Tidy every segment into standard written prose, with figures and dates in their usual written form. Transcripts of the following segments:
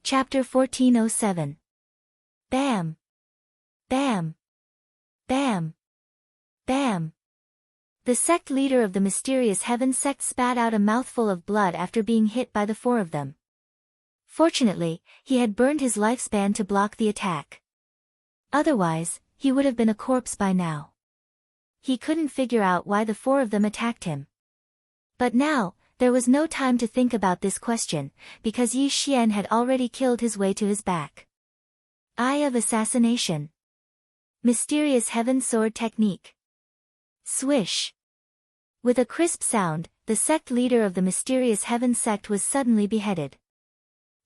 Chapter 1407. Bam! Bam! Bam! Bam! The sect leader of the mysterious heaven sect spat out a mouthful of blood after being hit by the four of them. Fortunately, he had burned his lifespan to block the attack. Otherwise, he would have been a corpse by now. He couldn't figure out why the four of them attacked him. But now, there was no time to think about this question, because Yi Xian had already killed his way to his back. Eye of Assassination. Mysterious Heaven Sword Technique. Swish. With a crisp sound, the sect leader of the mysterious heaven sect was suddenly beheaded.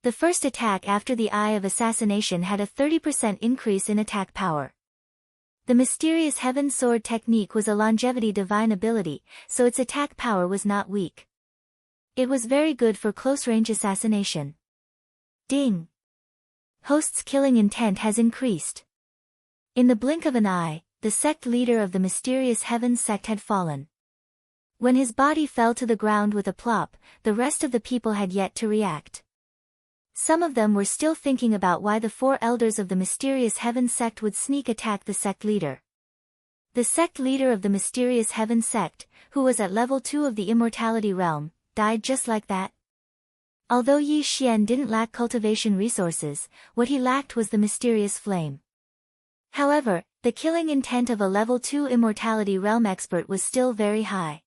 The first attack after the Eye of Assassination had a 30% increase in attack power. The mysterious heaven sword technique was a longevity divine ability, so its attack power was not weak. It was very good for close-range assassination. Ding! Host's killing intent has increased. In the blink of an eye, the sect leader of the mysterious heaven sect had fallen. When his body fell to the ground with a plop, the rest of the people had yet to react. Some of them were still thinking about why the four elders of the mysterious heaven sect would sneak attack the sect leader. The sect leader of the mysterious heaven sect, who was at level 2 of the immortality realm, died just like that. Although Yi Xian didn't lack cultivation resources, what he lacked was the mysterious flame. However, the killing intent of a level 2 immortality realm expert was still very high.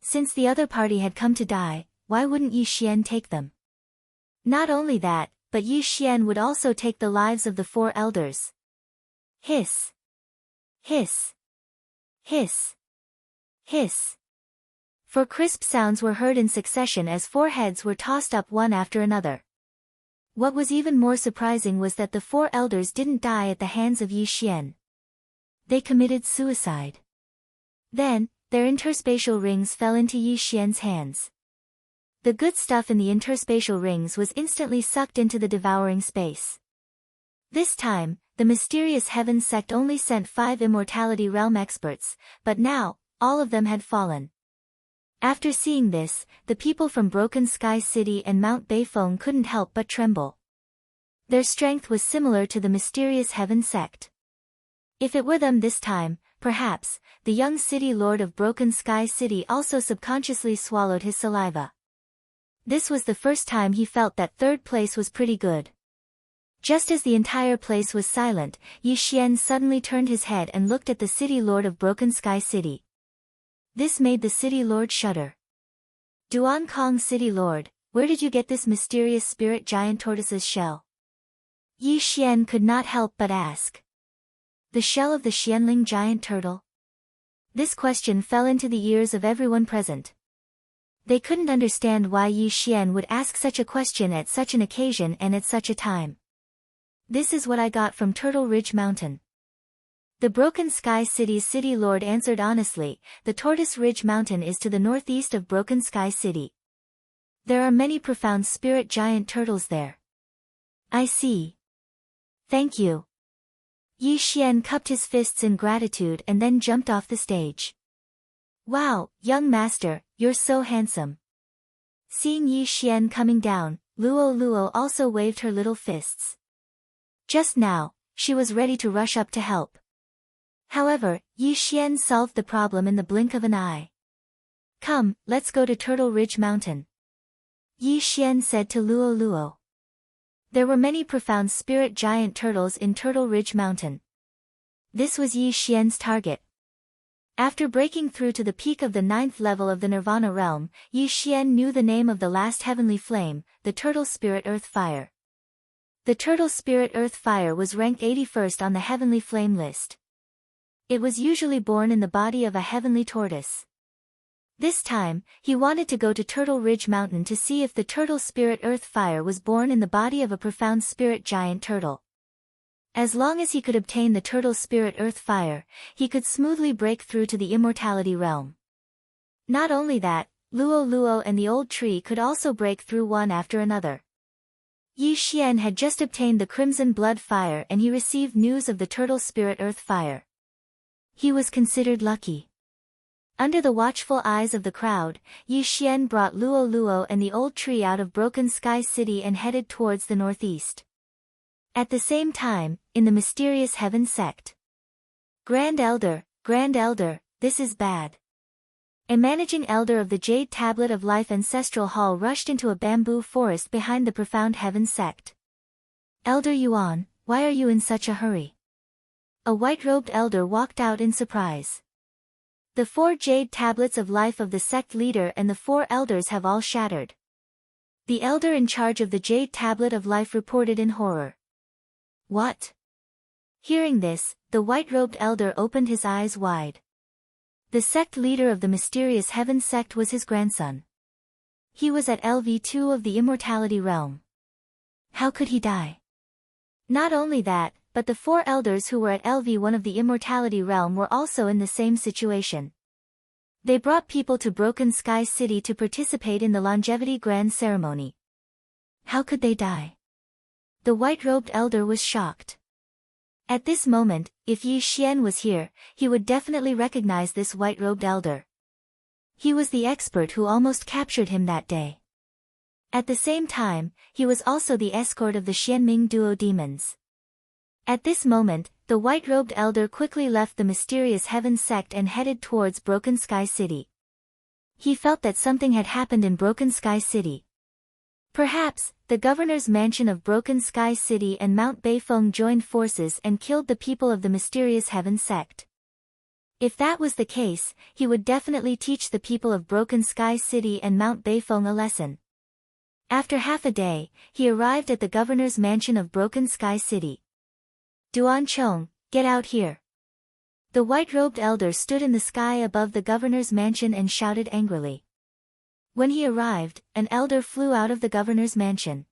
Since the other party had come to die, why wouldn't Yi Xian take them? Not only that, but Yi Xian would also take the lives of the four elders. Hiss! Hiss! Hiss! Hiss! Four crisp sounds were heard in succession as four heads were tossed up one after another. What was even more surprising was that the four elders didn't die at the hands of Yi Xian. They committed suicide. Then, their interspatial rings fell into Yi Xian's hands. The good stuff in the interspatial rings was instantly sucked into the devouring space. This time, the mysterious heaven sect only sent 5 immortality realm experts, but now, all of them had fallen. After seeing this, the people from Broken Sky City and Mount Beifeng couldn't help but tremble. Their strength was similar to the mysterious heaven sect. If it were them this time, perhaps, the young city lord of Broken Sky City also subconsciously swallowed his saliva. This was the first time he felt that third place was pretty good. Just as the entire place was silent, Yi Xian suddenly turned his head and looked at the city lord of Broken Sky City. This made the city lord shudder. Duan Kong City Lord, where did you get this mysterious spirit giant tortoise's shell? Yi Xian could not help but ask. The shell of the Xianling giant turtle? This question fell into the ears of everyone present. They couldn't understand why Yi Xian would ask such a question at such an occasion and at such a time. This is what I got from Turtle Ridge Mountain. The Broken Sky City's city lord answered honestly, the Tortoise Ridge Mountain is to the northeast of Broken Sky City. There are many profound spirit giant turtles there. I see. Thank you. Yi Xian cupped his fists in gratitude and then jumped off the stage. Wow, young master, you're so handsome. Seeing Yi Xian coming down, Luo also waved her little fists. Just now, she was ready to rush up to help. However, Yi Xian solved the problem in the blink of an eye. Come, let's go to Turtle Ridge Mountain. Yi Xian said to Luo. There were many profound spirit giant turtles in Turtle Ridge Mountain. This was Yi Xian's target. After breaking through to the peak of the 9th level of the Nirvana realm, Yi Xian knew the name of the last heavenly flame, the Turtle Spirit Earth Fire. The Turtle Spirit Earth Fire was ranked 81st on the heavenly flame list. It was usually born in the body of a heavenly tortoise. This time, he wanted to go to Turtle Ridge Mountain to see if the Turtle Spirit Earth Fire was born in the body of a profound spirit giant turtle. As long as he could obtain the Turtle Spirit Earth Fire, he could smoothly break through to the immortality realm. Not only that, Luo and the old tree could also break through one after another. Yi Xian had just obtained the Crimson Blood Fire and he received news of the Turtle Spirit Earth Fire. He was considered lucky. Under the watchful eyes of the crowd, Yi Xian brought Luo Luo and the old tree out of Broken Sky City and headed towards the northeast. At the same time, in the mysterious heaven sect. Grand Elder, this is bad. A managing elder of the Jade Tablet of Life Ancestral Hall rushed into a bamboo forest behind the profound heaven sect. Elder Yuan, why are you in such a hurry? A white-robed elder walked out in surprise. The 4 Jade Tablets of Life of the sect leader and the 4 elders have all shattered. The elder in charge of the Jade Tablet of Life reported in horror. What? Hearing this, the white-robed elder opened his eyes wide. The sect leader of the mysterious heaven sect was his grandson. He was at LV2 of the immortality realm. How could he die? Not only that, but the 4 elders who were at LV1 of the immortality realm were also in the same situation. They brought people to Broken Sky City to participate in the longevity grand ceremony. How could they die? The white-robed elder was shocked. At this moment, if Yi Xian was here, he would definitely recognize this white-robed elder. He was the expert who almost captured him that day. At the same time, he was also the escort of the Xianming duo demons. At this moment, the white-robed elder quickly left the mysterious heaven sect and headed towards Broken Sky City. He felt that something had happened in Broken Sky City. Perhaps, the governor's mansion of Broken Sky City and Mount Beifeng joined forces and killed the people of the mysterious heaven sect. If that was the case, he would definitely teach the people of Broken Sky City and Mount Beifeng a lesson. After half a day, he arrived at the governor's mansion of Broken Sky City. Duan Chong, get out here. The white-robed elder stood in the sky above the governor's mansion and shouted angrily. When he arrived, an elder flew out of the governor's mansion.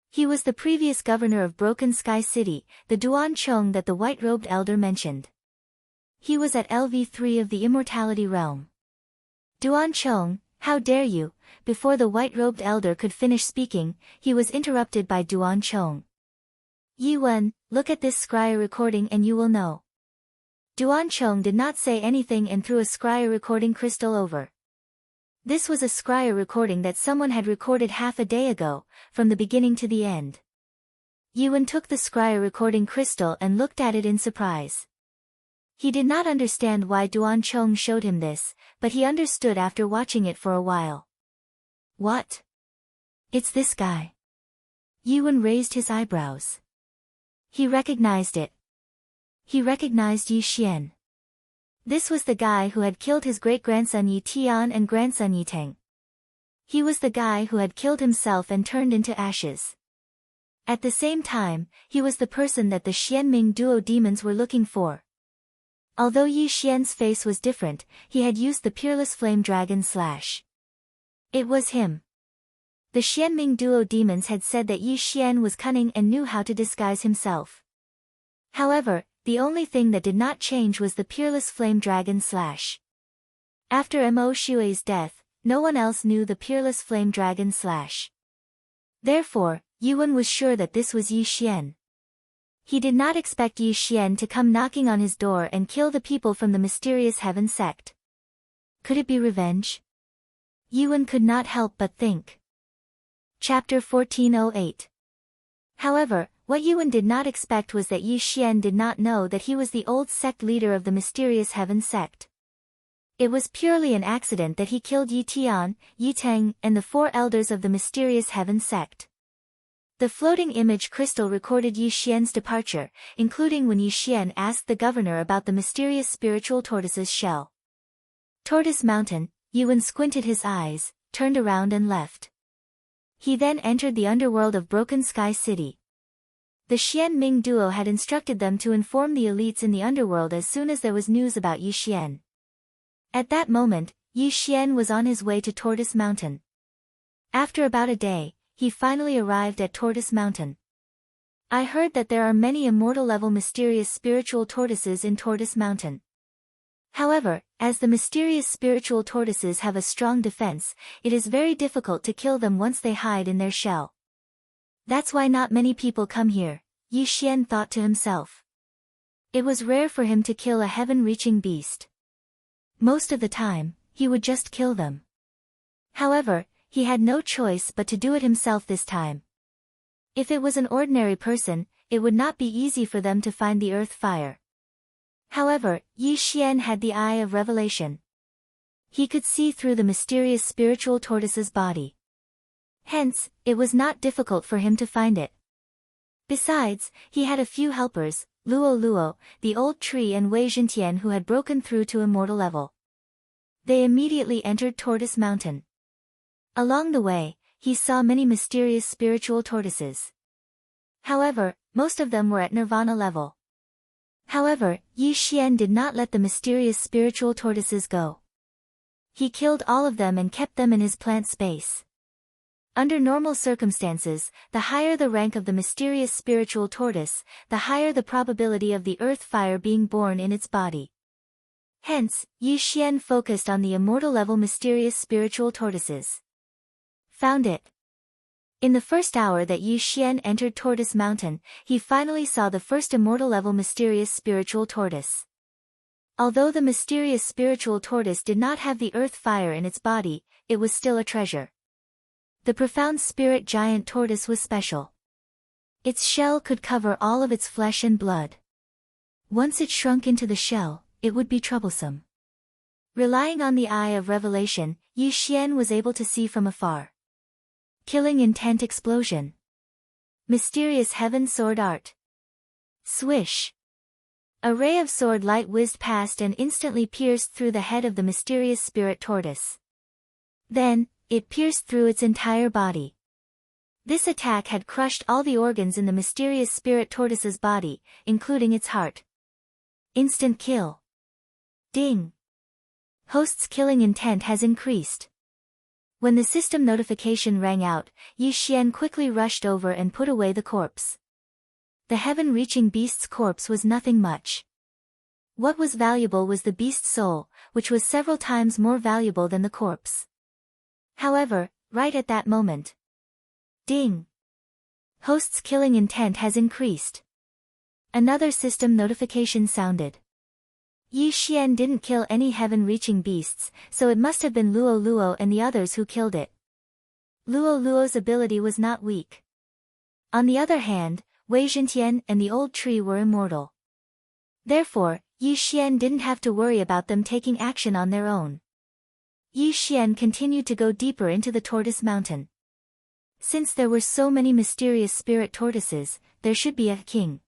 He was the previous governor of Broken Sky City, the Duan Chong that the white-robed elder mentioned. He was at LV3 of the immortality realm. Duan Chong, how dare you? Before the white-robed elder could finish speaking, he was interrupted by Duan Chong. Yi Wen, look at this scryer recording and you will know. Duan Chong did not say anything and threw a scryer recording crystal over. This was a scryer recording that someone had recorded half a day ago, from the beginning to the end. Yi Wen took the scryer recording crystal and looked at it in surprise. He did not understand why Duan Chong showed him this, but he understood after watching it for a while. What? It's this guy. Yi Wen raised his eyebrows. He recognized it. He recognized Yi Xian. This was the guy who had killed his great-grandson Yi Tian and grandson Yi Teng. He was the guy who had killed himself and turned into ashes. At the same time, he was the person that the Xianming duo demons were looking for. Although Yi Xian's face was different, he had used the peerless flame dragon slash. It was him. The Xianming duo demons had said that Yi Xian was cunning and knew how to disguise himself. However, the only thing that did not change was the peerless flame dragon slash. After Mo Xue's death, no one else knew the peerless flame dragon slash. Therefore, Yi Wen was sure that this was Yi Xian. He did not expect Yi Xian to come knocking on his door and kill the people from the mysterious heaven sect. Could it be revenge? Yi Wen could not help but think. Chapter 1408. However, what Yi Wen did not expect was that Yi Xian did not know that he was the old sect leader of the mysterious heaven sect. It was purely an accident that he killed Yi Tian, Yi Teng, and the 4 elders of the mysterious heaven sect. The floating image crystal recorded Yi Xian's departure, including when Yi Xian asked the governor about the mysterious spiritual tortoise's shell. Tortoise Mountain, Yi Wen squinted his eyes, turned around and left. He then entered the underworld of Broken Sky City. The Xianming duo had instructed them to inform the elites in the underworld as soon as there was news about Yi Xian. At that moment, Yi Xian was on his way to Tortoise Mountain. After about a day, he finally arrived at Tortoise Mountain. I heard that there are many immortal-level mysterious spiritual tortoises in Tortoise Mountain. However, as the mysterious spiritual tortoises have a strong defense, it is very difficult to kill them once they hide in their shell. That's why not many people come here, Yi Xian thought to himself. It was rare for him to kill a heaven-reaching beast. Most of the time, he would just kill them. However, he had no choice but to do it himself this time. If it was an ordinary person, it would not be easy for them to find the earth fire. However, Yi Xian had the eye of revelation. He could see through the mysterious spiritual tortoise's body. Hence, it was not difficult for him to find it. Besides, he had a few helpers, Luo Luo, the old tree, and Wei Zhentian, who had broken through to immortal level. They immediately entered Tortoise Mountain. Along the way, he saw many mysterious spiritual tortoises. However, most of them were at nirvana level. However, Yi Xian did not let the mysterious spiritual tortoises go. He killed all of them and kept them in his plant space. Under normal circumstances, the higher the rank of the mysterious spiritual tortoise, the higher the probability of the earth fire being born in its body. Hence, Yi Xian focused on the immortal level mysterious spiritual tortoises. Found it. In the first hour that Yi Xian entered Tortoise Mountain, he finally saw the first immortal level mysterious spiritual tortoise. Although the mysterious spiritual tortoise did not have the earth fire in its body, it was still a treasure. The profound spirit giant tortoise was special. Its shell could cover all of its flesh and blood. Once it shrunk into the shell, it would be troublesome. Relying on the eye of revelation, Yi Xian was able to see from afar. Killing intent explosion. Mysterious heaven sword art. Swish. A ray of sword light whizzed past and instantly pierced through the head of the mysterious spirit tortoise. Then, it pierced through its entire body. This attack had crushed all the organs in the mysterious spirit tortoise's body, including its heart. Instant kill. Ding. Host's killing intent has increased. When the system notification rang out, Yi Xian quickly rushed over and put away the corpse. The heaven-reaching beast's corpse was nothing much. What was valuable was the beast's soul, which was several times more valuable than the corpse. However, right at that moment. Ding. Host's killing intent has increased. Another system notification sounded. Yi Xian didn't kill any heaven-reaching beasts, so it must have been Luo Luo and the others who killed it. Luo Luo's ability was not weak. On the other hand, Wei Zhentian and the old tree were immortal. Therefore, Yi Xian didn't have to worry about them taking action on their own. Yi Xian continued to go deeper into the Tortoise Mountain. Since there were so many mysterious spirit tortoises, there should be a king.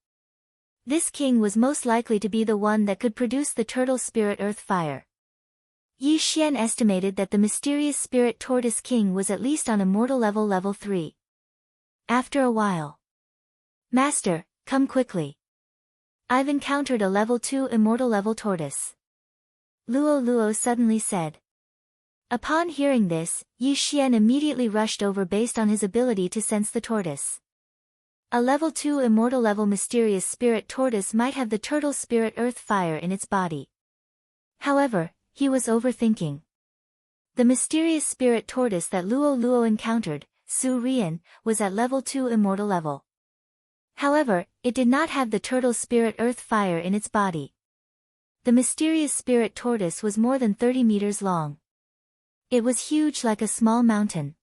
This king was most likely to be the one that could produce the turtle spirit earth fire. Yi Xian estimated that the mysterious spirit tortoise king was at least on immortal level 3. After a while. Master, come quickly. I've encountered a level 2 immortal level tortoise. Luo Luo suddenly said. Upon hearing this, Yi Xian immediately rushed over based on his ability to sense the tortoise. A level 2 immortal level mysterious spirit tortoise might have the turtle spirit earth fire in its body. However, he was overthinking. The mysterious spirit tortoise that Luo Luo encountered, Su Rian, was at level 2 immortal level. However, it did not have the turtle spirit earth fire in its body. The mysterious spirit tortoise was more than 30 meters long. It was huge like a small mountain.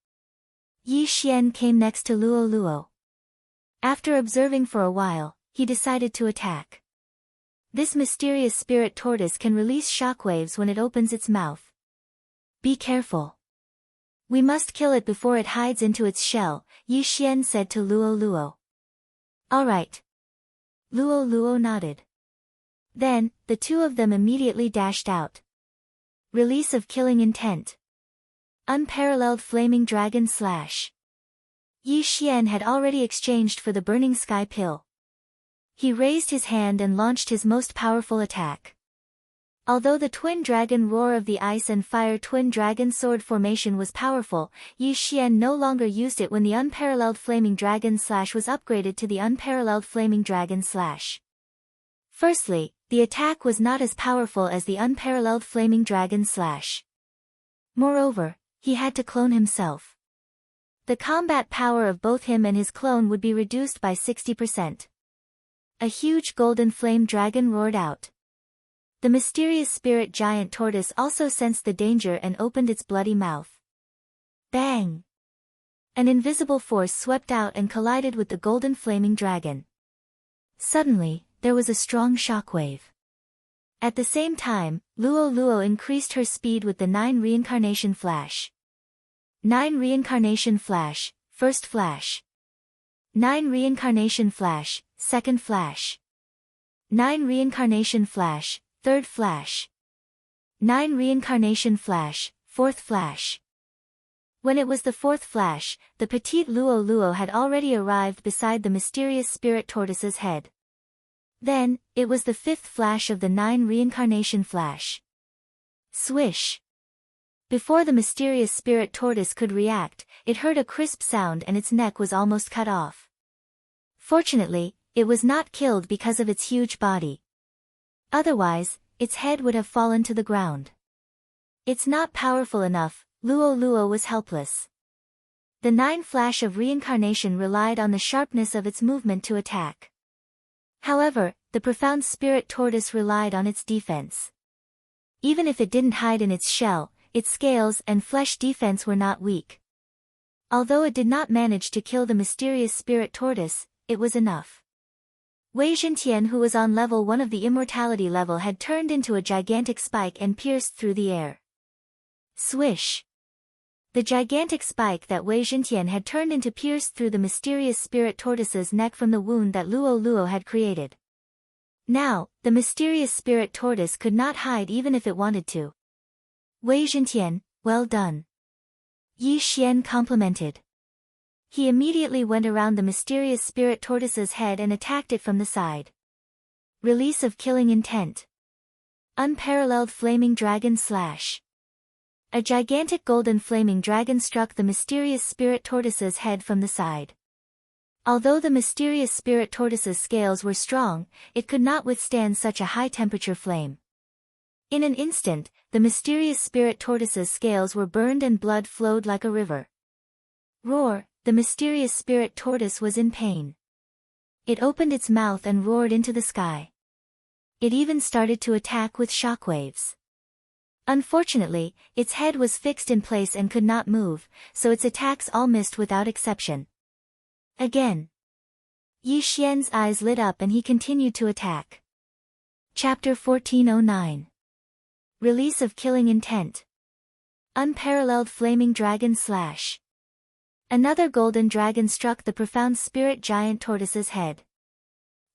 Yi Xian came next to Luo Luo. After observing for a while, he decided to attack. This mysterious spirit tortoise can release shockwaves when it opens its mouth. Be careful. We must kill it before it hides into its shell, Yi Xian said to Luo Luo. All right. Luo Luo nodded. Then, the two of them immediately dashed out. Release of killing intent. Unparalleled flaming dragon slash. Yi Xian had already exchanged for the burning sky pill. He raised his hand and launched his most powerful attack. Although the twin dragon roar of the ice and fire twin dragon sword formation was powerful, Yi Xian no longer used it when the unparalleled flaming dragon slash was upgraded to the unparalleled flaming dragon slash. Firstly, the attack was not as powerful as the unparalleled flaming dragon slash. Moreover, he had to clone himself. The combat power of both him and his clone would be reduced by 60%. A huge golden flame dragon roared out. The mysterious spirit giant tortoise also sensed the danger and opened its bloody mouth. Bang! An invisible force swept out and collided with the golden flaming dragon. Suddenly, there was a strong shockwave. At the same time, Luo Luo increased her speed with the 9 reincarnation flash. 9 reincarnation flash, first flash. 9 reincarnation flash, second flash. 9 reincarnation flash, third flash. 9 reincarnation flash, fourth flash. When it was the fourth flash, the petite Luo Luo had already arrived beside the mysterious spirit tortoise's head. Then, it was the fifth flash of the 9 reincarnation flash. Swish! Before the mysterious spirit tortoise could react, it heard a crisp sound and its neck was almost cut off. Fortunately, it was not killed because of its huge body. Otherwise, its head would have fallen to the ground. It's not powerful enough, Luo Luo was helpless. The 9 flash of reincarnation relied on the sharpness of its movement to attack. However, the profound spirit tortoise relied on its defense. Even if it didn't hide in its shell, its scales and flesh defense were not weak. Although it did not manage to kill the mysterious spirit tortoise, it was enough. Wei Zhentian, who was on level 1 of the immortality level, had turned into a gigantic spike and pierced through the air. Swish! The gigantic spike that Wei Zhentian had turned into pierced through the mysterious spirit tortoise's neck from the wound that Luo Luo had created. Now, the mysterious spirit tortoise could not hide even if it wanted to. Wei Zhentian, well done. Yi Xian complimented. He immediately went around the mysterious spirit tortoise's head and attacked it from the side. Release of killing intent. Unparalleled flaming dragon slash. A gigantic golden flaming dragon struck the mysterious spirit tortoise's head from the side. Although the mysterious spirit tortoise's scales were strong, it could not withstand such a high-temperature flame. In an instant, the mysterious spirit tortoise's scales were burned and blood flowed like a river. Roar! The mysterious spirit tortoise was in pain. It opened its mouth and roared into the sky. It even started to attack with shockwaves. Unfortunately, its head was fixed in place and could not move, so its attacks all missed without exception. Again. Yi Xian's eyes lit up and he continued to attack. Chapter 1409. Release of killing intent. Unparalleled flaming dragon slash. Another golden dragon struck the profound spirit giant tortoise's head.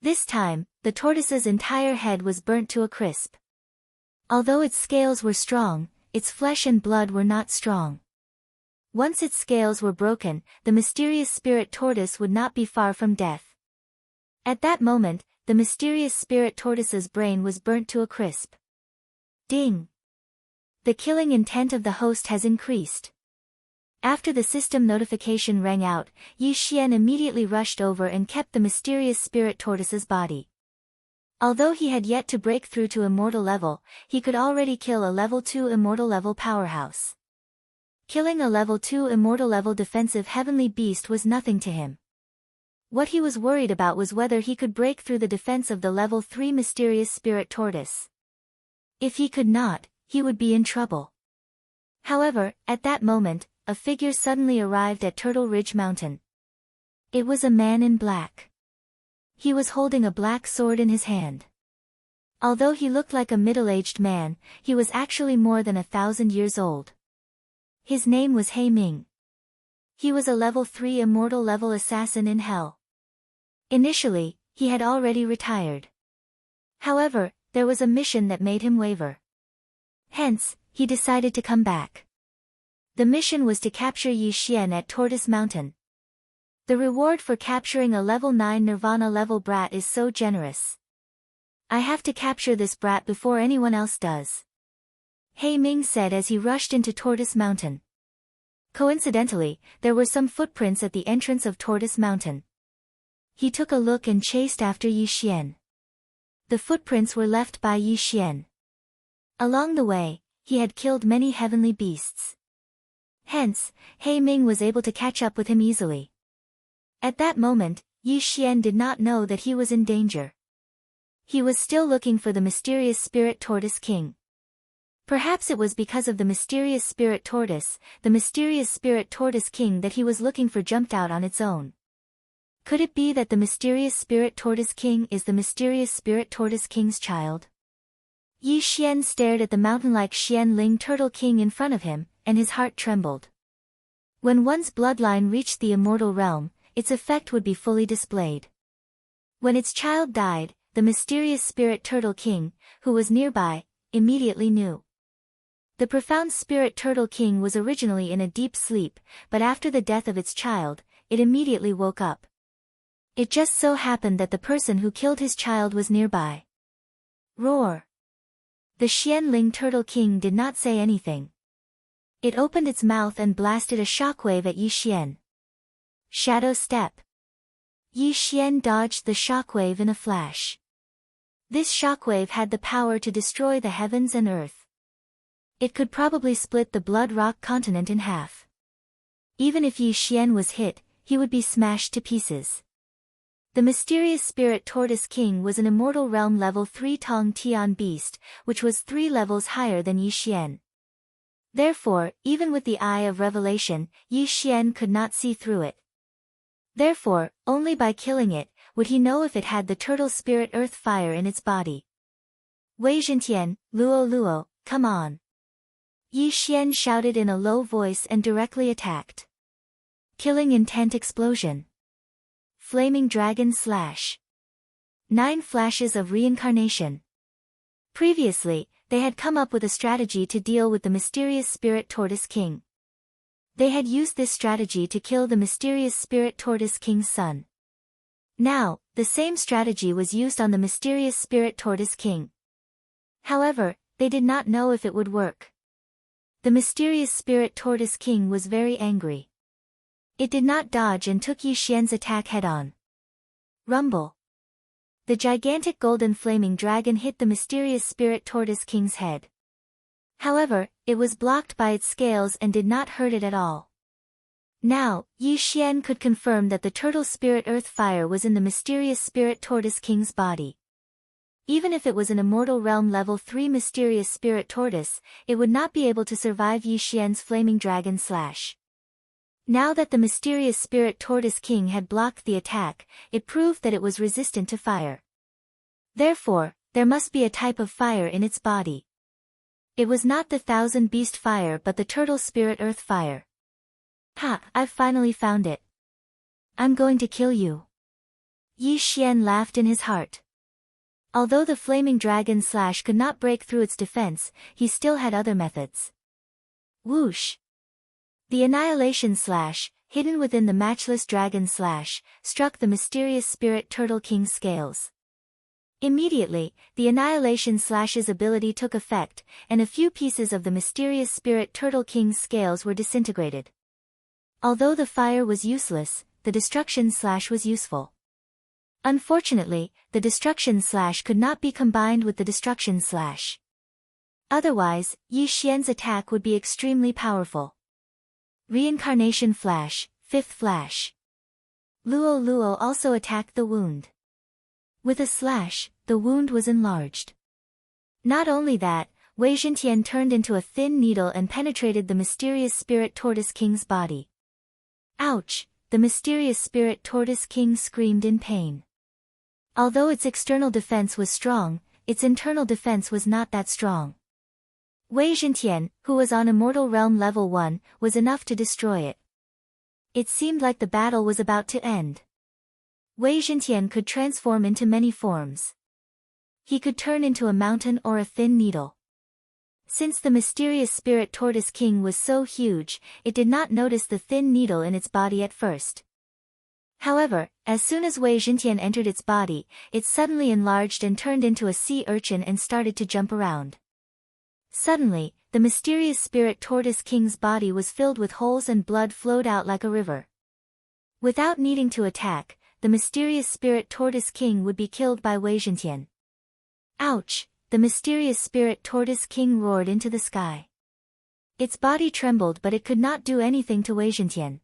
This time, the tortoise's entire head was burnt to a crisp. Although its scales were strong, its flesh and blood were not strong. Once its scales were broken, the mysterious spirit tortoise would not be far from death. At that moment, the mysterious spirit tortoise's brain was burnt to a crisp. Ding! The killing intent of the host has increased. After the system notification rang out, Yi Xian immediately rushed over and kept the mysterious spirit tortoise's body. Although he had yet to break through to immortal level, he could already kill a level 2 immortal level powerhouse. Killing a level 2 immortal level defensive heavenly beast was nothing to him. What he was worried about was whether he could break through the defense of the level 3 mysterious spirit tortoise. If he could not, he would be in trouble. However, at that moment, a figure suddenly arrived at Turtle Ridge Mountain. It was a man in black. He was holding a black sword in his hand. Although he looked like a middle-aged man, he was actually more than 1,000 years old. His name was He Ming. He was a level 3 immortal level assassin in hell. Initially, he had already retired. However, there was a mission that made him waver. Hence, he decided to come back. The mission was to capture Yi Xian at Tortoise Mountain. The reward for capturing a level 9 Nirvana level brat is so generous. I have to capture this brat before anyone else does. He Ming said as he rushed into Tortoise Mountain. Coincidentally, there were some footprints at the entrance of Tortoise Mountain. He took a look and chased after Yi Xian. The footprints were left by Yi Xian. Along the way, he had killed many heavenly beasts. Hence, He Ming was able to catch up with him easily. At that moment, Yi Xian did not know that he was in danger. He was still looking for the mysterious spirit tortoise king. Perhaps it was because of the mysterious spirit tortoise king that he was looking for jumped out on its own. Could it be that the mysterious spirit tortoise king is the mysterious spirit tortoise king's child? Yi Xian stared at the mountain-like Xianling turtle king in front of him, and his heart trembled. When one's bloodline reached the immortal realm, its effect would be fully displayed. When its child died, the mysterious spirit turtle king, who was nearby, immediately knew. The profound spirit turtle king was originally in a deep sleep, but after the death of its child, it immediately woke up. It just so happened that the person who killed his child was nearby. Roar! The Xianling turtle king did not say anything. It opened its mouth and blasted a shockwave at Yi Xian. Shadow step. Yi Xian dodged the shockwave in a flash. This shockwave had the power to destroy the heavens and earth. It could probably split the Blood Rock continent in half. Even if Yi Xian was hit, he would be smashed to pieces. The mysterious spirit tortoise king was an immortal realm level 3 Tong Tian beast, which was 3 levels higher than Yi Xian. Therefore, even with the eye of revelation, Yi Xian could not see through it. Therefore, only by killing it, would he know if it had the turtle spirit earth fire in its body. Wei Zhentian, Luo Luo, come on. Yi Xian shouted in a low voice and directly attacked. Killing intent explosion. Flaming dragon slash. 9 flashes of reincarnation. Previously, they had come up with a strategy to deal with the mysterious spirit tortoise king. They had used this strategy to kill the mysterious spirit tortoise king's son. Now, the same strategy was used on the mysterious spirit tortoise king. However, they did not know if it would work. The mysterious spirit tortoise king was very angry. It did not dodge and took Yi Xian's attack head-on. Rumble. The gigantic golden flaming dragon hit the mysterious spirit tortoise king's head. However, it was blocked by its scales and did not hurt it at all. Now, Yi Xian could confirm that the turtle spirit earth fire was in the mysterious spirit tortoise king's body. Even if it was an immortal realm level 3 mysterious spirit tortoise, it would not be able to survive Yi Xian's flaming dragon slash. Now that the mysterious spirit tortoise king had blocked the attack, it proved that it was resistant to fire. Therefore, there must be a type of fire in its body. It was not the thousand beast fire but the turtle spirit earth fire. Ha, I've finally found it. I'm going to kill you. Yi Xian laughed in his heart. Although the flaming dragon slash could not break through its defense, he still had other methods. Whoosh! The annihilation slash, hidden within the matchless dragon slash, struck the mysterious spirit turtle king's scales. Immediately, the annihilation slash's ability took effect, and a few pieces of the mysterious spirit turtle king's scales were disintegrated. Although the fire was useless, the destruction slash was useful. Unfortunately, the destruction slash could not be combined with the destruction slash. Otherwise, Yi Xian's attack would be extremely powerful. Reincarnation flash, 5th flash. Luo Luo also attacked the wound. With a slash, the wound was enlarged. Not only that, Wei Zhentian turned into a thin needle and penetrated the mysterious spirit tortoise king's body. Ouch! The mysterious spirit tortoise king screamed in pain. Although its external defense was strong, its internal defense was not that strong. Wei Zhentian, who was on Immortal Realm level 1, was enough to destroy it. It seemed like the battle was about to end. Wei Zhentian could transform into many forms. He could turn into a mountain or a thin needle. Since the mysterious spirit tortoise king was so huge, it did not notice the thin needle in its body at first. However, as soon as Wei Zhentian entered its body, it suddenly enlarged and turned into a sea urchin and started to jump around. Suddenly, the mysterious spirit tortoise king's body was filled with holes and blood flowed out like a river. Without needing to attack, the mysterious spirit tortoise king would be killed by Wei Zhentian. Ouch! The mysterious spirit tortoise king roared into the sky. Its body trembled but it could not do anything to Wei Zhentian.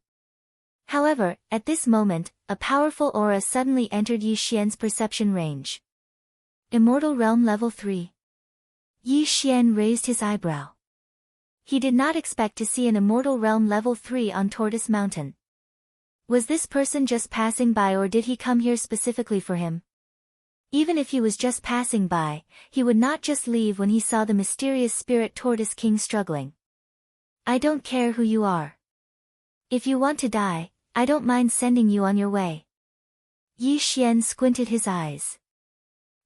However, at this moment, a powerful aura suddenly entered Yi Xian's perception range. Immortal Realm Level 3. Yi Xian raised his eyebrow. He did not expect to see an Immortal Realm Level 3 on Tortoise Mountain. Was this person just passing by, or did he come here specifically for him? Even if he was just passing by, he would not just leave when he saw the mysterious spirit Tortoise King struggling. I don't care who you are. If you want to die, I don't mind sending you on your way. Yi Xian squinted his eyes.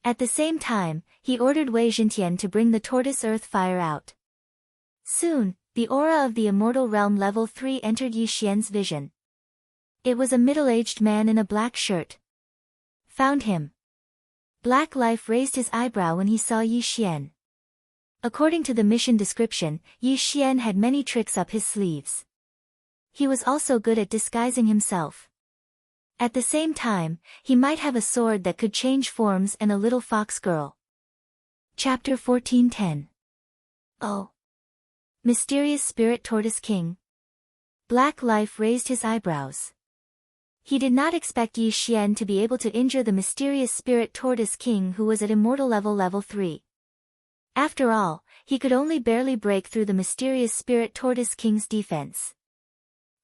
At the same time, he ordered Wei Zhentian to bring the tortoise earth fire out. Soon, the aura of the Immortal Realm Level 3 entered Yi Xian's vision. It was a middle-aged man in a black shirt. Found him. Black Life raised his eyebrow when he saw Yi Xian. According to the mission description, Yi Xian had many tricks up his sleeves. He was also good at disguising himself. At the same time, he might have a sword that could change forms and a little fox girl. Chapter 14:10. Oh. Mysterious Spirit Tortoise King. Black Life raised his eyebrows. He did not expect Yi Xian to be able to injure the mysterious Spirit Tortoise King, who was at Immortal Level 3. After all, he could only barely break through the mysterious Spirit Tortoise King's defense.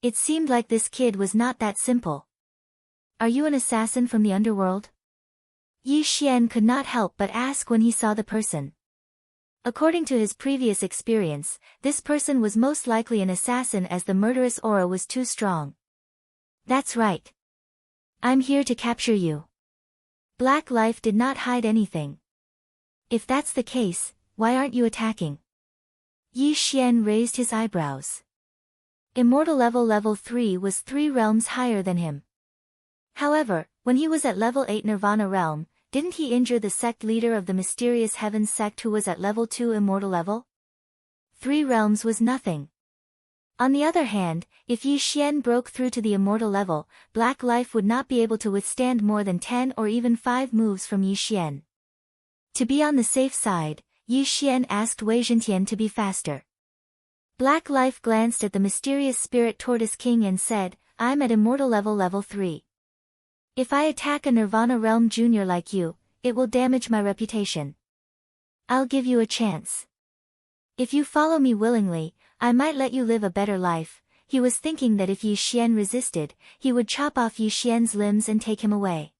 It seemed like this kid was not that simple. Are you an assassin from the underworld? Yi Xian could not help but ask when he saw the person. According to his previous experience, this person was most likely an assassin, as the murderous aura was too strong. That's right. I'm here to capture you. Black Life did not hide anything. If that's the case, why aren't you attacking? Yi Xian raised his eyebrows. Immortal Level 3 was 3 realms higher than him. However, when he was at Level 8 Nirvana Realm, didn't he injure the sect leader of the mysterious Heaven sect, who was at Level 2 Immortal Level? 3 realms was nothing. On the other hand, if Yi Xian broke through to the Immortal Level, Black Life would not be able to withstand more than 10 or even 5 moves from Yi Xian. To be on the safe side, Yi Xian asked Wei Zhentian to be faster. Black Life glanced at the mysterious Spirit Tortoise King and said, I'm at Immortal Level 3. If I attack a Nirvana Realm Junior like you, it will damage my reputation. I'll give you a chance. If you follow me willingly, I might let you live a better life. He was thinking that if Yi Xian resisted, he would chop off Yi Xian's limbs and take him away.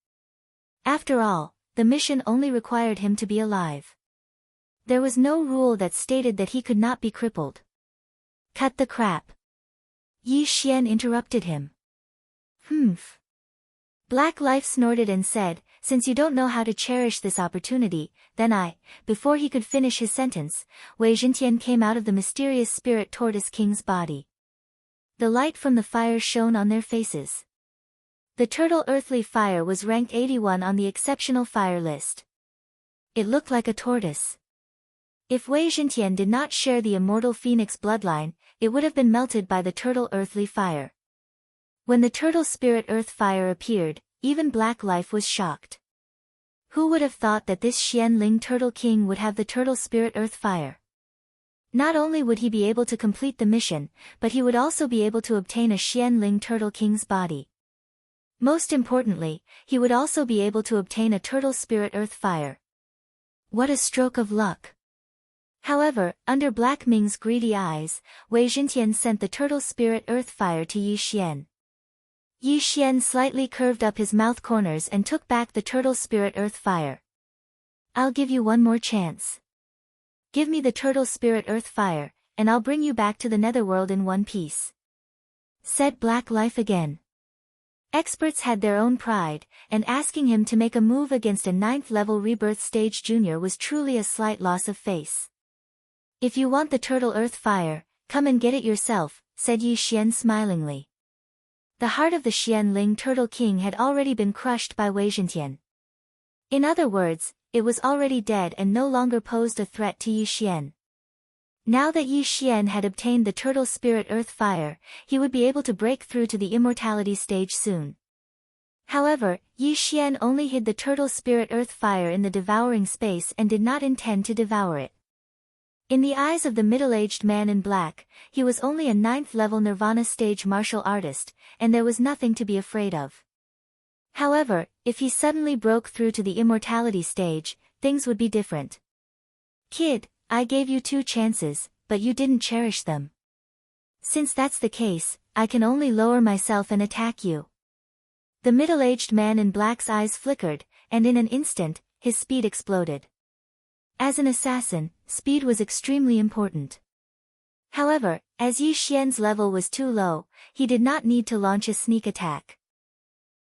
After all, the mission only required him to be alive. There was no rule that stated that he could not be crippled. Cut the crap. Yi Xian interrupted him. Humph. Black Life snorted and said, since you don't know how to cherish this opportunity, then before he could finish his sentence, Wei Zhentian came out of the mysterious Spirit Tortoise King's body. The light from the fire shone on their faces. The turtle earthly fire was ranked 81 on the exceptional fire list. It looked like a tortoise. If Wei Zhentian did not share the immortal phoenix bloodline, it would have been melted by the turtle earthly fire. When the turtle spirit earth fire appeared, even Black Life was shocked. Who would have thought that this Xianling Turtle King would have the turtle spirit earth fire? Not only would he be able to complete the mission, but he would also be able to obtain a Xianling Turtle King's body. Most importantly, he would also be able to obtain a turtle spirit earth fire. What a stroke of luck! However, under Black Ming's greedy eyes, Wei Zhentian sent the turtle spirit earth fire to Yi Xian. Yi Xian slightly curved up his mouth corners and took back the turtle spirit earth fire. I'll give you one more chance. Give me the turtle spirit earth fire, and I'll bring you back to the netherworld in one piece. Said Black Life again. Experts had their own pride, and asking him to make a move against a 9th level rebirth stage junior was truly a slight loss of face. If you want the turtle earth fire, come and get it yourself, said Yi Xian smilingly. The heart of the Xianling Turtle King had already been crushed by Wei Zhentian. In other words, it was already dead and no longer posed a threat to Yi Xian. Now that Yi Xian had obtained the turtle spirit earth fire, he would be able to break through to the immortality stage soon. However, Yi Xian only hid the turtle spirit earth fire in the devouring space and did not intend to devour it. In the eyes of the middle-aged man in black, he was only a 9th level Nirvana stage martial artist, and there was nothing to be afraid of. However, if he suddenly broke through to the immortality stage, things would be different. Kid, I gave you 2 chances, but you didn't cherish them. Since that's the case, I can only lower myself and attack you. The middle-aged man in black's eyes flickered, and in an instant, his speed exploded. As an assassin, speed was extremely important. However, as Yi Xian's level was too low, he did not need to launch a sneak attack.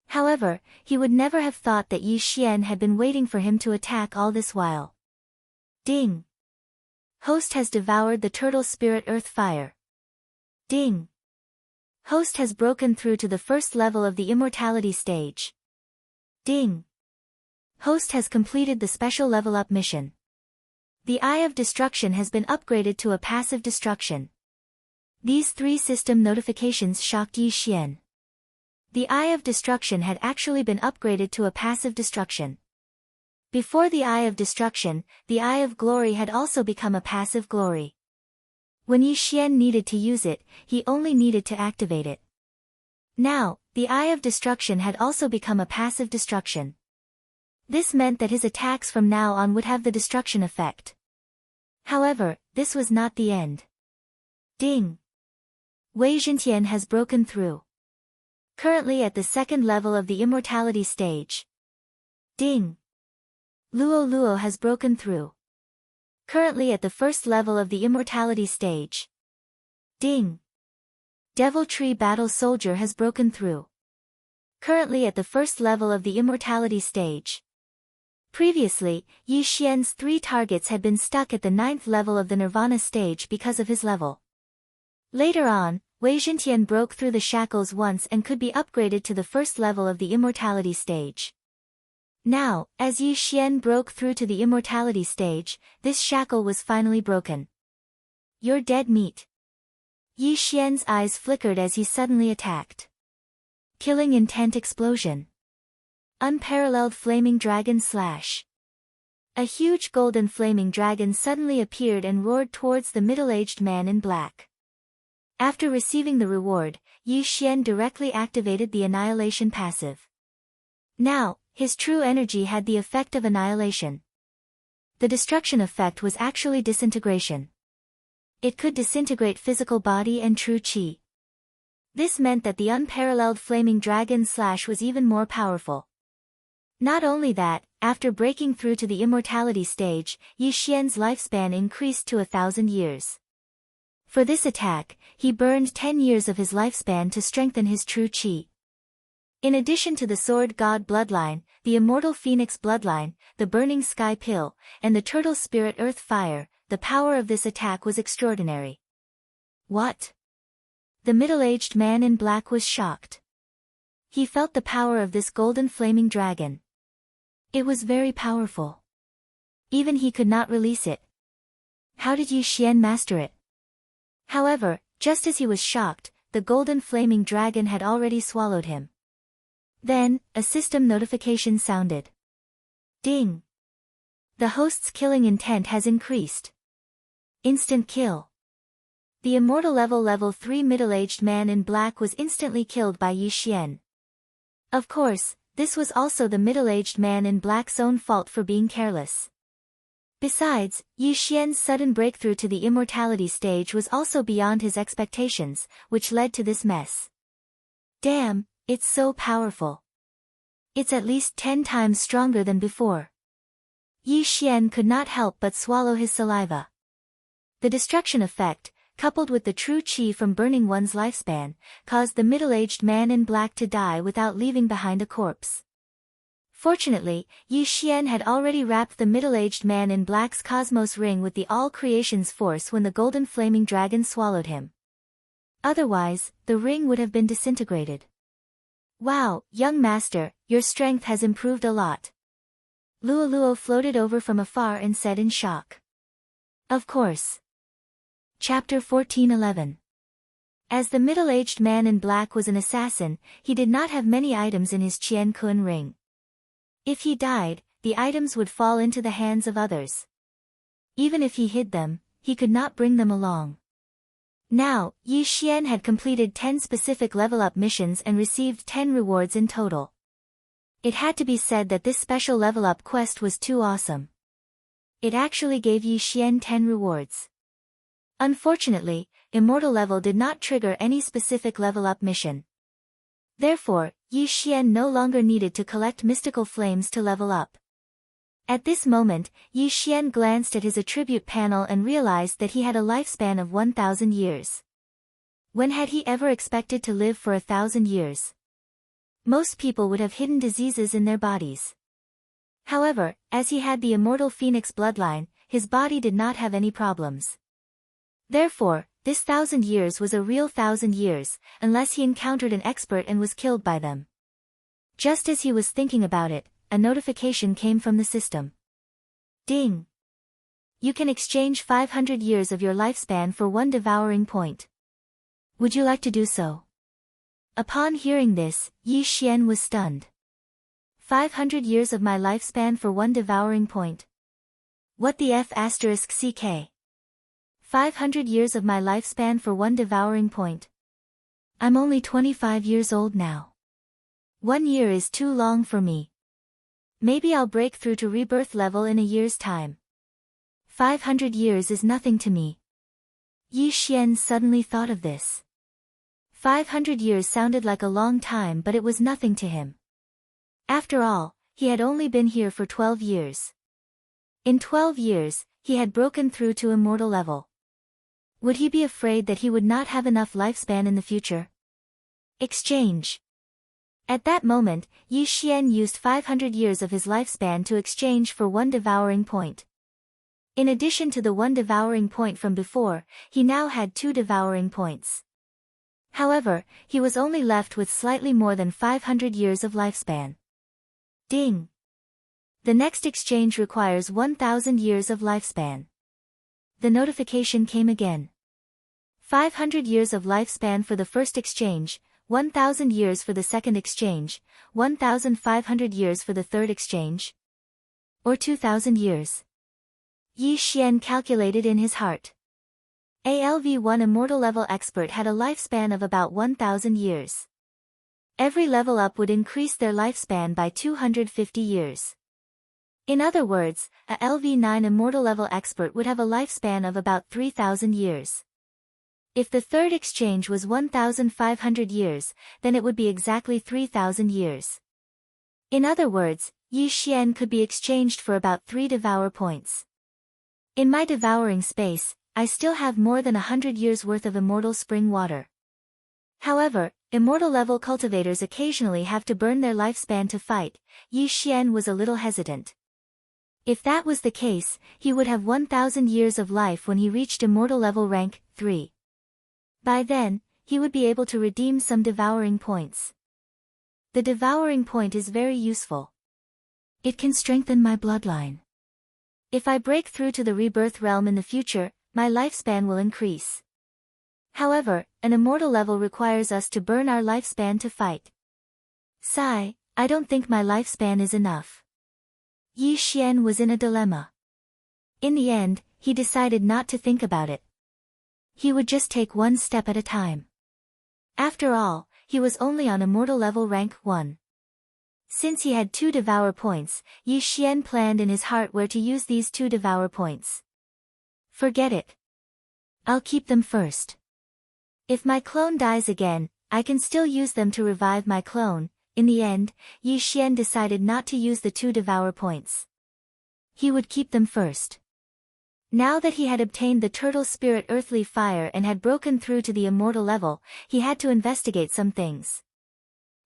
However, he would never have thought that Yi Xian had been waiting for him to attack all this while. Ding! Host has devoured the turtle spirit earth fire. Ding! Host has broken through to the first level of the immortality stage. Ding! Host has completed the special level up mission. The Eye of Destruction has been upgraded to a passive destruction. These 3 system notifications shocked Yi Xian. The Eye of Destruction had actually been upgraded to a passive destruction. Before the Eye of Destruction, the Eye of Glory had also become a passive glory. When Yi Xian needed to use it, he only needed to activate it. Now, the Eye of Destruction had also become a passive destruction. This meant that his attacks from now on would have the destruction effect. However, this was not the end. Ding! Wei Zhentian has broken through. Currently at the 2nd level of the immortality stage. Ding! Luo Luo has broken through. Currently at the 1st level of the immortality stage. Ding! Devil Tree Battle Soldier has broken through. Currently at the 1st level of the immortality stage. Previously, Yi Xian's 3 targets had been stuck at the 9th level of the Nirvana stage because of his level. Later on, Wei Zhentian broke through the shackles once and could be upgraded to the 1st level of the immortality stage. Now, as Yi Xian broke through to the immortality stage, this shackle was finally broken. You're dead meat. Yi Xian's eyes flickered as he suddenly attacked. Killing Intent Explosion. Unparalleled Flaming Dragon Slash. A huge golden flaming dragon suddenly appeared and roared towards the middle-aged man in black. After receiving the reward, Yi Xian directly activated the Annihilation passive. Now, his true energy had the effect of annihilation. The destruction effect was actually disintegration. It could disintegrate physical body and true qi. This meant that the unparalleled Flaming Dragon Slash was even more powerful. Not only that, after breaking through to the immortality stage, Yi Xian's lifespan increased to 1,000 years. For this attack, he burned 10 years of his lifespan to strengthen his true qi. In addition to the Sword God bloodline, the Immortal Phoenix bloodline, the Burning Sky Pill, and the Turtle Spirit Earth Fire, the power of this attack was extraordinary. What? The middle-aged man in black was shocked. He felt the power of this golden flaming dragon. It was very powerful. Even he could not release it. How did Yi Xian master it? However, just as he was shocked, the golden flaming dragon had already swallowed him. Then, a system notification sounded. Ding! The host's killing intent has increased. Instant kill. The immortal level 3 middle-aged man in black was instantly killed by Yi Xian. Of course, this was also the middle-aged man in black's own fault for being careless. Besides, Yi Xian's sudden breakthrough to the immortality stage was also beyond his expectations, which led to this mess. Damn, it's so powerful. It's at least 10 times stronger than before. Yi Xian could not help but swallow his saliva. The destruction effect, coupled with the true qi from burning one's lifespan, caused the middle-aged man in black to die without leaving behind a corpse. Fortunately, Yi Xian had already wrapped the middle-aged man in black's cosmos ring with the all-creation's force when the golden flaming dragon swallowed him. Otherwise, the ring would have been disintegrated. Wow, young master, your strength has improved a lot. Luo Luo floated over from afar and said in shock. Of course. Chapter 14:11. As the middle-aged man in black was an assassin, he did not have many items in his Qian Kun ring. If he died, the items would fall into the hands of others. Even if he hid them, he could not bring them along. Now, Yi Xian had completed 10 specific level-up missions and received 10 rewards in total. It had to be said that this special level-up quest was too awesome. it actually gave Yi Xian 10 rewards. Unfortunately, Immortal level did not trigger any specific level-up mission. Therefore, Yi Xian no longer needed to collect mystical flames to level up. At this moment, Yi Xian glanced at his attribute panel and realized that he had a lifespan of 1,000 years. When had he ever expected to live for 1,000 years? Most people would have hidden diseases in their bodies. However, as he had the immortal phoenix bloodline, his body did not have any problems. Therefore, this 1,000 years was a real 1,000 years, unless he encountered an expert and was killed by them. Just as he was thinking about it, a notification came from the system. Ding! You can exchange 500 years of your lifespan for 1 devouring point. Would you like to do so? Upon hearing this, Yi Xian was stunned. 500 years of my lifespan for 1 devouring point. What the f***ck? 500 years of my lifespan for 1 devouring point. I'm only 25 years old now. 1 year is too long for me. Maybe I'll break through to rebirth level in a year's time. 500 years is nothing to me. Yi Xian suddenly thought of this. 500 years sounded like a long time, but it was nothing to him. After all, he had only been here for 12 years. In 12 years, he had broken through to immortal level. Would he be afraid that he would not have enough lifespan in the future? Exchange. At that moment, Yi Xian used 500 years of his lifespan to exchange for 1 devouring point. In addition to the 1 devouring point from before, he now had 2 devouring points. However, he was only left with slightly more than 500 years of lifespan. Ding! The next exchange requires 1,000 years of lifespan. The notification came again. 500 years of lifespan for the first exchange, 1,000 years for the second exchange, 1,500 years for the third exchange. Or 2,000 years. Yi Xian calculated in his heart. ALV1 Immortal level expert had a lifespan of about 1,000 years. Every level up would increase their lifespan by 250 years. In other words, a LV9 Immortal level expert would have a lifespan of about 3,000 years. If the third exchange was 1,500 years, then it would be exactly 3,000 years. In other words, Yi Xian could be exchanged for about 3 devour points. In my devouring space, I still have more than 100 years worth of immortal spring water. However, immortal level cultivators occasionally have to burn their lifespan to fight. Yi Xian was a little hesitant. If that was the case, he would have 1,000 years of life when he reached immortal level rank 3. By then, he would be able to redeem some devouring points. The devouring point is very useful. It can strengthen my bloodline. If I break through to the rebirth realm in the future, my lifespan will increase. However, an immortal level requires us to burn our lifespan to fight. Sigh, I don't think my lifespan is enough. Yi Xian was in a dilemma. In the end, he decided not to think about it. He would just take 1 step at a time. After all, he was only on immortal level rank 1. Since he had 2 devour points, Yi Xian planned in his heart where to use these 2 devour points. Forget it. I'll keep them first. If my clone dies again, I can still use them to revive my clone. In the end, Yi Xian decided not to use the 2 devour points. He would keep them first. Now that he had obtained the turtle spirit earthly fire and had broken through to the immortal level, he had to investigate some things.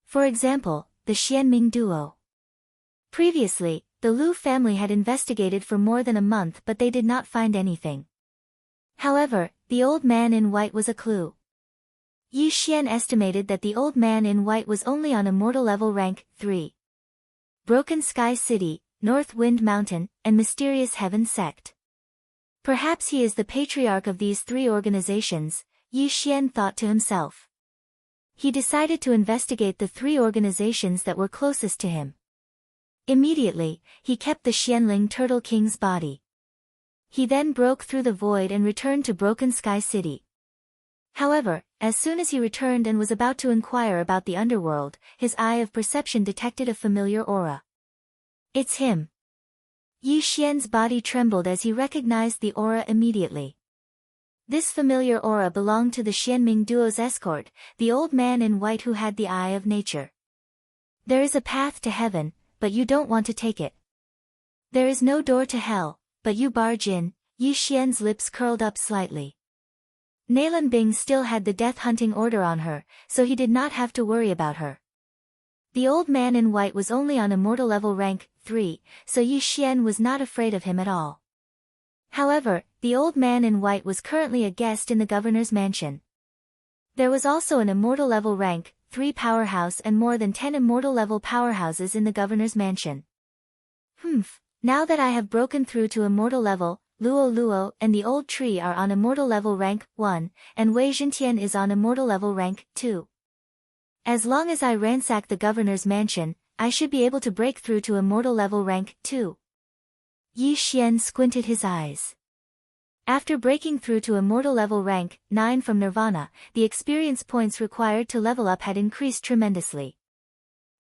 For example, the Xianming duo. Previously, the Lu family had investigated for more than a month, but they did not find anything. However, the old man in white was a clue. Yi Xian estimated that the old man in white was only on immortal level rank 3. Broken Sky City, North Wind Mountain, and Mysterious Heaven Sect. Perhaps he is the patriarch of these 3 organizations, Yi Xian thought to himself. He decided to investigate the 3 organizations that were closest to him. Immediately, he kept the Xianling Turtle King's body. He then broke through the void and returned to Broken Sky City. However, as soon as he returned and was about to inquire about the underworld, his eye of perception detected a familiar aura. It's him. Yi Xian's body trembled as he recognized the aura immediately. This familiar aura belonged to the Xianming duo's escort, the old man in white who had the eye of nature. There is a path to heaven, but you don't want to take it. There is no door to hell, but you barge in. Yi Xian's lips curled up slightly. Nailan Bing still had the death hunting order on her, so he did not have to worry about her. The old man in white was only on immortal level rank 3, so Yi Xian was not afraid of him at all. However, the old man in white was currently a guest in the governor's mansion. There was also an immortal level rank 3 powerhouse and more than 10 immortal level powerhouses in the governor's mansion. Now that I have broken through to immortal level, Luo Luo and the old tree are on immortal level rank 1, and Wei Zhentian is on immortal level rank 2. As long as I ransack the governor's mansion, I should be able to break through to immortal level rank 2. Yi Xian squinted his eyes. After breaking through to immortal level rank 9 from Nirvana, the experience points required to level up had increased tremendously.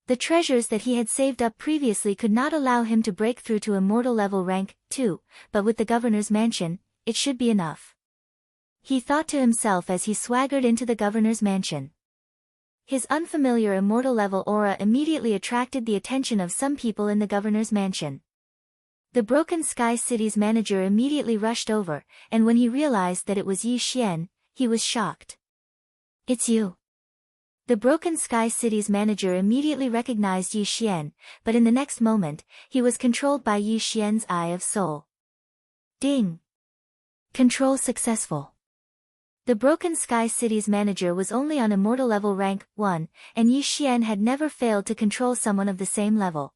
The treasures that he had saved up previously could not allow him to break through to immortal level rank 2, but with the governor's mansion, it should be enough. He thought to himself as he swaggered into the governor's mansion. His unfamiliar immortal level aura immediately attracted the attention of some people in the governor's mansion. The Broken Sky City's manager immediately rushed over, and when he realized that it was Yi Xian, he was shocked. "It's you." The Broken Sky City's manager immediately recognized Yi Xian, but in the next moment, he was controlled by Yi Xian's Eye of Soul. Ding! Control successful. The Broken Sky City's manager was only on immortal level rank 1, and Yi Xian had never failed to control someone of the same level.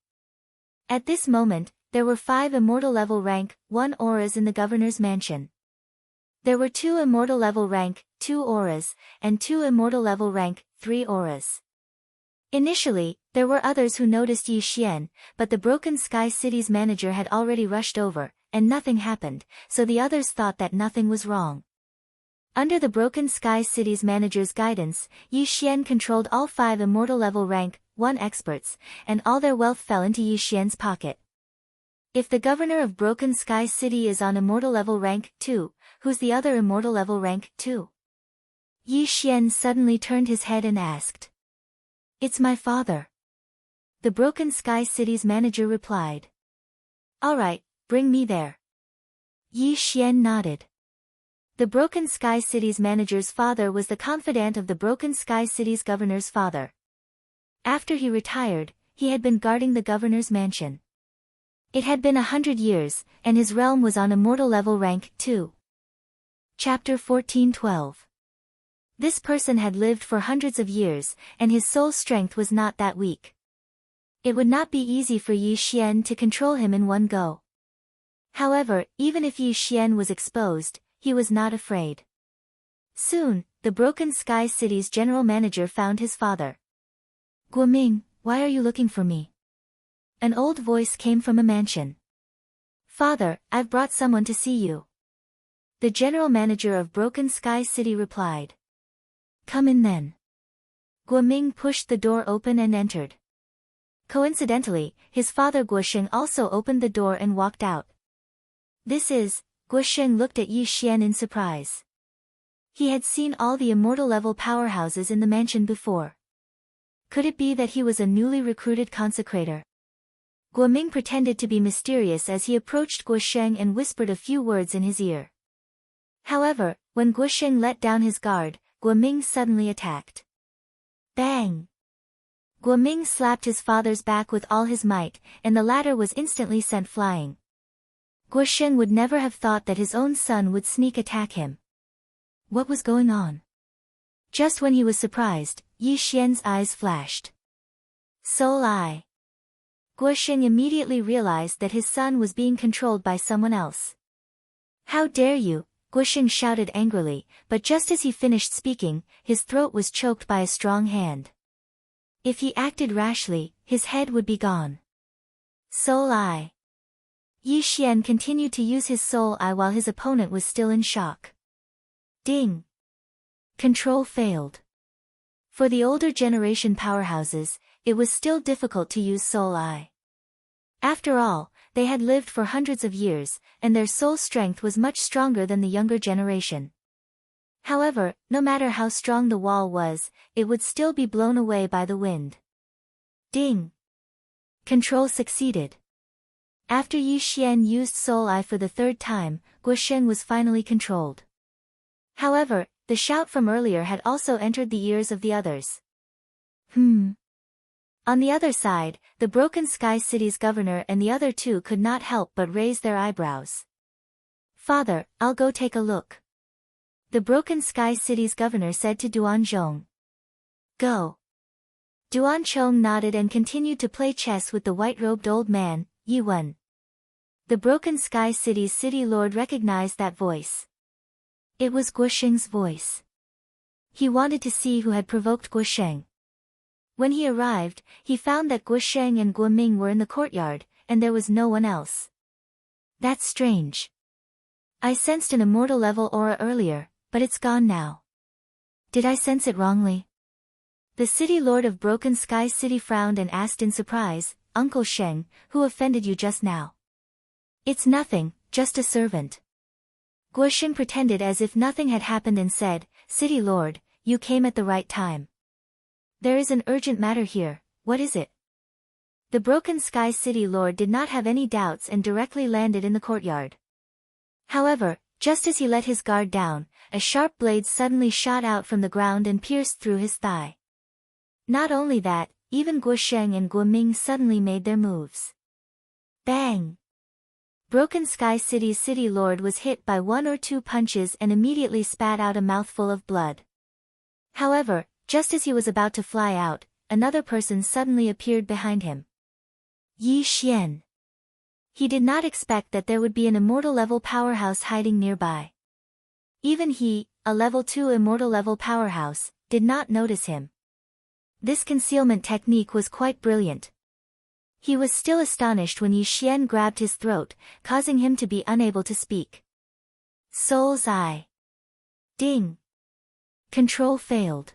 At this moment, there were 5 immortal level rank 1 auras in the governor's mansion. There were 2 immortal level rank 2 auras, and 2 immortal level rank 3 auras. Initially, there were others who noticed Yi Xian, but the Broken Sky City's manager had already rushed over, and nothing happened, so the others thought that nothing was wrong. Under the Broken Sky City's manager's guidance, Yi Xian controlled all 5 immortal level rank 1 experts, and all their wealth fell into Yi Xian's pocket. If the governor of Broken Sky City is on immortal level rank 2, who's the other immortal level rank 2? Yi Xian suddenly turned his head and asked. "It's my father." The Broken Sky City's manager replied. "All right, bring me there." Yi Xian nodded. The Broken Sky City's manager's father was the confidant of the Broken Sky City's governor's father. After he retired, he had been guarding the governor's mansion. It had been 100 years, and his realm was on immortal level rank 2. Chapter 14:12. This person had lived for hundreds of years, and his soul strength was not that weak. It would not be easy for Yi Xian to control him in one go. However, even if Yi Xian was exposed, he was not afraid. Soon, the Broken Sky City's general manager found his father. "Guoming, why are you looking for me?" An old voice came from a mansion. "Father, I've brought someone to see you." The general manager of Broken Sky City replied. "Come in then." Guoming pushed the door open and entered. Coincidentally, his father Guosheng also opened the door and walked out. "This is..." Guosheng looked at Yi Xian in surprise. He had seen all the immortal level powerhouses in the mansion before. Could it be that he was a newly recruited consecrator? Guoming pretended to be mysterious as he approached Guosheng and whispered a few words in his ear. However, when Guosheng let down his guard, Guoming suddenly attacked. Bang! Guoming slapped his father's back with all his might, and the latter was instantly sent flying. Guosheng would never have thought that his own son would sneak attack him. What was going on? Just when he was surprised, Yi Xian's eyes flashed. Soul Eye. Guosheng immediately realized that his son was being controlled by someone else. "How dare you!" Guosheng shouted angrily, but just as he finished speaking, his throat was choked by a strong hand. If he acted rashly, his head would be gone. Soul Eye. Yi Xian continued to use his Soul Eye while his opponent was still in shock. Ding! Control failed. For the older generation powerhouses, it was still difficult to use Soul Eye. After all, they had lived for hundreds of years, and their soul strength was much stronger than the younger generation. However, no matter how strong the wall was, it would still be blown away by the wind. Ding! Control succeeded. After Yi Xian used Soul Eye for the third time, Guosheng was finally controlled. However, the shout from earlier had also entered the ears of the others. On the other side, the Broken Sky City's governor and the other two could not help but raise their eyebrows. "Father, I'll go take a look," the Broken Sky City's governor said to Duanzhong. "Go." Duanzhong nodded and continued to play chess with the white-robed old man, Yi Wen. The Broken Sky City's city lord recognized that voice. It was Guosheng's voice. He wanted to see who had provoked Guosheng. When he arrived, he found that Guosheng and Guoming were in the courtyard, and there was no one else. "That's strange. I sensed an immortal level aura earlier, but it's gone now. Did I sense it wrongly?" The city lord of Broken Sky City frowned and asked in surprise, "Uncle Sheng, who offended you just now?" "It's nothing, just a servant." Guosheng pretended as if nothing had happened and said, "City lord, you came at the right time. There is an urgent matter here, what is it?" The Broken Sky City lord did not have any doubts and directly landed in the courtyard. However, just as he let his guard down, a sharp blade suddenly shot out from the ground and pierced through his thigh. Not only that, even Guosheng and Guoming suddenly made their moves. Bang! Broken Sky City's city lord was hit by one or two punches and immediately spat out a mouthful of blood. However, just as he was about to fly out, another person suddenly appeared behind him. Yi Xian. He did not expect that there would be an immortal level powerhouse hiding nearby. Even he, a level 2 immortal level powerhouse, did not notice him. This concealment technique was quite brilliant. He was still astonished when Yi Xian grabbed his throat, causing him to be unable to speak. Soul's Eye. Ding. Control failed.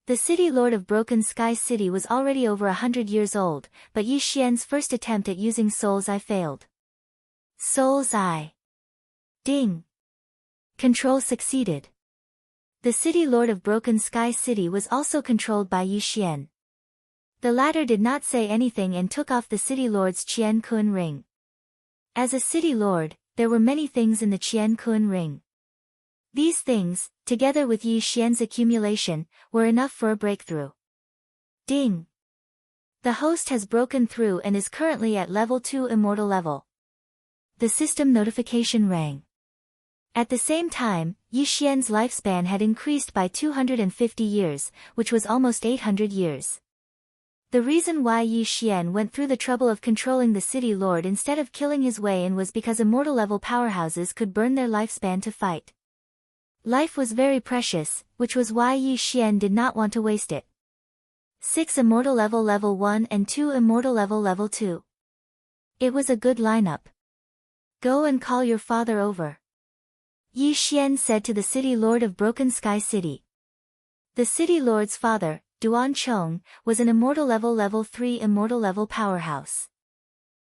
The city lord of Broken Sky City was already over 100 years old, but Yi Xian's first attempt at using Soul's Eye failed. Soul's Eye. Ding. Control succeeded. The city lord of Broken Sky City was also controlled by Yi Xian. The latter did not say anything and took off the city lord's Qian Kun ring. As a city lord, there were many things in the Qian Kun ring. These things, together with Yi Xian's accumulation, were enough for a breakthrough. Ding! The host has broken through and is currently at level 2 immortal level. The system notification rang. At the same time, Yi Xian's lifespan had increased by 250 years, which was almost 800 years. The reason why Yi Xian went through the trouble of controlling the city lord instead of killing his way in was because immortal level powerhouses could burn their lifespan to fight. Life was very precious, which was why Yi Xian did not want to waste it. 6 immortal level 1 and 2 immortal level 2. It was a good lineup. Go and call your father over, Yi Xian said to the city lord of Broken Sky City. The city lord's father, Duan Chong, was an immortal level 3 immortal level powerhouse.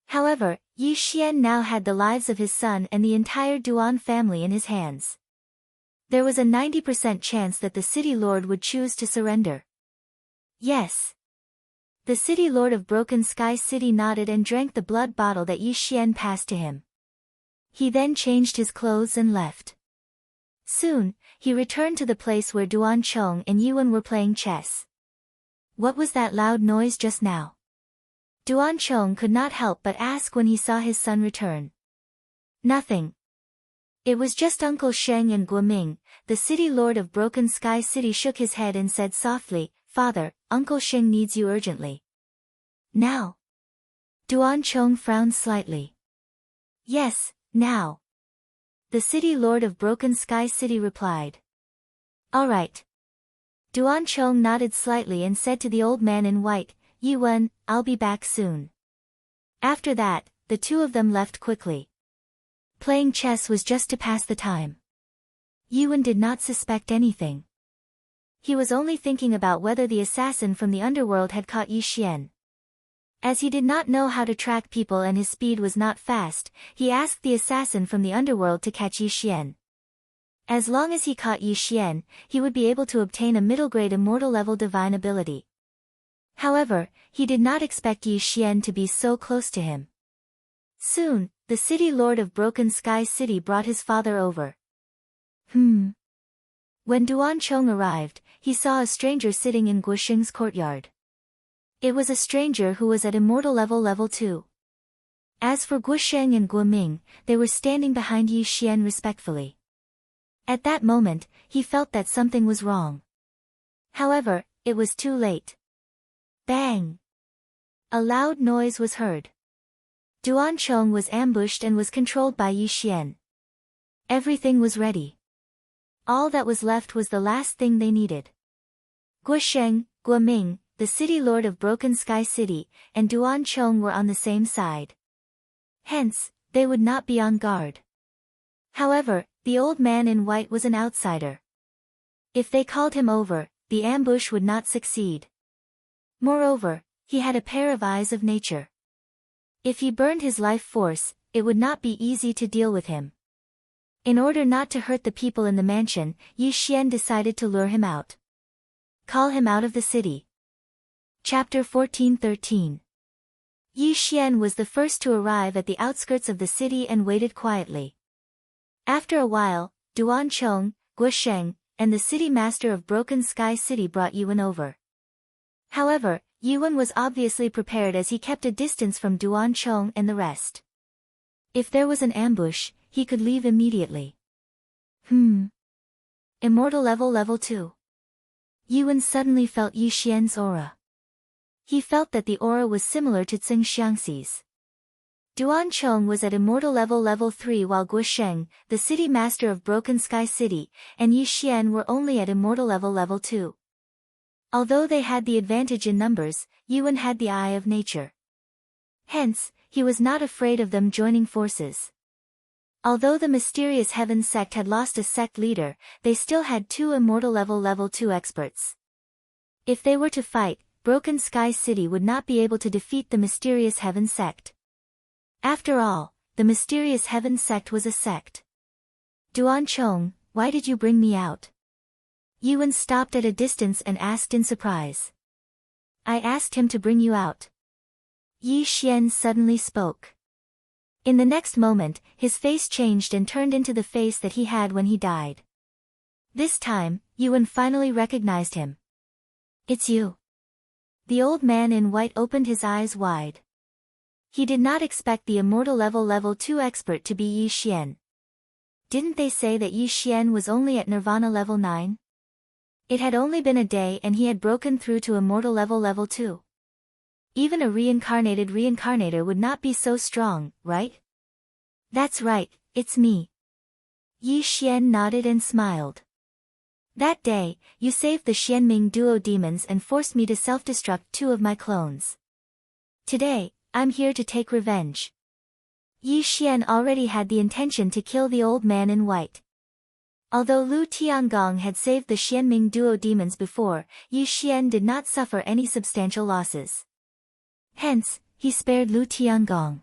However, Yi Xian now had the lives of his son and the entire Duan family in his hands. There was a 90% chance that the city lord would choose to surrender. Yes. The city lord of Broken Sky City nodded and drank the blood bottle that Yi Xian passed to him. He then changed his clothes and left. Soon, he returned to the place where Duan Chong and Yuan were playing chess. What was that loud noise just now? Duan Chong could not help but ask when he saw his son return. Nothing. It was just Uncle Sheng and Guoming. The city lord of Broken Sky City shook his head and said softly, "Father, Uncle Sheng needs you urgently." Now. Duan Chong frowned slightly. Yes, now. The city lord of Broken Sky City replied. All right. Duan Chong nodded slightly and said to the old man in white, "Yuan, I'll be back soon." After that, the two of them left quickly. Playing chess was just to pass the time. Yuan did not suspect anything. He was only thinking about whether the assassin from the underworld had caught Yi Xian. As he did not know how to track people and his speed was not fast, he asked the assassin from the underworld to catch Yi Xian. As long as he caught Yi Xian, he would be able to obtain a middle-grade immortal-level divine ability. However, he did not expect Yi Xian to be so close to him. Soon, the city lord of Broken Sky City brought his father over. When Duan Chong arrived, he saw a stranger sitting in Guosheng's courtyard. It was a stranger who was at immortal level 2. As for Guosheng and Guoming, they were standing behind Yi Xian respectfully. At that moment, he felt that something was wrong. However, it was too late. Bang! A loud noise was heard. Duan Chong was ambushed and was controlled by Yi Xian. Everything was ready. All that was left was the last thing they needed. Guosheng, Guoming, the city lord of Broken Sky City, and Duan Chong were on the same side. Hence, they would not be on guard. However, the old man in white was an outsider. If they called him over, the ambush would not succeed. Moreover, he had a pair of eyes of nature. If he burned his life force, it would not be easy to deal with him. In order not to hurt the people in the mansion, Yi Xian decided to lure him out. Call him out of the city. Chapter 14:13. Yi Xian was the first to arrive at the outskirts of the city and waited quietly. After a while, Duan Chong, Guosheng, and the city master of Broken Sky City brought Yuan over. However, Yuan was obviously prepared as he kept a distance from Duan Chong and the rest. If there was an ambush, he could leave immediately. Immortal level 2. Yuan suddenly felt Yi Xian's aura. He felt that the aura was similar to Tseng Xiangxi's. Duan Chong was at immortal level 3 while Guosheng, the city master of Broken Sky City, and Yi Xian were only at immortal level 2. Although they had the advantage in numbers, Yuan had the eye of nature. Hence, he was not afraid of them joining forces. Although the mysterious Heaven sect had lost a sect leader, they still had 2 immortal level 2 experts. If they were to fight, Broken Sky City would not be able to defeat the mysterious Heaven sect. After all, the mysterious Heaven sect was a sect. Duan Chong, why did you bring me out? Yuan stopped at a distance and asked in surprise. I asked him to bring you out. Yi Xian suddenly spoke. In the next moment, his face changed and turned into the face that he had when he died. This time, Yuan finally recognized him. It's you. The old man in white opened his eyes wide. He did not expect the immortal level 2 expert to be Yi Xian. Didn't they say that Yi Xian was only at Nirvana level 9? It had only been a day and he had broken through to immortal level 2. Even a reincarnated reincarnator would not be so strong, right? That's right, it's me. Yi Xian nodded and smiled. That day, you saved the Xianming duo demons and forced me to self-destruct 2 of my clones. Today, I'm here to take revenge. Yi Xian already had the intention to kill the old man in white. Although Lu Tiangong had saved the Xianming duo demons before, Yi Xian did not suffer any substantial losses. Hence, he spared Lu Tiangong.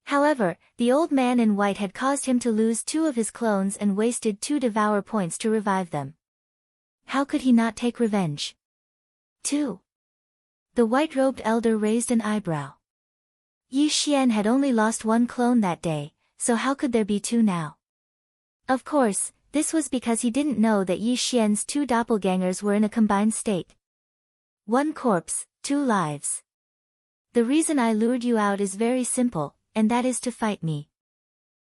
However, the old man in white had caused him to lose 2 of his clones and wasted 2 devour points to revive them. How could he not take revenge? 2. The white-robed elder raised an eyebrow. Yi Xian had only lost 1 clone that day, so how could there be 2 now? Of course, this was because he didn't know that Yi Xian's 2 doppelgangers were in a combined state. 1 corpse, 2 lives. The reason I lured you out is very simple, and that is to fight me.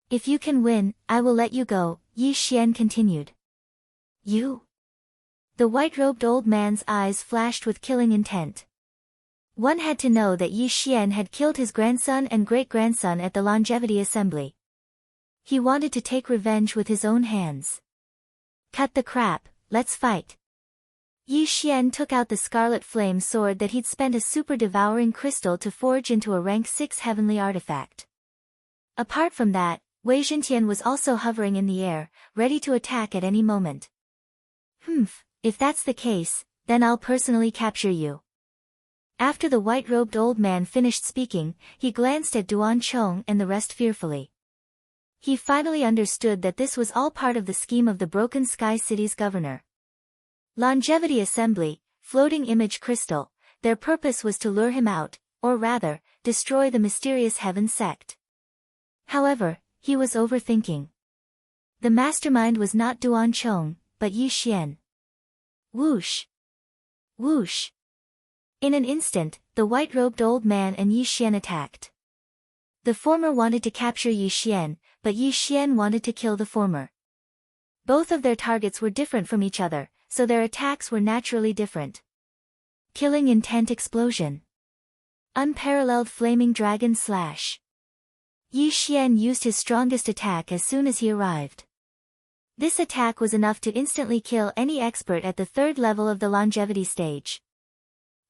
If you can win, I will let you go, Yi Xian continued. You? The white-robed old man's eyes flashed with killing intent. One had to know that Yi Xian had killed his grandson and great-grandson at the Longevity Assembly. He wanted to take revenge with his own hands. Cut the crap, let's fight. Yi Xian took out the scarlet flame sword that he'd spent a super-devouring crystal to forge into a rank 6 heavenly artifact. Apart from that, Wei Zhentian was also hovering in the air, ready to attack at any moment. If that's the case, then I'll personally capture you. After the white-robed old man finished speaking, he glanced at Duan Chong and the rest fearfully. He finally understood that this was all part of the scheme of the Broken Sky City's governor. Longevity Assembly, Floating Image Crystal, their purpose was to lure him out, or rather, destroy the mysterious Heaven sect. However, he was overthinking. The mastermind was not Duan Chong, but Yi Xian. Whoosh! Whoosh! In an instant, the white-robed old man and Yi Xian attacked. The former wanted to capture Yi Xian, but Yi Xian wanted to kill the former. Both of their targets were different from each other, so their attacks were naturally different. Killing Intent Explosion. Unparalleled Flaming Dragon Slash. Yi Xian used his strongest attack as soon as he arrived. This attack was enough to instantly kill any expert at the third level of the longevity stage.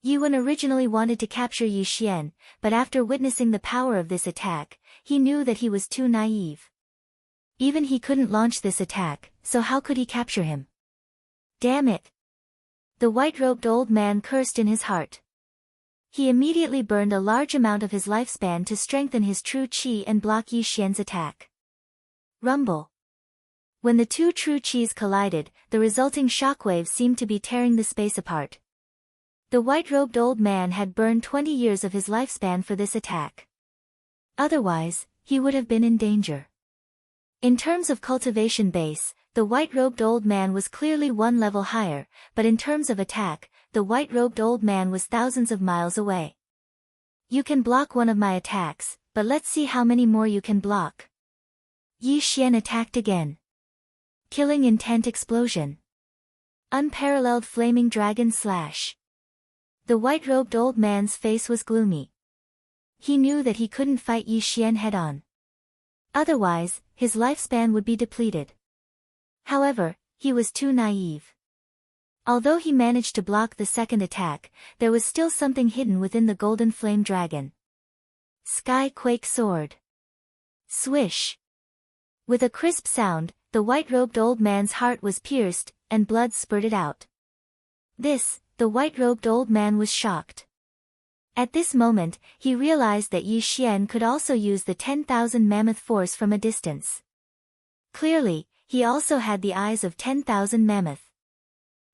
Yuan originally wanted to capture Yi Xian, but after witnessing the power of this attack, he knew that he was too naive. Even he couldn't launch this attack, so how could he capture him? Damn it! The white-robed old man cursed in his heart. He immediately burned a large amount of his lifespan to strengthen his true qi and block Yi Xian's attack. Rumble. When the two true qis collided, the resulting shockwave seemed to be tearing the space apart. The white-robed old man had burned 20 years of his lifespan for this attack. Otherwise, he would have been in danger. In terms of cultivation base, the white-robed old man was clearly one level higher, but in terms of attack, the white-robed old man was thousands of miles away. You can block one of my attacks, but let's see how many more you can block. Yi Xian attacked again. Killing Intent Explosion. Unparalleled Flaming Dragon Slash. The white-robed old man's face was gloomy. He knew that he couldn't fight Yi Xian head-on. Otherwise, his lifespan would be depleted. However, he was too naive. Although he managed to block the second attack, there was still something hidden within the golden flame dragon. Sky Quake Sword. Swish! With a crisp sound, the white-robed old man's heart was pierced, and blood spurted out. The white-robed old man was shocked. At this moment, he realized that Yi Xian could also use the 10,000 mammoth force from a distance. Clearly, he also had the eyes of 10,000 mammoth.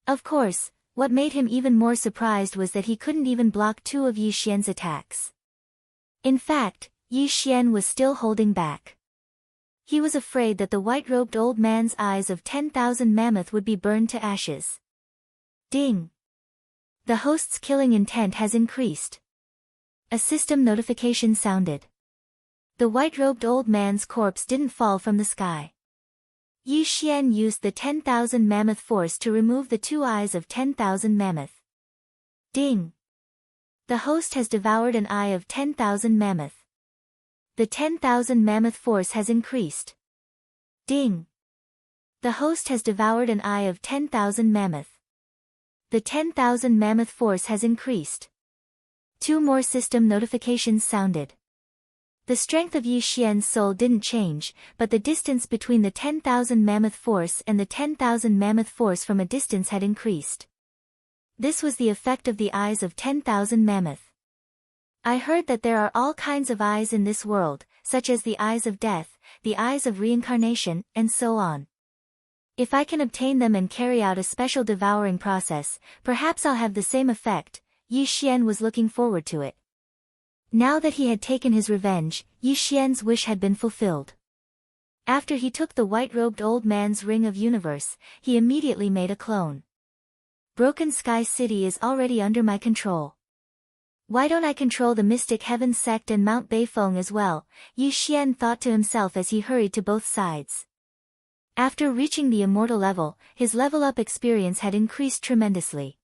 Of course, what made him even more surprised was that he couldn't even block two of Yi Xian's attacks. In fact, Yi Xian was still holding back. He was afraid that the white-robed old man's eyes of 10,000 mammoth would be burned to ashes. Ding! The host's killing intent has increased. A system notification sounded. The white-robed old man's corpse didn't fall from the sky. Yi Xian used the 10,000 mammoth force to remove the two eyes of 10,000 mammoth. Ding! The host has devoured an eye of 10,000 mammoth. The 10,000 mammoth force has increased. Ding! The host has devoured an eye of 10,000 mammoth. The 10,000 mammoth force has increased. Two more system notifications sounded. The strength of Yi Xian's soul didn't change, but the distance between the 10,000 mammoth force and the 10,000 mammoth force from a distance had increased. This was the effect of the eyes of 10,000 mammoth. I heard that there are all kinds of eyes in this world, such as the eyes of death, the eyes of reincarnation, and so on. If I can obtain them and carry out a special devouring process, perhaps I'll have the same effect. Yi Xian was looking forward to it. Now that he had taken his revenge, Yi Xian's wish had been fulfilled. After he took the white-robed old man's ring of universe, he immediately made a clone. Broken Sky City is already under my control. Why don't I control the Mystic Heaven sect and Mount Beifeng as well? Yi Xian thought to himself as he hurried to both sides. After reaching the immortal level, his level-up experience had increased tremendously.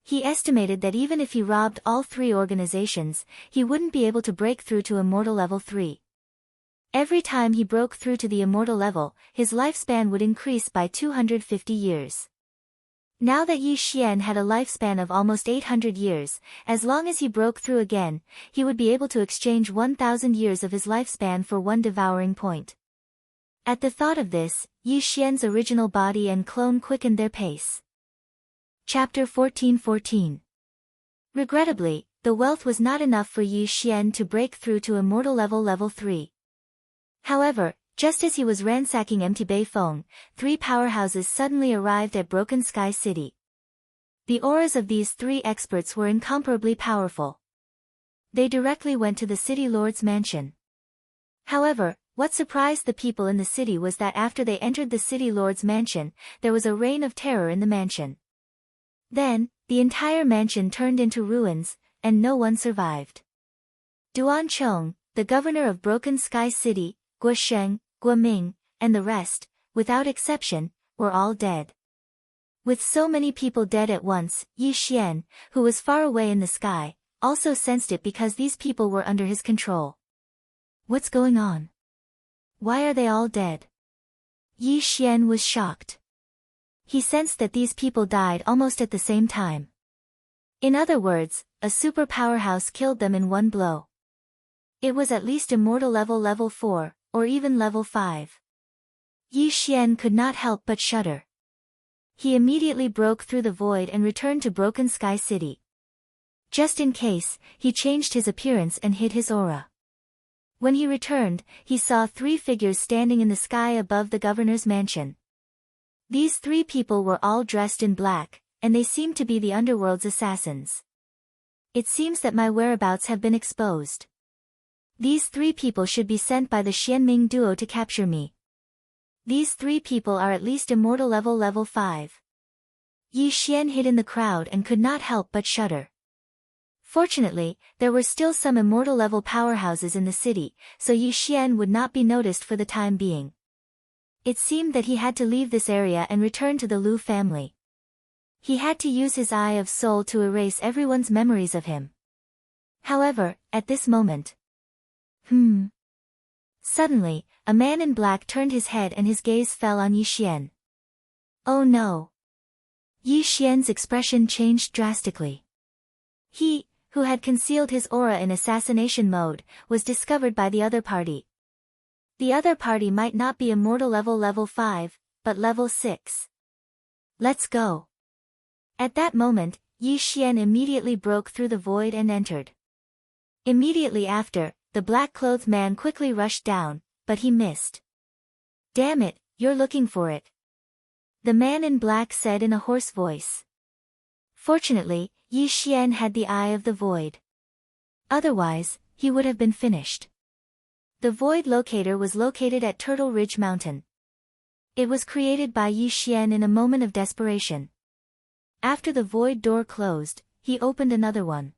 He estimated that even if he robbed all three organizations, he wouldn't be able to break through to immortal level 3. Every time he broke through to the immortal level, his lifespan would increase by 250 years. Now that Yi Xian had a lifespan of almost 800 years, as long as he broke through again, he would be able to exchange 1,000 years of his lifespan for one devouring point. At the thought of this, Yi Xian's original body and clone quickened their pace. Chapter 14:14. Regrettably, the wealth was not enough for Yi Xian to break through to immortal level 3. However, just as he was ransacking empty Beifeng, 3 powerhouses suddenly arrived at Broken Sky City. The auras of these 3 experts were incomparably powerful. They directly went to the city lord's mansion. However, what surprised the people in the city was that after they entered the city lord's mansion, there was a reign of terror in the mansion. Then, the entire mansion turned into ruins, and no one survived. Duan Chong, the governor of Broken Sky City, Guo Sheng, Guo Ming, and the rest, without exception, were all dead. With so many people dead at once, Yi Xian, who was far away in the sky, also sensed it because these people were under his control. What's going on? Why are they all dead? Yi Xian was shocked. He sensed that these people died almost at the same time. In other words, a super powerhouse killed them in one blow. It was at least immortal level 4, or even level 5. Yi Xian could not help but shudder. He immediately broke through the void and returned to Broken Sky City. Just in case, he changed his appearance and hid his aura. When he returned, he saw 3 figures standing in the sky above the governor's mansion. These 3 people were all dressed in black, and they seemed to be the underworld's assassins. It seems that my whereabouts have been exposed. These 3 people should be sent by the Xianming duo to capture me. These 3 people are at least immortal level 5. Yi Xian hid in the crowd and could not help but shudder. Fortunately, there were still some immortal level powerhouses in the city, so Yi Xian would not be noticed for the time being. It seemed that he had to leave this area and return to the Lu family. He had to use his Eye of Soul to erase everyone's memories of him. However, at this moment... Suddenly, a man in black turned his head and his gaze fell on Yi Xian. Oh no! Yi Xian's expression changed drastically. He, who had concealed his aura in assassination mode, was discovered by the other party. The other party might not be immortal level 5, but level 6. Let's go. At that moment, Yi Xian immediately broke through the void and entered. Immediately after, the black-clothed man quickly rushed down, but he missed. Damn it, you're looking for it. The man in black said in a hoarse voice. Fortunately, Yi Xian had the Eye of the Void. Otherwise, he would have been finished. The Void Locator was located at Turtle Ridge Mountain. It was created by Yi Xian in a moment of desperation. After the void door closed, he opened another one.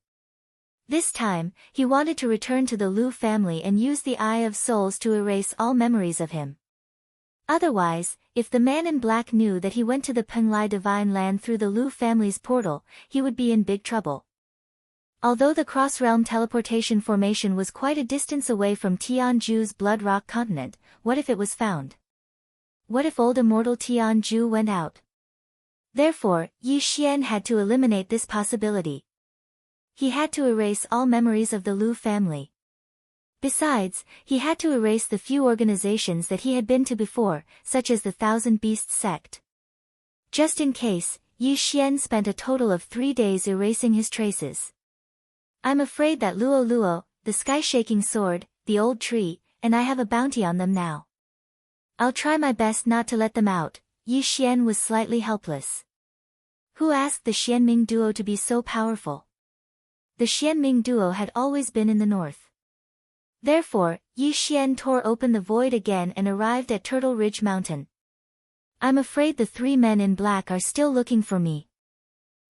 This time, he wanted to return to the Lu family and use the Eye of Souls to erase all memories of him. Otherwise, if the man in black knew that he went to the Penglai Divine Land through the Lu family's portal, he would be in big trouble. Although the cross-realm teleportation formation was quite a distance away from Tianju's Blood Rock continent, what if it was found? What if old immortal Tianju went out? Therefore, Yi Xian had to eliminate this possibility. He had to erase all memories of the Lu family. Besides, he had to erase the few organizations that he had been to before, such as the Thousand Beasts sect. Just in case, Yi Xian spent a total of 3 days erasing his traces. I'm afraid that Luo Luo, the sky-shaking sword, the old tree, and I have a bounty on them now. I'll try my best not to let them out. Yi Xian was slightly helpless. Who asked the Xianming duo to be so powerful? The Xianming duo had always been in the north. Therefore, Yi Xian tore open the void again and arrived at Turtle Ridge Mountain. I'm afraid the 3 men in black are still looking for me.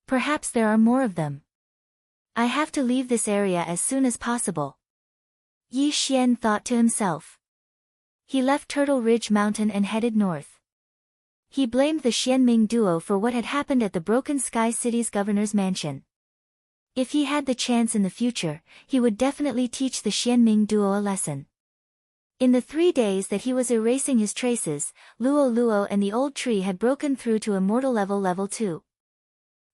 Perhaps there are more of them. I have to leave this area as soon as possible. Yi Xian thought to himself. He left Turtle Ridge Mountain and headed north. He blamed the Xianming duo for what had happened at the Broken Sky City's governor's mansion. If he had the chance in the future, he would definitely teach the Xianming duo a lesson. In the 3 days that he was erasing his traces, Luo Luo and the old tree had broken through to immortal level 2.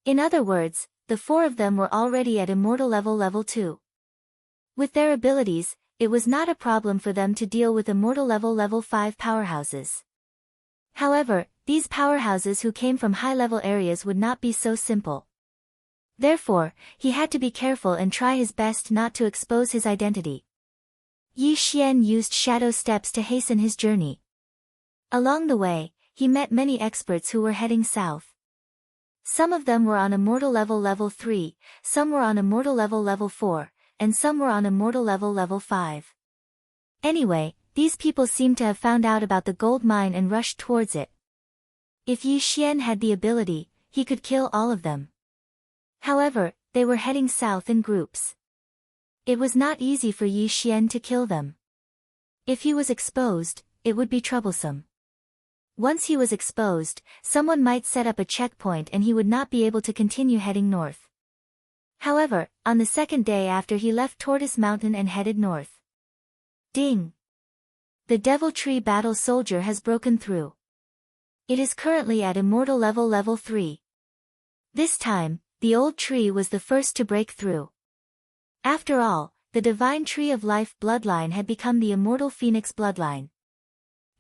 In other words, the 4 of them were already at immortal level 2. With their abilities, it was not a problem for them to deal with immortal level 5 powerhouses. However, these powerhouses who came from high-level areas would not be so simple. Therefore, he had to be careful and try his best not to expose his identity. Yi Xian used shadow steps to hasten his journey. Along the way, he met many experts who were heading south. Some of them were on immortal level 3, some were on immortal level 4, and some were on immortal level 5. Anyway, these people seemed to have found out about the gold mine and rushed towards it. If Yi Xian had the ability, he could kill all of them. However, they were heading south in groups. It was not easy for Yi Xian to kill them. If he was exposed, it would be troublesome. Once he was exposed, someone might set up a checkpoint and he would not be able to continue heading north. However, on the second day after he left Tortoise Mountain and headed north. Ding! The Devil Tree Battle Soldier has broken through. It is currently at immortal level 3. This time, the old tree was the first to break through. After all, the Divine Tree of Life bloodline had become the immortal Phoenix bloodline.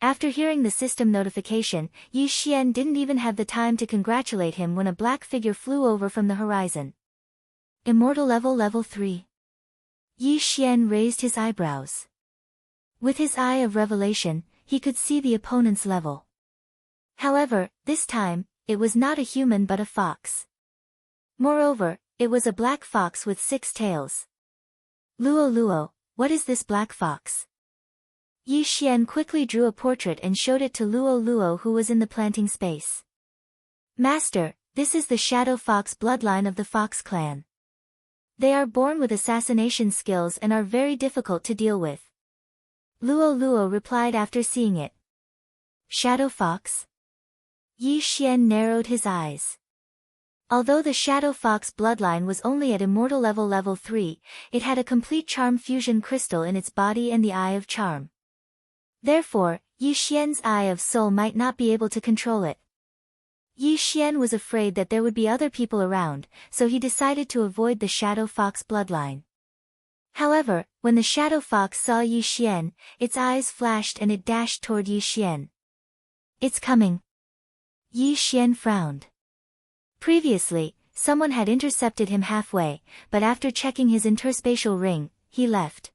After hearing the system notification, Yi Xian didn't even have the time to congratulate him when a black figure flew over from the horizon. Immortal level 3. Yi Xian raised his eyebrows. With his eye of revelation, he could see the opponent's level. However, this time, it was not a human but a fox. Moreover, it was a black fox with 6 tails. Luo, what is this black fox? Yi Xian quickly drew a portrait and showed it to Luo, who was in the planting space. Master, this is the Shadow Fox bloodline of the Fox clan. They are born with assassination skills and are very difficult to deal with. Luo replied after seeing it. Shadow Fox? Yi Xian narrowed his eyes. Although the Shadow Fox bloodline was only at immortal level 3, it had a complete charm fusion crystal in its body and the Eye of Charm. Therefore, Yi Xian's Eye of Soul might not be able to control it. Yi Xian was afraid that there would be other people around, so he decided to avoid the Shadow Fox bloodline. However, when the Shadow Fox saw Yi Xian, its eyes flashed and it dashed toward Yi Xian. It's coming. Yi Xian frowned. Previously, someone had intercepted him halfway, but after checking his interspatial ring, he left.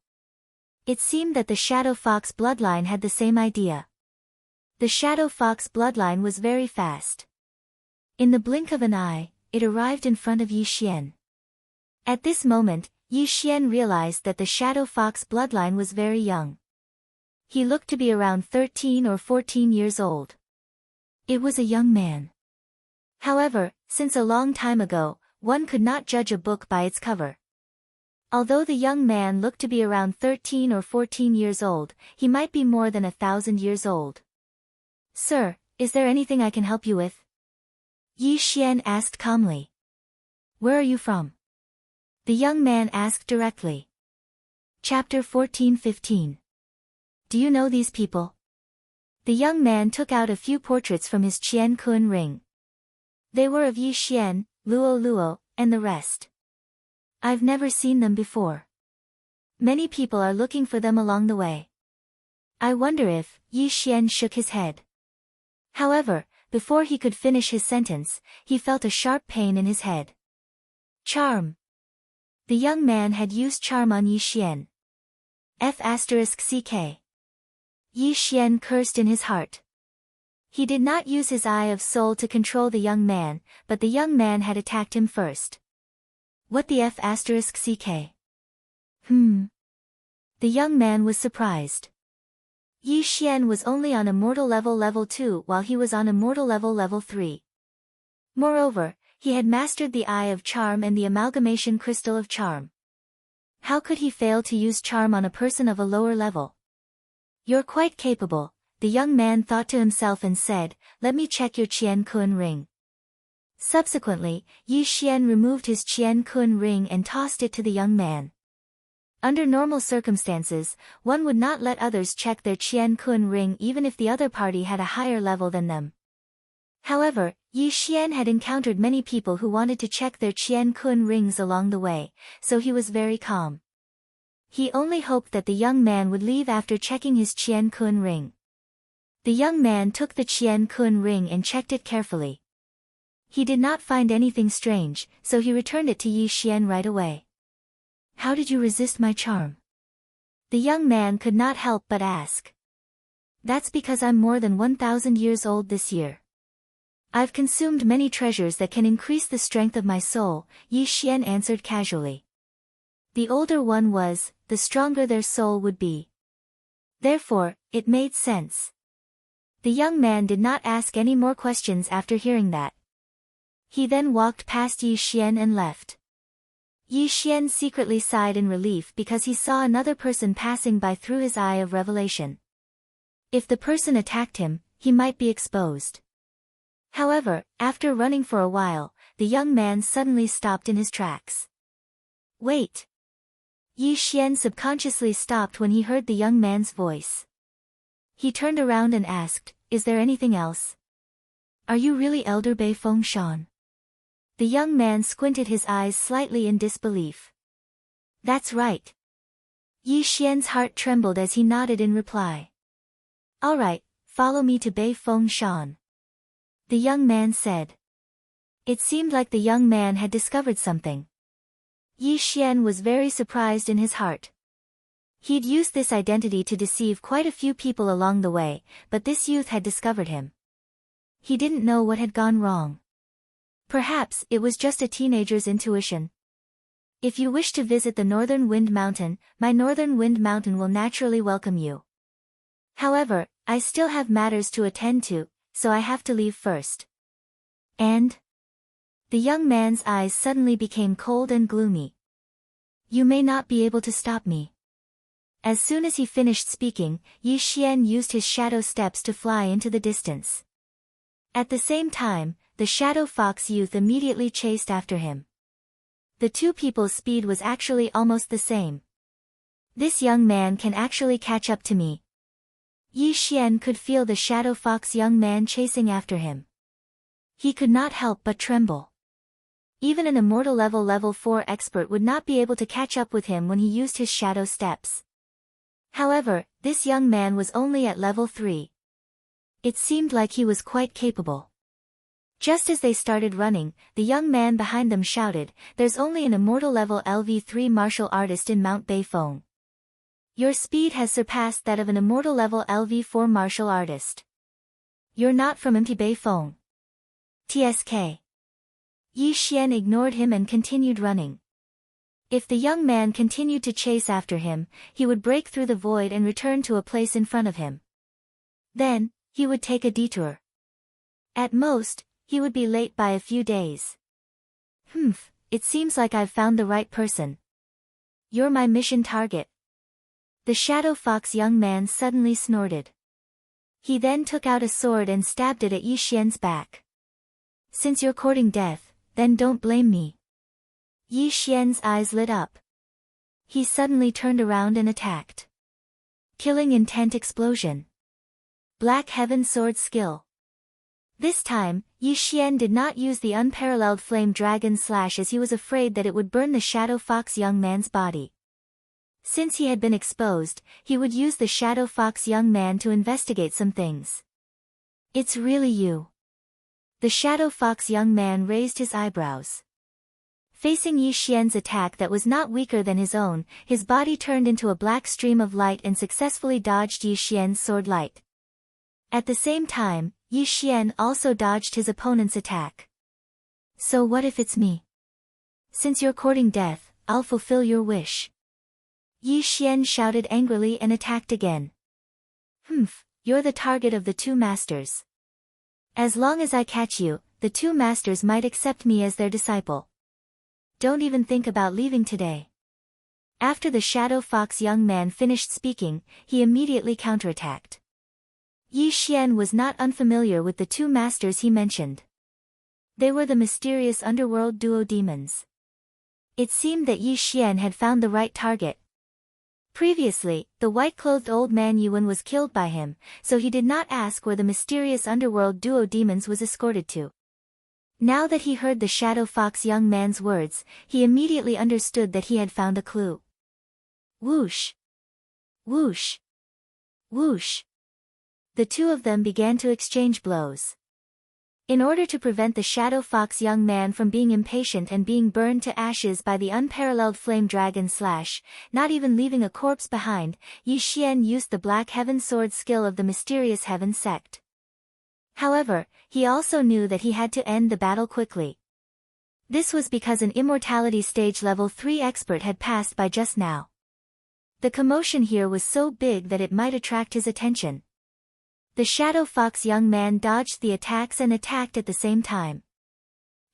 It seemed that the Shadow Fox bloodline had the same idea. The Shadow Fox bloodline was very fast. In the blink of an eye, it arrived in front of Yi Xian. At this moment, Yi Xian realized that the Shadow Fox bloodline was very young. He looked to be around 13 or 14 years old. It was a young man. However, since a long time ago, one could not judge a book by its cover. Although the young man looked to be around 13 or 14 years old, he might be more than 1,000 years old. Sir, is there anything I can help you with? Yi Xian asked calmly. Where are you from? The young man asked directly. Chapter 14-15. Do you know these people? The young man took out a few portraits from his Qian Kun ring. They were of Yi Xian, Luo, and the rest. I've never seen them before. Many people are looking for them along the way. I wonder if, Yi Xian shook his head. However, before he could finish his sentence, he felt a sharp pain in his head. Charm. The young man had used charm on Yi Xian. F***ck. Yi Xian cursed in his heart. He did not use his Eye of Soul to control the young man, but the young man had attacked him first. What the F***ck? The young man was surprised. Yi Xian was only on immortal level 2 while he was on immortal level 3. Moreover, he had mastered the Eye of Charm and the Amalgamation Crystal of Charm. How could he fail to use charm on a person of a lower level? You're quite capable, the young man thought to himself and said, let me check your Qian Kun ring. Subsequently, Yi Xian removed his Qian Kun ring and tossed it to the young man. Under normal circumstances, one would not let others check their Qian Kun ring even if the other party had a higher level than them. However, Yi Xian had encountered many people who wanted to check their Qian Kun rings along the way, so he was very calm. He only hoped that the young man would leave after checking his Qian Kun ring. The young man took the Qian Kun ring and checked it carefully. He did not find anything strange, so he returned it to Yi Xian right away. How did you resist my charm? The young man could not help but ask. That's because I'm more than 1,000 years old this year. I've consumed many treasures that can increase the strength of my soul, Yi Xian answered casually. The older one was, the stronger their soul would be. Therefore, it made sense. The young man did not ask any more questions after hearing that. He then walked past Yi Xian and left. Yi Xian secretly sighed in relief because he saw another person passing by through his eye of revelation. If the person attacked him, he might be exposed. However, after running for a while, the young man suddenly stopped in his tracks. Wait! Yi Xian subconsciously stopped when he heard the young man's voice. He turned around and asked, Is there anything else? Are you really Elder Bei Feng Shan? The young man squinted his eyes slightly in disbelief. That's right. Yi Xian's heart trembled as he nodded in reply. All right, follow me to Bei Feng Shan. The young man said. It seemed like the young man had discovered something. Yi Xian was very surprised in his heart. He'd used this identity to deceive quite a few people along the way, but this youth had discovered him. He didn't know what had gone wrong. Perhaps it was just a teenager's intuition. If you wish to visit the Northern Wind Mountain, my Northern Wind Mountain will naturally welcome you. However, I still have matters to attend to, so I have to leave first. And? The young man's eyes suddenly became cold and gloomy. You may not be able to stop me. As soon as he finished speaking, Yi Xian used his shadow steps to fly into the distance. At the same time, the shadow fox youth immediately chased after him. The two people's speed was actually almost the same. This young man can actually catch up to me. Yi Xian could feel the shadow fox young man chasing after him. He could not help but tremble. Even an immortal level 4 expert would not be able to catch up with him when he used his shadow steps. However, this young man was only at level 3. It seemed like he was quite capable. Just as they started running, the young man behind them shouted, There's only an immortal level LV3 martial artist in Mount Beifeng. Your speed has surpassed that of an immortal level LV4 martial artist. You're not from Mount Beifeng. TSK. Yi Xian ignored him and continued running. If the young man continued to chase after him, he would break through the void and return to a place in front of him. Then, he would take a detour. At most, he would be late by a few days. It seems like I've found the right person. You're my mission target. The shadow fox young man suddenly snorted. He then took out a sword and stabbed it at Yi Xian's back. Since you're courting death, then don't blame me. Yi Xian's eyes lit up. He suddenly turned around and attacked. Killing intent explosion. Black Heaven sword skill. This time, Yi Xian did not use the unparalleled flame dragon slash as he was afraid that it would burn the shadow fox young man's body. Since he had been exposed, he would use the shadow fox young man to investigate some things. It's really you. The shadow fox young man raised his eyebrows. Facing Yi Xian's attack that was not weaker than his own, his body turned into a black stream of light and successfully dodged Yi Xian's sword light. At the same time, Yi Xian also dodged his opponent's attack. So what if it's me? Since you're courting death, I'll fulfill your wish. Yi Xian shouted angrily and attacked again. You're the target of the two masters. As long as I catch you, the two masters might accept me as their disciple. Don't even think about leaving today. After the shadow fox young man finished speaking, he immediately counterattacked. Yi Xian was not unfamiliar with the two masters he mentioned. They were the mysterious underworld duo demons. It seemed that Yi Xian had found the right target. Previously, the white-clothed old man Yuan was killed by him, so he did not ask where the mysterious underworld duo demons was escorted to. Now that he heard the shadow fox young man's words, he immediately understood that he had found a clue. Whoosh! Whoosh! Whoosh! The two of them began to exchange blows. In order to prevent the Shadow Fox young man from being impatient and being burned to ashes by the unparalleled flame dragon slash, not even leaving a corpse behind, Yi Xian used the Black Heaven Sword skill of the mysterious Heaven sect. However, he also knew that he had to end the battle quickly. This was because an immortality stage level 3 expert had passed by just now. The commotion here was so big that it might attract his attention. The Shadow Fox young man dodged the attacks and attacked at the same time.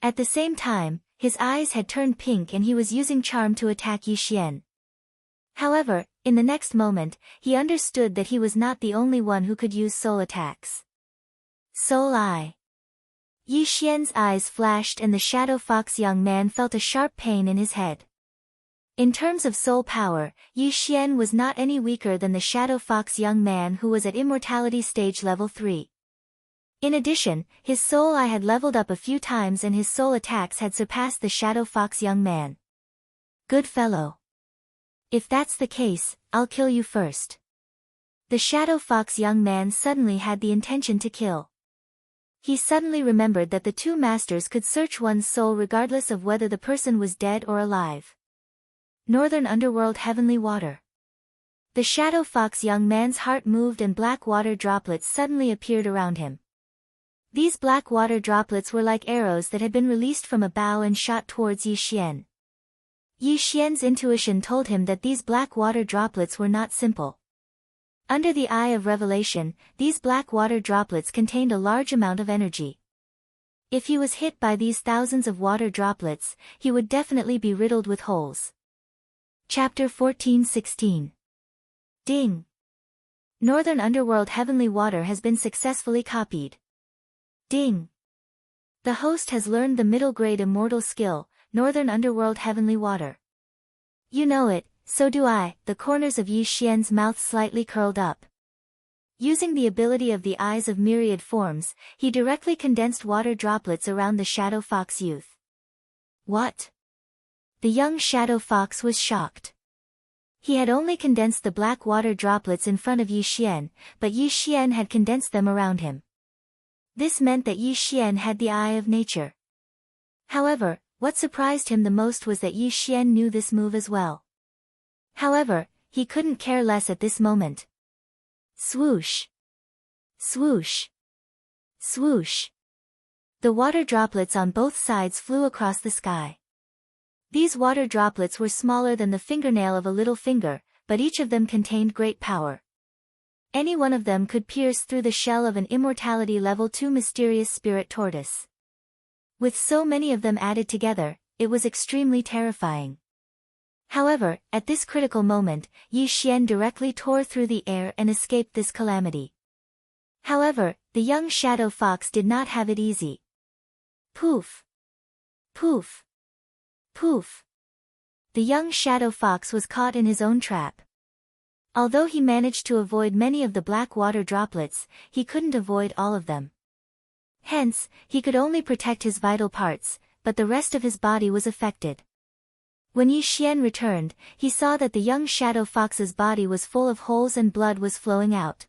At the same time, his eyes had turned pink and he was using charm to attack Yi Xian. However, in the next moment, he understood that he was not the only one who could use soul attacks. Soul Eye. Yi Xian's eyes flashed and the Shadow Fox young man felt a sharp pain in his head. In terms of soul power, Yi Xian was not any weaker than the Shadow Fox young man who was at immortality stage level 3. In addition, his soul eye had leveled up a few times and his soul attacks had surpassed the Shadow Fox young man. Good fellow. If that's the case, I'll kill you first. The Shadow Fox young man suddenly had the intention to kill. He suddenly remembered that the two masters could search one's soul regardless of whether the person was dead or alive. Northern Underworld Heavenly Water. The Shadow Fox young man's heart moved and black water droplets suddenly appeared around him. These black water droplets were like arrows that had been released from a bow and shot towards Yi Xian. Yi Xian's intuition told him that these black water droplets were not simple. Under the eye of revelation, these black water droplets contained a large amount of energy. If he was hit by these thousands of water droplets, he would definitely be riddled with holes. Chapter 14-16. Ding! Northern Underworld Heavenly Water has been successfully copied. Ding! The host has learned the middle grade immortal skill, Northern Underworld Heavenly Water. You know it, so do I. The corners of Yi Xian's mouth slightly curled up. Using the ability of the eyes of myriad forms, he directly condensed water droplets around the Shadow Fox youth. What? The young Shadow Fox was shocked. He had only condensed the black water droplets in front of Yi Xian, but Yi Xian had condensed them around him. This meant that Yi Xian had the eye of nature. However, what surprised him the most was that Yi Xian knew this move as well. However, he couldn't care less at this moment. Swoosh! Swoosh! Swoosh! The water droplets on both sides flew across the sky. These water droplets were smaller than the fingernail of a little finger, but each of them contained great power. Any one of them could pierce through the shell of an immortality level 2 mysterious spirit tortoise. With so many of them added together, it was extremely terrifying. However, at this critical moment, Yi Xian directly tore through the air and escaped this calamity. However, the young Shadow Fox did not have it easy. Poof! Poof! Poof! The young Shadow Fox was caught in his own trap. Although he managed to avoid many of the black water droplets, he couldn't avoid all of them. Hence, he could only protect his vital parts, but the rest of his body was affected. When Yi Xian returned, he saw that the young Shadow Fox's body was full of holes and blood was flowing out.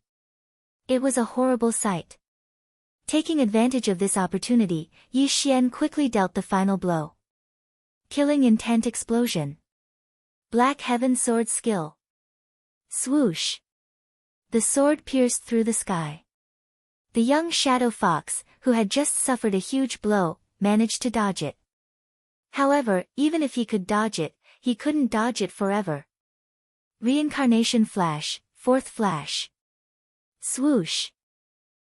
It was a horrible sight. Taking advantage of this opportunity, Yi Xian quickly dealt the final blow. Killing Intent Explosion. Black Heaven Sword Skill. Swoosh! The sword pierced through the sky. The young Shadow Fox, who had just suffered a huge blow, managed to dodge it. However, even if he could dodge it, he couldn't dodge it forever. Reincarnation Flash, Fourth Flash. Swoosh!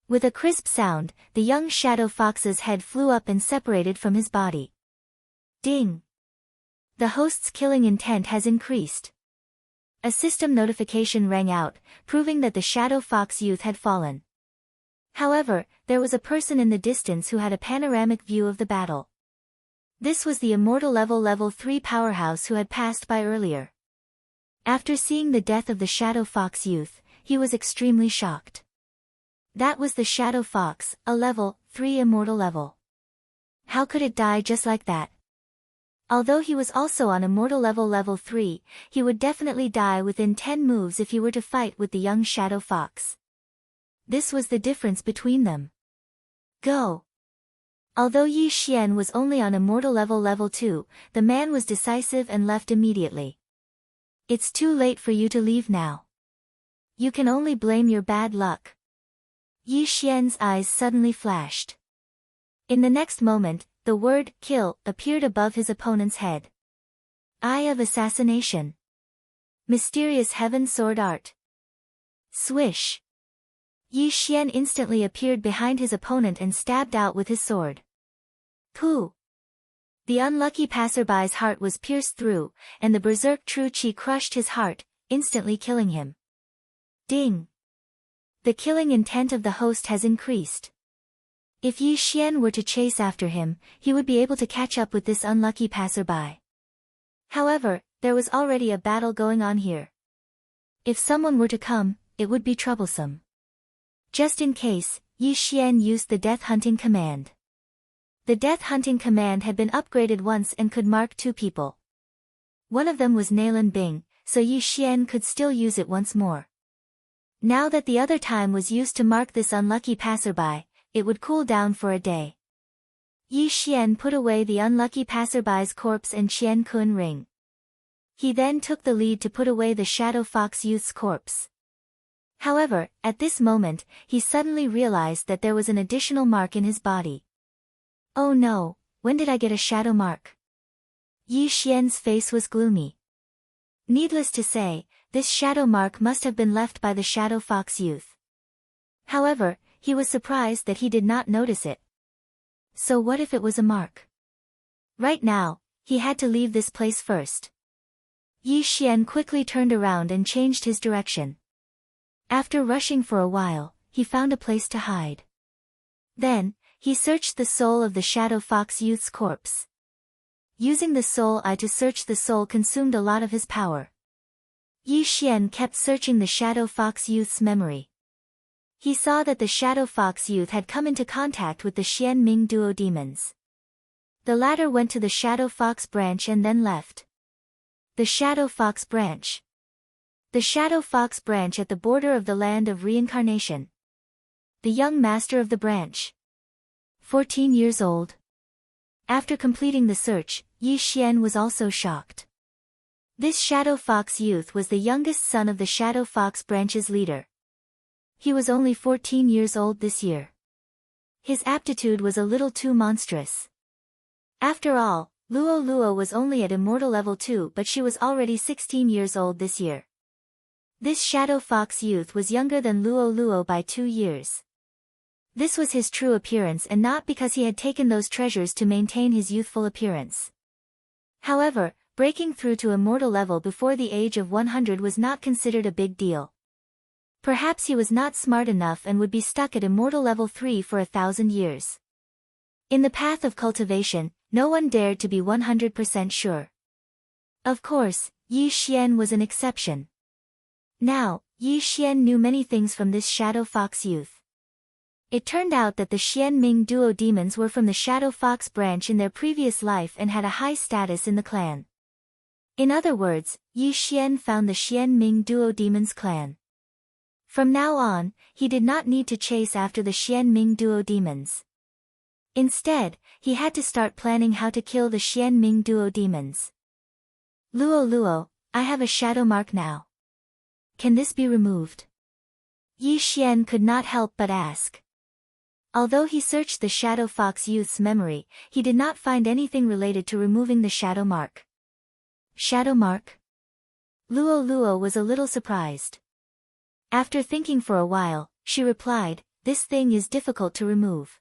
With a crisp sound, the young Shadow Fox's head flew up and separated from his body. Ding! The host's killing intent has increased. A system notification rang out, proving that the Shadow Fox youth had fallen. However, there was a person in the distance who had a panoramic view of the battle. This was the immortal level 3 powerhouse who had passed by earlier. After seeing the death of the Shadow Fox youth, he was extremely shocked. That was the Shadow Fox, a level 3 immortal level. How could it die just like that? Although he was also on immortal level 3, he would definitely die within 10 moves if he were to fight with the young Shadow Fox. This was the difference between them. Go! Although Yi Xian was only on immortal level 2, the man was decisive and left immediately. It's too late for you to leave now. You can only blame your bad luck. Yi Xian's eyes suddenly flashed. In the next moment, the word, kill, appeared above his opponent's head. Eye of assassination. Mysterious heaven sword art. Swish. Yi Xian instantly appeared behind his opponent and stabbed out with his sword. Pooh! The unlucky passerby's heart was pierced through, and the berserk true qi crushed his heart, instantly killing him. Ding! The killing intent of the host has increased. If Yi Xian were to chase after him, he would be able to catch up with this unlucky passerby. However, there was already a battle going on here. If someone were to come, it would be troublesome. Just in case, Yi Xian used the death hunting command. The death hunting command had been upgraded once and could mark 2 people. One of them was Nalan Bing, so Yi Xian could still use it once more. Now that the other time was used to mark this unlucky passerby, it would cool down for a day. Yi Xian put away the unlucky passerby's corpse and Qian Kun ring. He then took the lead to put away the Shadow Fox youth's corpse. However, at this moment, he suddenly realized that there was an additional mark in his body. Oh no, when did I get a shadow mark? Yi Xian's face was gloomy. Needless to say, this shadow mark must have been left by the Shadow Fox youth. However, he was surprised that he did not notice it. So what if it was a mark? Right now, he had to leave this place first. Yi Xian quickly turned around and changed his direction. After rushing for a while, he found a place to hide. Then, he searched the soul of the Shadow Fox youth's corpse. Using the soul eye to search the soul consumed a lot of his power. Yi Xian kept searching the Shadow Fox youth's memory. He saw that the Shadow Fox youth had come into contact with the Xian Ming duo demons. The latter went to the Shadow Fox branch and then left. The Shadow Fox branch. The Shadow Fox branch at the border of the land of reincarnation. The young master of the branch. 14 years old. After completing the search, Yi Xian was also shocked. This Shadow Fox youth was the youngest son of the Shadow Fox branch's leader. He was only 14 years old this year. His aptitude was a little too monstrous. After all, Luo Luo was only at immortal level 2, but she was already 16 years old this year. This Shadow Fox youth was younger than Luo Luo by 2 years. This was his true appearance and not because he had taken those treasures to maintain his youthful appearance. However, breaking through to immortal level before the age of 100 was not considered a big deal. Perhaps he was not smart enough and would be stuck at immortal level 3 for 1,000 years. In the path of cultivation, no one dared to be 100% sure. Of course, Yi Xian was an exception. Now, Yi Xian knew many things from this Shadow Fox youth. It turned out that the Xian Ming duo demons were from the Shadow Fox branch in their previous life and had a high status in the clan. In other words, Yi Xian found the Xian Ming duo demons clan. From now on, he did not need to chase after the Xian Ming duo demons. Instead, he had to start planning how to kill the Xian Ming duo demons. Luo Luo, I have a shadow mark now. Can this be removed? Yi Xian could not help but ask. Although he searched the Shadow Fox youth's memory, he did not find anything related to removing the shadow mark. Shadow mark? Luo Luo was a little surprised. After thinking for a while, she replied, this thing is difficult to remove.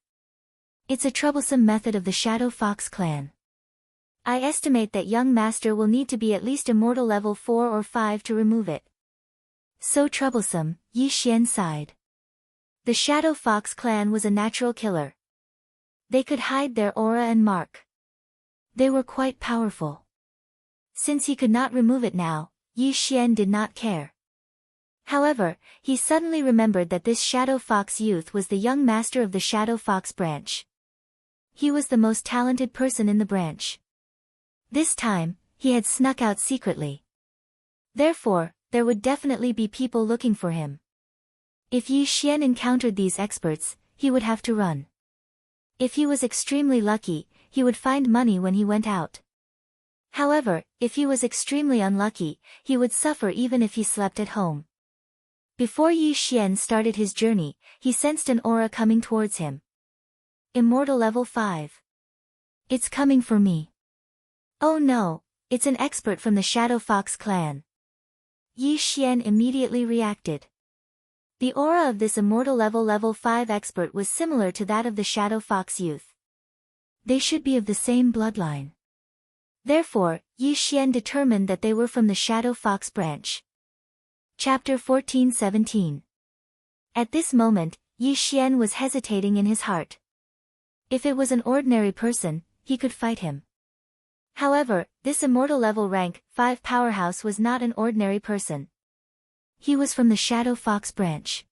It's a troublesome method of the Shadow Fox clan. I estimate that young master will need to be at least immortal level 4 or 5 to remove it. So troublesome, Yi Xian sighed. The Shadow Fox clan was a natural killer. They could hide their aura and mark. They were quite powerful. Since he could not remove it now, Yi Xian did not care. However, he suddenly remembered that this Shadow Fox youth was the young master of the Shadow Fox branch. He was the most talented person in the branch. This time, he had snuck out secretly. Therefore, there would definitely be people looking for him. If Yi Xian encountered these experts, he would have to run. If he was extremely lucky, he would find money when he went out. However, if he was extremely unlucky, he would suffer even if he slept at home. Before Yi Xian started his journey, he sensed an aura coming towards him. Immortal level 5. It's coming for me. Oh no, it's an expert from the Shadow Fox clan. Yi Xian immediately reacted. The aura of this immortal level 5 expert was similar to that of the Shadow Fox youth. They should be of the same bloodline. Therefore, Yi Xian determined that they were from the Shadow Fox branch. Chapter 14-17. At this moment, Yi Xian was hesitating in his heart. If it was an ordinary person, he could fight him. However, this immortal level rank 5 powerhouse was not an ordinary person. He was from the Shadow Fox branch.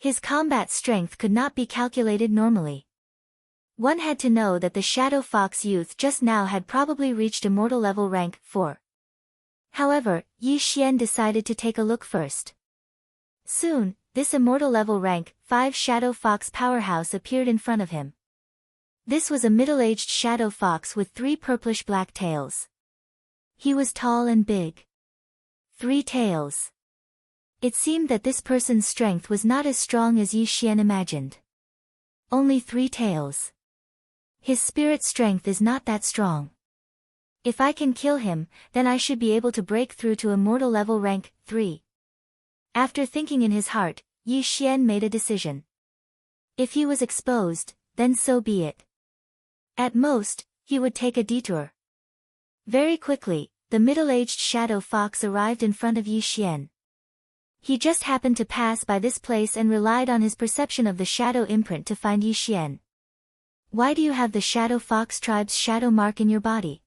His combat strength could not be calculated normally. One had to know that the Shadow Fox youth just now had probably reached immortal level rank 4. However, Yi Xian decided to take a look first. Soon, this immortal level rank 5 Shadow Fox powerhouse appeared in front of him. This was a middle-aged Shadow Fox with 3 purplish-black tails. He was tall and big. 3 tails. It seemed that this person's strength was not as strong as Yi Xian imagined. Only 3 tails. His spirit strength is not that strong. If I can kill him, then I should be able to break through to immortal level rank 3. After thinking in his heart, Yi Xian made a decision. If he was exposed, then so be it. At most, he would take a detour. Very quickly, the middle-aged Shadow Fox arrived in front of Yi Xian. He just happened to pass by this place and relied on his perception of the shadow imprint to find Yi Xian. Why do you have the Shadow Fox tribe's shadow mark in your body?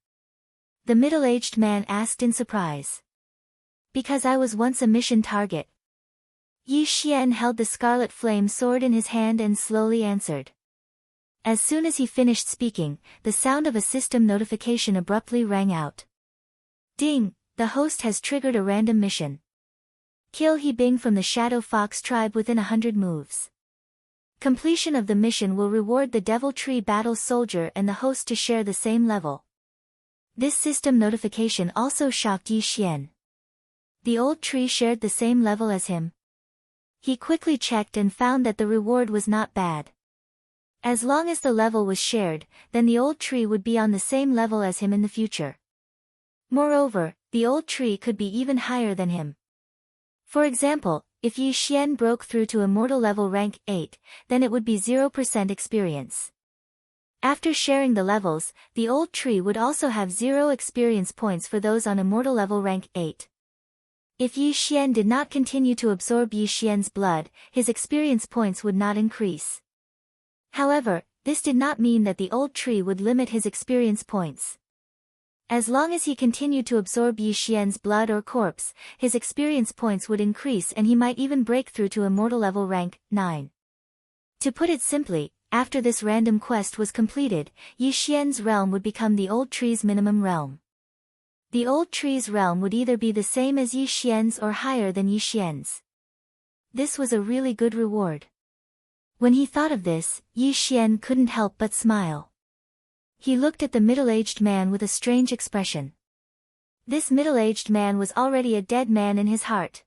The middle-aged man asked in surprise. Because I was once a mission target. Yi Xian held the scarlet flame sword in his hand and slowly answered. As soon as he finished speaking, the sound of a system notification abruptly rang out. Ding, the host has triggered a random mission. Kill He Bing from the Shadow Fox tribe within 100 moves. Completion of the mission will reward the Devil Tree Battle Soldier and the host to share the same level. This system notification also shocked Yi Xian. The old tree shared the same level as him. He quickly checked and found that the reward was not bad. As long as the level was shared, then the old tree would be on the same level as him in the future. Moreover, the old tree could be even higher than him. For example, if Yi Xian broke through to immortal level rank 8, then it would be 0% experience. After sharing the levels, the old tree would also have 0 experience points for those on immortal level rank 8. If Yi Xian did not continue to absorb Yi Xian's blood, his experience points would not increase. However, this did not mean that the old tree would limit his experience points. As long as he continued to absorb Yi Xian's blood or corpse, his experience points would increase and he might even break through to immortal level rank 9. To put it simply, after this random quest was completed, Yi Xian's realm would become the old tree's minimum realm. The old tree's realm would either be the same as Yi Xian's or higher than Yi Xian's. This was a really good reward. When he thought of this, Yi Xian couldn't help but smile. He looked at the middle-aged man with a strange expression. This middle-aged man was already a dead man in his heart.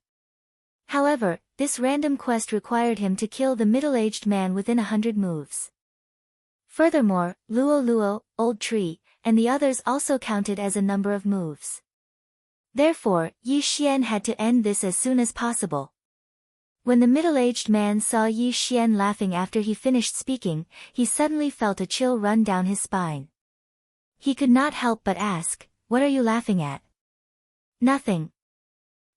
However, this random quest required him to kill the middle-aged man within 100 moves. Furthermore, Luo Luo, Old Tree, and the others also counted as a number of moves. Therefore, Yi Xian had to end this as soon as possible. When the middle-aged man saw Yi Xian laughing after he finished speaking, he suddenly felt a chill run down his spine. He could not help but ask, "What are you laughing at?" "Nothing.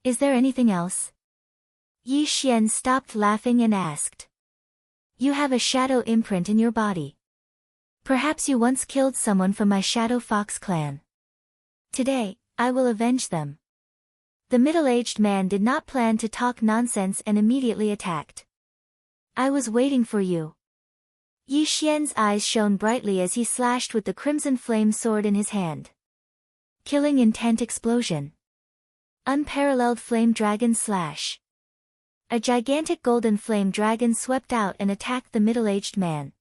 Is there anything else?" Yi Xian stopped laughing and asked. "You have a shadow imprint in your body. Perhaps you once killed someone from my Shadow Fox clan. Today, I will avenge them." The middle-aged man did not plan to talk nonsense and immediately attacked. "I was waiting for you." Yi Xian's eyes shone brightly as he slashed with the crimson flame sword in his hand. Killing intent explosion. Unparalleled flame dragon slash. A gigantic golden flame dragon swept out and attacked the middle-aged man.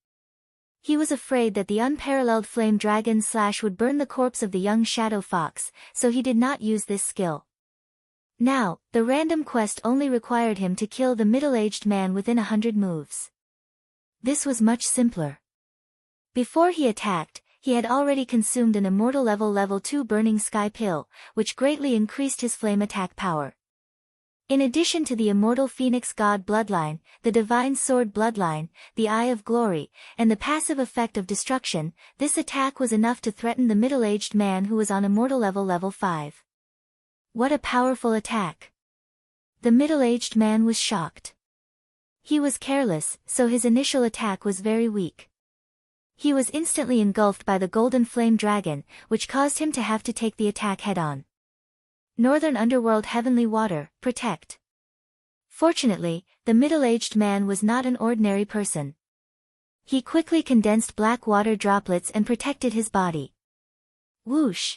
He was afraid that the unparalleled flame dragon slash would burn the corpse of the young shadow fox, so he did not use this skill. Now, the random quest only required him to kill the middle-aged man within 100 moves. This was much simpler. Before he attacked, he had already consumed an immortal level 2 burning sky pill, which greatly increased his flame attack power. In addition to the immortal phoenix god bloodline, the divine sword bloodline, the eye of glory, and the passive effect of destruction, this attack was enough to threaten the middle-aged man who was on immortal level 5. What a powerful attack! The middle-aged man was shocked. He was careless, so his initial attack was very weak. He was instantly engulfed by the golden flame dragon, which caused him to have to take the attack head-on. Northern Underworld Heavenly Water, protect. Fortunately, the middle-aged man was not an ordinary person. He quickly condensed black water droplets and protected his body. Whoosh!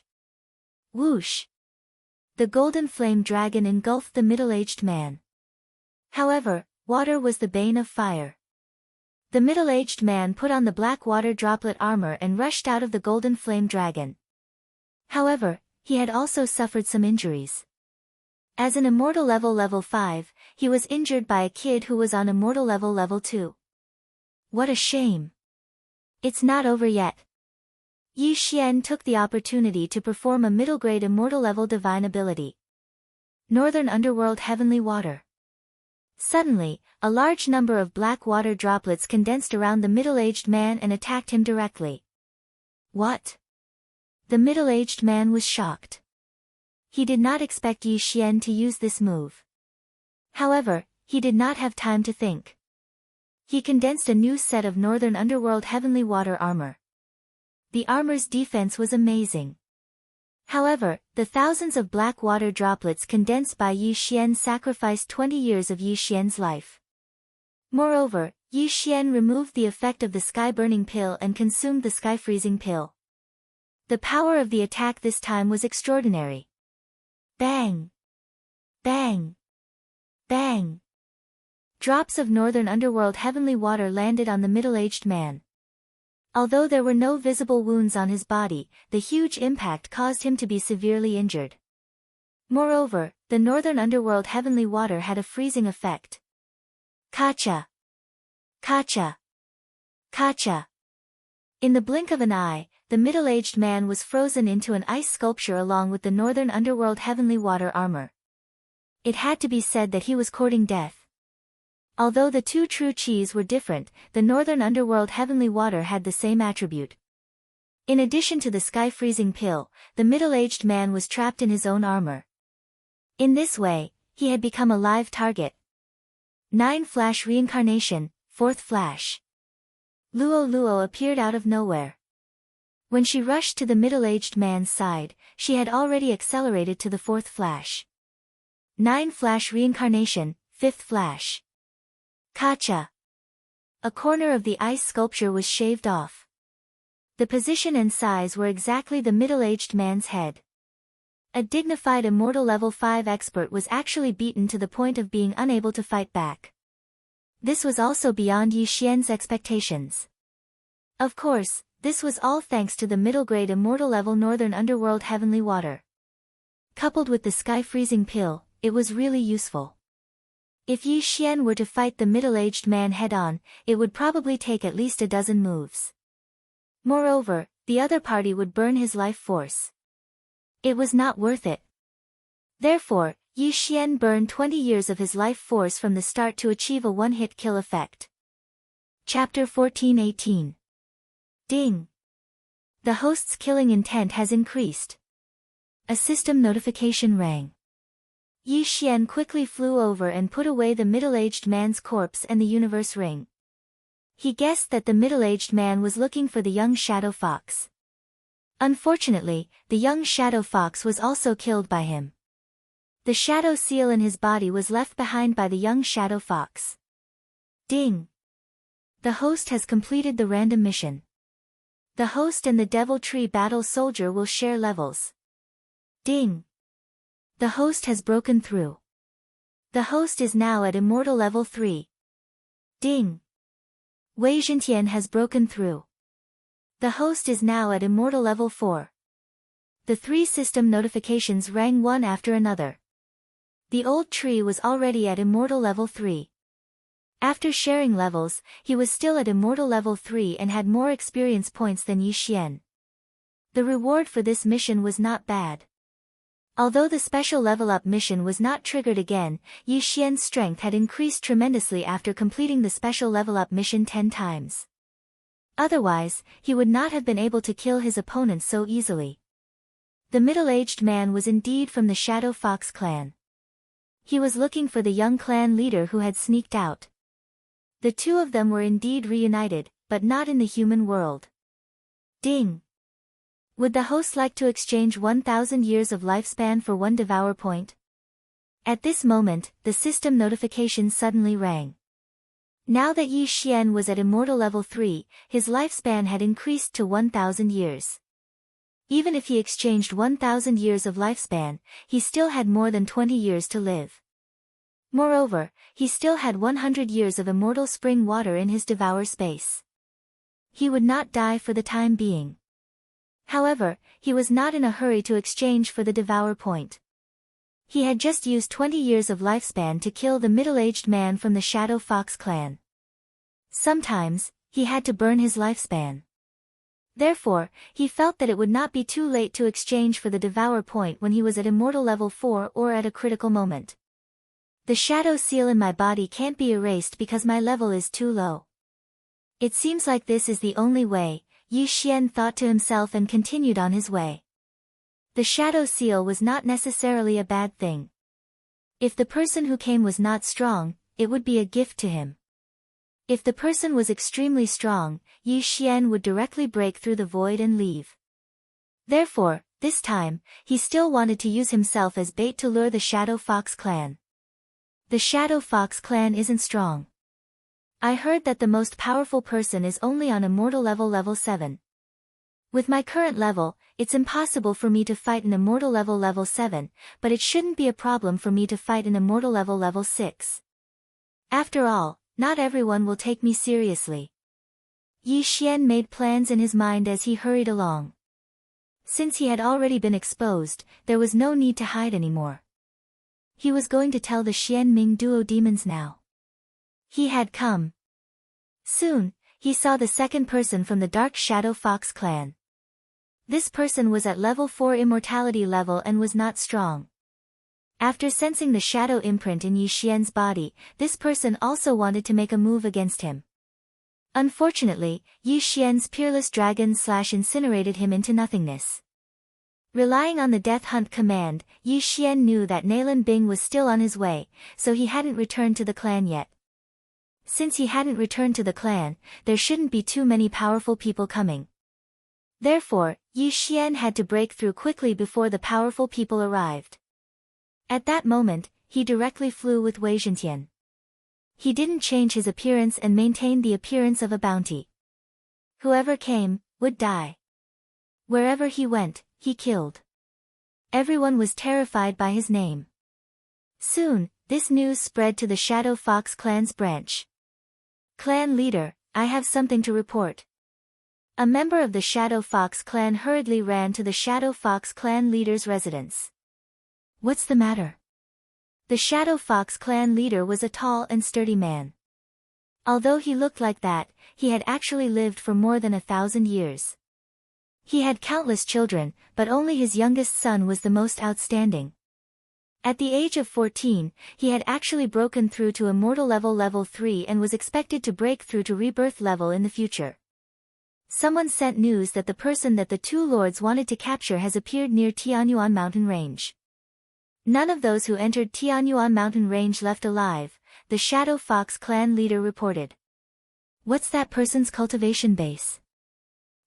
Whoosh! The golden flame dragon engulfed the middle-aged man. However, water was the bane of fire. The middle-aged man put on the black water droplet armor and rushed out of the golden flame dragon. However, he had also suffered some injuries. As an immortal level 5, he was injured by a kid who was on immortal level 2. What a shame. It's not over yet. Yi Xian took the opportunity to perform a middle-grade immortal level divine ability. Northern Underworld Heavenly Water. Suddenly, a large number of black water droplets condensed around the middle-aged man and attacked him directly. What? The middle-aged man was shocked. He did not expect Yi Xian to use this move. However, he did not have time to think. He condensed a new set of Northern Underworld Heavenly Water armor. The armor's defense was amazing. However, the thousands of black water droplets condensed by Yi Xian sacrificed 20 years of Yi Xian's life. Moreover, Yi Xian removed the effect of the sky-burning pill and consumed the sky-freezing pill. The power of the attack this time was extraordinary. Bang! Bang! Bang! Drops of Northern Underworld Heavenly Water landed on the middle-aged man. Although there were no visible wounds on his body, the huge impact caused him to be severely injured. Moreover, the Northern Underworld Heavenly Water had a freezing effect. Kacha! Kacha! Kacha! In the blink of an eye, the middle-aged man was frozen into an ice sculpture along with the Northern Underworld Heavenly Water armor. It had to be said that he was courting death. Although the two true Qis were different, the Northern Underworld Heavenly Water had the same attribute. In addition to the sky-freezing pill, the middle-aged man was trapped in his own armor. In this way, he had become a live target. 9 Flash Reincarnation, 4th Flash. Luo Luo appeared out of nowhere. When she rushed to the middle-aged man's side, she had already accelerated to the 4th Flash. 9 Flash Reincarnation, 5th Flash. Kacha! A corner of the ice sculpture was shaved off. The position and size were exactly the middle-aged man's head. A dignified immortal level 5 expert was actually beaten to the point of being unable to fight back. This was also beyond Yi Xian's expectations. Of course, this was all thanks to the middle-grade immortal level Northern Underworld Heavenly Water. Coupled with the sky-freezing pill, it was really useful. If Yi Xian were to fight the middle-aged man head-on, it would probably take at least a dozen moves. Moreover, the other party would burn his life force. It was not worth it. Therefore, Yi Xian burned 20 years of his life force from the start to achieve a one-hit kill effect. Chapter 14:18. Ding! The host's killing intent has increased. A system notification rang. Yi Xian quickly flew over and put away the middle-aged man's corpse and the universe ring. He guessed that the middle-aged man was looking for the young shadow fox. Unfortunately, the young shadow fox was also killed by him. The shadow seal in his body was left behind by the young shadow fox. Ding! The host has completed the random mission. The host and the Devil Tree Battle Soldier will share levels. Ding! The host has broken through. The host is now at Immortal Level 3. Ding! Wei Zhentian has broken through. The host is now at immortal level 4. The 3 system notifications rang one after another. The old tree was already at immortal level 3. After sharing levels, he was still at immortal level 3 and had more experience points than Yi Xian. The reward for this mission was not bad. Although the special level-up mission was not triggered again, Yi Xian's strength had increased tremendously after completing the special level-up mission 10 times. Otherwise, he would not have been able to kill his opponents so easily. The middle-aged man was indeed from the Shadow Fox clan. He was looking for the young clan leader who had sneaked out. The two of them were indeed reunited, but not in the human world. Ding! Would the host like to exchange 1,000 years of lifespan for 1 devour point? At this moment, the system notification suddenly rang. Now that Yi Xian was at immortal level 3, his lifespan had increased to 1,000 years. Even if he exchanged 1,000 years of lifespan, he still had more than 20 years to live. Moreover, he still had 100 years of immortal spring water in his devour space. He would not die for the time being. However, he was not in a hurry to exchange for the devour point. He had just used 20 years of lifespan to kill the middle-aged man from the Shadow Fox clan. Sometimes, he had to burn his lifespan. Therefore, he felt that it would not be too late to exchange for the devour point when he was at immortal level 4 or at a critical moment. The shadow seal in my body can't be erased because my level is too low. It seems like this is the only way, Yi Xian thought to himself and continued on his way. The shadow seal was not necessarily a bad thing. If the person who came was not strong, it would be a gift to him. If the person was extremely strong, Yi Xian would directly break through the void and leave. Therefore, this time, he still wanted to use himself as bait to lure the Shadow Fox clan. The Shadow Fox clan isn't strong. I heard that the most powerful person is only on immortal level 7. With my current level, it's impossible for me to fight an immortal level 7, but it shouldn't be a problem for me to fight an immortal level 6. After all, not everyone will take me seriously. Yi Xian made plans in his mind as he hurried along. Since he had already been exposed, there was no need to hide anymore. He was going to tell the Xianming duo demons now. He had come. Soon, he saw the second person from the Dark Shadow Fox clan. This person was at level 4 immortality level and was not strong. After sensing the shadow imprint in Yi Xian's body, this person also wanted to make a move against him. Unfortunately, Yi Xian's peerless dragon incinerated him into nothingness. Relying on the death hunt command, Yi Xian knew that Nalan Bing was still on his way, so he hadn't returned to the clan yet. Since he hadn't returned to the clan, there shouldn't be too many powerful people coming. Therefore, Yi Xian had to break through quickly before the powerful people arrived. At that moment, he directly flew with Wei Zhentian. He didn't change his appearance and maintained the appearance of a bounty. Whoever came, would die. Wherever he went, he killed. Everyone was terrified by his name. Soon, this news spread to the Shadow Fox clan's branch. Clan leader, I have something to report. A member of the Shadow Fox clan hurriedly ran to the Shadow Fox clan leader's residence. What's the matter? The Shadow Fox clan leader was a tall and sturdy man. Although he looked like that, he had actually lived for more than 1,000 years. He had countless children, but only his youngest son was the most outstanding. At the age of 14, he had actually broken through to immortal level 3 and was expected to break through to rebirth level in the future. Someone sent news that the person that the two lords wanted to capture has appeared near Tianyuan mountain range. None of those who entered Tianyuan mountain range left alive, the Shadow Fox clan leader reported. What's that person's cultivation base?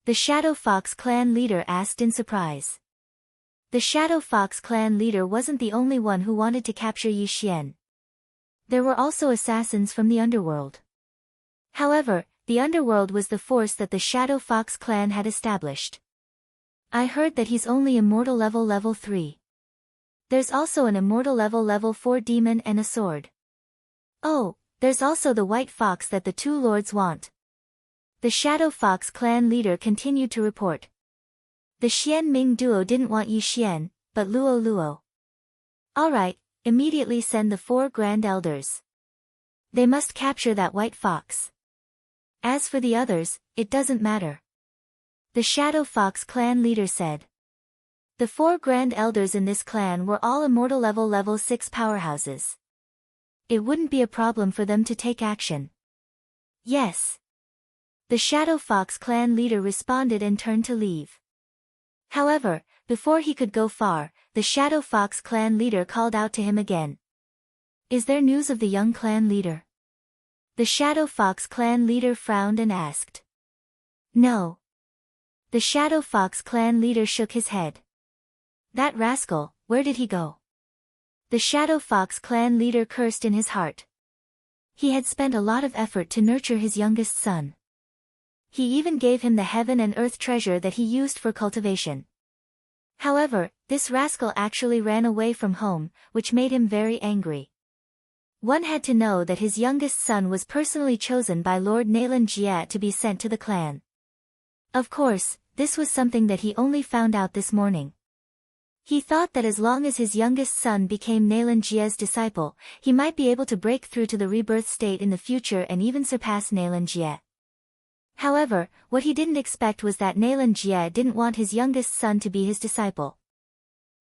The Shadow Fox clan leader asked in surprise. The Shadow Fox clan leader wasn't the only one who wanted to capture Yi Xian. There were also assassins from the underworld. However, the underworld was the force that the Shadow Fox clan had established. I heard that he's only immortal level 3. There's also an immortal level 4 demon and a sword. Oh, there's also the white fox that the two lords want. The Shadow Fox clan leader continued to report. The Xian Ming duo didn't want Yi Xian, but Luo Luo. Alright, immediately send the 4 Grand Elders. They must capture that white fox. As for the others, it doesn't matter. The Shadow Fox clan leader said. The 4 Grand Elders in this clan were all immortal level 6 powerhouses. It wouldn't be a problem for them to take action. Yes. The Shadow Fox clan leader responded and turned to leave. However, before he could go far, the Shadow Fox clan leader called out to him again. Is there news of the young clan leader? The Shadow Fox clan leader frowned and asked. No. The Shadow Fox clan leader shook his head. That rascal, where did he go? The Shadow Fox clan leader cursed in his heart. He had spent a lot of effort to nurture his youngest son. He even gave him the heaven and earth treasure that he used for cultivation. However, this rascal actually ran away from home, which made him very angry. One had to know that his youngest son was personally chosen by Lord Nalan Jia to be sent to the clan. Of course, this was something that he only found out this morning. He thought that as long as his youngest son became Nalan Jia's disciple, he might be able to break through to the rebirth state in the future and even surpass Nalan Jia. However, what he didn't expect was that Nalan Jia didn't want his youngest son to be his disciple.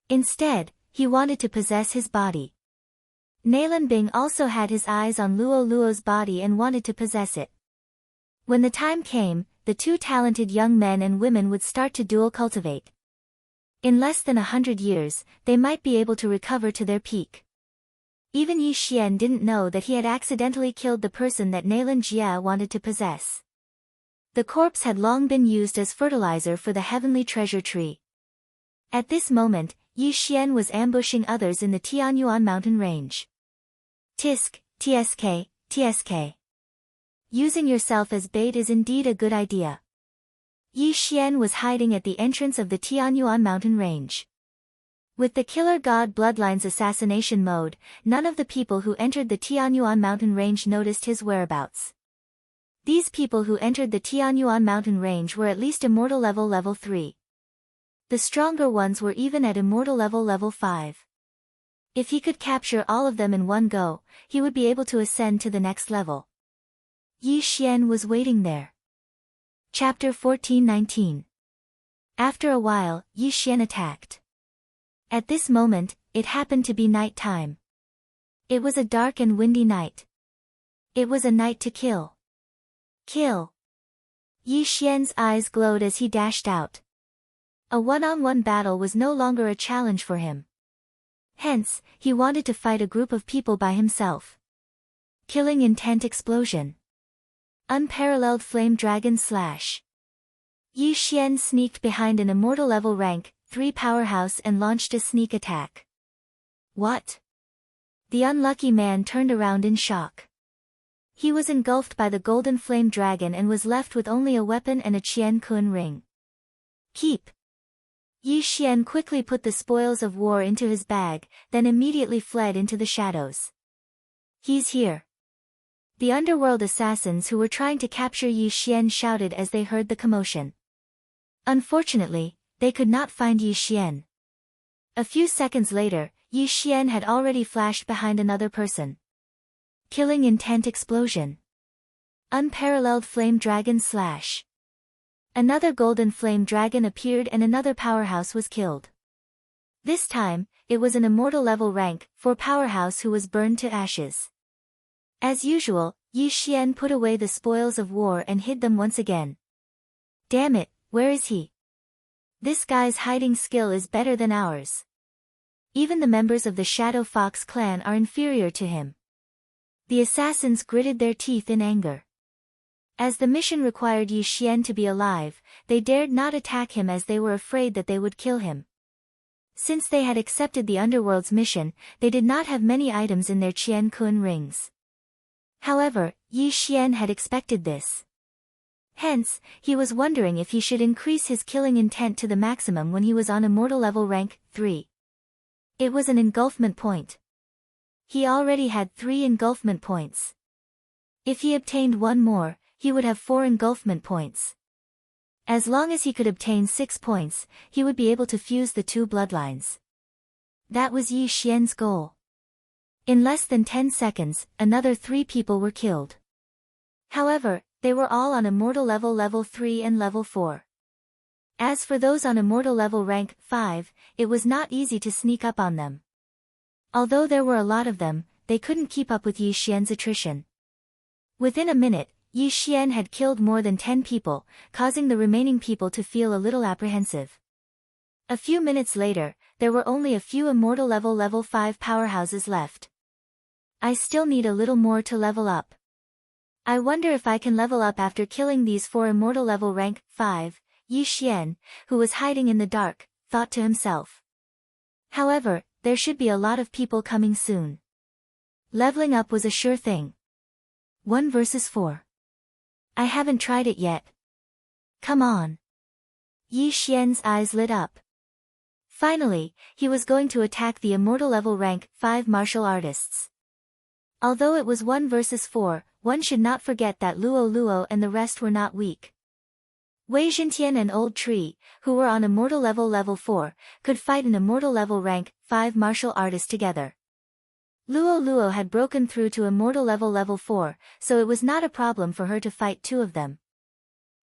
Instead, he wanted to possess his body. Nalan Bing also had his eyes on Luo Luo's body and wanted to possess it. When the time came, the 2 talented young men and women would start to dual cultivate. In less than 100 years, they might be able to recover to their peak. Even Yi Xian didn't know that he had accidentally killed the person that Nalan Jia wanted to possess. The corpse had long been used as fertilizer for the heavenly treasure tree. At this moment, Yi Xian was ambushing others in the Tianyuan mountain range. Tisk, tsk, tsk. Using yourself as bait is indeed a good idea. Yi Xian was hiding at the entrance of the Tianyuan mountain range. With the Killer God Bloodline's assassination mode, none of the people who entered the Tianyuan mountain range noticed his whereabouts. These people who entered the Tianyuan mountain range were at least immortal level 3. The stronger ones were even at immortal level 5. If he could capture all of them in one go, he would be able to ascend to the next level. Yi Xian was waiting there. Chapter 14:19. After a while, Yi Xian attacked. At this moment, it happened to be night time. It was a dark and windy night. It was a night to kill. Kill. Yi Xian's eyes glowed as he dashed out. A one-on-one battle was no longer a challenge for him. Hence, he wanted to fight a group of people by himself. Killing intent explosion. Unparalleled flame dragon slash. Yi Xian sneaked behind an immortal level rank 3 powerhouse and launched a sneak attack. What? The unlucky man turned around in shock. He was engulfed by the golden flame dragon and was left with only a weapon and a Qian Kun ring. Keep. Yi Xian quickly put the spoils of war into his bag, then immediately fled into the shadows. He's here. The underworld assassins who were trying to capture Yi Xian shouted as they heard the commotion. Unfortunately, they could not find Yi Xian. A few seconds later, Yi Xian had already flashed behind another person. Killing intent explosion. Unparalleled flame dragon slash. Another golden flame dragon appeared and another powerhouse was killed. This time, it was an immortal level rank 4 powerhouse who was burned to ashes. As usual, Yi Xian put away the spoils of war and hid them once again. Damn it, where is he? This guy's hiding skill is better than ours. Even the members of the Shadow Fox clan are inferior to him. The assassins gritted their teeth in anger. As the mission required Yi Xian to be alive, they dared not attack him as they were afraid that they would kill him. Since they had accepted the underworld's mission, they did not have many items in their Qian Kun rings. However, Yi Xian had expected this. Hence, he was wondering if he should increase his killing intent to the maximum when he was on immortal level rank 3. It was an engulfment point. He already had 3 engulfment points. If he obtained one more, he would have 4 engulfment points. As long as he could obtain 6 points, he would be able to fuse the 2 bloodlines. That was Yi Xian's goal. In less than 10 seconds, another 3 people were killed. However, they were all on immortal level 3 and level 4. As for those on immortal level rank 5, it was not easy to sneak up on them. Although there were a lot of them, they couldn't keep up with Yi Xian's attrition. Within a minute, Yi Xian had killed more than 10 people, causing the remaining people to feel a little apprehensive. A few minutes later, there were only a few immortal level 5 powerhouses left. I still need a little more to level up. I wonder if I can level up after killing these 4 immortal level rank 5, Yi Xian, who was hiding in the dark, thought to himself. However, there should be a lot of people coming soon. Leveling up was a sure thing. 1 versus 4. I haven't tried it yet. Come on. Yi Xian's eyes lit up. Finally, he was going to attack the immortal level rank 5 martial artists. Although it was 1 versus 4, one should not forget that Luo and the rest were not weak. Wei Zhentian and Old Tree, who were on immortal level 4, could fight an immortal level rank 5 martial artist together. Luo had broken through to immortal level 4, so it was not a problem for her to fight 2 of them.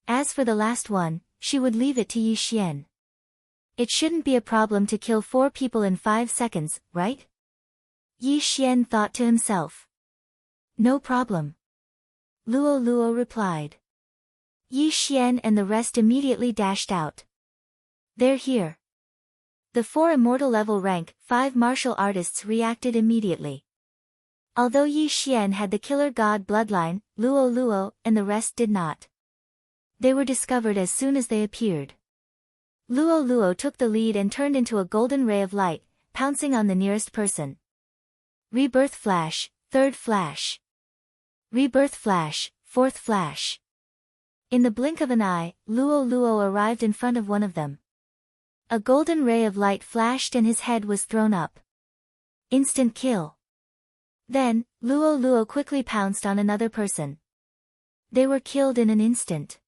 As for the last one, she would leave it to Yi Xian. It shouldn't be a problem to kill 4 people in 5 seconds, right? Yi Xian thought to himself. No problem. Luo replied. Yi Xian and the rest immediately dashed out. They're here. The 4 immortal level rank 5 martial artists reacted immediately. Although Yi Xian had the killer god bloodline, Luo and the rest did not. They were discovered as soon as they appeared. Luo took the lead and turned into a golden ray of light, pouncing on the nearest person. Rebirth flash, 3rd flash. Rebirth flash, 4th flash. In the blink of an eye, Luo arrived in front of one of them. A golden ray of light flashed and his head was thrown up. Instant kill. Then, Luo quickly pounced on another person. They were killed in an instant.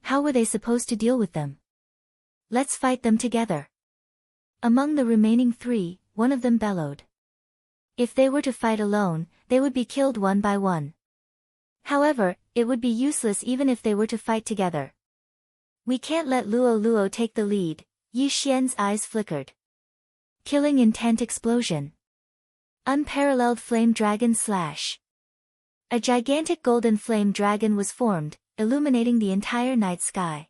How were they supposed to deal with them? Let's fight them together. Among the remaining 3, one of them bellowed. If they were to fight alone, they would be killed one by one. However, it would be useless even if they were to fight together. We can't let Luo take the lead. Yi Xian's eyes flickered. Killing intent explosion. Unparalleled flame dragon slash. A gigantic golden flame dragon was formed, illuminating the entire night sky.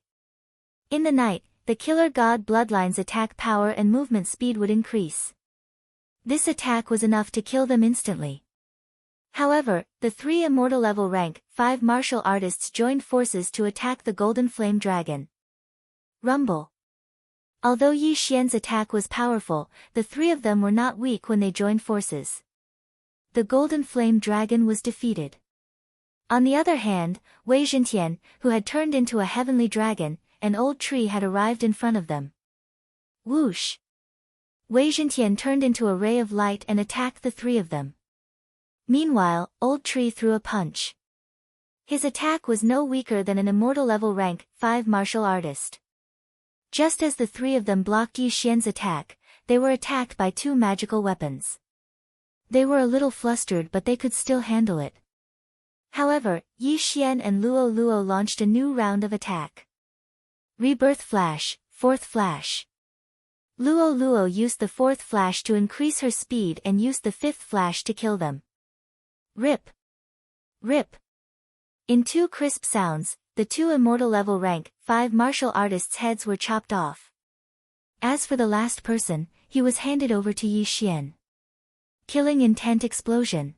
In the night, the killer god bloodline's attack power and movement speed would increase. This attack was enough to kill them instantly. However, the 3 immortal level rank 5 martial artists joined forces to attack the golden flame dragon. Rumble. Although Yi Xian's attack was powerful, the 3 of them were not weak when they joined forces. The golden flame dragon was defeated. On the other hand, Wei Zhentian, who had turned into a heavenly dragon, and Old Tree had arrived in front of them. Whoosh! Wei Zhentian turned into a ray of light and attacked the 3 of them. Meanwhile, Old Tree threw a punch. His attack was no weaker than an immortal level rank 5 martial artist. Just as the 3 of them blocked Yi Xian's attack, they were attacked by 2 magical weapons. They were a little flustered but they could still handle it. However, Yi Xian and Luo launched a new round of attack. Rebirth flash, 4th flash. Luo used the 4th flash to increase her speed and used the 5th flash to kill them. Rip! Rip! In 2 crisp sounds, the 2 immortal level rank 5 martial artists' heads were chopped off. As for the last person, he was handed over to Yi Xian. Killing intent explosion.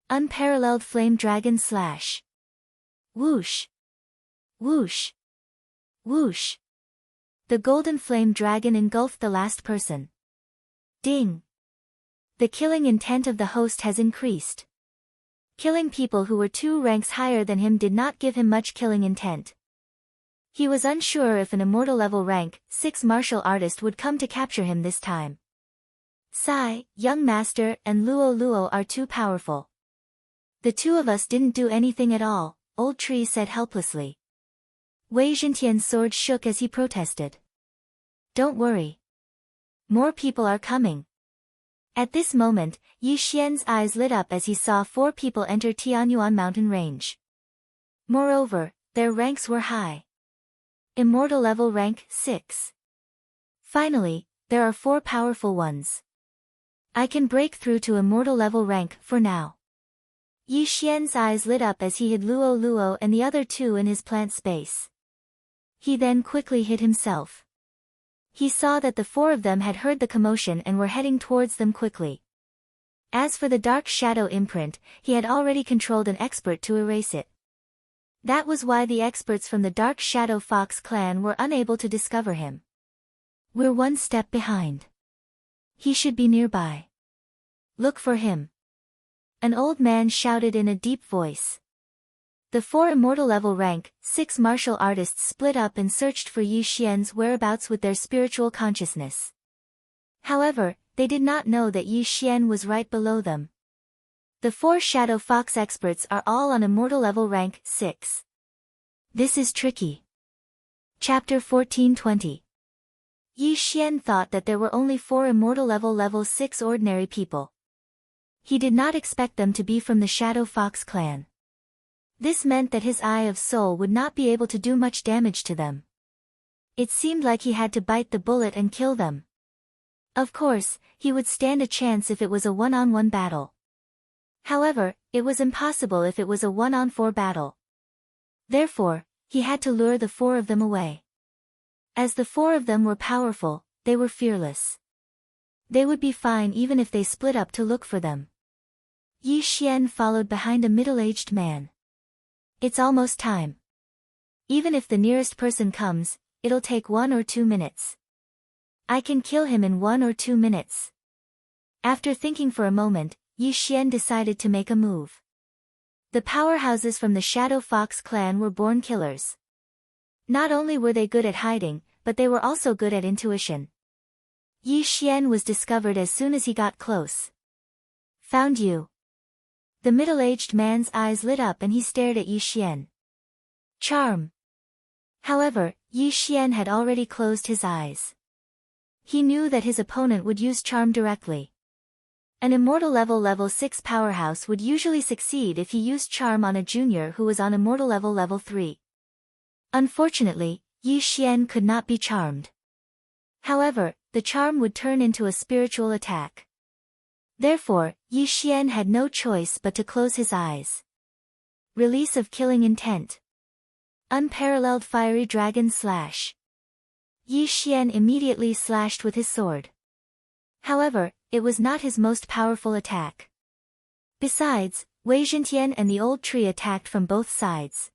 Unparalleled flame dragon slash. Whoosh! Whoosh! Whoosh! The golden flame dragon engulfed the last person. Ding! The killing intent of the host has increased. Killing people who were 2 ranks higher than him did not give him much killing intent. He was unsure if an immortal level rank 6 martial artist would come to capture him this time. Sai, young master, and Luo are too powerful. The 2 of us didn't do anything at all, Old Tree said helplessly. Wei Zhentian's sword shook as he protested. Don't worry. More people are coming. At this moment, Yi Xian's eyes lit up as he saw 4 people enter Tianyuan mountain range. Moreover, their ranks were high. Immortal level rank 6. Finally, there are 4 powerful ones. I can break through to immortal level rank for now. Yi Xian's eyes lit up as he hid Luo Luo and the other 2 in his plant space. He then quickly hid himself. He saw that the 4 of them had heard the commotion and were heading towards them quickly. As for the dark shadow imprint, he had already controlled an expert to erase it. That was why the experts from the Dark Shadow Fox clan were unable to discover him. We're 1 step behind. He should be nearby. Look for him. An old man shouted in a deep voice. The 4 immortal level rank 6 martial artists split up and searched for Yi Xian's whereabouts with their spiritual consciousness. However, they did not know that Yi Xian was right below them. The 4 Shadow Fox experts are all on immortal level rank 6. This is tricky. Chapter 14:20. Yi Xian thought that there were only 4 immortal level 6 ordinary people. He did not expect them to be from the Shadow Fox clan. This meant that his Eye of Soul would not be able to do much damage to them. It seemed like he had to bite the bullet and kill them. Of course, he would stand a chance if it was a one-on-one battle. However, it was impossible if it was a 1-on-4 battle. Therefore, he had to lure the 4 of them away. As the 4 of them were powerful, they were fearless. They would be fine even if they split up to look for them. Yi Xian followed behind a middle-aged man. It's almost time. Even if the nearest person comes, it'll take 1 or 2 minutes. I can kill him in 1 or 2 minutes. After thinking for a moment, Yi Xian decided to make a move. The powerhouses from the Shadow Fox clan were born killers. Not only were they good at hiding, but they were also good at intuition. Yi Xian was discovered as soon as he got close. Found you. The middle-aged man's eyes lit up and he stared at Yi Xian. Charm. However, Yi Xian had already closed his eyes. He knew that his opponent would use charm directly. An immortal level 6 powerhouse would usually succeed if he used charm on a junior who was on immortal level 3. Unfortunately, Yi Xian could not be charmed. However, the charm would turn into a spiritual attack. Therefore, Yi Xian had no choice but to close his eyes. Release of killing intent. Unparalleled fiery dragon slash. Yi Xian immediately slashed with his sword. However, it was not his most powerful attack. Besides, Wei Zhentian and the old tree attacked from both sides.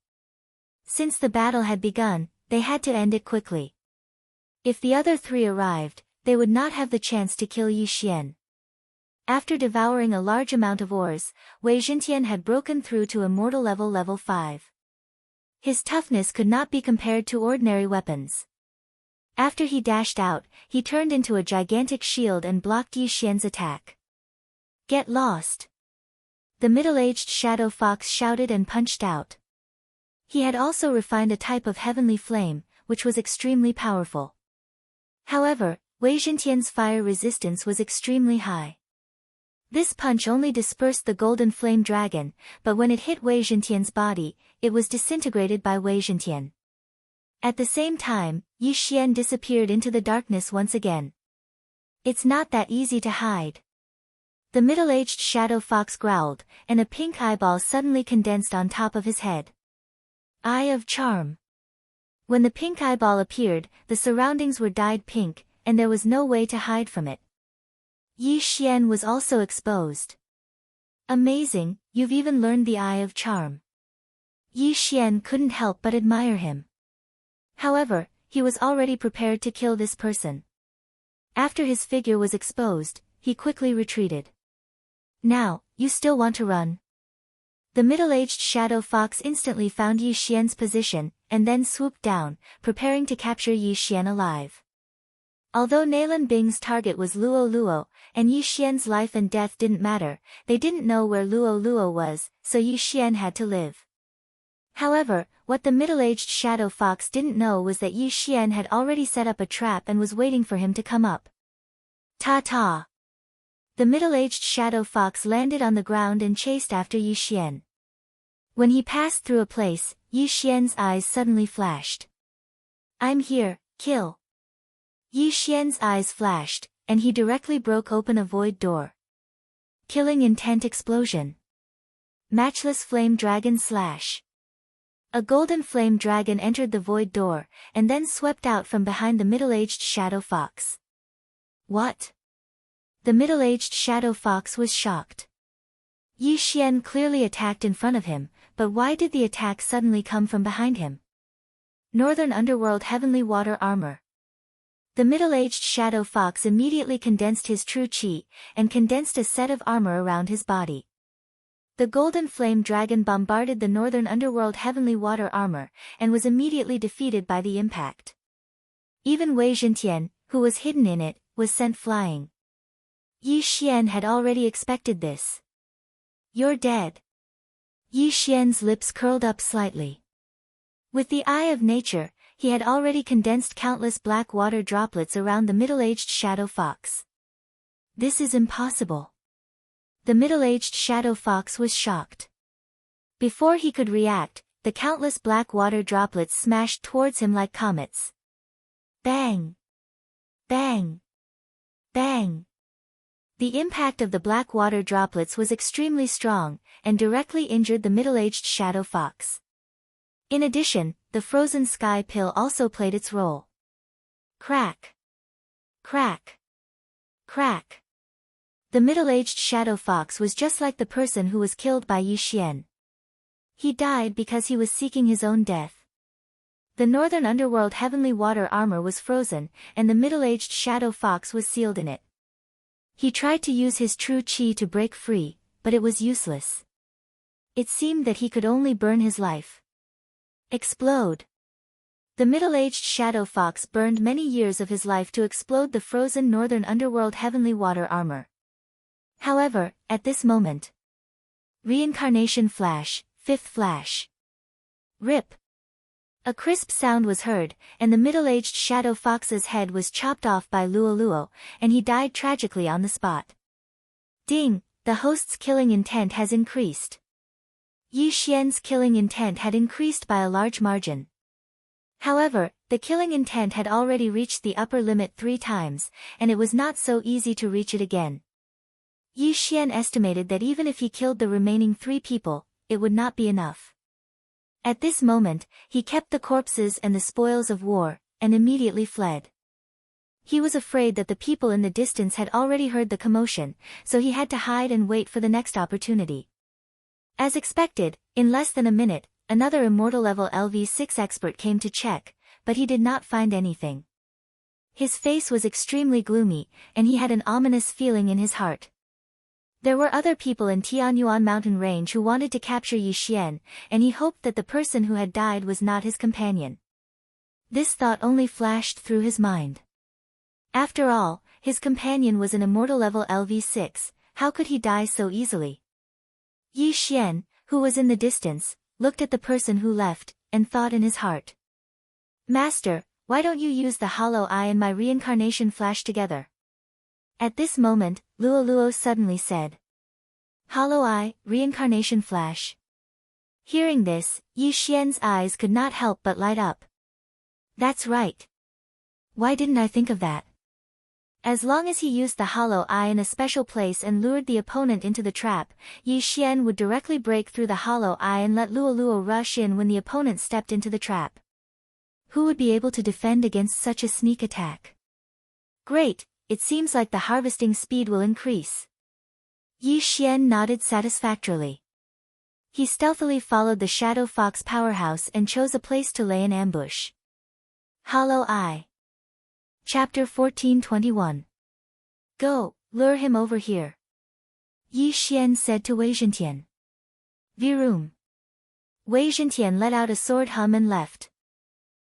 Since the battle had begun, they had to end it quickly. If the other 3 arrived, they would not have the chance to kill Yi Xian. After devouring a large amount of ores, Wei Zhentian had broken through to immortal level 5. His toughness could not be compared to ordinary weapons. After he dashed out, he turned into a gigantic shield and blocked Yi Xian's attack. Get lost! The middle-aged Shadow Fox shouted and punched out. He had also refined a type of heavenly flame, which was extremely powerful. However, Wei Zhentian's fire resistance was extremely high. This punch only dispersed the golden flame dragon, but when it hit Wei Zhentian's body, it was disintegrated by Wei Zhentian. At the same time, Yi Xian disappeared into the darkness once again. It's not that easy to hide. The middle-aged Shadow Fox growled, and a pink eyeball suddenly condensed on top of his head. Eye of Charm. When the pink eyeball appeared, the surroundings were dyed pink, and there was no way to hide from it. Yi Xian was also exposed. Amazing, you've even learned the Eye of Charm. Yi Xian couldn't help but admire him. However, he was already prepared to kill this person. After his figure was exposed, he quickly retreated. Now, you still want to run? The middle-aged Shadow Fox instantly found Yi Xian's position, and then swooped down, preparing to capture Yi Xian alive. Although Naylan Bing's target was Luo Luo, and Yi Xian's life and death didn't matter, they didn't know where Luo Luo was, so Yi Xian had to live. However, what the middle-aged shadow fox didn't know was that Yi Xian had already set up a trap and was waiting for him to come up. Ta-ta! The middle-aged shadow fox landed on the ground and chased after Yi Xian. When he passed through a place, Yi Xian's eyes suddenly flashed. I'm here, kill! Yi Xian's eyes flashed, and he directly broke open a void door. Killing intent explosion. Matchless flame dragon slash. A golden flame dragon entered the void door, and then swept out from behind the middle-aged shadow fox. What? The middle-aged shadow fox was shocked. Yi Xian clearly attacked in front of him, but why did the attack suddenly come from behind him? Northern Underworld Heavenly Water Armor. The middle-aged shadow fox immediately condensed his true chi, and condensed a set of armor around his body. The golden flame dragon bombarded the Northern Underworld Heavenly Water Armor, and was immediately defeated by the impact. Even Wei Zhentian, who was hidden in it, was sent flying. Yi Xian had already expected this. You're dead. Yi Xian's lips curled up slightly. With the eye of nature, he had already condensed countless black water droplets around the middle-aged shadow fox. This is impossible. The middle-aged shadow fox was shocked. Before he could react, the countless black water droplets smashed towards him like comets. Bang! Bang! Bang! The impact of the black water droplets was extremely strong, and directly injured the middle-aged shadow fox. In addition, the frozen sky pill also played its role. Crack! Crack! Crack! The middle-aged shadow fox was just like the person who was killed by Yi Xian. He died because he was seeking his own death. The Northern Underworld Heavenly Water Armor was frozen, and the middle-aged shadow fox was sealed in it. He tried to use his true chi to break free, but it was useless. It seemed that he could only burn his life. Explode! The middle-aged shadow fox burned many years of his life to explode the frozen Northern Underworld Heavenly Water Armor. However, at this moment. Reincarnation flash, fifth flash. Rip! A crisp sound was heard, and the middle-aged shadow fox's head was chopped off by Luo Luo, and he died tragically on the spot. Ding! The host's killing intent has increased. Yi Xian's killing intent had increased by a large margin. However, the killing intent had already reached the upper limit 3 times, and it was not so easy to reach it again. Yi Xian estimated that even if he killed the remaining 3 people, it would not be enough. At this moment, he kept the corpses and the spoils of war, and immediately fled. He was afraid that the people in the distance had already heard the commotion, so he had to hide and wait for the next opportunity. As expected, in less than a minute, another immortal level LV6 expert came to check, but he did not find anything. His face was extremely gloomy, and he had an ominous feeling in his heart. There were other people in Tianyuan mountain range who wanted to capture Yi Xian, and he hoped that the person who had died was not his companion. This thought only flashed through his mind. After all, his companion was an immortal level LV6, how could he die so easily? Yi Xian, who was in the distance, looked at the person who left, and thought in his heart. Master, why don't you use the hollow eye and my reincarnation flash together? At this moment, Luo Luo suddenly said. Hollow eye, reincarnation flash. Hearing this, Yi Xian's eyes could not help but light up. That's right. Why didn't I think of that? As long as he used the hollow eye in a special place and lured the opponent into the trap, Yi Xian would directly break through the hollow eye and let Luo Luo rush in when the opponent stepped into the trap. Who would be able to defend against such a sneak attack? Great, it seems like the harvesting speed will increase. Yi Xian nodded satisfactorily. He stealthily followed the Shadow Fox powerhouse and chose a place to lay an ambush. Hollow Eye. Chapter 1421. Go, lure him over here. Yi Xian said to Wei Zhentian. Virum. Wei Zhentian let out a sword hum and left.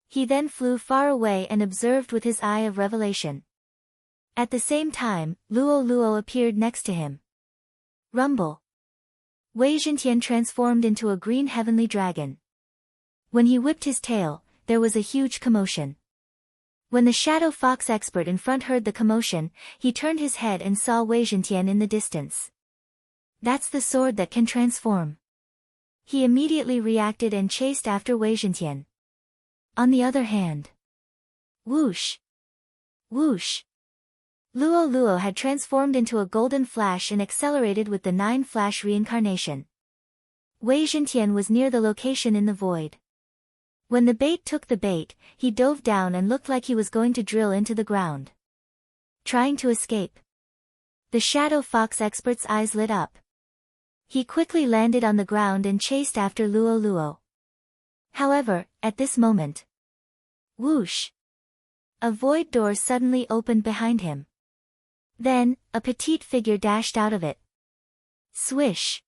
He then flew far away and observed with his eye of revelation. At the same time, Luo Luo appeared next to him. Rumble. Wei Zhentian transformed into a green heavenly dragon. When he whipped his tail, there was a huge commotion. When the shadow fox expert in front heard the commotion, he turned his head and saw Wei Zhentian in the distance. That's the sword that can transform. He immediately reacted and chased after Wei Zhentian. On the other hand, whoosh! Whoosh! Luo Luo had transformed into a golden flash and accelerated with the 9-flash reincarnation. Wei Zhentian was near the location in the void. When the bait took the bait, he dove down and looked like he was going to drill into the ground, trying to escape. The shadow fox expert's eyes lit up. He quickly landed on the ground and chased after Luo Luo. However, at this moment, whoosh! A void door suddenly opened behind him. Then, a petite figure dashed out of it. Swish!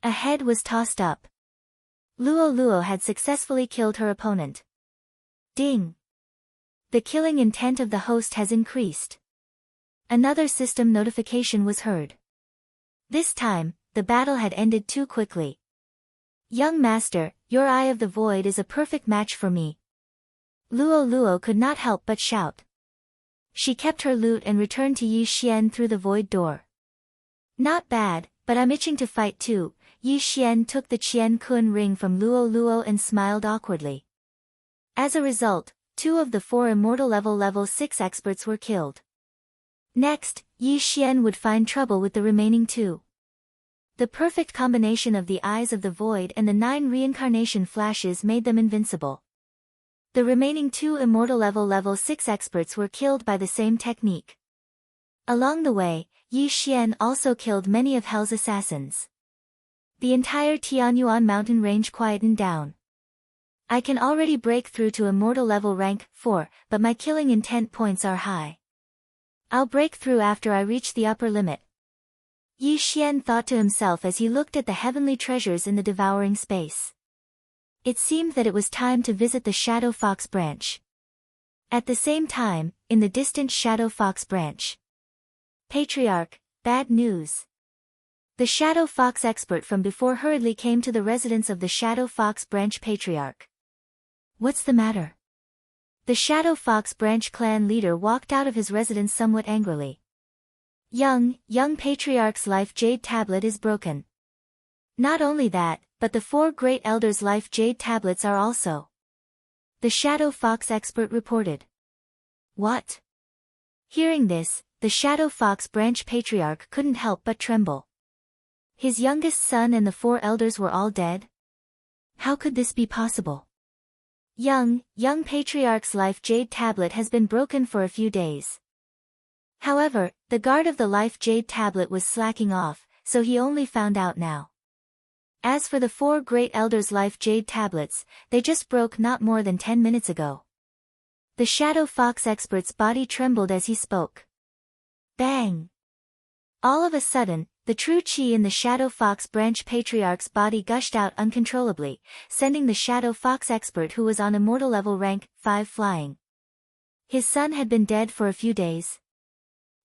A head was tossed up. Luo Luo had successfully killed her opponent. Ding! The killing intent of the host has increased. Another system notification was heard. This time, the battle had ended too quickly. Young master, your Eye of the Void is a perfect match for me. Luo Luo could not help but shout. She kept her loot and returned to Yi Xian through the void door. Not bad, but I'm itching to fight too. Yi Xian took the Qian Kun ring from Luo Luo and smiled awkwardly. As a result, 2 of the 4 immortal level 6 experts were killed. Next, Yi Xian would find trouble with the remaining 2. The perfect combination of the Eyes of the Void and the 9 reincarnation flashes made them invincible. The remaining 2 immortal level 6 experts were killed by the same technique. Along the way, Yi Xian also killed many of Hell's assassins. The entire Tianyuan mountain range quietened down. I can already break through to immortal level rank 4, but my killing intent points are high. I'll break through after I reach the upper limit. Yi Xian thought to himself as he looked at the heavenly treasures in the devouring space. It seemed that it was time to visit the Shadow Fox branch. At the same time, in the distant Shadow Fox branch. Patriarch, bad news. The Shadow Fox expert from before hurriedly came to the residence of the Shadow Fox branch patriarch. What's the matter? The Shadow Fox branch clan leader walked out of his residence somewhat angrily. Young patriarch's life jade tablet is broken. Not only that, but the 4 great elders' life jade tablets are also. The Shadow Fox expert reported. What? Hearing this, the Shadow Fox branch patriarch couldn't help but tremble. His youngest son and the 4 elders were all dead? How could this be possible? Young patriarch's life jade tablet has been broken for a few days. However, the guard of the life jade tablet was slacking off, so he only found out now. As for the 4 great elders' life jade tablets, they just broke not more than 10 minutes ago. The Shadow Fox expert's body trembled as he spoke. Bang! All of a sudden, the true chi in the Shadow Fox branch patriarch's body gushed out uncontrollably, sending the Shadow Fox expert who was on immortal level rank 5 flying. His son had been dead for a few days.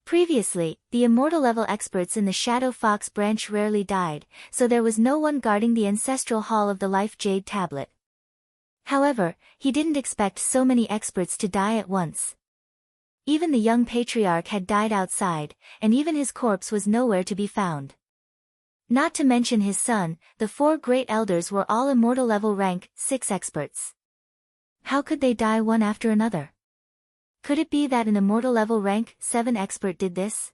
Previously, the immortal level experts in the Shadow Fox branch rarely died, so there was no one guarding the ancestral hall of the life jade tablet. However, he didn't expect so many experts to die at once. Even the young patriarch had died outside, and even his corpse was nowhere to be found. Not to mention his son, the 4 great elders were all immortal level rank 6 experts. How could they die one after another? Could it be that an immortal level rank 7 expert did this?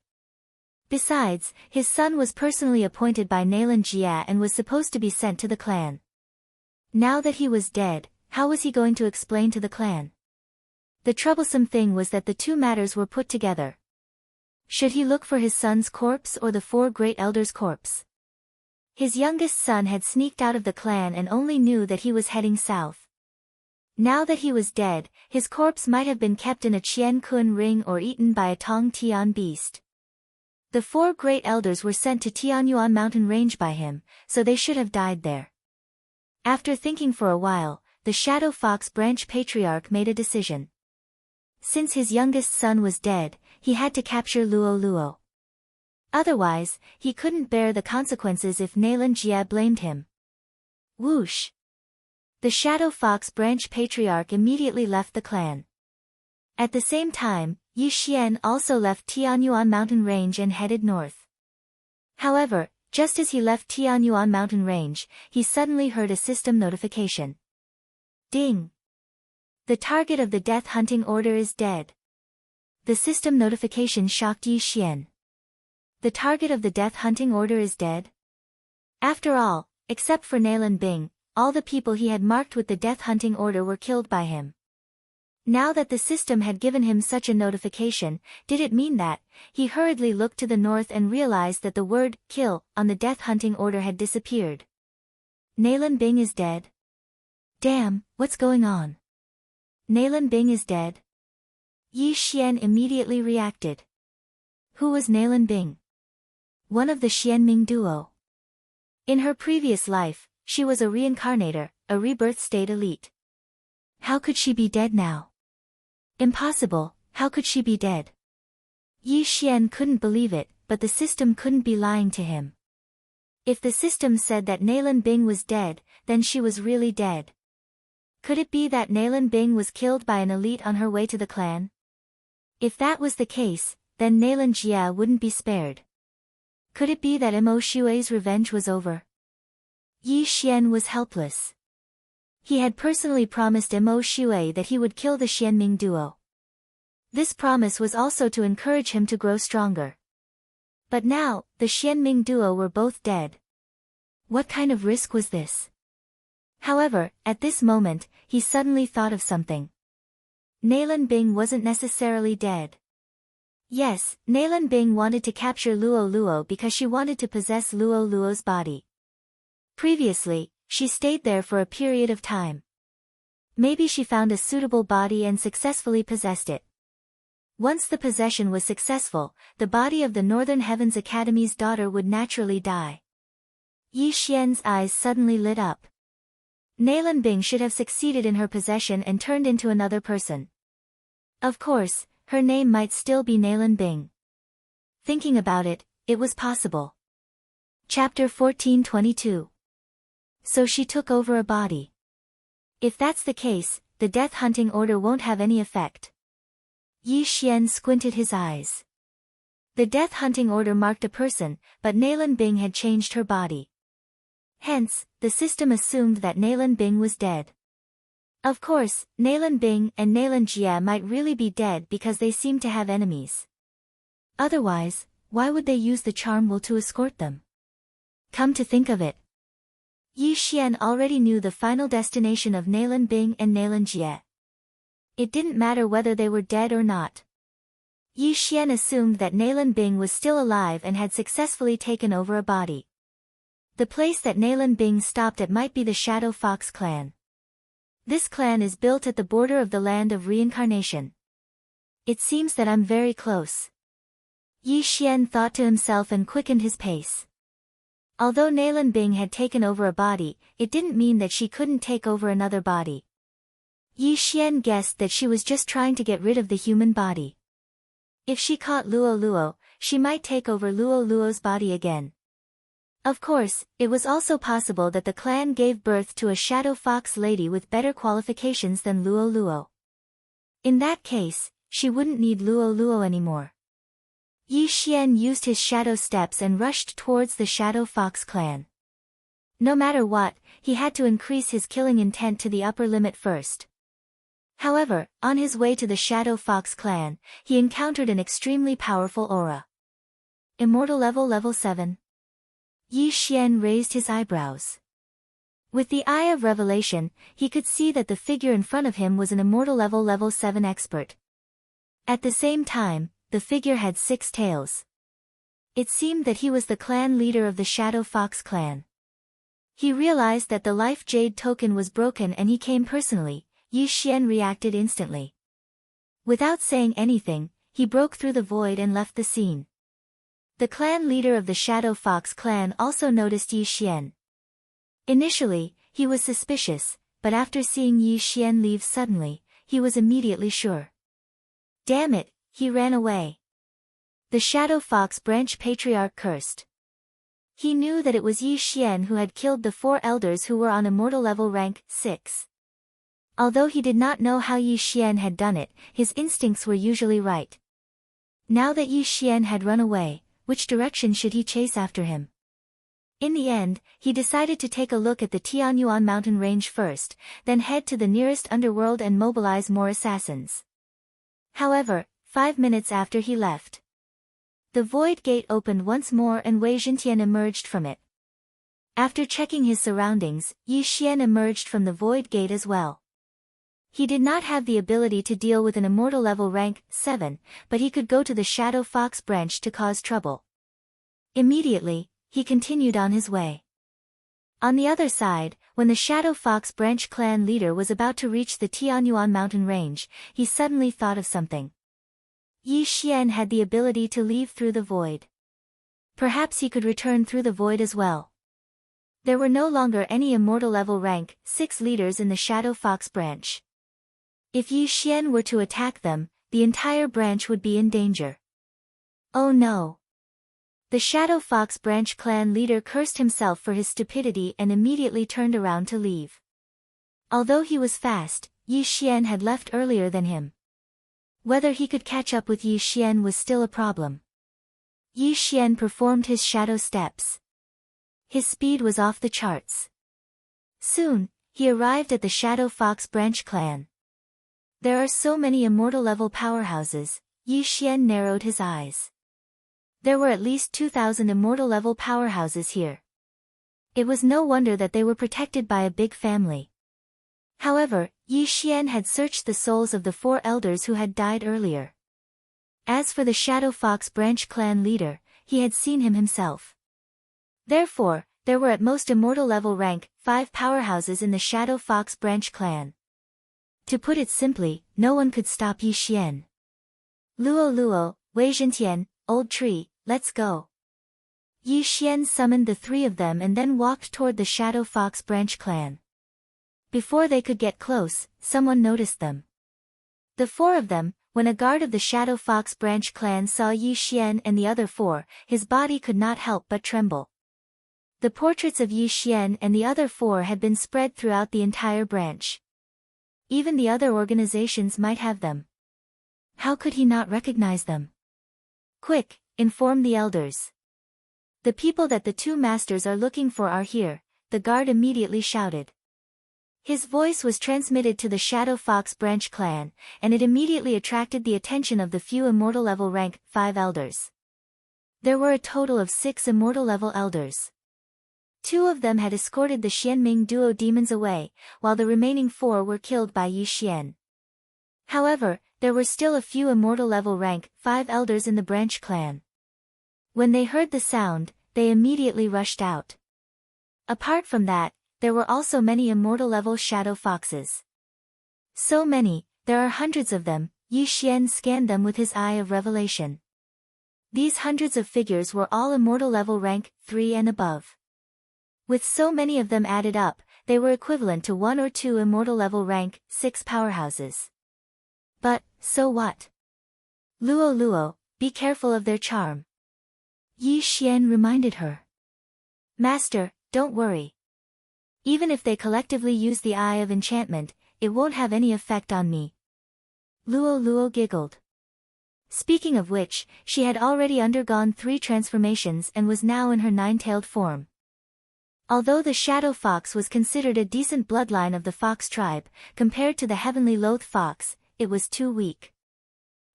Besides, his son was personally appointed by Nalan Jia and was supposed to be sent to the clan. Now that he was dead, how was he going to explain to the clan? The troublesome thing was that the 2 matters were put together. Should he look for his son's corpse or the 4 great elders' corpse? His youngest son had sneaked out of the clan and only knew that he was heading south. Now that he was dead, his corpse might have been kept in a Qian Kun ring or eaten by a Tong Tian beast. The 4 great elders were sent to Tianyuan mountain range by him, so they should have died there. After thinking for a while, the Shadow Fox branch patriarch made a decision. Since his youngest son was dead, he had to capture Luo Luo. Otherwise, he couldn't bear the consequences if Nalan Jia blamed him. Whoosh! The Shadow Fox branch patriarch immediately left the clan. At the same time, Yi Xian also left Tianyuan mountain range and headed north. However, just as he left Tianyuan mountain range, he suddenly heard a system notification. Ding! The target of the death hunting order is dead. The system notification shocked Yi Xian. The target of the death hunting order is dead? After all, except for Nalan Bing, all the people he had marked with the death hunting order were killed by him. Now that the system had given him such a notification, did it mean that? He hurriedly looked to the north and realized that the word, kill, on the death hunting order had disappeared. Nalan Bing is dead? Damn, what's going on? Nalan Bing is dead? Yi Xian immediately reacted. Who was Nalan Bing? One of the Xianming duo. In her previous life, she was a reincarnator, a rebirth state elite. How could she be dead now? Impossible, how could she be dead? Yi Xian couldn't believe it, but the system couldn't be lying to him. If the system said that Nalan Bing was dead, then she was really dead. Could it be that Nalan Bing was killed by an elite on her way to the clan? If that was the case, then Nalan Jia wouldn't be spared. Could it be that Mo Shui's revenge was over? Yi Xian was helpless. He had personally promised Mo Shui that he would kill the Xianming duo. This promise was also to encourage him to grow stronger. But now, the Xianming duo were both dead. What kind of risk was this? However, at this moment, he suddenly thought of something. Nalan Bing wasn't necessarily dead. Yes, Nalan Bing wanted to capture Luo Luo because she wanted to possess Luo Luo's body. Previously, she stayed there for a period of time. Maybe she found a suitable body and successfully possessed it. Once the possession was successful, the body of the Northern Heavens Academy's daughter would naturally die. Yi Xian's eyes suddenly lit up. Nalan Bing should have succeeded in her possession and turned into another person. Of course, her name might still be Nalan Bing. Thinking about it, it was possible. Chapter 1422. So she took over a body. If that's the case, the death hunting order won't have any effect. Yi Xian squinted his eyes. The death hunting order marked a person, but Nalan Bing had changed her body. Hence, the system assumed that Nalan Bing was dead. Of course, Nalan Bing and Nalan Jia might really be dead because they seem to have enemies. Otherwise, why would they use the charm will to escort them? Come to think of it, Yi Xian already knew the final destination of Nalan Bing and Nalan Jia. It didn't matter whether they were dead or not. Yi Xian assumed that Nalan Bing was still alive and had successfully taken over a body. The place that Nalan Bing stopped at might be the Shadow Fox clan. This clan is built at the border of the land of reincarnation. It seems that I'm very close. Yi Xian thought to himself and quickened his pace. Although Nalan Bing had taken over a body, it didn't mean that she couldn't take over another body. Yi Xian guessed that she was just trying to get rid of the human body. If she caught Luo Luo, she might take over Luo Luo's body again. Of course, it was also possible that the clan gave birth to a Shadow Fox lady with better qualifications than Luo Luo. In that case, she wouldn't need Luo Luo anymore. Yi Xian used his shadow steps and rushed towards the Shadow Fox clan. No matter what, he had to increase his killing intent to the upper limit first. However, on his way to the Shadow Fox clan, he encountered an extremely powerful aura. Immortal level 7. Yi Xian raised his eyebrows. With the eye of revelation, he could see that the figure in front of him was an immortal level 7 expert. At the same time, the figure had 6 tails. It seemed that he was the clan leader of the Shadow Fox clan. He realized that the Life Jade token was broken and he came personally. Yi Xian reacted instantly. Without saying anything, he broke through the void and left the scene. The clan leader of the Shadow Fox clan also noticed Yi Xian. Initially, he was suspicious, but after seeing Yi Xian leave suddenly, he was immediately sure. Damn it, he ran away. The Shadow Fox branch patriarch cursed. He knew that it was Yi Xian who had killed the 4 elders who were on immortal level rank 6. Although he did not know how Yi Xian had done it, his instincts were usually right. Now that Yi Xian had run away, which direction should he chase after him? In the end, he decided to take a look at the Tianyuan mountain range first, then head to the nearest underworld and mobilize more assassins. However, 5 minutes after he left, the void gate opened once more and Wei Zhintian emerged from it. After checking his surroundings, Yi Xian emerged from the void gate as well. He did not have the ability to deal with an immortal level rank 7, but he could go to the Shadow Fox branch to cause trouble. Immediately, he continued on his way. On the other side, when the Shadow Fox branch clan leader was about to reach the Tianyuan mountain range, he suddenly thought of something. Yi Xian had the ability to leave through the void. Perhaps he could return through the void as well. There were no longer any immortal level rank 6 leaders in the Shadow Fox branch. If Yi Xian were to attack them, the entire branch would be in danger. Oh no! The Shadow Fox branch clan leader cursed himself for his stupidity and immediately turned around to leave. Although he was fast, Yi Xian had left earlier than him. Whether he could catch up with Yi Xian was still a problem. Yi Xian performed his shadow steps. His speed was off the charts. Soon, he arrived at the Shadow Fox branch clan. There are so many immortal level powerhouses, Yi Xian narrowed his eyes. There were at least 2,000 immortal level powerhouses here. It was no wonder that they were protected by a big family. However, Yi Xian had searched the souls of the 4 elders who had died earlier. As for the Shadow Fox branch clan leader, he had seen him himself. Therefore, there were at most immortal level rank 5 powerhouses in the Shadow Fox branch clan. To put it simply, no one could stop Yi Xian. Luo Luo, Wei Zhintian, Old Tree, let's go. Yi Xian summoned the 3 of them and then walked toward the Shadow Fox branch clan. Before they could get close, someone noticed them. The 4 of them, when a guard of the Shadow Fox branch clan saw Yi Xian and the other 4, his body could not help but tremble. The portraits of Yi Xian and the other 4 had been spread throughout the entire branch. Even the other organizations might have them. How could he not recognize them? Quick, inform the elders. The people that the 2 masters are looking for are here, the guard immediately shouted. His voice was transmitted to the Shadow Fox branch clan, and it immediately attracted the attention of the few immortal level rank 5 elders. There were a total of 6 immortal level elders. 2 of them had escorted the Xianming duo demons away, while the remaining 4 were killed by Yi Xian. However, there were still a few immortal level rank 5 elders in the branch clan. When they heard the sound, they immediately rushed out. Apart from that, there were also many immortal level shadow foxes. So many, there are hundreds of them. Yi Xian scanned them with his eye of revelation. These hundreds of figures were all immortal level rank 3 and above. With so many of them added up, they were equivalent to 1 or 2 immortal level rank 6 powerhouses. But, so what? Luo Luo, be careful of their charm. Yi Xian reminded her. Master, don't worry. Even if they collectively use the Eye of Enchantment, it won't have any effect on me. Luo Luo giggled. Speaking of which, she had already undergone 3 transformations and was now in her 9-tailed form. Although the Shadow Fox was considered a decent bloodline of the fox tribe, compared to the heavenly loath fox, it was too weak.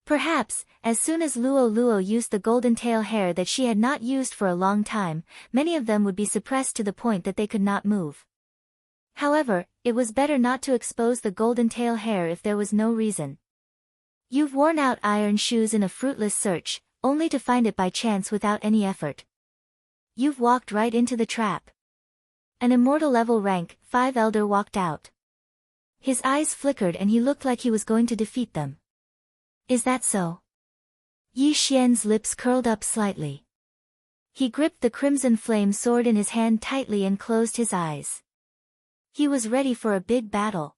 Perhaps, as soon as Luo Luo used the golden tail hair that she had not used for a long time, many of them would be suppressed to the point that they could not move. However, it was better not to expose the golden tail hair if there was no reason. You've worn out iron shoes in a fruitless search, only to find it by chance without any effort. You've walked right into the trap. An immortal level rank 5 elder walked out. His eyes flickered and he looked like he was going to defeat them. Is that so? Yi Xian's lips curled up slightly. He gripped the crimson flame sword in his hand tightly and closed his eyes. He was ready for a big battle.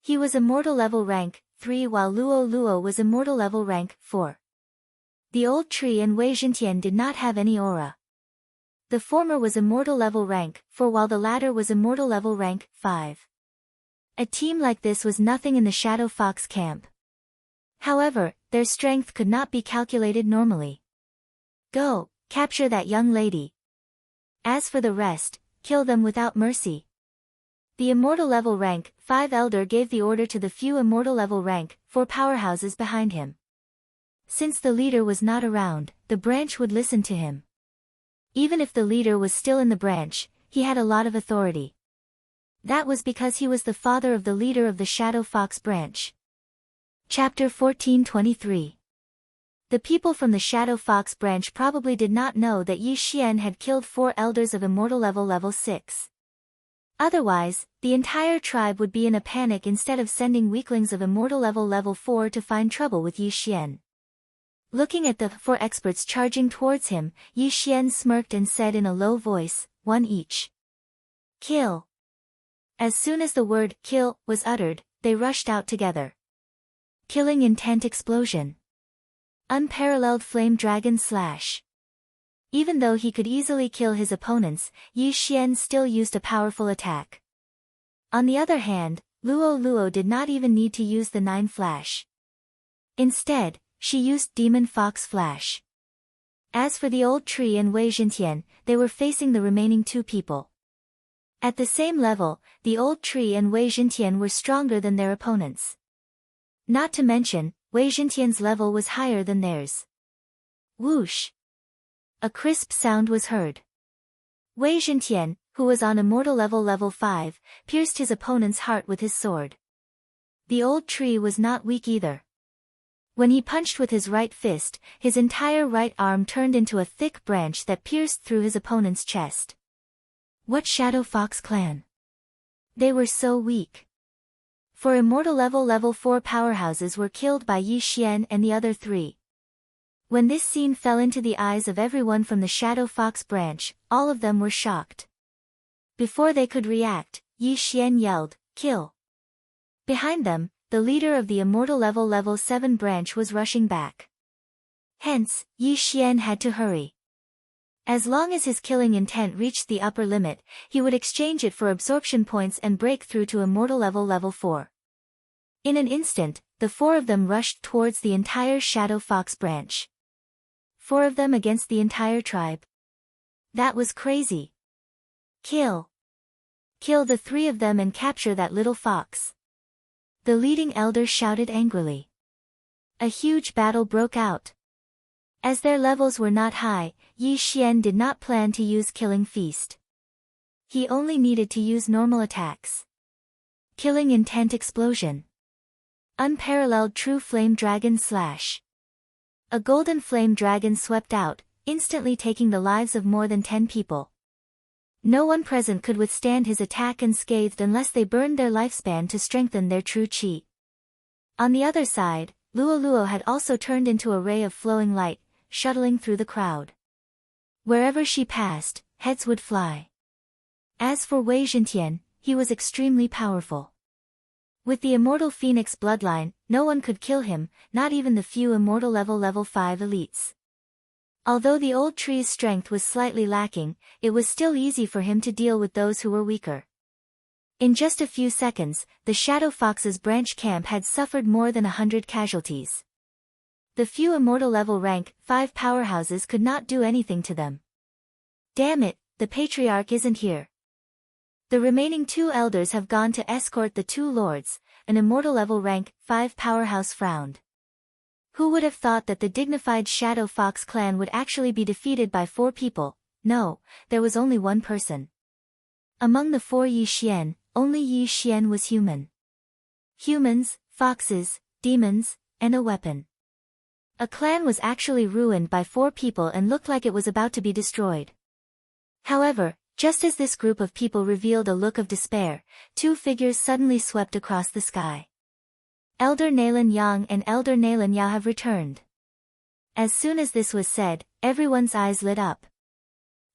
He was immortal level rank 3 while Luo Luo was immortal level rank 4. The old tree and Wei Zhintian did not have any aura. The former was immortal level rank 4 while the latter was immortal level rank 5. A team like this was nothing in the Shadow Fox camp. However, their strength could not be calculated normally. Go, capture that young lady. As for the rest, kill them without mercy. The immortal level rank 5 elder gave the order to the few immortal level rank 4 powerhouses behind him. Since the leader was not around, the branch would listen to him. Even if the leader was still in the branch, he had a lot of authority. That was because he was the father of the leader of the Shadow Fox branch. Chapter 1423. The people from the Shadow Fox branch probably did not know that Yi Xian had killed 4 elders of immortal level 6. Otherwise, the entire tribe would be in a panic instead of sending weaklings of immortal level 4 to find trouble with Yi Xian. Looking at the 4 experts charging towards him, Yi Xian smirked and said in a low voice, "One each. Kill." As soon as the word kill was uttered, they rushed out together. Killing intent explosion. Unparalleled flame dragon slash. Even though he could easily kill his opponents, Yi Xian still used a powerful attack. On the other hand, Luo did not even need to use the 9 flash. Instead, she used Demon Fox Flash. As for the old tree and Wei Jintian, they were facing the remaining 2 people. At the same level, the old tree and Wei Jintian were stronger than their opponents. Not to mention, Wei Jintian's level was higher than theirs. Whoosh! A crisp sound was heard. Wei Jintian, who was on immortal level 5, pierced his opponent's heart with his sword. The old tree was not weak either. When he punched with his right fist, his entire right arm turned into a thick branch that pierced through his opponent's chest. What Shadow Fox clan? They were so weak. 4 immortal level 4 powerhouses were killed by Yi Xian and the other 3. When this scene fell into the eyes of everyone from the Shadow Fox branch, all of them were shocked. Before they could react, Yi Xian yelled, "Kill!" Behind them, the leader of the immortal level 7 branch was rushing back. Hence, Yi Xian had to hurry. As long as his killing intent reached the upper limit, he would exchange it for absorption points and break through to immortal level 4. In an instant, the 4 of them rushed towards the entire Shadow Fox branch. 4 of them against the entire tribe. That was crazy. Kill. Kill the 3 of them and capture that little fox. The leading elder shouted angrily. A huge battle broke out. As their levels were not high, Yi Xian did not plan to use Killing Feast. He only needed to use normal attacks. Killing Intent Explosion. Unparalleled True Flame Dragon Slash. A golden flame dragon swept out, instantly taking the lives of more than 10 people. No one present could withstand his attack unscathed unless they burned their lifespan to strengthen their true chi. On the other side, Luo had also turned into a ray of flowing light, shuttling through the crowd. Wherever she passed, heads would fly. As for Wei Jintian, he was extremely powerful. With the immortal Phoenix bloodline, no one could kill him, not even the few immortal level 5 elites. Although the old tree's strength was slightly lacking, it was still easy for him to deal with those who were weaker. In just a few seconds, the Shadow Fox's branch camp had suffered more than 100 casualties. The few immortal level rank 5 powerhouses could not do anything to them. Damn it, the patriarch isn't here. The remaining 2 elders have gone to escort the 2 lords, an immortal level rank 5 powerhouse frowned. Who would have thought that the dignified Shadow Fox clan would actually be defeated by 4 people? No, there was only one person. Among the 4 Yi Xian, only Yi Xian was human. Humans, foxes, demons, and a weapon. A clan was actually ruined by 4 people and looked like it was about to be destroyed. However, just as this group of people revealed a look of despair, 2 figures suddenly swept across the sky. Elder Nalan Yang and Elder Nalan Yao have returned. As soon as this was said, everyone's eyes lit up.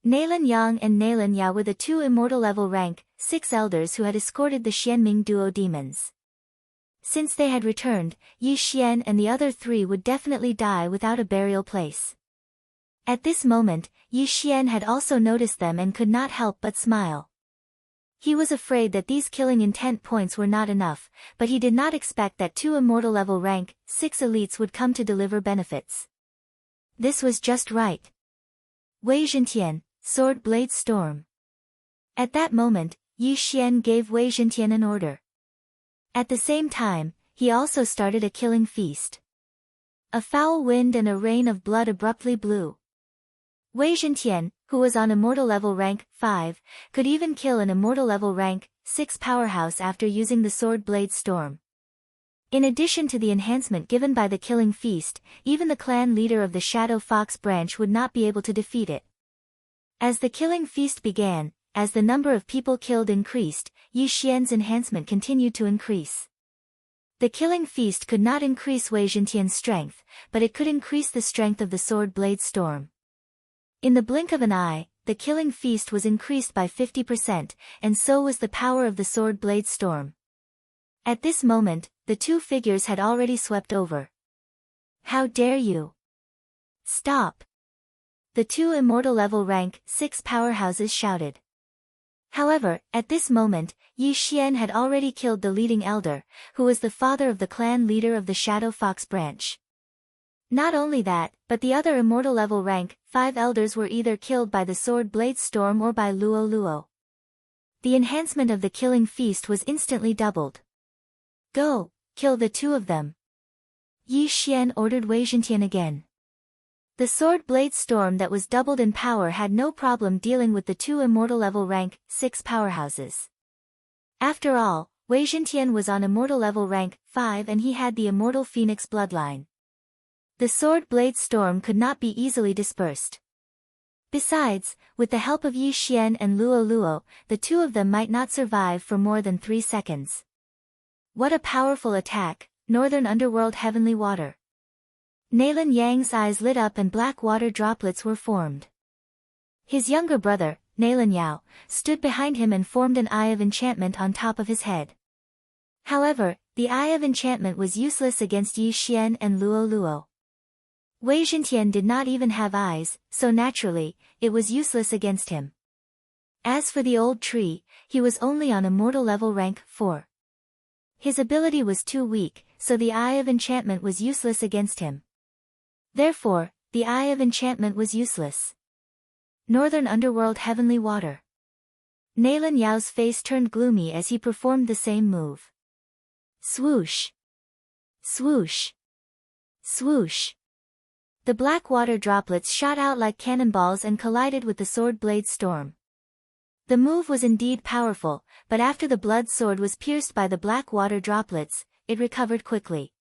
Nalan Yang and Nalan Yao were the 2 immortal level rank 6 elders who had escorted the Xianming duo demons. Since they had returned, Yi Xian and the other 3 would definitely die without a burial place. At this moment, Yi Xian had also noticed them and could not help but smile. He was afraid that these killing intent points were not enough, but he did not expect that 2 immortal level rank 6 elites would come to deliver benefits. This was just right. Wei Zhentian, Sword Blade Storm. At that moment, Yi Xian gave Wei Zhentian an order. At the same time, he also started a killing feast. A foul wind and a rain of blood abruptly blew. Wei Zhentian, who was on immortal level rank 5, could even kill an immortal level rank 6 powerhouse after using the Sword Blade Storm. In addition to the enhancement given by the killing feast, even the clan leader of the Shadow Fox branch would not be able to defeat it. As the killing feast began, as the number of people killed increased, Yi Xian's enhancement continued to increase. The killing feast could not increase Wei Zhentian's strength, but it could increase the strength of the Sword Blade Storm. In the blink of an eye, the killing feast was increased by 50%, and so was the power of the Sword Blade Storm. At this moment, the 2 figures had already swept over. How dare you? Stop! The 2 immortal level rank 6 powerhouses shouted. However, at this moment, Yi Xian had already killed the leading elder, who was the father of the clan leader of the Shadow Fox branch. Not only that, but the other immortal level rank 5 elders were either killed by the Sword Blade Storm or by Luo Luo. The enhancement of the killing feast was instantly doubled. Go, kill the 2 of them. Yi Xian ordered Wei Zhentian again. The Sword Blade Storm that was doubled in power had no problem dealing with the 2 immortal level rank 6 powerhouses. After all, Wei Zhentian was on immortal level rank 5 and he had the immortal Phoenix bloodline. The Sword Blade Storm could not be easily dispersed. Besides, with the help of Yi Xian and Luo Luo, the 2 of them might not survive for more than 3 seconds. What a powerful attack, Northern Underworld Heavenly Water. Nalan Yang's eyes lit up and black water droplets were formed. His younger brother, Nalan Yao, stood behind him and formed an Eye of Enchantment on top of his head. However, the Eye of Enchantment was useless against Yi Xian and Luo Luo. Wei Zhentian did not even have eyes, so naturally, it was useless against him. As for the old tree, he was only on immortal level rank 4. His ability was too weak, so the Eye of Enchantment was useless against him. Therefore, the Eye of Enchantment was useless. Northern Underworld Heavenly Water. Nalan Yao's face turned gloomy as he performed the same move. Swoosh! Swoosh! Swoosh! The black water droplets shot out like cannonballs and collided with the Sword Blade Storm. The move was indeed powerful, but after the blood sword was pierced by the black water droplets, it recovered quickly.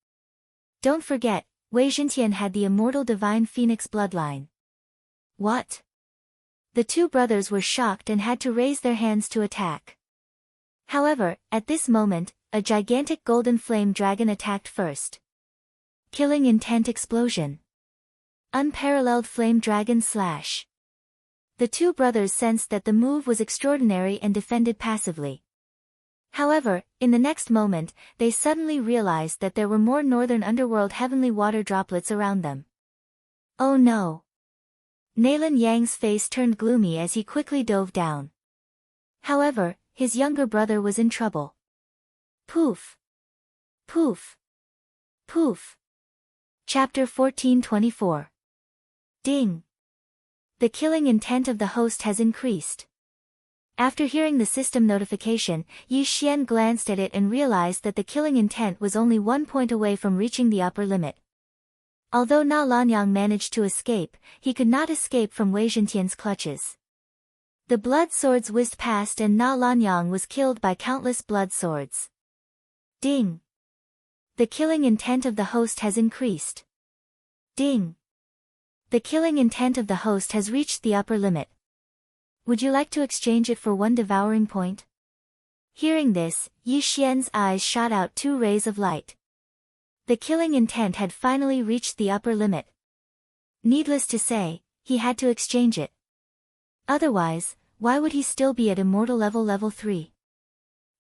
Don't forget, Wei Zhentian had the immortal divine Phoenix bloodline. What? The 2 brothers were shocked and had to raise their hands to attack. However, at this moment, a gigantic golden flame dragon attacked first. Killing intent explosion. Unparalleled flame dragon slash. The 2 brothers sensed that the move was extraordinary and defended passively. However, in the next moment, they suddenly realized that there were more Northern Underworld Heavenly Water droplets around them. Oh no! Nalan Yang's face turned gloomy as he quickly dove down. However, his younger brother was in trouble. Poof! Poof! Poof! Chapter 1424. Ding! The killing intent of the host has increased. After hearing the system notification, Yi Xian glanced at it and realized that the killing intent was only 1 point away from reaching the upper limit. Although Na Lanyang managed to escape, he could not escape from Wei Zhentian's clutches. The blood swords whizzed past and Na Lanyang was killed by countless blood swords. Ding! The killing intent of the host has increased. Ding! The killing intent of the host has reached the upper limit. Would you like to exchange it for 1 devouring point? Hearing this, Yi Xian's eyes shot out 2 rays of light. The killing intent had finally reached the upper limit. Needless to say, he had to exchange it. Otherwise, why would he still be at immortal level 3?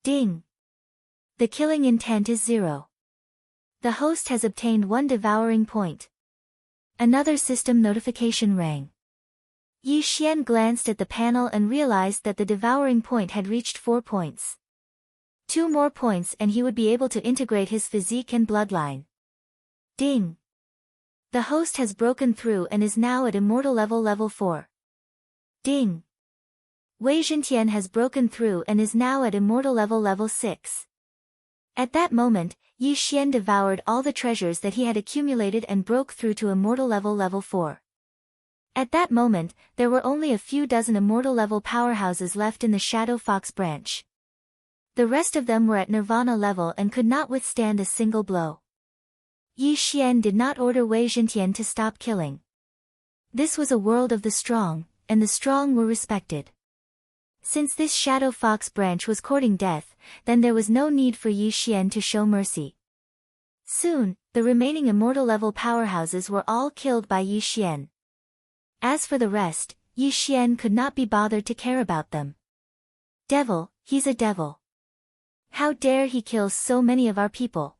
Ding! The killing intent is 0. The host has obtained 1 devouring point. Another system notification rang. Yi Xian glanced at the panel and realized that the devouring point had reached 4 points. 2 more points and he would be able to integrate his physique and bloodline. Ding! The host has broken through and is now at immortal level 4. Ding! Wei Zhentian has broken through and is now at immortal level 6. At that moment, Yi Xian devoured all the treasures that he had accumulated and broke through to immortal level 4. At that moment, there were only a few dozen immortal level powerhouses left in the Shadow Fox branch. The rest of them were at Nirvana level and could not withstand a single blow. Yi Xian did not order Wei Zhentian to stop killing. This was a world of the strong, and the strong were respected. Since this Shadow Fox branch was courting death, then there was no need for Yi Xian to show mercy. Soon, the remaining immortal level powerhouses were all killed by Yi Xian. As for the rest, Yi Xian could not be bothered to care about them. Devil, he's a devil. How dare he kill so many of our people?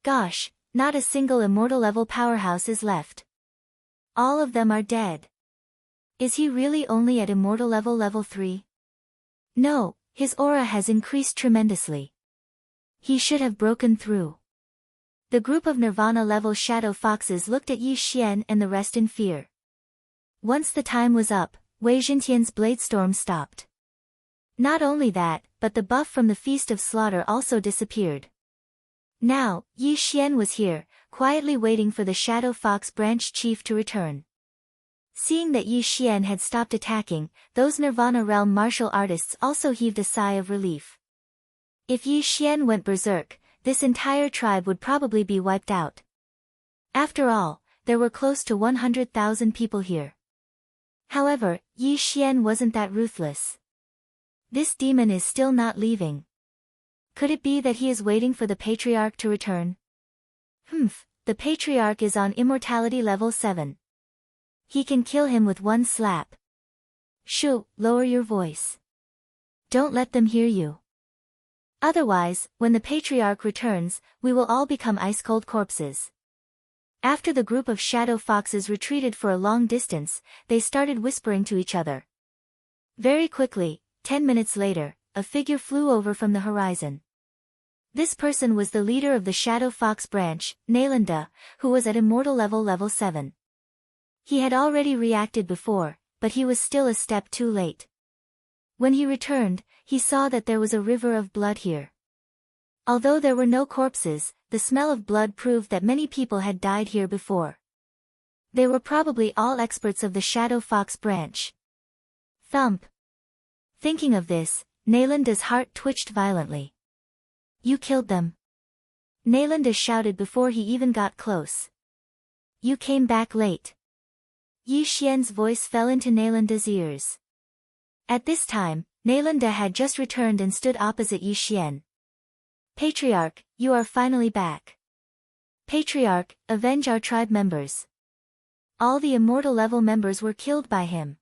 Gosh, not a single immortal level powerhouse is left. All of them are dead. Is he really only at immortal level 3? No, his aura has increased tremendously. He should have broken through. The group of Nirvana level Shadow Foxes looked at Yi Xian and the rest in fear. Once the time was up, Wei Zhentian's bladestorm stopped. Not only that, but the buff from the Feast of Slaughter also disappeared. Now, Yi Xian was here, quietly waiting for the Shadow Fox branch chief to return. Seeing that Yi Xian had stopped attacking, those Nirvana realm martial artists also heaved a sigh of relief. If Yi Xian went berserk, this entire tribe would probably be wiped out. After all, there were close to 100,000 people here. However, Yi Xian wasn't that ruthless. This demon is still not leaving. Could it be that he is waiting for the Patriarch to return? The Patriarch is on immortality level 7. He can kill him with one slap. Shoo, lower your voice. Don't let them hear you. Otherwise, when the Patriarch returns, we will all become ice-cold corpses. After the group of Shadow Foxes retreated for a long distance, they started whispering to each other. Very quickly, 10 minutes later, a figure flew over from the horizon. This person was the leader of the Shadow Fox branch, Nalanda, who was at immortal level 7. He had already reacted before, but he was still a step too late. When he returned, he saw that there was a river of blood here. Although there were no corpses, the smell of blood proved that many people had died here before. They were probably all experts of the Shadow Fox branch. Thump. Thinking of this, Nalanda's heart twitched violently. You killed them. Nalanda shouted before he even got close. You came back late. Yi Xian's voice fell into Nalanda's ears. At this time, Nalanda had just returned and stood opposite Yi Xian. Patriarch, you are finally back. Patriarch, avenge our tribe members. All the immortal level members were killed by him.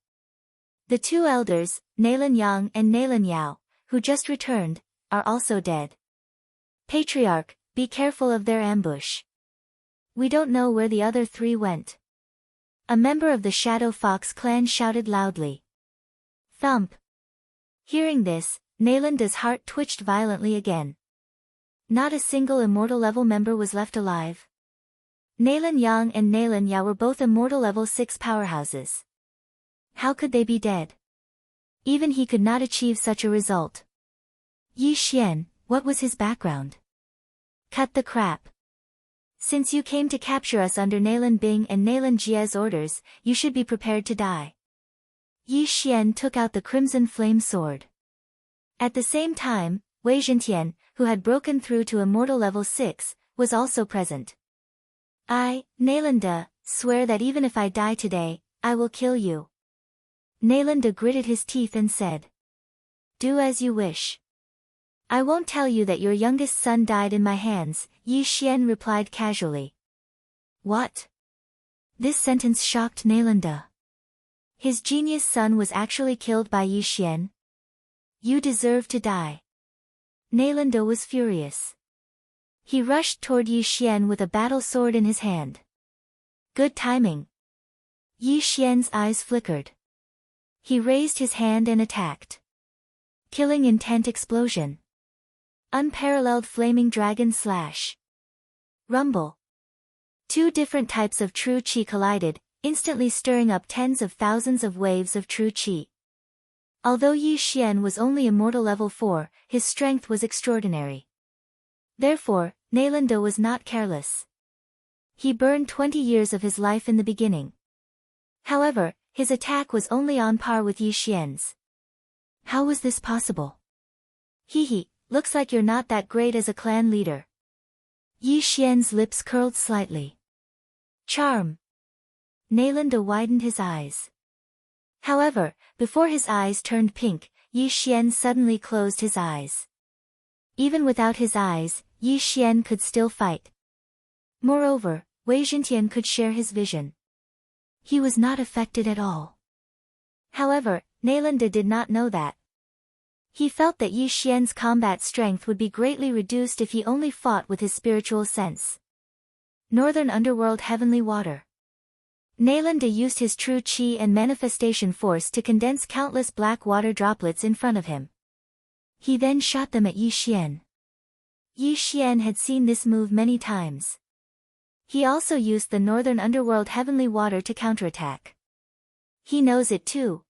The two elders, Nalan Yang and Nalan Yao, who just returned, are also dead. Patriarch, be careful of their ambush. We don't know where the other 3 went. A member of the Shadow Fox clan shouted loudly. Thump. Hearing this, Nalanda's heart twitched violently again. Not a single immortal level member was left alive. Nalan Yang and Nalan Yao were both immortal level 6 powerhouses. How could they be dead? Even he could not achieve such a result. Yi Xian, what was his background? Cut the crap. Since you came to capture us under Nalan Bing and Nalan Jie's orders, you should be prepared to die. Yi Xian took out the crimson flame sword. At the same time, Wei Zhentian, who had broken through to immortal level 6, was also present. I, Nalanda, swear that even if I die today, I will kill you. Nalanda gritted his teeth and said. Do as you wish. I won't tell you that your youngest son died in my hands, Yi Xian replied casually. What? This sentence shocked Nalanda. His genius son was actually killed by Yi Xian. You deserve to die. Nalanda was furious. He rushed toward Yi Xian with a battle sword in his hand. Good timing. Yi Xian's eyes flickered. He raised his hand and attacked. Killing intent explosion. Unparalleled flaming dragon slash. Rumble. Two different types of true qi collided, instantly stirring up tens of thousands of waves of true qi. Although Yi Xian was only immortal level 4, his strength was extraordinary. Therefore, Nalanda was not careless. He burned 20 years of his life in the beginning. However, his attack was only on par with Yi Xian's. How was this possible? Hee, looks like you're not that great as a clan leader. Yi Xian's lips curled slightly. Charm. Nalanda widened his eyes. However, before his eyes turned pink, Yi Xian suddenly closed his eyes. Even without his eyes, Yi Xian could still fight. Moreover, Wei Zhintian could share his vision. He was not affected at all. However, Nalanda did not know that. He felt that Yi Xian's combat strength would be greatly reduced if he only fought with his spiritual sense. Northern Underworld Heavenly Water. Nalanda used his true qi and manifestation force to condense countless black water droplets in front of him. He then shot them at Yi Xian. Yi Xian had seen this move many times. He also used the Northern Underworld Heavenly Water to counterattack. He knows it too.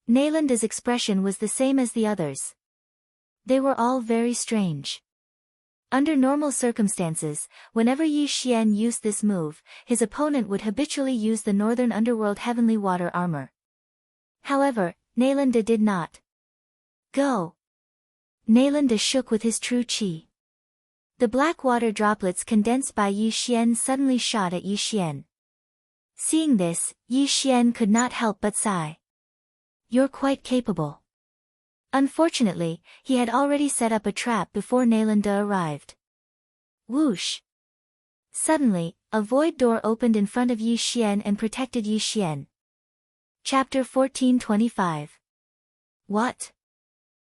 Nalanda's expression was the same as the others. They were all very strange. Under normal circumstances, whenever Yi Xian used this move, his opponent would habitually use the Northern Underworld Heavenly Water armor. However, Nalanda did not. Go! Nalanda shook with his true qi. The black water droplets condensed by Yi Xian suddenly shot at Yi Xian. Seeing this, Yi Xian could not help but sigh. You're quite capable. Unfortunately, he had already set up a trap before Nalanda arrived. Whoosh! Suddenly, a void door opened in front of Yi Xian and protected Yi Xian. Chapter 1425. What?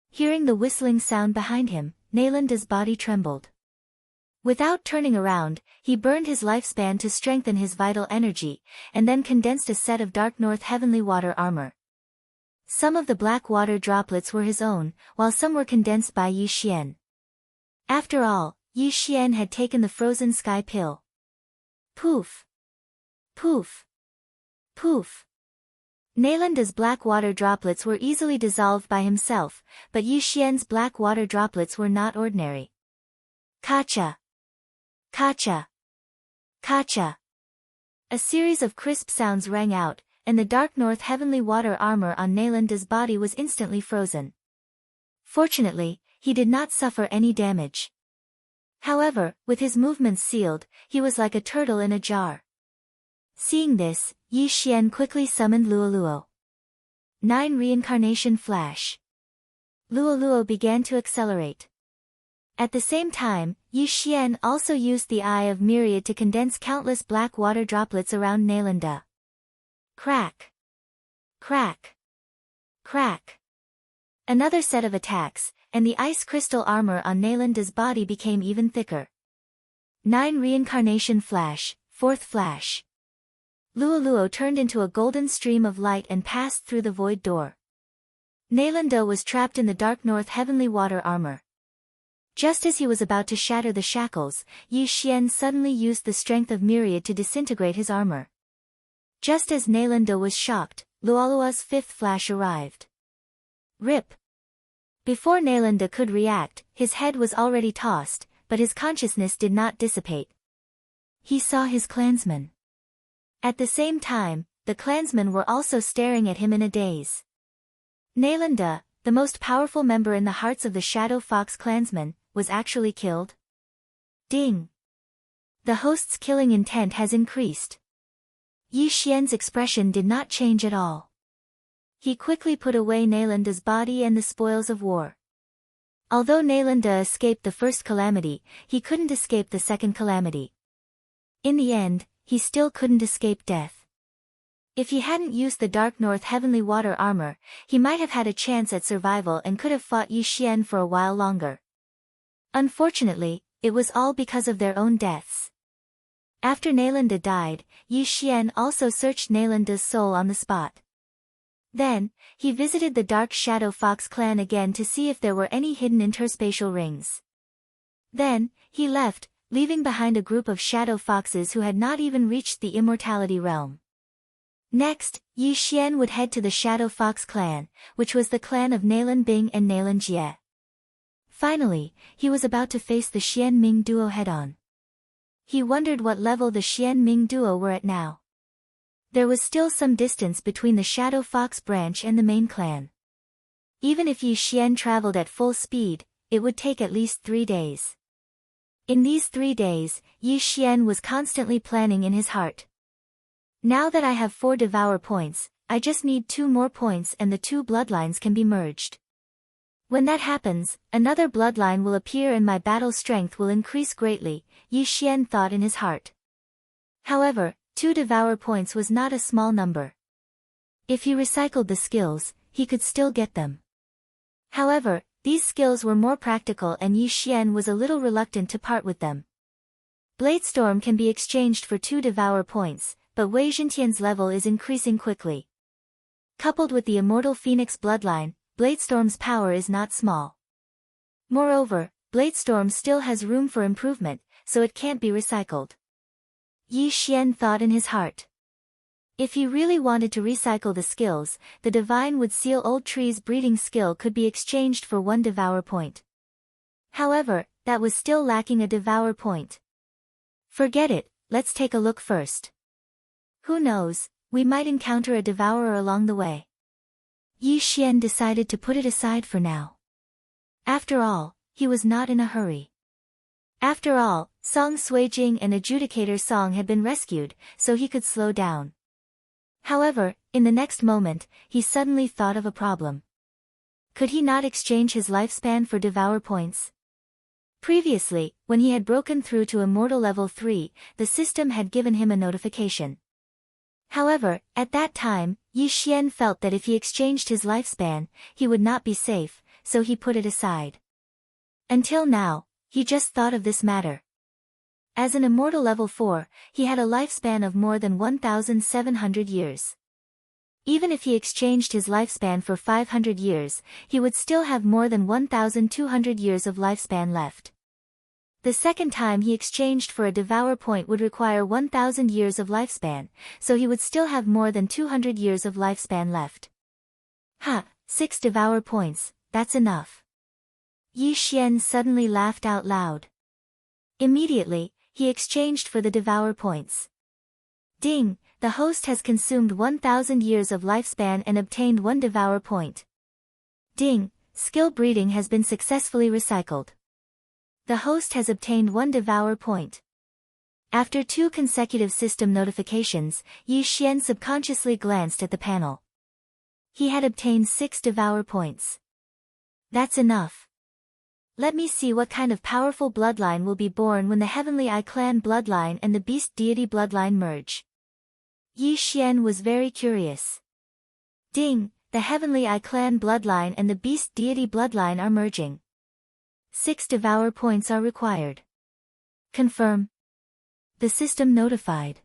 Hearing the whistling sound behind him, Nalanda's body trembled. Without turning around, he burned his lifespan to strengthen his vital energy, and then condensed a set of Dark North Heavenly Water armor. Some of the black water droplets were his own, while some were condensed by Yi Xian. After all, Yi Xian had taken the frozen sky pill. Poof! Poof! Poof! Nalanda's black water droplets were easily dissolved by himself, but Yi Xian's black water droplets were not ordinary. Kacha! Kacha! Kacha! A series of crisp sounds rang out, and the Dark North Heavenly Water armor on Nalanda's body was instantly frozen. Fortunately, he did not suffer any damage. However, with his movements sealed, he was like a turtle in a jar. Seeing this, Yi Xian quickly summoned Luoluo. 9 Reincarnation Flash. Luoluo began to accelerate. At the same time, Yi Xian also used the Eye of Myriad to condense countless black water droplets around Nalanda. Crack! Crack! Crack! Another set of attacks, and the ice crystal armor on Nalanda's body became even thicker. 9 Reincarnation Flash, 4th Flash. Luoluo turned into a golden stream of light and passed through the void door. Nalanda was trapped in the Dark North Heavenly Water armor. Just as he was about to shatter the shackles, Yi Xian suddenly used the strength of Myriad to disintegrate his armor. Just as Nalanda was shocked, Luoluo's 5th flash arrived. Rip! Before Nalanda could react, his head was already tossed, but his consciousness did not dissipate. He saw his clansmen. At the same time, the clansmen were also staring at him in a daze. Nalanda, the most powerful member in the hearts of the Shadow Fox clansmen, was actually killed? Ding! The host's killing intent has increased. Yi Xian's expression did not change at all. He quickly put away Nalanda's body and the spoils of war. Although Nalanda escaped the first calamity, he couldn't escape the second calamity. In the end, he still couldn't escape death. If he hadn't used the Dark North Heavenly Water armor, he might have had a chance at survival and could have fought Yi Xian for a while longer. Unfortunately, it was all because of their own deaths. After Nalanda died, Yi Xian also searched Nalanda's soul on the spot. Then, he visited the Dark Shadow Fox clan again to see if there were any hidden interspatial rings. Then, he left, leaving behind a group of shadow foxes who had not even reached the immortality realm. Next, Yi Xian would head to the Shadow Fox clan, which was the clan of Nalan Bing and Nalan Jie. Finally, he was about to face the Xian Ming duo head-on. He wondered what level the Xian Ming duo were at now. There was still some distance between the Shadow Fox branch and the main clan. Even if Yi Xian traveled at full speed, it would take at least 3 days. In these 3 days, Yi Xian was constantly planning in his heart. Now that I have 4 devour points, I just need 2 more points and the 2 bloodlines can be merged. When that happens, another bloodline will appear and my battle strength will increase greatly, Yi Xian thought in his heart. However, 2 devour points was not a small number. If he recycled the skills, he could still get them. However, these skills were more practical and Yi Xian was a little reluctant to part with them. Bladestorm can be exchanged for 2 devour points, but Wei Zhentian's level is increasing quickly. Coupled with the Immortal Phoenix bloodline, Bladestorm's power is not small. Moreover, Bladestorm still has room for improvement, so it can't be recycled. Yi Xian thought in his heart. If he really wanted to recycle the skills, the Divine Wood Seal Old Tree's breeding skill could be exchanged for 1 devour point. However, that was still lacking a devour point. Forget it, let's take a look first. Who knows, we might encounter a devourer along the way. Yi Xian decided to put it aside for now. After all, he was not in a hurry. After all, Song Suijing and Adjudicator Song had been rescued, so he could slow down. However, in the next moment, he suddenly thought of a problem. Could he not exchange his lifespan for devour points? Previously, when he had broken through to Immortal Level 3, the system had given him a notification. However, at that time, Yi Xian felt that if he exchanged his lifespan, he would not be safe, so he put it aside. Until now, he just thought of this matter. As an Immortal Level 4, he had a lifespan of more than 1,700 years. Even if he exchanged his lifespan for 500 years, he would still have more than 1,200 years of lifespan left. The second time he exchanged for a devour point would require 1,000 years of lifespan, so he would still have more than 200 years of lifespan left. 6 devour points, that's enough. Yi Xian suddenly laughed out loud. Immediately, he exchanged for the devour points. Ding, the host has consumed 1,000 years of lifespan and obtained 1 devour point. Ding, skill breeding has been successfully recycled. The host has obtained 1 devour point. After 2 consecutive system notifications, Yi Xian subconsciously glanced at the panel. He had obtained 6 devour points. That's enough. Let me see what kind of powerful bloodline will be born when the Heavenly Eye Clan bloodline and the Beast Deity bloodline merge. Yi Xian was very curious. Ding, the Heavenly Eye Clan bloodline and the Beast Deity bloodline are merging. 6 devour points are required. Confirm. The system notified.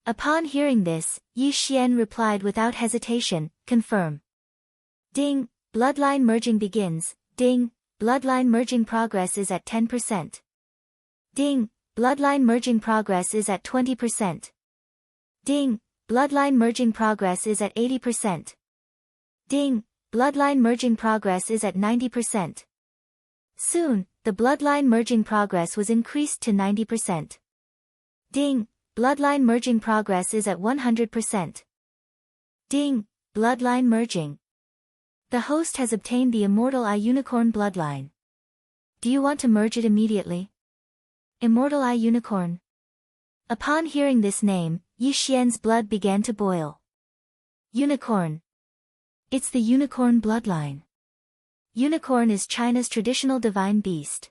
Upon hearing this, Yi Xian replied without hesitation, confirm. Ding, bloodline merging begins. Ding, bloodline merging progress is at 10%. Ding, bloodline merging progress is at 20%. Ding, bloodline merging progress is at 80%. Ding, bloodline merging progress is at 90%. Soon, the bloodline merging progress was increased to 90%. Ding, bloodline merging progress is at 100%. Ding, bloodline merging. The host has obtained the Immortal Eye Unicorn bloodline. Do you want to merge it immediately? Immortal Eye Unicorn. Upon hearing this name, Yi Xian's blood began to boil. Unicorn. It's the unicorn bloodline. Unicorn is China's traditional divine beast.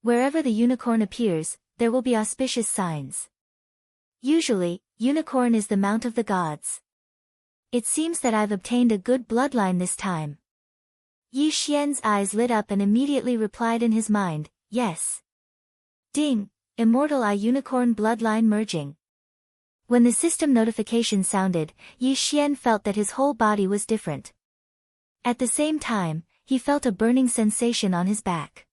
Wherever the unicorn appears, there will be auspicious signs. Usually, unicorn is the mount of the gods. It seems that I've obtained a good bloodline this time. Yi Xian's eyes lit up and immediately replied in his mind, yes. Ding, Immortal Eye Unicorn Bloodline Merging. When the system notification sounded, Yi Xian felt that his whole body was different. At the same time, he felt a burning sensation on his back.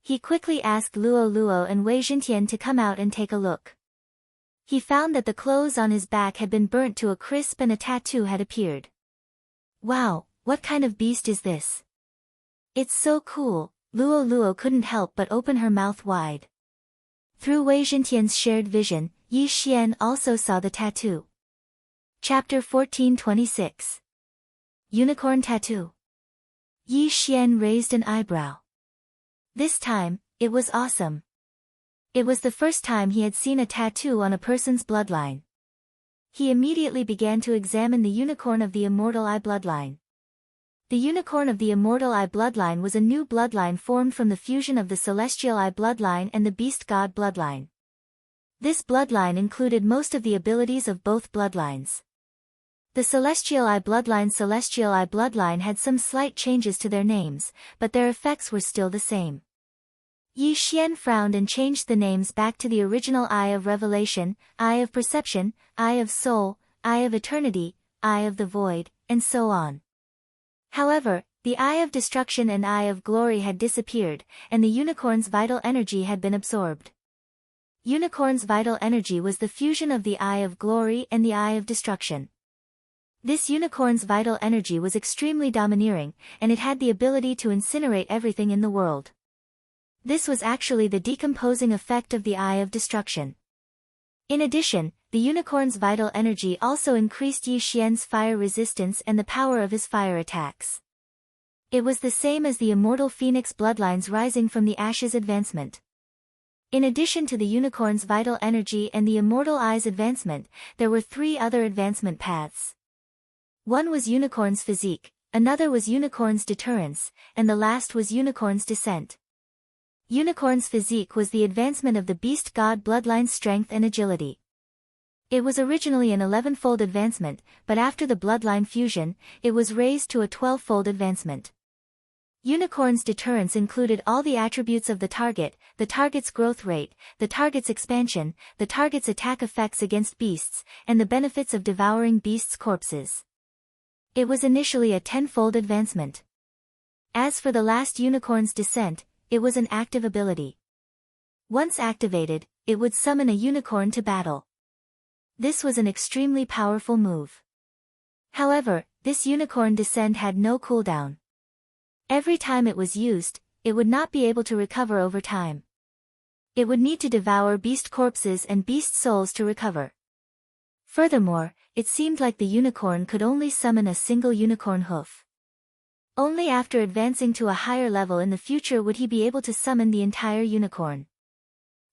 He quickly asked Luo Luo and Wei Zhentian to come out and take a look. He found that the clothes on his back had been burnt to a crisp and a tattoo had appeared. Wow, what kind of beast is this? It's so cool. Luo Luo couldn't help but open her mouth wide. Through Wei Zhentian's shared vision, Yi Xian also saw the tattoo. Chapter 1426. Unicorn Tattoo. Yi Xian raised an eyebrow. This time, it was awesome. It was the first time he had seen a tattoo on a person's bloodline. He immediately began to examine the unicorn of the Immortal Eye bloodline. The Unicorn of the Immortal Eye bloodline was a new bloodline formed from the fusion of the Celestial Eye bloodline and the Beast God bloodline. This bloodline included most of the abilities of both bloodlines. The Celestial Eye bloodline had some slight changes to their names, but their effects were still the same. Yi Xian frowned and changed the names back to the original Eye of Revelation, Eye of Perception, Eye of Soul, Eye of Eternity, Eye of the Void, and so on. However, the Eye of Destruction and Eye of Glory had disappeared, and the unicorn's vital energy had been absorbed. Unicorn's vital energy was the fusion of the Eye of Glory and the Eye of Destruction. This unicorn's vital energy was extremely domineering, and it had the ability to incinerate everything in the world. This was actually the decomposing effect of the Eye of Destruction. In addition, the unicorn's vital energy also increased Yi Xian's fire resistance and the power of his fire attacks. It was the same as the Immortal Phoenix bloodlines rising from the Ashes advancement. In addition to the unicorn's vital energy and the Immortal Eye's advancement, there were 3 other advancement paths. One was Unicorn's Physique, another was Unicorn's Deterrence, and the last was Unicorn's Descent. Unicorn's Physique was the advancement of the Beast God bloodline's strength and agility. It was originally an 11-fold advancement, but after the bloodline fusion, it was raised to a 12-fold advancement. Unicorn's Deterrence included all the attributes of the target's growth rate, the target's expansion, the target's attack effects against beasts, and the benefits of devouring beasts' corpses. It was initially a 10-fold advancement. As for the last Unicorn's Descent, it was an active ability. Once activated, it would summon a unicorn to battle. This was an extremely powerful move. However, this Unicorn Descent had no cooldown. Every time it was used, it would not be able to recover over time. It would need to devour beast corpses and beast souls to recover. Furthermore, it seemed like the unicorn could only summon a single unicorn hoof. Only after advancing to a higher level in the future would he be able to summon the entire unicorn.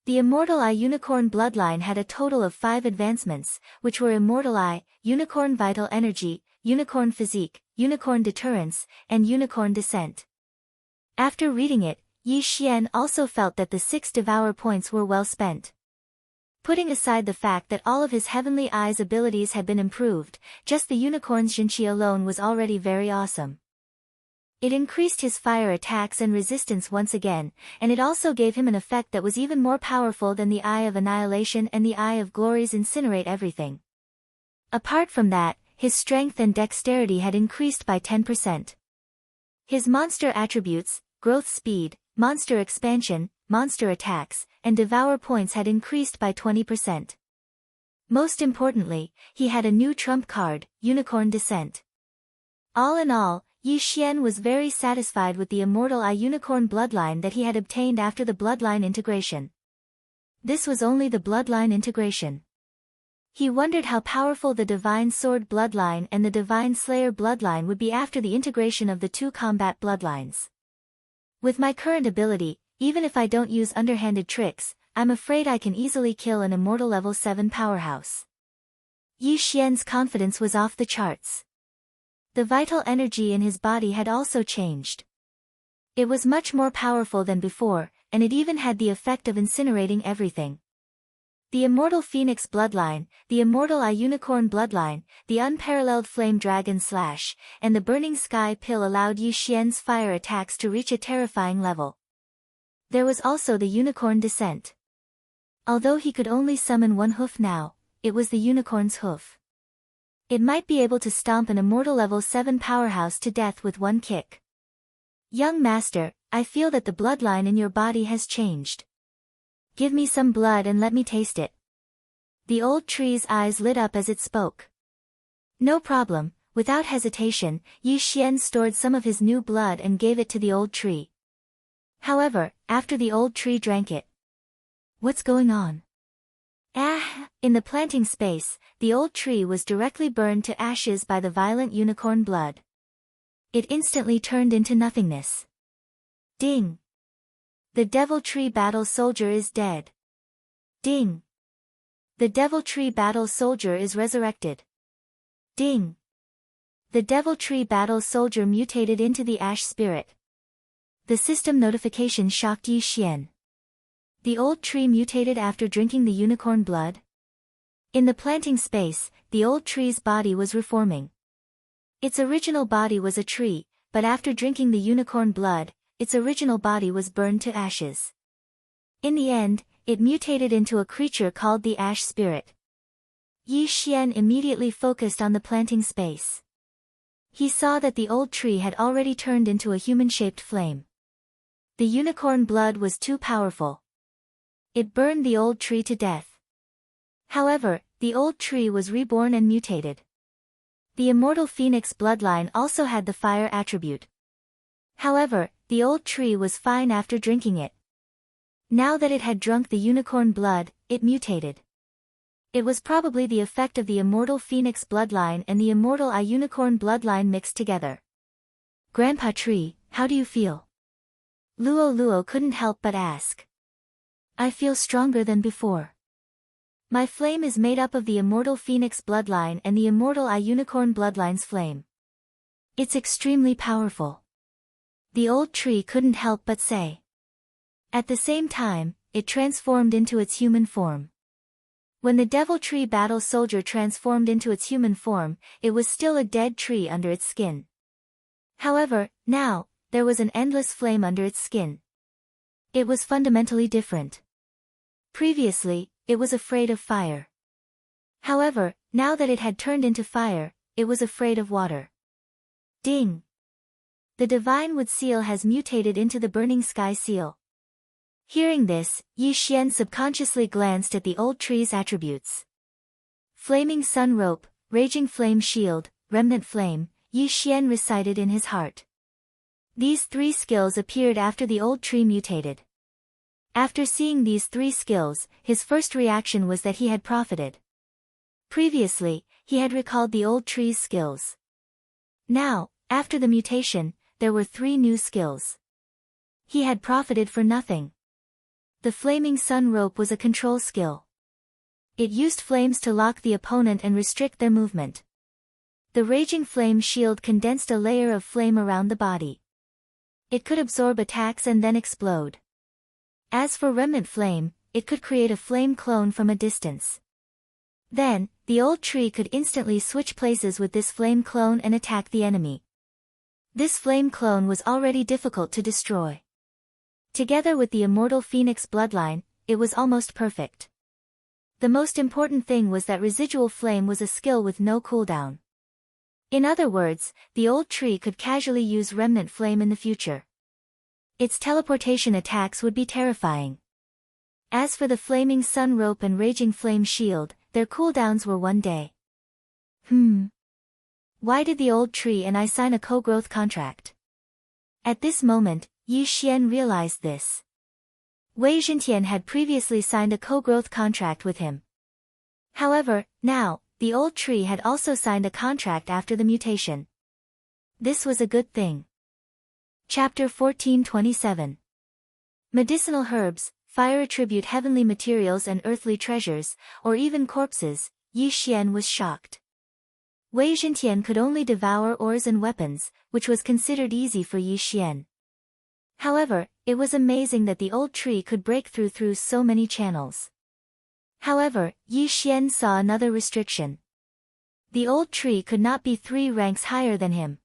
The Immortal Eye Unicorn bloodline had a total of 5 advancements, which were Immortal Eye, Unicorn Vital Energy, Unicorn Physique, Unicorn Deterrence, and Unicorn Descent. After reading it, Yi Xian also felt that the 6 Devour points were well spent. Putting aside the fact that all of his Heavenly Eye's abilities had been improved, just the Unicorn's Jinqi alone was already very awesome. It increased his fire attacks and resistance once again, and it also gave him an effect that was even more powerful than the Eye of Annihilation and the Eye of Glory's Incinerate Everything. Apart from that, his strength and dexterity had increased by 10%. His monster attributes, growth speed, monster expansion, monster attacks, and devour points had increased by 20%. Most importantly, he had a new trump card, Unicorn Descent. All in all, Yi Xian was very satisfied with the Immortal Eye Unicorn bloodline that he had obtained after the bloodline integration. This was only the bloodline integration. He wondered how powerful the Divine Sword bloodline and the Divine Slayer bloodline would be after the integration of the 2 combat bloodlines. With my current ability, even if I don't use underhanded tricks, I'm afraid I can easily kill an Immortal Level 7 powerhouse. Yi Xian's confidence was off the charts. The vital energy in his body had also changed. It was much more powerful than before, and it even had the effect of incinerating everything. The Immortal Phoenix bloodline, the Immortal Eye Unicorn bloodline, the Unparalleled Flame Dragon Slash, and the Burning Sky Pill allowed Yi Xian's fire attacks to reach a terrifying level. There was also the Unicorn Descent. Although he could only summon one hoof now, it was the unicorn's hoof. It might be able to stomp an immortal level 7 powerhouse to death with one kick. Young master, I feel that the bloodline in your body has changed. Give me some blood and let me taste it. The old tree's eyes lit up as it spoke. No problem. Without hesitation, Yi Xian stored some of his new blood and gave it to the old tree. However, after the old tree drank it. What's going on? In the planting space, the old tree was directly burned to ashes by the violent unicorn blood. It instantly turned into nothingness. Ding! The devil tree battle soldier is dead. Ding! The devil tree battle soldier is resurrected. Ding! The devil tree battle soldier mutated into the ash spirit. The system notification shocked Yi Xian. The old tree mutated after drinking the unicorn blood? In the planting space, the old tree's body was reforming. Its original body was a tree, but after drinking the unicorn blood, its original body was burned to ashes. In the end, it mutated into a creature called the ash spirit. Yi Xian immediately focused on the planting space. He saw that the old tree had already turned into a human-shaped flame. The unicorn blood was too powerful. It burned the old tree to death. However, the old tree was reborn and mutated. The immortal phoenix bloodline also had the fire attribute. However, the old tree was fine after drinking it. Now that it had drunk the unicorn blood, it mutated. It was probably the effect of the immortal phoenix bloodline and the immortal unicorn bloodline mixed together. Grandpa Tree, how do you feel? Luo couldn't help but ask. I feel stronger than before. My flame is made up of the immortal phoenix bloodline and the immortal unicorn bloodline's flame. It's extremely powerful. The old tree couldn't help but say. At the same time, it transformed into its human form. When the devil tree battle soldier transformed into its human form, it was still a dead tree under its skin. However, now, there was an endless flame under its skin. It was fundamentally different. Previously, it was afraid of fire. However, now that it had turned into fire, it was afraid of water. Ding! The divine wood seal has mutated into the burning sky seal. Hearing this, Yi Xian subconsciously glanced at the old tree's attributes. Flaming sun rope, raging flame shield, remnant flame, Yi Xian recited in his heart. These 3 skills appeared after the old tree mutated. After seeing these 3 skills, his first reaction was that he had profited. Previously, he had recalled the old tree's skills. Now, after the mutation, there were 3 new skills. He had profited for nothing. The flaming sun rope was a control skill. It used flames to lock the opponent and restrict their movement. The raging flame shield condensed a layer of flame around the body. It could absorb attacks and then explode. As for remnant flame, it could create a flame clone from a distance. Then, the old tree could instantly switch places with this flame clone and attack the enemy. This flame clone was already difficult to destroy. Together with the immortal phoenix bloodline, it was almost perfect. The most important thing was that residual flame was a skill with no cooldown. In other words, the old tree could casually use remnant flame in the future. Its teleportation attacks would be terrifying. As for the flaming sun rope and raging flame shield, their cooldowns were 1 day. Why did the old tree and I sign a co-growth contract? At this moment, Yi Xian realized this. Wei Zhentian had previously signed a co-growth contract with him. However, now, the old tree had also signed a contract after the mutation. This was a good thing. Chapter 1427. Medicinal herbs, fire attribute heavenly materials and earthly treasures, or even corpses, Yi Xian was shocked. Wei Zhentian could only devour ores and weapons, which was considered easy for Yi Xian. However, it was amazing that the old tree could break through so many channels. However, Yi Xian saw another restriction. The old tree could not be 3 ranks higher than him.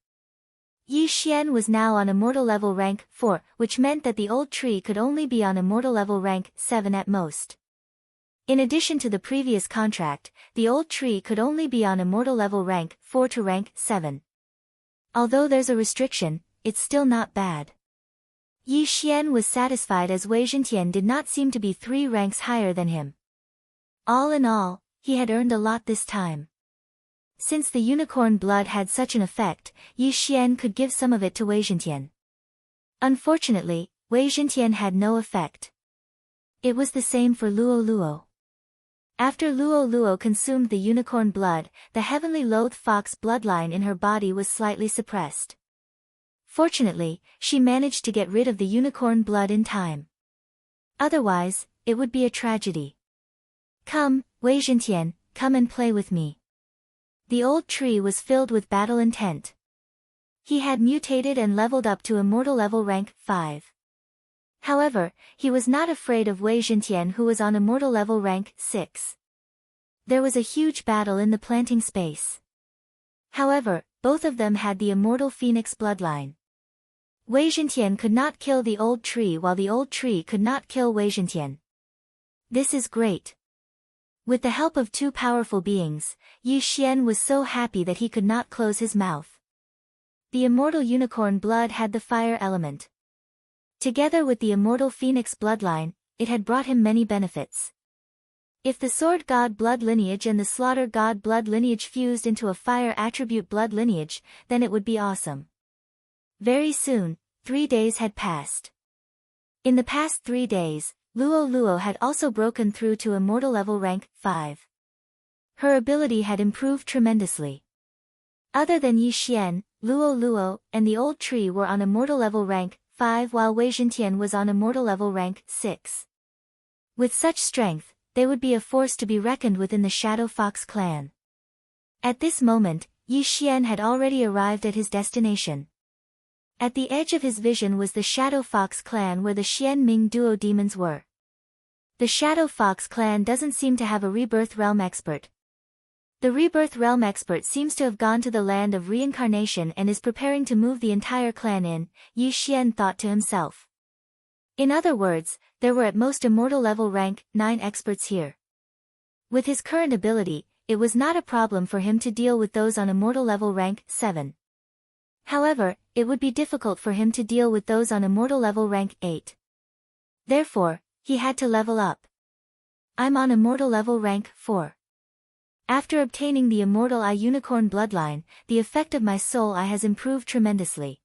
Yi Xian was now on immortal level rank 4, which meant that the old tree could only be on immortal level rank 7 at most. In addition to the previous contract, the old tree could only be on immortal level rank 4 to rank 7. Although there's a restriction, it's still not bad. Yi Xian was satisfied as Wei Zhentian did not seem to be 3 ranks higher than him. All in all, he had earned a lot this time. Since the unicorn blood had such an effect, Yi Xian could give some of it to Wei Zhentian. Unfortunately, Wei Zhentian had no effect. It was the same for Luo Luo. After Luo Luo consumed the unicorn blood, the heavenly loath fox bloodline in her body was slightly suppressed. Fortunately, she managed to get rid of the unicorn blood in time. Otherwise, it would be a tragedy. Come, Wei Zhentian, come and play with me. The old tree was filled with battle intent. He had mutated and leveled up to immortal level rank 5. However, he was not afraid of Wei Zhentian, who was on immortal level rank 6. There was a huge battle in the planting space. However, both of them had the immortal phoenix bloodline. Wei Zhentian could not kill the old tree while the old tree could not kill Wei Zhentian. This is great. With the help of 2 powerful beings, Yi Xian was so happy that he could not close his mouth. The immortal unicorn blood had the fire element. Together with the immortal phoenix bloodline, it had brought him many benefits. If the sword god blood lineage and the slaughter god blood lineage fused into a fire attribute blood lineage, then it would be awesome. Very soon, 3 days had passed. In the past 3 days, Luo Luo had also broken through to immortal level rank 5. Her ability had improved tremendously. Other than Yi Xian, Luo Luo, and the old tree were on immortal level rank 5 while Wei Zhentian was on immortal level rank 6. With such strength, they would be a force to be reckoned with in the Shadow Fox clan. At this moment, Yi Xian had already arrived at his destination. At the edge of his vision was the Shadow Fox clan where the Xian Ming duo demons were. The Shadow Fox clan doesn't seem to have a Rebirth Realm expert. The Rebirth Realm expert seems to have gone to the land of reincarnation and is preparing to move the entire clan in, Yi Xian thought to himself. In other words, there were at most immortal level rank 9 experts here. With his current ability, it was not a problem for him to deal with those on immortal level rank 7. However, it would be difficult for him to deal with those on immortal level rank 8. Therefore, he had to level up. I'm on immortal level rank 4. After obtaining the immortal eye unicorn bloodline, the effect of my soul eye has improved tremendously.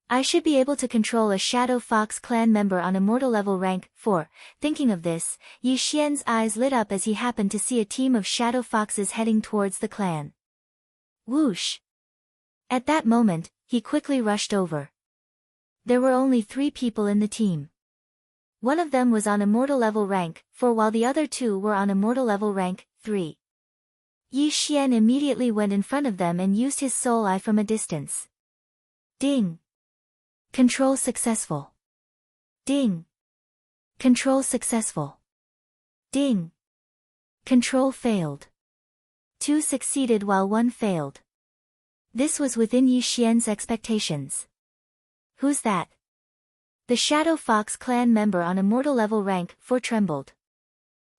I should be able to control a Shadow Fox clan member on immortal level rank 4. Thinking of this, Yi Xian's eyes lit up as he happened to see a team of Shadow Foxes heading towards the clan. Whoosh! At that moment, he quickly rushed over. There were only 3 people in the team. One of them was on immortal level rank 4 while the other 2 were on immortal level rank 3. Yi Xian immediately went in front of them and used his soul eye from a distance. Ding! Control successful. Ding! Control successful. Ding! Control failed. 2 succeeded while 1 failed. This was within Yi Xian's expectations. Who's that? The Shadow Fox clan member on immortal level rank 4 trembled.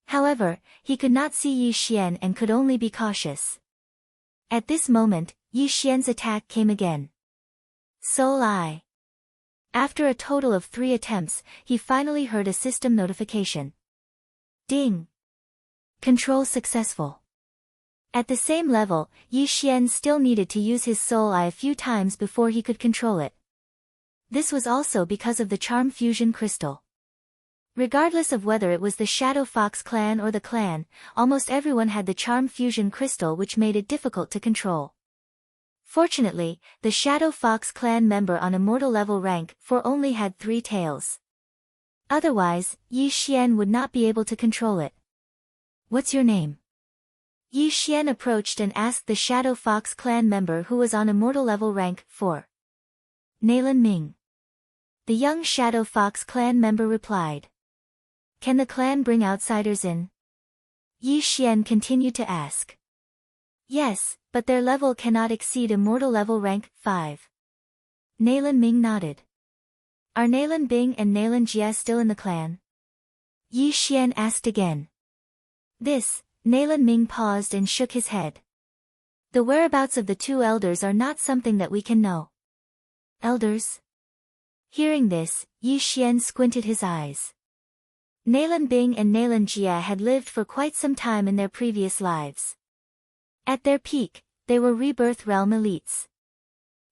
However, he could not see Yi Xian and could only be cautious. At this moment, Yi Xian's attack came again. Soul Eye. After a total of 3 attempts, he finally heard a system notification. Ding! Control successful. At the same level, Yi Xian still needed to use his soul eye a few times before he could control it. This was also because of the charm fusion crystal. Regardless of whether it was the Shadow Fox clan or the clan, almost everyone had the charm fusion crystal, which made it difficult to control. Fortunately, the Shadow Fox clan member on immortal level rank 4 only had 3 tails. Otherwise, Yi Xian would not be able to control it. What's your name? Yi Xian approached and asked the Shadow Fox clan member who was on immortal level rank 4. Nalan Ming. The young Shadow Fox clan member replied. Can the clan bring outsiders in? Yi Xian continued to ask. Yes, but their level cannot exceed immortal level rank 5. Nalan Ming nodded. Are Nalan Bing and Nalan Jia still in the clan? Yi Xian asked again. Nalan Ming paused and shook his head. The whereabouts of the two elders are not something that we can know. Elders? Hearing this, Yi Xian squinted his eyes. Nalan Bing and Nalan Jia had lived for quite some time in their previous lives. At their peak, they were Rebirth Realm elites.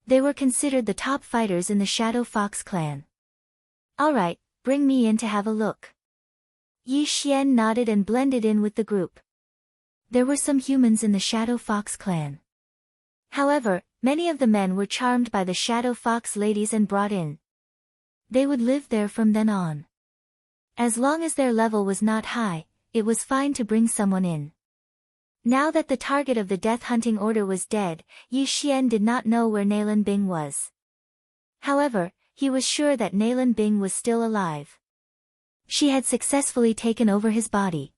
They were considered the top fighters in the Shadow Fox clan. Alright, bring me in to have a look. Yi Xian nodded and blended in with the group. There were some humans in the Shadow Fox clan. However, many of the men were charmed by the Shadow Fox ladies and brought in. They would live there from then on. As long as their level was not high, it was fine to bring someone in. Now that the target of the death hunting order was dead, Yi Xian did not know where Nalan Bing was. However, he was sure that Nalan Bing was still alive. She had successfully taken over his body.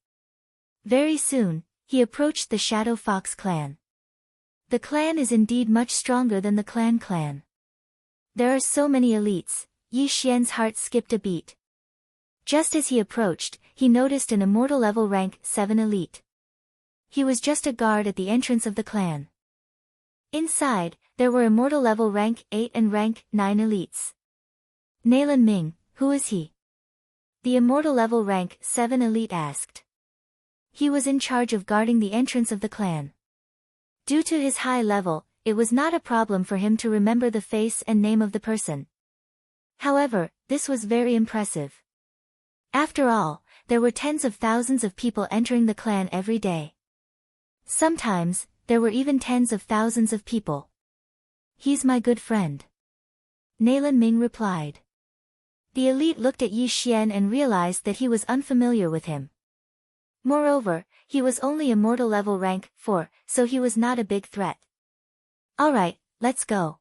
Very soon, he approached the Shadow Fox clan. The clan is indeed much stronger than the clan. There are so many elites, Yi Xian's heart skipped a beat. Just as he approached, he noticed an immortal level rank 7 elite. He was just a guard at the entrance of the clan. Inside, there were immortal level rank 8 and rank 9 elites. Nalan Ming, who is he? The immortal level rank 7 elite asked. He was in charge of guarding the entrance of the clan. Due to his high level, it was not a problem for him to remember the face and name of the person. However, this was very impressive. After all, there were tens of thousands of people entering the clan every day. Sometimes, there were even tens of thousands of people. He's my good friend. Nalan Ming replied. The elite looked at Yi Xian and realized that he was unfamiliar with him. Moreover, he was only immortal level rank 4, so he was not a big threat. Alright, let's go.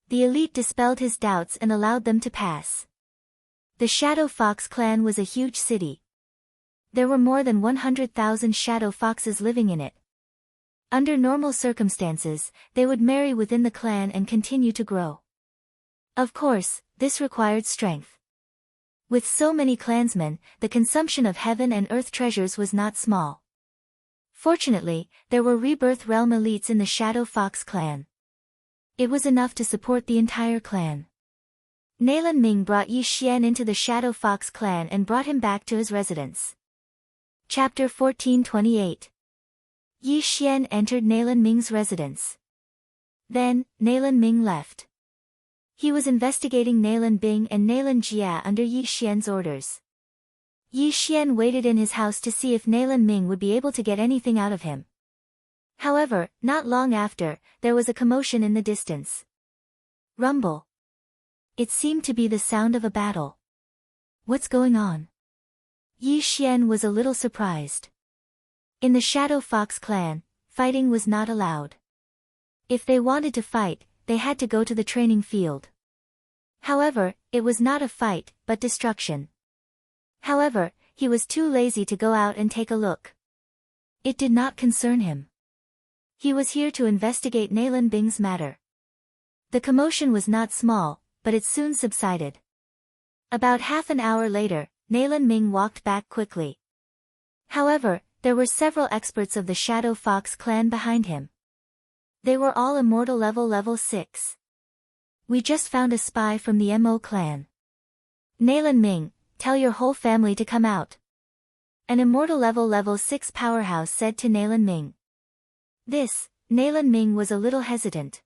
The elite dispelled his doubts and allowed them to pass. The Shadow Fox clan was a huge city. There were more than 100,000 Shadow Foxes living in it. Under normal circumstances, they would marry within the clan and continue to grow. Of course, this required strength. With so many clansmen, the consumption of heaven and earth treasures was not small. Fortunately, there were Rebirth Realm elites in the Shadow Fox clan. It was enough to support the entire clan. Nalan Ming brought Yi Xian into the Shadow Fox clan and brought him back to his residence. Chapter 1428. Yi Xian entered Nalan Ming's residence. Then, Nalan Ming left. He was investigating Nalan Bing and Nalan Jia under Yi Xian's orders. Yi Xian waited in his house to see if Nalan Ming would be able to get anything out of him. However, not long after, there was a commotion in the distance. Rumble. It seemed to be the sound of a battle. What's going on? Yi Xian was a little surprised. In the Shadow Fox clan, fighting was not allowed. If they wanted to fight, they had to go to the training field. However, it was not a fight, but destruction. However, he was too lazy to go out and take a look. It did not concern him. He was here to investigate Nalan Bing's matter. The commotion was not small, but it soon subsided. About half an hour later, Nalan Ming walked back quickly. However, there were several experts of the Shadow Fox clan behind him. They were all immortal level 6. We just found a spy from the Mo clan. Nalan Ming, tell your whole family to come out. An immortal level 6 powerhouse said to Nalan Ming. Nalan Ming was a little hesitant.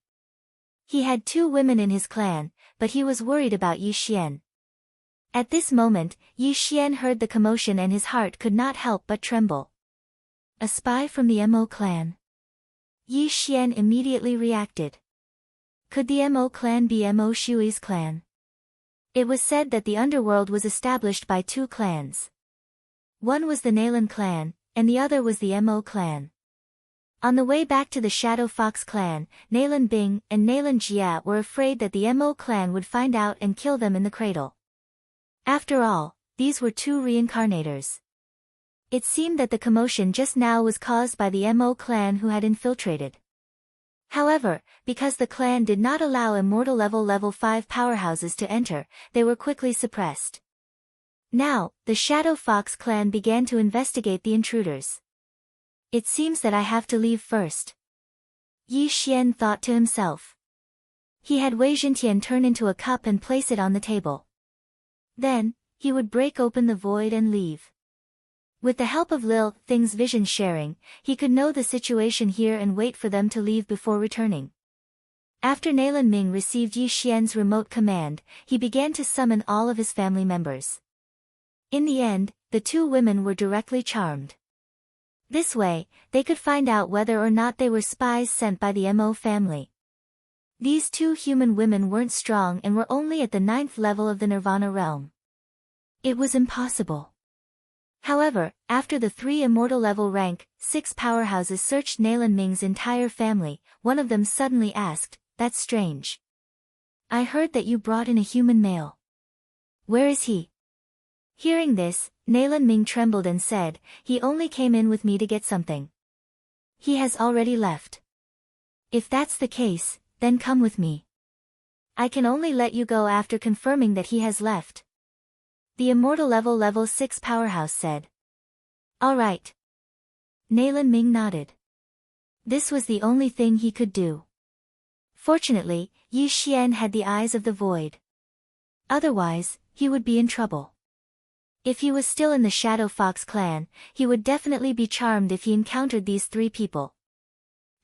He had 2 women in his clan, but he was worried about Yi Xian. At this moment, Yi Xian heard the commotion and his heart could not help but tremble. A spy from the Mo clan. Yi Xian immediately reacted. Could the Mo clan be Mo Shui's clan? It was said that the underworld was established by 2 clans. One was the Nalan clan, and the other was the Mo clan. On the way back to the Shadow Fox clan, Nalan Bing and Nalan Jia were afraid that the Mo clan would find out and kill them in the cradle. After all, these were 2 reincarnators. It seemed that the commotion just now was caused by the Mo clan who had infiltrated. However, because the clan did not allow immortal level 5 powerhouses to enter, they were quickly suppressed. Now, the Shadow Fox clan began to investigate the intruders. It seems that I have to leave first. Yi Xian thought to himself. He had Wei Zhentian turn into a cup and place it on the table. Then, he would break open the void and leave. With the help of Lil Thing's vision sharing, he could know the situation here and wait for them to leave before returning. After Nailan Ming received Yi Xian's remote command, he began to summon all of his family members. In the end, the two women were directly charmed. This way, they could find out whether or not they were spies sent by the Mo family. These two human women weren't strong and were only at the 9th level of the Nirvana realm. It was impossible. However, after the 3 immortal level rank 6 powerhouses searched Nailan Ming's entire family, one of them suddenly asked, "That's strange. I heard that you brought in a human male. Where is he?" Hearing this, Nailan Ming trembled and said, "He only came in with me to get something. He has already left. If that's the case, then come with me. I can only let you go after confirming that he has left." The immortal level 6 powerhouse said. "All right." Nailan Ming nodded. This was the only thing he could do. Fortunately, Yi Xian had the eyes of the void. Otherwise, he would be in trouble. If he was still in the Shadow Fox clan, he would definitely be charmed if he encountered these 3 people.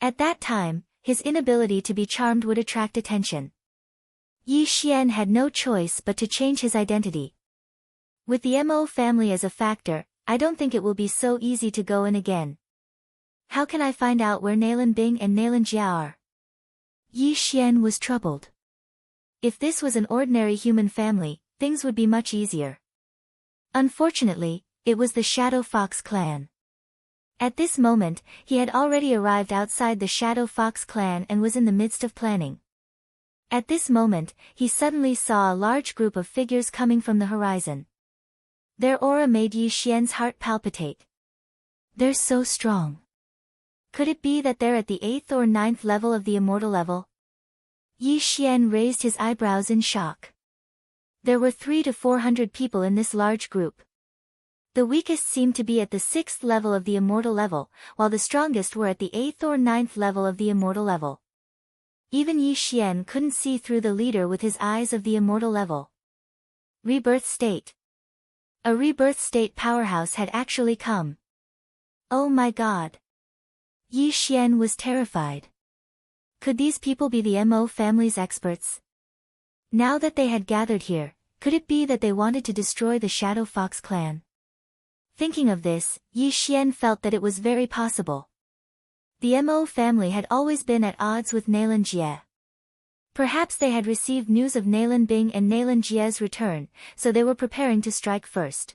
At that time, his inability to be charmed would attract attention. Yi Xian had no choice but to change his identity. With the Mo family as a factor, I don't think it will be so easy to go in again. How can I find out where Nailan Bing and Nailan Jia are? Yi Xian was troubled. If this was an ordinary human family, things would be much easier. Unfortunately, it was the Shadow Fox clan. At this moment, he had already arrived outside the Shadow Fox clan and was in the midst of planning. At this moment, he suddenly saw a large group of figures coming from the horizon. Their aura made Yi Xian's heart palpitate. They're so strong. Could it be that they're at the 8th or 9th level of the immortal level? Yi Xian raised his eyebrows in shock. There were 300 to 400 people in this large group. The weakest seemed to be at the 6th level of the immortal level, while the strongest were at the 8th or 9th level of the immortal level. Even Yi Xian couldn't see through the leader with his eyes of the immortal level. Rebirth state. A rebirth state powerhouse had actually come. Oh my god. Yi Xian was terrified. Could these people be the Mo family's experts? Now that they had gathered here, could it be that they wanted to destroy the Shadow Fox clan? Thinking of this, Yi Xian felt that it was very possible. The Mo family had always been at odds with Nailan Jie. Perhaps they had received news of Nailan Bing and Nailan Jie's return, so they were preparing to strike first.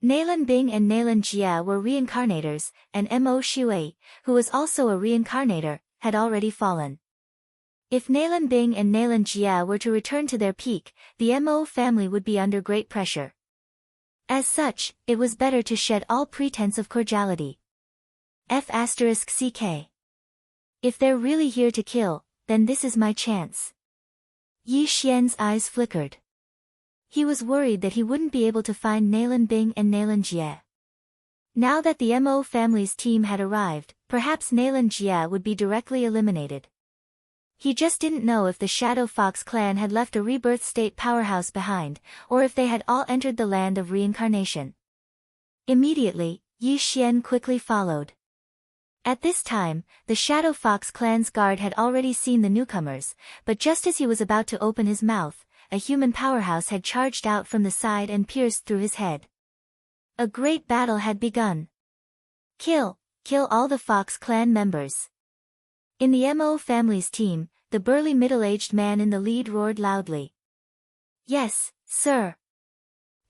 Nailan Bing and Nailan Jie were reincarnators, and Mo Shui, who was also a reincarnator, had already fallen. If Nailan Bing and Nailan Jie were to return to their peak, the Mo family would be under great pressure. As such, it was better to shed all pretense of cordiality. F***CK. If they're really here to kill, then this is my chance. Yi Xian's eyes flickered. He was worried that he wouldn't be able to find Nailan Bing and Nailan Jie. Now that the Mo family's team had arrived, perhaps Nailan Jie would be directly eliminated. He just didn't know if the Shadow Fox clan had left a rebirth state powerhouse behind, or if they had all entered the land of reincarnation. Immediately, Yi Xian quickly followed. At this time, the Shadow Fox clan's guard had already seen the newcomers, but just as he was about to open his mouth, a human powerhouse had charged out from the side and pierced through his head. A great battle had begun. Kill all the Fox clan members. In the Mo family's team, the burly middle-aged man in the lead roared loudly. Yes, sir.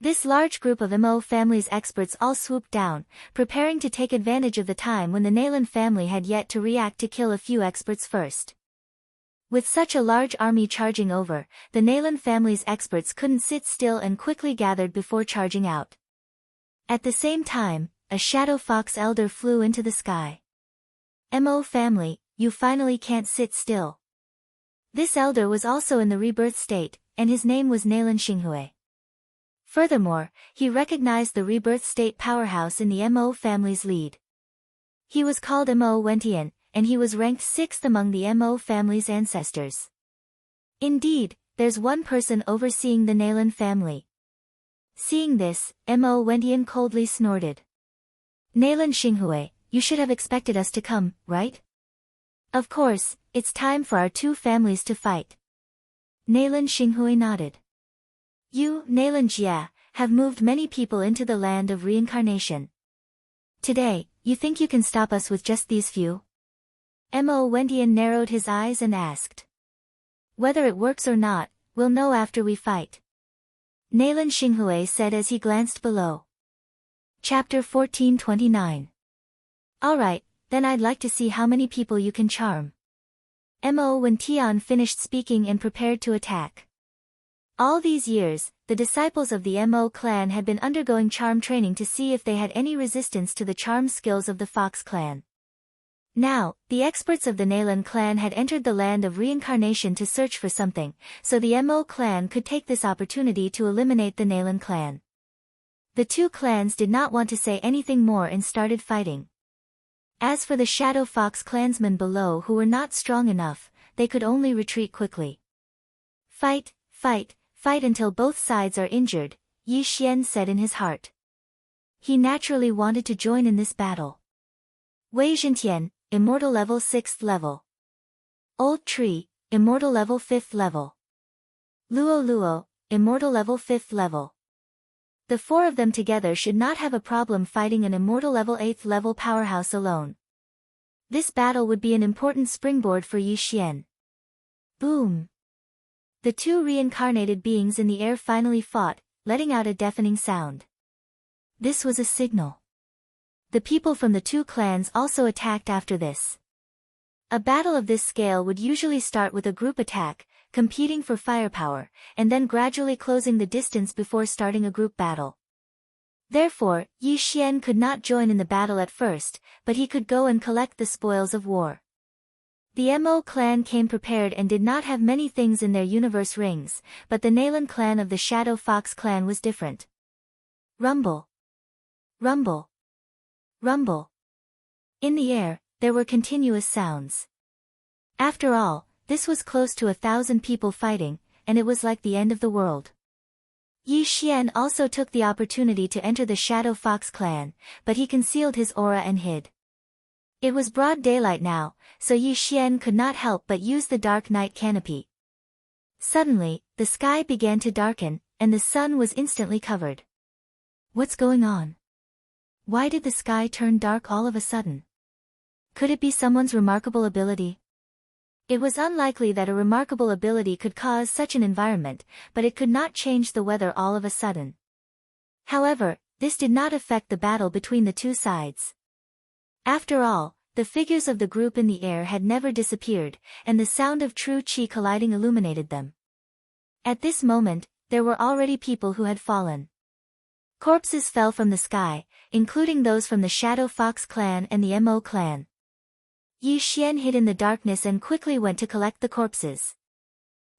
This large group of Mo family's experts all swooped down, preparing to take advantage of the time when the Nailan family had yet to react to kill a few experts first. With such a large army charging over, the Nailan family's experts couldn't sit still and quickly gathered before charging out. At the same time, a Shadow Fox elder flew into the sky. Mo family, you finally can't sit still. This elder was also in the rebirth state, and his name was Nailan Xinghui. Furthermore, he recognized the rebirth state powerhouse in the Mo family's lead. He was called Mo Wentian, and he was ranked 6th among the Mo family's ancestors. Indeed, there's one person overseeing the Nalan family. Seeing this, Mo Wentian coldly snorted. Nalan Xinghui, you should have expected us to come, right? Of course, it's time for our two families to fight. Nalan Xinghui nodded. You, Nalan Jia, have moved many people into the land of reincarnation. Today, you think you can stop us with just these few? Mo Wentian narrowed his eyes and asked. Whether it works or not, we'll know after we fight. Nalan Xinghui said as he glanced below. Chapter 1429. Alright, then I'd like to see how many people you can charm. Mo Wentian finished speaking and prepared to attack. All these years, the disciples of the Mo clan had been undergoing charm training to see if they had any resistance to the charm skills of the Fox clan. Now, the experts of the Nalan clan had entered the land of reincarnation to search for something, so the Mo clan could take this opportunity to eliminate the Nalan clan. The two clans did not want to say anything more and started fighting. As for the Shadow Fox clansmen below who were not strong enough, they could only retreat quickly. Fight, fight, fight until both sides are injured, Yi Xian said in his heart. He naturally wanted to join in this battle. Wei Zhentian, Immortal level 6th level. Old Tree, Immortal level 5th level. Luo Luo, Immortal level 5th level. The four of them together should not have a problem fighting an Immortal level 8th level powerhouse alone. This battle would be an important springboard for Yi Xian. Boom! The two reincarnated beings in the air finally fought, letting out a deafening sound. This was a signal. The people from the two clans also attacked after this. A battle of this scale would usually start with a group attack, competing for firepower, and then gradually closing the distance before starting a group battle. Therefore, Yi Xian could not join in the battle at first, but he could go and collect the spoils of war. The Mo clan came prepared and did not have many things in their universe rings, but the Nalan clan of the Shadow Fox clan was different. Rumble. Rumble. Rumble. In the air, there were continuous sounds. After all, this was close to 1,000 people fighting, and it was like the end of the world. Yi Xian also took the opportunity to enter the Shadow Fox clan, but he concealed his aura and hid. It was broad daylight now, so Yi Xian could not help but use the dark night canopy. Suddenly, the sky began to darken, and the sun was instantly covered. What's going on? Why did the sky turn dark all of a sudden? Could it be someone's remarkable ability? It was unlikely that a remarkable ability could cause such an environment, but it could not change the weather all of a sudden. However, this did not affect the battle between the two sides. After all, the figures of the group in the air had never disappeared, and the sound of true qi colliding illuminated them. At this moment, there were already people who had fallen. Corpses fell from the sky, including those from the Shadow Fox clan and the Mo clan. Yi Xian hid in the darkness and quickly went to collect the corpses.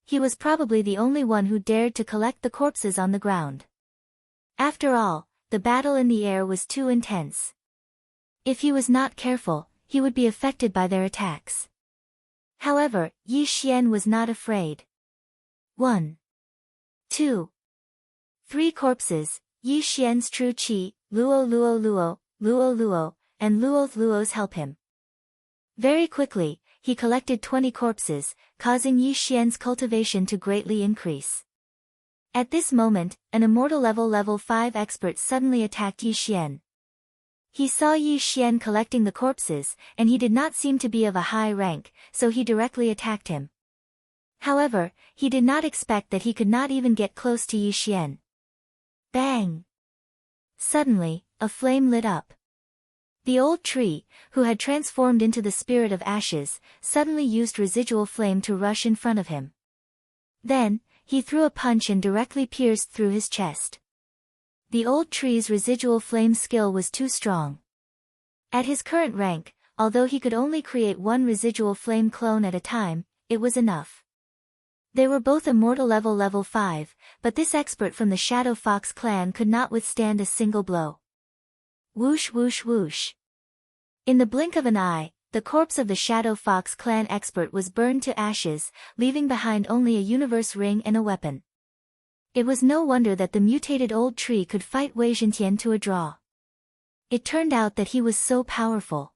He was probably the only one who dared to collect the corpses on the ground. After all, the battle in the air was too intense. If he was not careful, he would be affected by their attacks. However, Yi Xian was not afraid. 1. 2. 3 corpses, Yi Xian's true qi, Luo Luo Luo, Luo Luo, and Luo Luo's help him. Very quickly, he collected 20 corpses, causing Yi Xian's cultivation to greatly increase. At this moment, an immortal level 5 expert suddenly attacked Yi Xian. He saw Yi Xian collecting the corpses, and he did not seem to be of a high rank, so he directly attacked him. However, he did not expect that he could not even get close to Yi Xian. Bang! Suddenly, a flame lit up. The old tree, who had transformed into the spirit of ashes, suddenly used residual flame to rush in front of him. Then, he threw a punch and directly pierced through his chest. The old tree's residual flame skill was too strong. At his current rank, although he could only create one residual flame clone at a time, it was enough. They were both immortal level 5, but this expert from the Shadow Fox clan could not withstand a single blow. Whoosh whoosh whoosh. In the blink of an eye, the corpse of the Shadow Fox clan expert was burned to ashes, leaving behind only a universe ring and a weapon. It was no wonder that the mutated old tree could fight Wei Zhentian to a draw. It turned out that he was so powerful.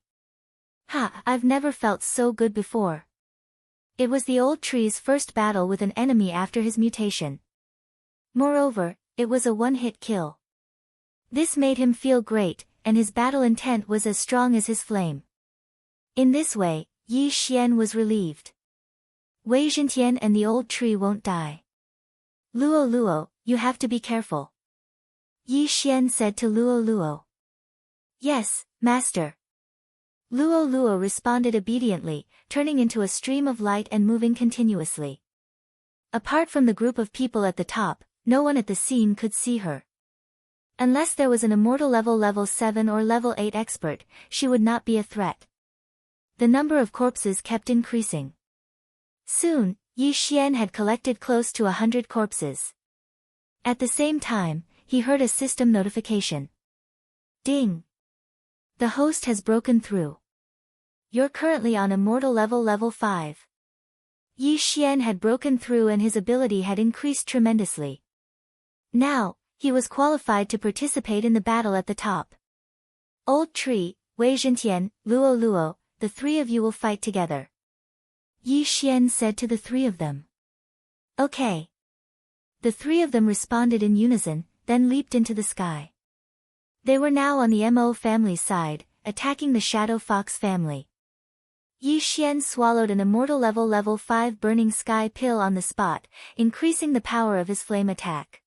Ha, I've never felt so good before. It was the old tree's first battle with an enemy after his mutation. Moreover, it was a one-hit kill. This made him feel great, and his battle intent was as strong as his flame. In this way, Yi Xian was relieved. Wei Zhentian and the old tree won't die. Luo Luo, you have to be careful. Yi Xian said to Luo Luo. Yes, master. Luo Luo responded obediently, turning into a stream of light and moving continuously. Apart from the group of people at the top, no one at the scene could see her. Unless there was an immortal level 7 or level 8 expert, she would not be a threat. The number of corpses kept increasing. Soon, Yi Xian had collected close to 100 corpses. At the same time, he heard a system notification. Ding! The host has broken through. You're currently on immortal level 5. Yi Xian had broken through and his ability had increased tremendously. Now, he was qualified to participate in the battle at the top. Old Tree, Wei Zhentian, Luo Luo, the three of you will fight together. Yi Xian said to the three of them. Okay. The three of them responded in unison, then leaped into the sky. They were now on the Mo family's side, attacking the Shadow Fox family. Yi Xian swallowed an immortal level 5 burning sky pill on the spot, increasing the power of his flame attack.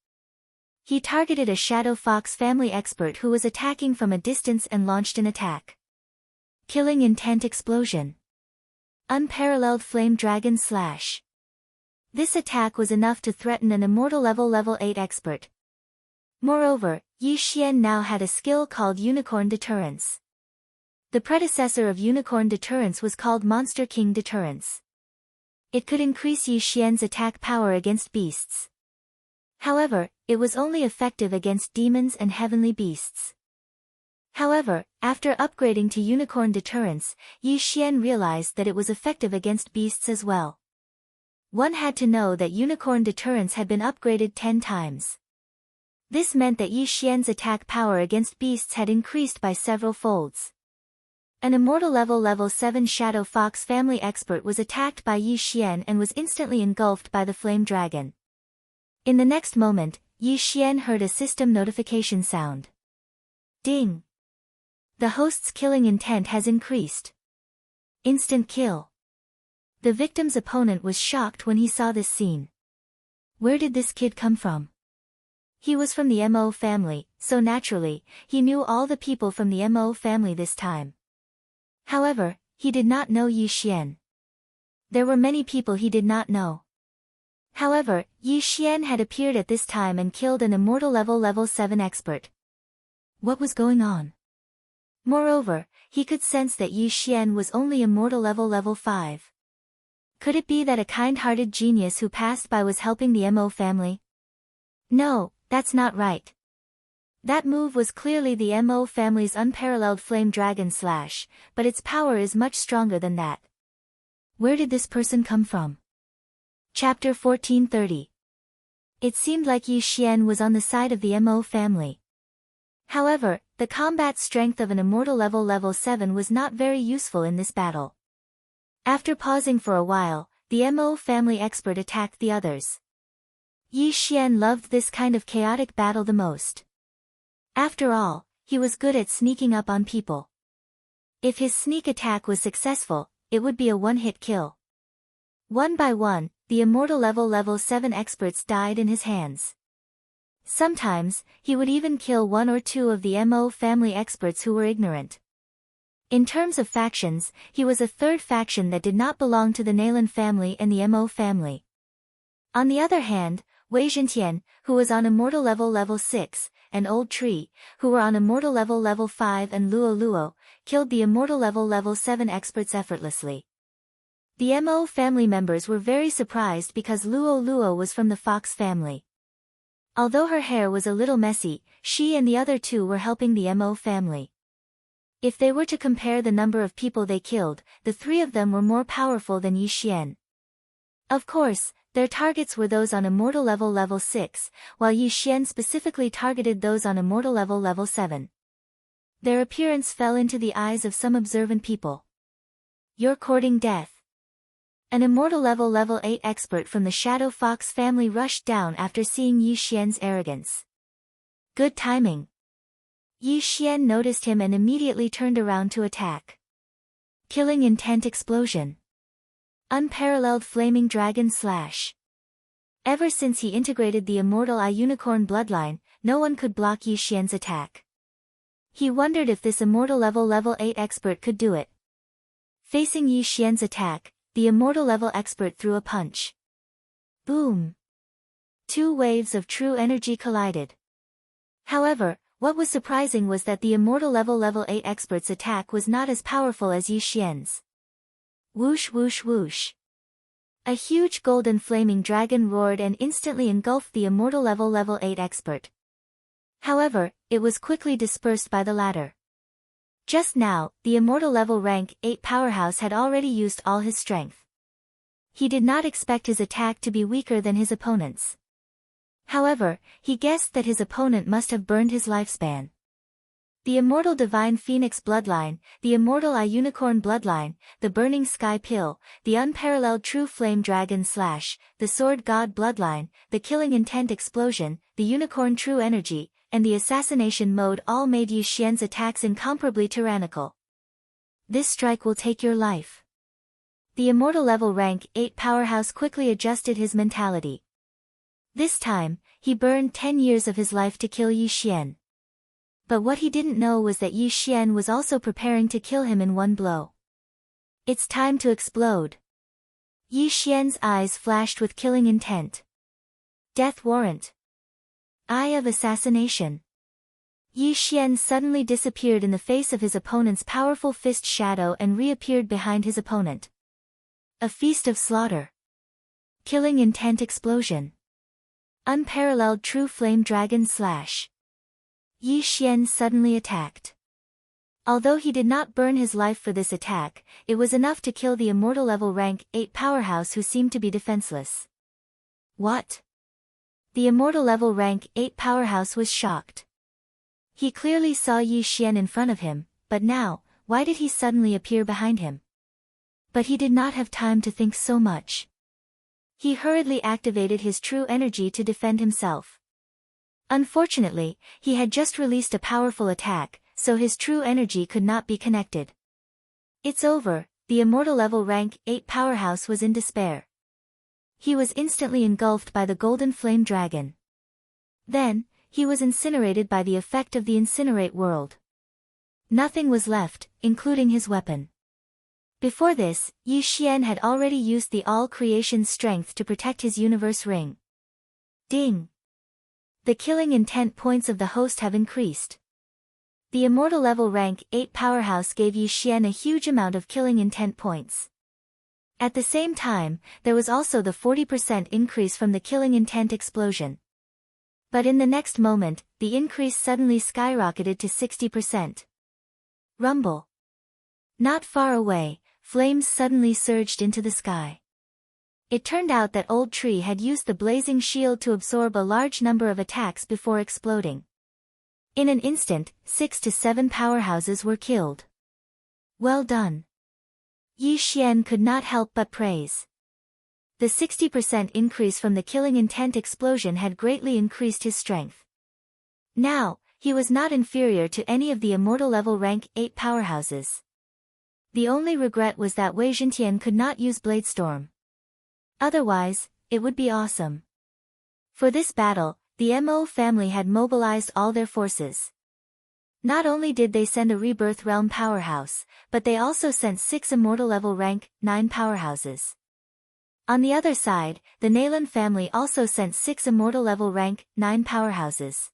He targeted a Shadow Fox family expert who was attacking from a distance and launched an attack. Killing intent explosion. Unparalleled flame dragon slash. This attack was enough to threaten an immortal level 8 expert. Moreover, Yi Xian now had a skill called Unicorn Deterrence. The predecessor of Unicorn Deterrence was called Monster King Deterrence. It could increase Yi Xian's attack power against beasts. However, it was only effective against demons and heavenly beasts. However, after upgrading to Unicorn Deterrence, Yi Xian realized that it was effective against beasts as well. One had to know that Unicorn Deterrence had been upgraded 10 times. This meant that Yi Xian's attack power against beasts had increased by several folds. An immortal level 7 Shadow Fox family expert was attacked by Yi Xian and was instantly engulfed by the flame dragon. In the next moment, Yi Xian heard a system notification sound. Ding! The host's killing intent has increased. Instant kill. The victim's opponent was shocked when he saw this scene. Where did this kid come from? He was from the Mo family, so naturally, he knew all the people from the Mo family this time. However, he did not know Yi Xian. There were many people he did not know. However, Yi Xian had appeared at this time and killed an immortal level 7 expert. What was going on? Moreover, he could sense that Yi Xian was only immortal level 5. Could it be that a kind-hearted genius who passed by was helping the Mo family? No, that's not right. That move was clearly the Mo family's unparalleled flame dragon slash, but its power is much stronger than that. Where did this person come from? Chapter 1430. It seemed like Yi Xian was on the side of the Mo family. However, the combat strength of an immortal level 7 was not very useful in this battle. After pausing for a while, the Mo family expert attacked the others. Yi Xian loved this kind of chaotic battle the most. After all, he was good at sneaking up on people. If his sneak attack was successful, it would be a one-hit kill. One by one, the immortal level 7 experts died in his hands. Sometimes, he would even kill one or two of the Mo family experts who were ignorant. In terms of factions, he was a third faction that did not belong to the Nalan family and the Mo family. On the other hand, Wei Zhentian, who was on immortal level 6, and Old Tree, who were on immortal level 5 and Luo Luo, killed the immortal level 7 experts effortlessly. The Mo family members were very surprised because Luo Luo was from the fox family. Although her hair was a little messy, she and the other two were helping the Mo family. If they were to compare the number of people they killed, the three of them were more powerful than Yi Xian. Of course, their targets were those on immortal level 6, while Yi Xian specifically targeted those on immortal level 7. Their appearance fell into the eyes of some observant people. "You're courting death." An immortal level 8 expert from the Shadow Fox family rushed down after seeing Yi Xian's arrogance. Good timing. Yi Xian noticed him and immediately turned around to attack. Killing intent explosion. Unparalleled flaming dragon slash. Ever since he integrated the immortal Eye Unicorn bloodline, no one could block Yi Xian's attack. He wondered if this immortal level 8 expert could do it. Facing Yi Xian's attack, the immortal level expert threw a punch. Boom! Two waves of true energy collided. However, what was surprising was that the immortal level 8 expert's attack was not as powerful as Yi Xian's. Whoosh whoosh whoosh. A huge golden flaming dragon roared and instantly engulfed the immortal level 8 expert. However, it was quickly dispersed by the latter. Just now, the immortal level rank 8 powerhouse had already used all his strength. He did not expect his attack to be weaker than his opponent's. However, he guessed that his opponent must have burned his lifespan. The immortal divine phoenix bloodline, the immortal Eye Unicorn bloodline, the burning sky pill, the unparalleled true flame dragon slash, the sword god bloodline, the killing intent explosion, the unicorn true energy, and the assassination mode all made Yi Xian's attacks incomparably tyrannical. This strike will take your life. The immortal level rank 8 powerhouse quickly adjusted his mentality. This time, he burned 10 years of his life to kill Yi Xian. But what he didn't know was that Yi Xian was also preparing to kill him in one blow. It's time to explode. Yi Xian's eyes flashed with killing intent. Death warrant. Eye of assassination. Yi Xian suddenly disappeared in the face of his opponent's powerful fist shadow and reappeared behind his opponent. A feast of slaughter. Killing intent explosion. Unparalleled true flame dragon slash. Yi Xian suddenly attacked. Although he did not burn his life for this attack, it was enough to kill the immortal level rank 8 powerhouse who seemed to be defenseless. What? The immortal level rank 8 powerhouse was shocked. He clearly saw Yi Xian in front of him, but now, why did he suddenly appear behind him? But he did not have time to think so much. He hurriedly activated his true energy to defend himself. Unfortunately, he had just released a powerful attack, so his true energy could not be connected. It's over, the immortal level rank 8 powerhouse was in despair. He was instantly engulfed by the golden flame dragon. Then, he was incinerated by the effect of the incinerate world. Nothing was left, including his weapon. Before this, Yi Xian had already used the all-creation's strength to protect his universe ring. Ding! The killing intent points of the host have increased. The immortal level rank 8 powerhouse gave Yi Xian a huge amount of killing intent points. At the same time, there was also the 40% increase from the killing intent explosion. But in the next moment, the increase suddenly skyrocketed to 60%. Rumble. Not far away, flames suddenly surged into the sky. It turned out that Old Tree had used the blazing shield to absorb a large number of attacks before exploding. In an instant, 6 to 7 powerhouses were killed. Well done. Yi Xian could not help but praise. The 60% increase from the killing intent explosion had greatly increased his strength. Now, he was not inferior to any of the immortal level rank 8 powerhouses. The only regret was that Wei Zhentian could not use Bladestorm. Otherwise, it would be awesome. For this battle, the Mo family had mobilized all their forces. Not only did they send a Rebirth Realm powerhouse, but they also sent 6 immortal level rank 9 powerhouses. On the other side, the Naylan family also sent 6 immortal level rank 9 powerhouses.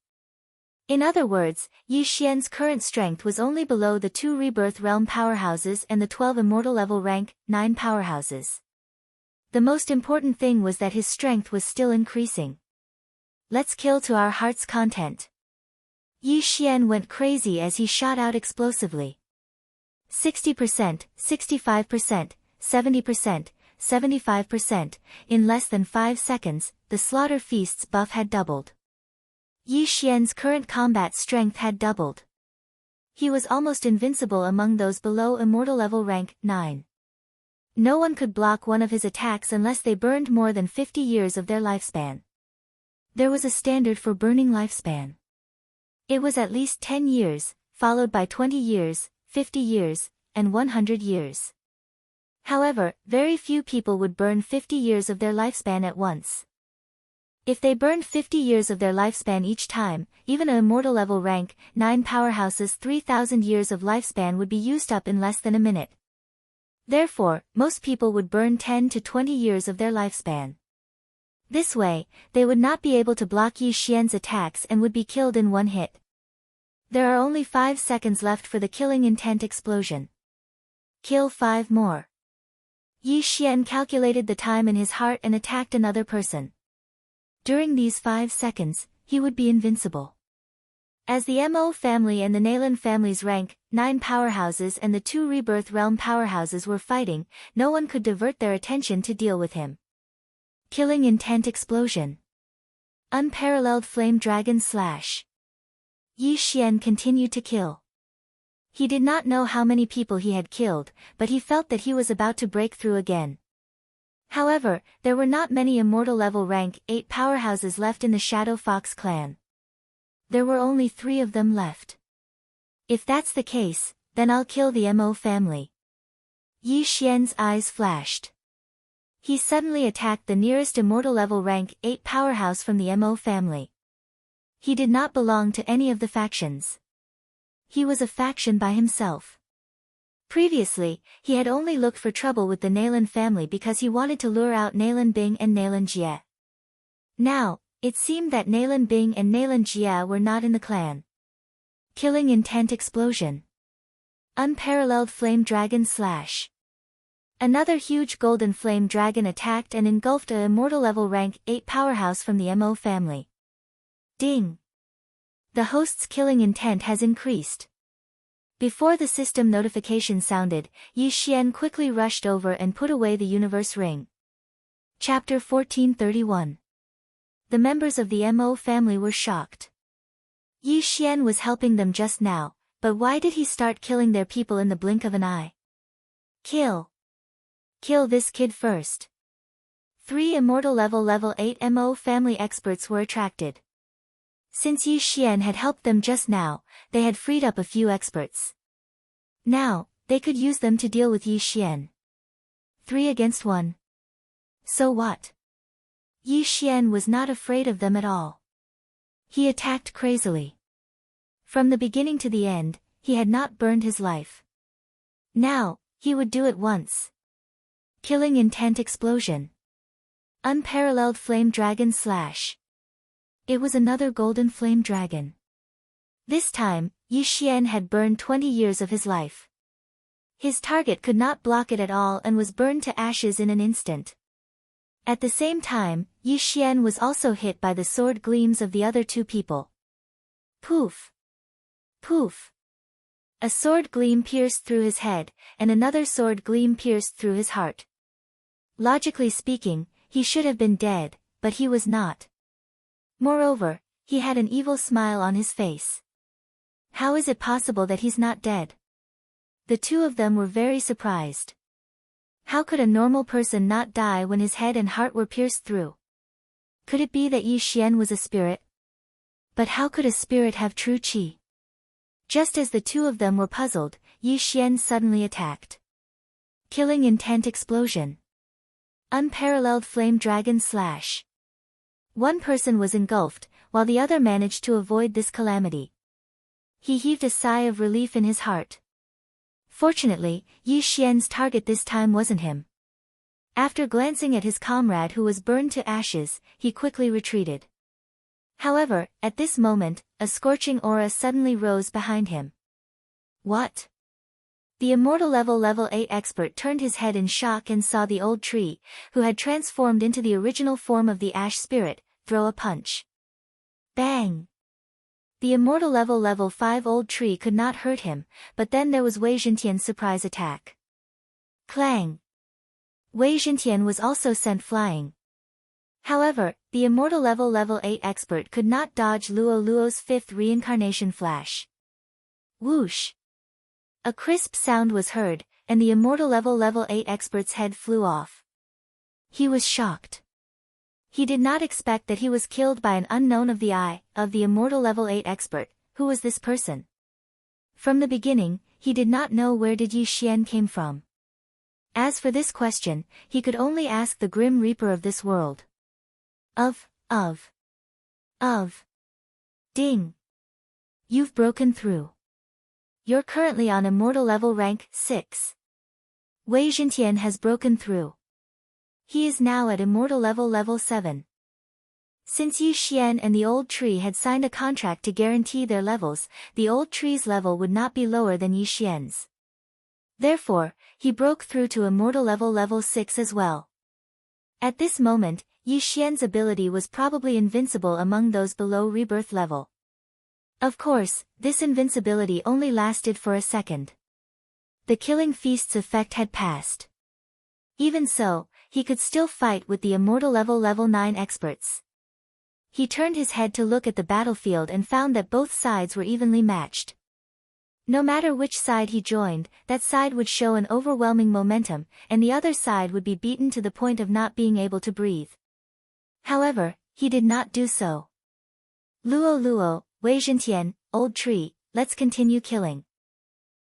In other words, Yi Xian's current strength was only below the 2 Rebirth Realm powerhouses and the 12 Immortal level rank 9 powerhouses. The most important thing was that his strength was still increasing. Let's kill to our heart's content. Yi Xian went crazy as he shot out explosively. 60%, 65%, 70%, 75%, in less than 5 seconds, the slaughter feast's buff had doubled. Yi Xian's current combat strength had doubled. He was almost invincible among those below Immortal level rank 9. No one could block one of his attacks unless they burned more than 50 years of their lifespan. There was a standard for burning lifespan. It was at least 10 years, followed by 20 years, 50 years, and 100 years. However, very few people would burn 50 years of their lifespan at once. If they burned 50 years of their lifespan each time, even a Immortal level rank 9 powerhouse's 3,000 years of lifespan would be used up in less than a minute. Therefore, most people would burn 10 to 20 years of their lifespan. This way, they would not be able to block Yi Xian's attacks and would be killed in one hit. There are only 5 seconds left for the killing intent explosion. Kill 5 more. Yi Xian calculated the time in his heart and attacked another person. During these 5 seconds, he would be invincible. As the Mo family and the Nalan family's rank 9 powerhouses and the 2 Rebirth Realm powerhouses were fighting, no one could divert their attention to deal with him. Killing intent explosion. Unparalleled flame dragon slash. Yi Xian continued to kill. He did not know how many people he had killed, but he felt that he was about to break through again. However, there were not many Immortal level rank 8 powerhouses left in the Shadow Fox clan. There were only 3 of them left. If that's the case, then I'll kill the Mo family. Yi Xian's eyes flashed. He suddenly attacked the nearest Immortal level rank 8 powerhouse from the Mo family. He did not belong to any of the factions. He was a faction by himself. Previously, he had only looked for trouble with the Nalan family because he wanted to lure out Nalan Bing and Nalan Jie. Now, it seemed that Nalan Bing and Nalan Jie were not in the clan. Killing intent explosion. Unparalleled flame dragon slash. Another huge golden flame dragon attacked and engulfed a Immortal level rank 8 powerhouse from the Mo family. Ding! The host's killing intent has increased. Before the system notification sounded, Yi Xian quickly rushed over and put away the universe ring. Chapter 1431. The members of the Mo family were shocked. Yi Xian was helping them just now, but why did he start killing their people in the blink of an eye? Kill! Kill this kid first. 3 Immortal level 8 Mo family experts were attracted. Since Yi Xian had helped them just now, they had freed up a few experts. Now, they could use them to deal with Yi Xian. 3 against 1. So what? Yi Xian was not afraid of them at all. He attacked crazily. From the beginning to the end, he had not burned his life. Now, he would do it once. Killing intent explosion. Unparalleled flame dragon slash. It was another golden flame dragon. This time, Yi Xian had burned 20 years of his life. His target could not block it at all and was burned to ashes in an instant. At the same time, Yi Xian was also hit by the sword gleams of the other 2 people. Poof! Poof! A sword gleam pierced through his head, and another sword gleam pierced through his heart. Logically speaking, he should have been dead, but he was not. Moreover, he had an evil smile on his face. How is it possible that he's not dead? The 2 of them were very surprised. How could a normal person not die when his head and heart were pierced through? Could it be that Yi Xian was a spirit? But how could a spirit have true qi? Just as the 2 of them were puzzled, Yi Xian suddenly attacked. Killing intent explosion. Unparalleled flame dragon slash. One person was engulfed, while the other managed to avoid this calamity. He heaved a sigh of relief in his heart. Fortunately, Yi Xian's target this time wasn't him. After glancing at his comrade who was burned to ashes, he quickly retreated. However, at this moment, a scorching aura suddenly rose behind him. What? The immortal level 8 expert turned his head in shock and saw the old tree, who had transformed into the original form of the ash spirit, throw a punch. Bang! The immortal level 5 old tree could not hurt him, but then there was Wei Zhentian's surprise attack. Clang! Wei Zhentian was also sent flying. However, the immortal level 8 expert could not dodge Luo Luo's fifth reincarnation flash. Whoosh! A crisp sound was heard, and the immortal level 8 expert's head flew off. He was shocked. He did not expect that he was killed by an unknown of the eye of the immortal level 8 expert. Who was this person? From the beginning, he did not know where did Yi Xian came from. As for this question, he could only ask the Grim Reaper of this world. Of. Ding. You've broken through. You're currently on immortal level rank 6. Wei Zhentian has broken through. He is now at immortal level 7. Since Yi Xian and the old tree had signed a contract to guarantee their levels, the old tree's level would not be lower than Yi Xian's. Therefore, he broke through to immortal level 6 as well. At this moment, Yi Xian's ability was probably invincible among those below rebirth level. Of course, this invincibility only lasted for a second. The killing feast's effect had passed. Even so, he could still fight with the immortal level 9 experts. He turned his head to look at the battlefield and found that both sides were evenly matched. No matter which side he joined, that side would show an overwhelming momentum, and the other side would be beaten to the point of not being able to breathe. However, he did not do so. Luo, Wei Zhentian, old tree, let's continue killing.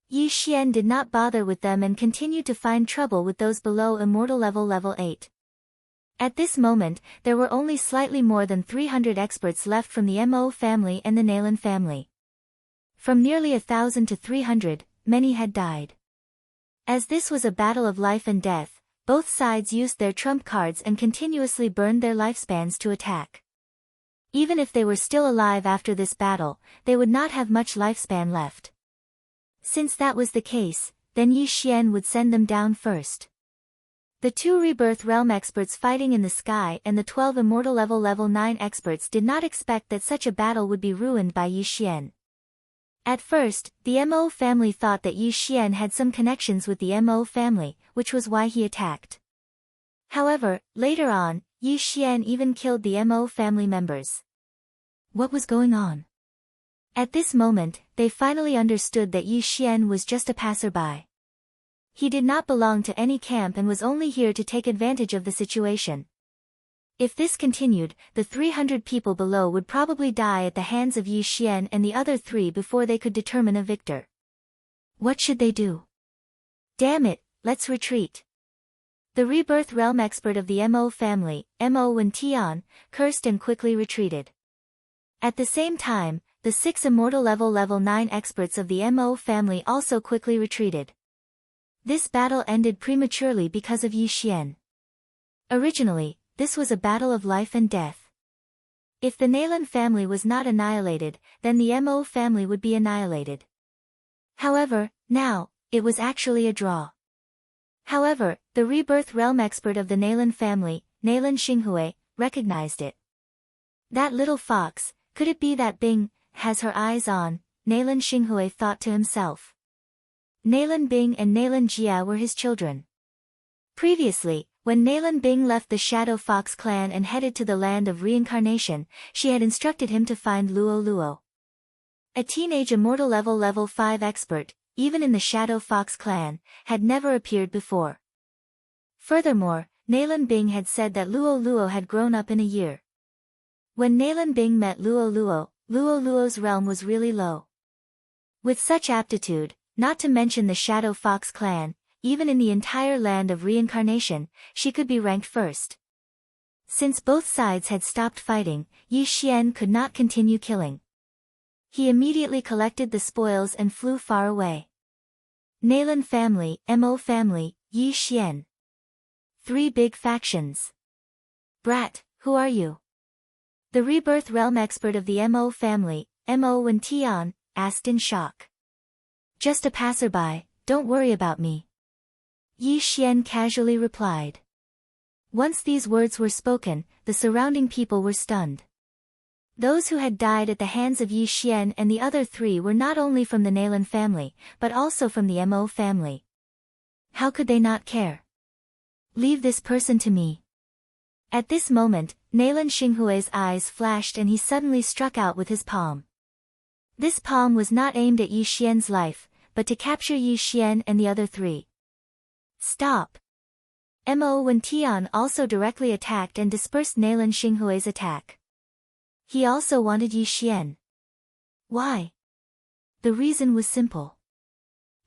Yi Xian did not bother with them and continued to find trouble with those below immortal level 8. At this moment, there were only slightly more than 300 experts left from the Mo family and the Nalan family. From nearly 1,000 to 300, many had died. As this was a battle of life and death, both sides used their trump cards and continuously burned their lifespans to attack. Even if they were still alive after this battle, they would not have much lifespan left. Since that was the case, then Yi Xian would send them down first. The two rebirth realm experts fighting in the sky and the 12 immortal level 9 experts did not expect that such a battle would be ruined by Yi Xian. At first, the Mo family thought that Yi Xian had some connections with the Mo family, which was why he attacked. However, later on, Yi Xian even killed the Mo family members. What was going on? At this moment, they finally understood that Yi Xian was just a passerby. He did not belong to any camp and was only here to take advantage of the situation. If this continued, the 300 people below would probably die at the hands of Yi Xian and the other three before they could determine a victor. What should they do? Damn it, let's retreat. The rebirth realm expert of the Mo family, Mo Wen Tian, cursed and quickly retreated. At the same time, the 6 immortal level 9 experts of the Mo family also quickly retreated. This battle ended prematurely because of Yi Xian. Originally, this was a battle of life and death. If the Nalan family was not annihilated, then the Mo family would be annihilated. However, now, it was actually a draw. However, the rebirth realm expert of the Nalan family, Nalan Xinghui, recognized it. That little fox, could it be that Bing has her eyes on? Nalan Xinghui thought to himself. Nalan Bing and Nalan Jia were his children. Previously, when Nalan Bing left the Shadow Fox clan and headed to the land of reincarnation, she had instructed him to find Luo Luo. A teenage immortal level 5 expert, even in the Shadow Fox clan, had never appeared before. Furthermore, Nalan Bing had said that Luo Luo had grown up in a year. When Nalan Bing met Luo Luo's realm was really low. With such aptitude, not to mention the Shadow Fox clan, even in the entire land of reincarnation, she could be ranked first. Since both sides had stopped fighting, Yi Xian could not continue killing. He immediately collected the spoils and flew far away. Nalan family, Mo family, Yi Xian. 3 big factions. Brat, who are you? The rebirth realm expert of the Mo family, Mo Wen Tian, asked in shock. Just a passerby, don't worry about me. Yi Xian casually replied. Once these words were spoken, the surrounding people were stunned. Those who had died at the hands of Yi Xian and the other three were not only from the Nalan family, but also from the Mo family. How could they not care? Leave this person to me. At this moment, Nalan Xinghui's eyes flashed and he suddenly struck out with his palm. This palm was not aimed at Yi Xian's life, but to capture Yi Xian and the other three. Stop! Mo Wen Tian also directly attacked and dispersed Nalan Xinghui's attack. He also wanted Yi Xian. Why? The reason was simple.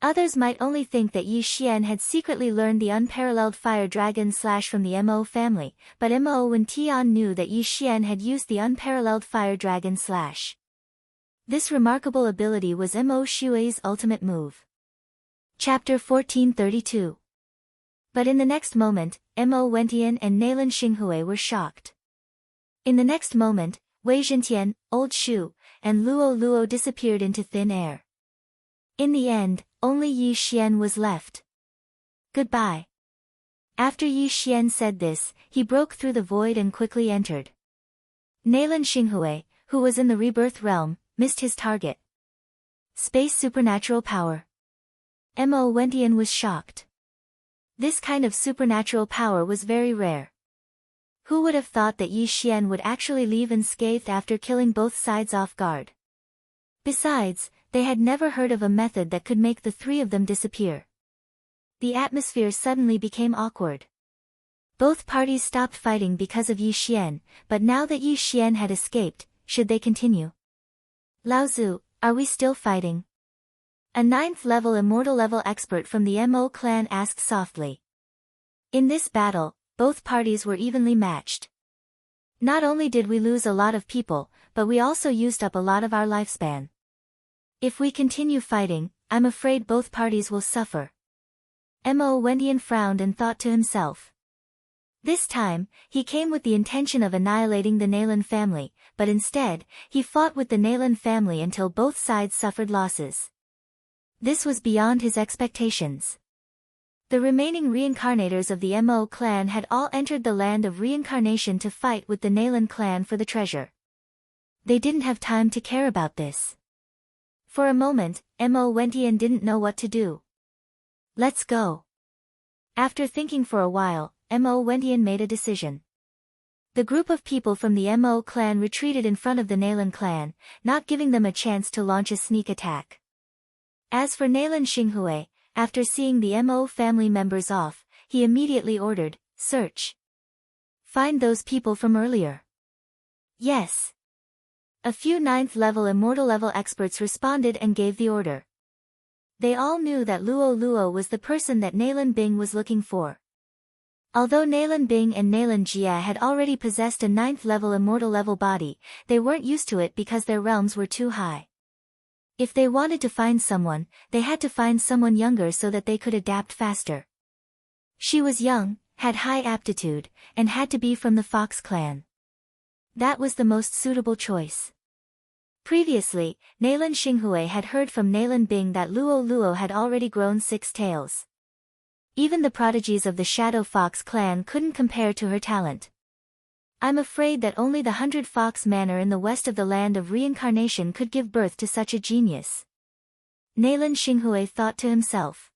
Others might only think that Yi Xian had secretly learned the unparalleled fire dragon slash from the Mo family, but Mo Wen Tian knew that Yi Xian had used the unparalleled fire dragon slash. This remarkable ability was Mo Xue's ultimate move. Chapter 1432. But in the next moment, Mo Wentian and Nalan Xinghui were shocked. In the next moment, Wei Zhentian, Old Shu, and Luo Luo disappeared into thin air. In the end, only Yi Xian was left. Goodbye. After Yi Xian said this, he broke through the void and quickly entered. Nalan Xinghui, who was in the rebirth realm, missed his target. Space supernatural power. Mo Wentian was shocked. This kind of supernatural power was very rare. Who would have thought that Yi Xian would actually leave unscathed after killing both sides off guard? Besides, they had never heard of a method that could make the three of them disappear. The atmosphere suddenly became awkward. Both parties stopped fighting because of Yi Xian, but now that Yi Xian had escaped, should they continue? Lao Zu, are we still fighting? A 9th-level immortal-level expert from the Mo clan asked softly. In this battle, both parties were evenly matched. Not only did we lose a lot of people, but we also used up a lot of our lifespan. If we continue fighting, I'm afraid both parties will suffer. Mo Wentian frowned and thought to himself. This time, he came with the intention of annihilating the Nalan family, but instead, he fought with the Nalan family until both sides suffered losses. This was beyond his expectations. The remaining reincarnators of the Mo clan had all entered the land of reincarnation to fight with the Nalan clan for the treasure. They didn't have time to care about this. For a moment, Mo Wentian didn't know what to do. Let's go. After thinking for a while, Mo Wentian made a decision. The group of people from the Mo clan retreated in front of the Nalan clan, not giving them a chance to launch a sneak attack. As for Nalan Xinghui, after seeing the Mo family members off, he immediately ordered, search. Find those people from earlier. Yes. A few 9th-level immortal-level experts responded and gave the order. They all knew that Luo Luo was the person that Nalan Bing was looking for. Although Nalan Bing and Nalan Jia had already possessed a 9th-level immortal-level body, they weren't used to it because their realms were too high. If they wanted to find someone, they had to find someone younger so that they could adapt faster. She was young, had high aptitude, and had to be from the Fox clan. That was the most suitable choice. Previously, Nalan Xinghui had heard from Nalan Bing that Luo Luo had already grown 6 tails. Even the prodigies of the Shadow Fox clan couldn't compare to her talent. I'm afraid that only the 100 Fox Manor in the west of the land of reincarnation could give birth to such a genius. Nalan Xinghui thought to himself.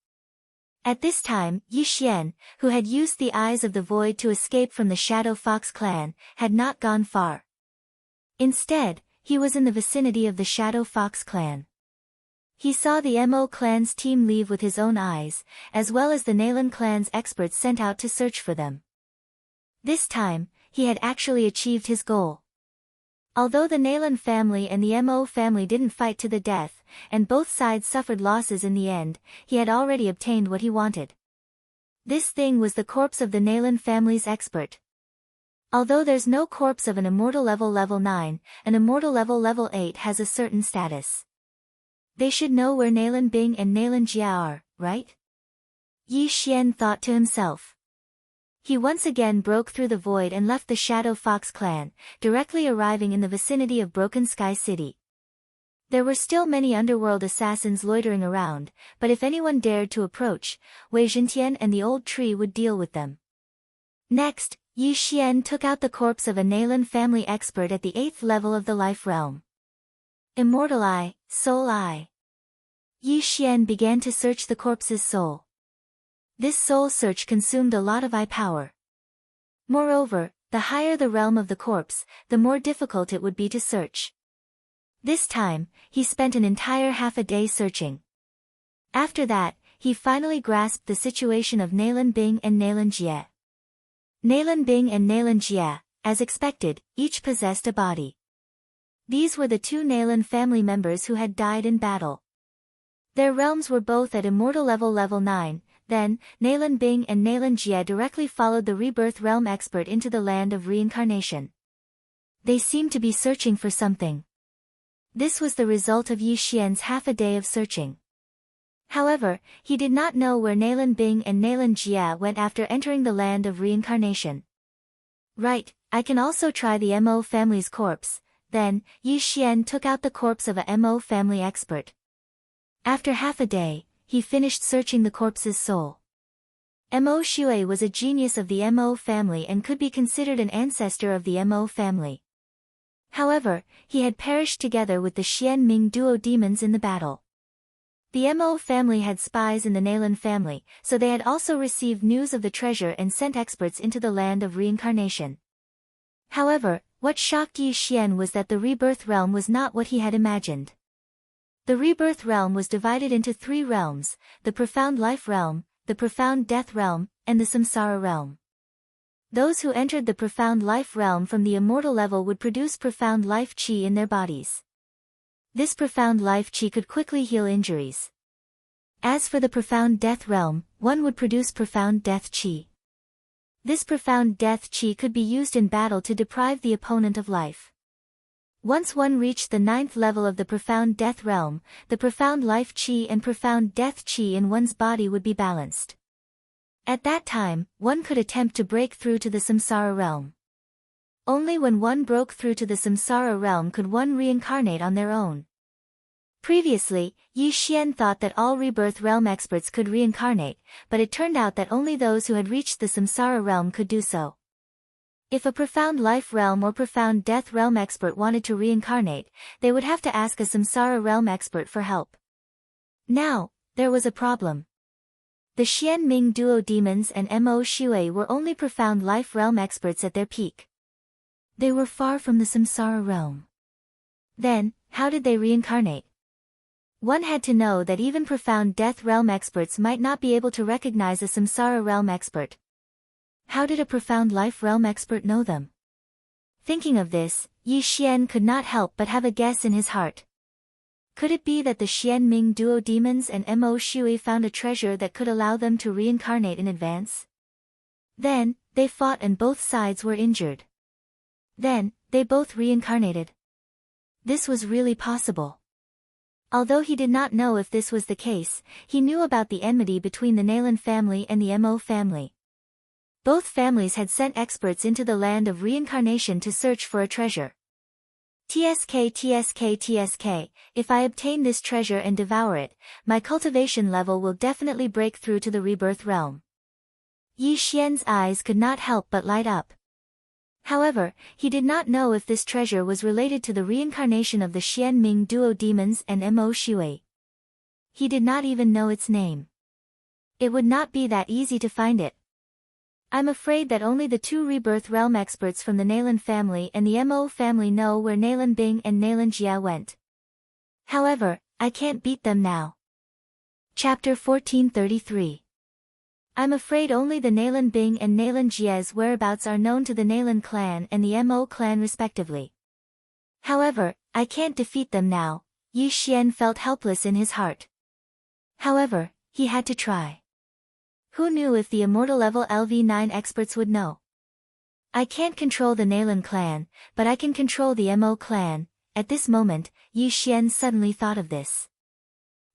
At this time, Yi Xian, who had used the Eyes of the Void to escape from the Shadow Fox clan, had not gone far. Instead, he was in the vicinity of the Shadow Fox clan. He saw the Mo clan's team leave with his own eyes, as well as the Nalan clan's experts sent out to search for them. This time, he had actually achieved his goal. Although the Nalan family and the Mo family didn't fight to the death, and both sides suffered losses in the end, he had already obtained what he wanted. This thing was the corpse of the Nalan family's expert. Although there's no corpse of an immortal level 9, an immortal level 8 has a certain status. They should know where Nalan Bing and Nalan Jia are, right? Yi Xian thought to himself. He once again broke through the void and left the Shadow Fox clan, directly arriving in the vicinity of Broken Sky City. There were still many underworld assassins loitering around, but if anyone dared to approach, Wei Zhentian and the old tree would deal with them. Next, Yi Xian took out the corpse of a Nalan family expert at the 8th level of the life realm. Immortal Eye, Soul Eye. Yi Xian began to search the corpse's soul. This soul search consumed a lot of eye power. Moreover, the higher the realm of the corpse, the more difficult it would be to search. This time, he spent an entire half a day searching. After that, he finally grasped the situation of Nalan Bing and Nalan Jie. Nalan Bing and Nalan Jie, as expected, each possessed a body. These were the two Nalan family members who had died in battle. Their realms were both at immortal level 9, then, Nalan Bing and Nalan Jie directly followed the rebirth realm expert into the land of reincarnation. They seemed to be searching for something. This was the result of Yi Xian's half a day of searching. However, he did not know where Nalan Bing and Nalan Jie went after entering the land of reincarnation. Right, I can also try the Mo family's corpse. Then, Yi Xian took out the corpse of a Mo family expert. After half a day, he finished searching the corpse's soul. Mo Shui was a genius of the Mo family and could be considered an ancestor of the Mo family. However, he had perished together with the Xian Ming duo demons in the battle. The Mo family had spies in the Nalan family, so they had also received news of the treasure and sent experts into the land of reincarnation. However, what shocked Yi Xian was that the rebirth realm was not what he had imagined. The rebirth realm was divided into 3 realms, the profound life realm, the profound death realm, and the samsara realm. Those who entered the profound life realm from the immortal level would produce profound life qi in their bodies. This profound life qi could quickly heal injuries. As for the profound death realm, one would produce profound death qi. This profound death qi could be used in battle to deprive the opponent of life. Once one reached the 9th level of the profound death realm, the profound life qi and profound death qi in one's body would be balanced. At that time, one could attempt to break through to the samsara realm. Only when one broke through to the samsara realm could one reincarnate on their own. Previously, Yi Xian thought that all rebirth realm experts could reincarnate, but it turned out that only those who had reached the samsara realm could do so. If a profound life realm or profound death realm expert wanted to reincarnate, they would have to ask a samsara realm expert for help. Now, there was a problem. The Xian Ming duo demons and Mo Shui were only profound life realm experts at their peak. They were far from the samsara realm. Then, how did they reincarnate? One had to know that even profound death realm experts might not be able to recognize a samsara realm expert. How did a profound life realm expert know them? Thinking of this, Yi Xian could not help but have a guess in his heart. Could it be that the Xian Ming duo demons and Mo Shui found a treasure that could allow them to reincarnate in advance? Then, they fought and both sides were injured. Then, they both reincarnated. This was really possible. Although he did not know if this was the case, he knew about the enmity between the Nalan family and the Mo family. Both families had sent experts into the land of reincarnation to search for a treasure. TSK, if I obtain this treasure and devour it, my cultivation level will definitely break through to the rebirth realm. Yi Xian's eyes could not help but light up. However, he did not know if this treasure was related to the reincarnation of the Xian Ming duo demons and Mo Shui. He did not even know its name. It would not be that easy to find it. I'm afraid that only the 2 rebirth realm experts from the Nalan family and the Mo family know where Nalan Bing and Nalan Jie went. However, I can't beat them now. Chapter 1433. I'm afraid only the Nalan Bing and Nalan Jie's whereabouts are known to the Nalan clan and the Mo clan respectively. However, I can't defeat them now. Yi Xian felt helpless in his heart. However, he had to try. Who knew if the immortal level LV9 experts would know? I can't control the Nalan clan, but I can control the Mo clan. At this moment, Yi Xian suddenly thought of this.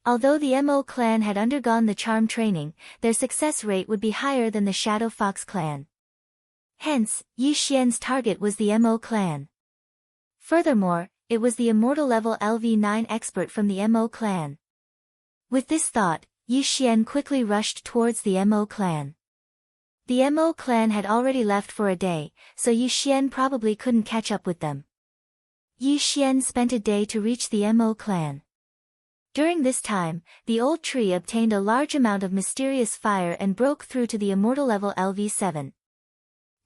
Although the Mo clan had undergone the charm training, their success rate would be higher than the Shadow Fox clan. Hence, Yi Xian's target was the Mo clan. Furthermore, it was the immortal level LV9 expert from the Mo clan. With this thought, Yi Xian quickly rushed towards the Mo clan. The Mo clan had already left for a day, so Yi Xian probably couldn't catch up with them. Yi Xian spent a day to reach the Mo clan. During this time, the old tree obtained a large amount of mysterious fire and broke through to the immortal level LV7.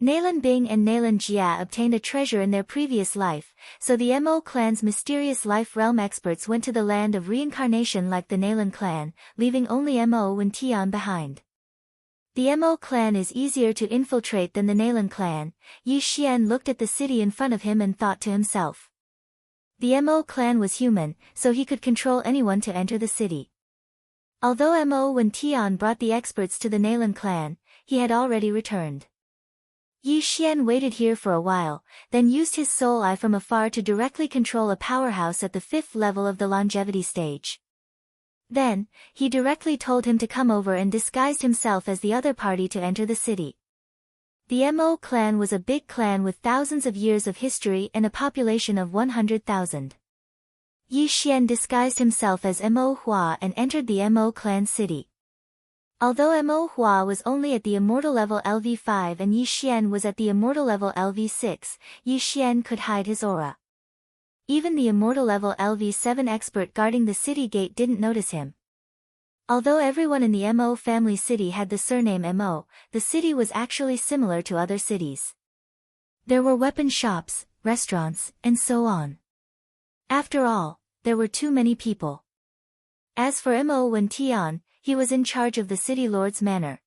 Nalan Bing and Nalan Jia obtained a treasure in their previous life, so the Mo clan's mysterious life realm experts went to the land of reincarnation like the Nalan clan, leaving only Mo Wen Tian behind. The Mo clan is easier to infiltrate than the Nalan clan. Yi Xian looked at the city in front of him and thought to himself. The Mo clan was human, so he could control anyone to enter the city. Although Mo Wen Tian brought the experts to the Nalan clan, he had already returned. Yi Xian waited here for a while, then used his soul eye from afar to directly control a powerhouse at the 5th level of the longevity stage. Then, he directly told him to come over and disguised himself as the other party to enter the city. The Mo clan was a big clan with thousands of years of history and a population of 100,000. Yi Xian disguised himself as Mo Hua and entered the Mo clan city. Although Mo Hua was only at the immortal level LV5 and Yi Xian was at the immortal level LV6, Yi Xian could hide his aura. Even the immortal level LV7 expert guarding the city gate didn't notice him. Although everyone in the Mo family city had the surname Mo, the city was actually similar to other cities. There were weapon shops, restaurants, and so on. After all, there were too many people. As for Mo Wen Tian, he was in charge of the city lord's manor.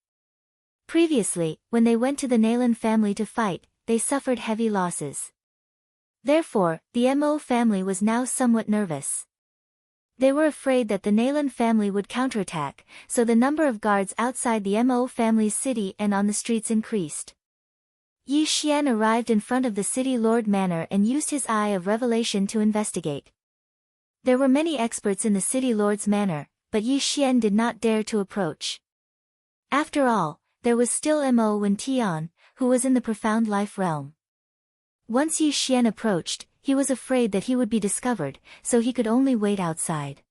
Previously, when they went to the Nalan family to fight, they suffered heavy losses. Therefore, the Mo family was now somewhat nervous. They were afraid that the Nalan family would counterattack, so the number of guards outside the Mo family's city and on the streets increased. Yi Xian arrived in front of the city lord manor and used his eye of revelation to investigate. There were many experts in the city lord's manor, but Yi Xian did not dare to approach. After all, there was still Mo Wen Tian, who was in the profound life realm. Once Yi Xian approached, he was afraid that he would be discovered, so he could only wait outside.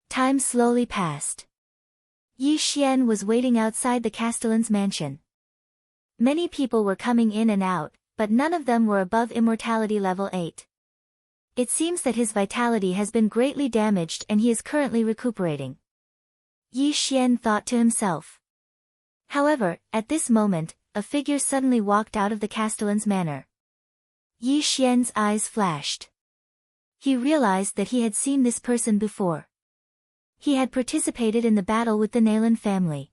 Time slowly passed. Yi Xian was waiting outside the castellan's mansion. Many people were coming in and out, but none of them were above immortality level 8. It seems that his vitality has been greatly damaged and he is currently recuperating. Yi Xian thought to himself. However, at this moment, a figure suddenly walked out of the castellan's manor. Yi Xian's eyes flashed. He realized that he had seen this person before. He had participated in the battle with the Nalan family.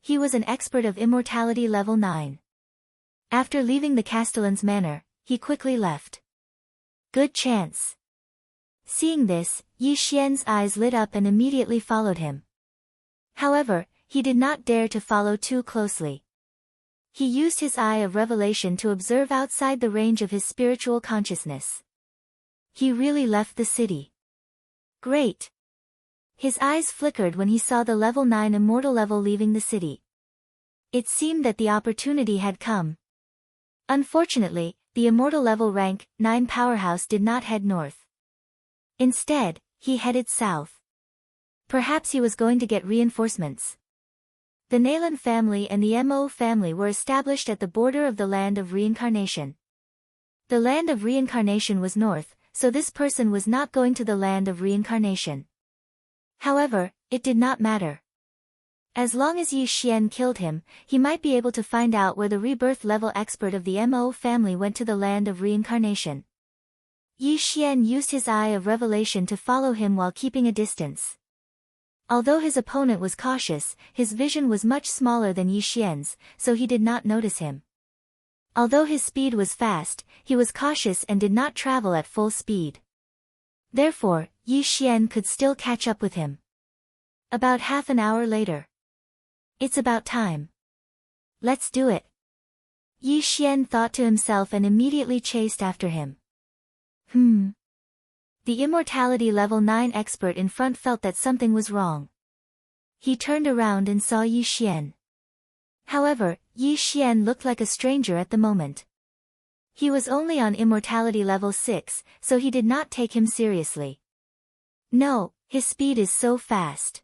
He was an expert of immortality level 9. After leaving the castellan's manor, he quickly left. Good chance. Seeing this, Yi Xian's eyes lit up and immediately followed him. However, he did not dare to follow too closely. He used his eye of revelation to observe outside the range of his spiritual consciousness. He really left the city. Great. His eyes flickered when he saw the level 9 immortal level leaving the city. It seemed that the opportunity had come. Unfortunately, the immortal level rank 9 powerhouse did not head north. Instead, he headed south. Perhaps he was going to get reinforcements. The Nalan family and the Mo family were established at the border of the land of reincarnation. The land of reincarnation was north, so this person was not going to the land of reincarnation. However, it did not matter. As long as Yi Xian killed him, he might be able to find out where the rebirth level expert of the Mo family went to the land of reincarnation. Yi Xian used his eye of revelation to follow him while keeping a distance. Although his opponent was cautious, his vision was much smaller than Yi Xian's, so he did not notice him. Although his speed was fast, he was cautious and did not travel at full speed. Therefore, Yi Xian could still catch up with him. About half an hour later. It's about time. Let's do it. Yi Xian thought to himself and immediately chased after him. The immortality level 9 expert in front felt that something was wrong. He turned around and saw Yi Xian. However, Yi Xian looked like a stranger at the moment. He was only on immortality level 6, so he did not take him seriously. No, his speed is so fast.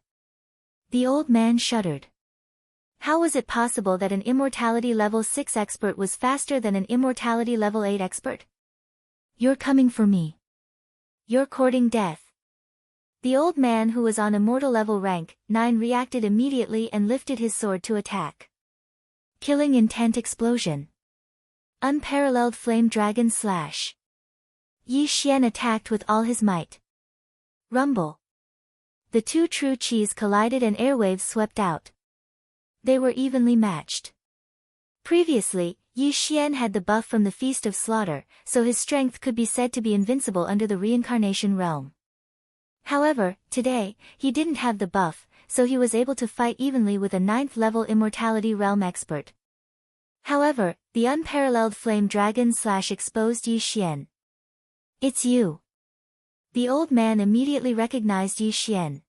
The old man shuddered. How was it possible that an immortality level 6 expert was faster than an immortality level 8 expert? You're coming for me. You're courting death. The old man who was on immortal level rank 9 reacted immediately and lifted his sword to attack. Killing intent explosion. Unparalleled flame dragon slash. Yi Xian attacked with all his might. Rumble. The two true chis collided and airwaves swept out. They were evenly matched. Previously, Yi Xian had the buff from the Feast of Slaughter, so his strength could be said to be invincible under the reincarnation realm. However, today, he didn't have the buff, so he was able to fight evenly with a 9th level immortality realm expert. However, the unparalleled flame dragon slash exposed Yi Xian. It's you. The old man immediately recognized Yi Xian.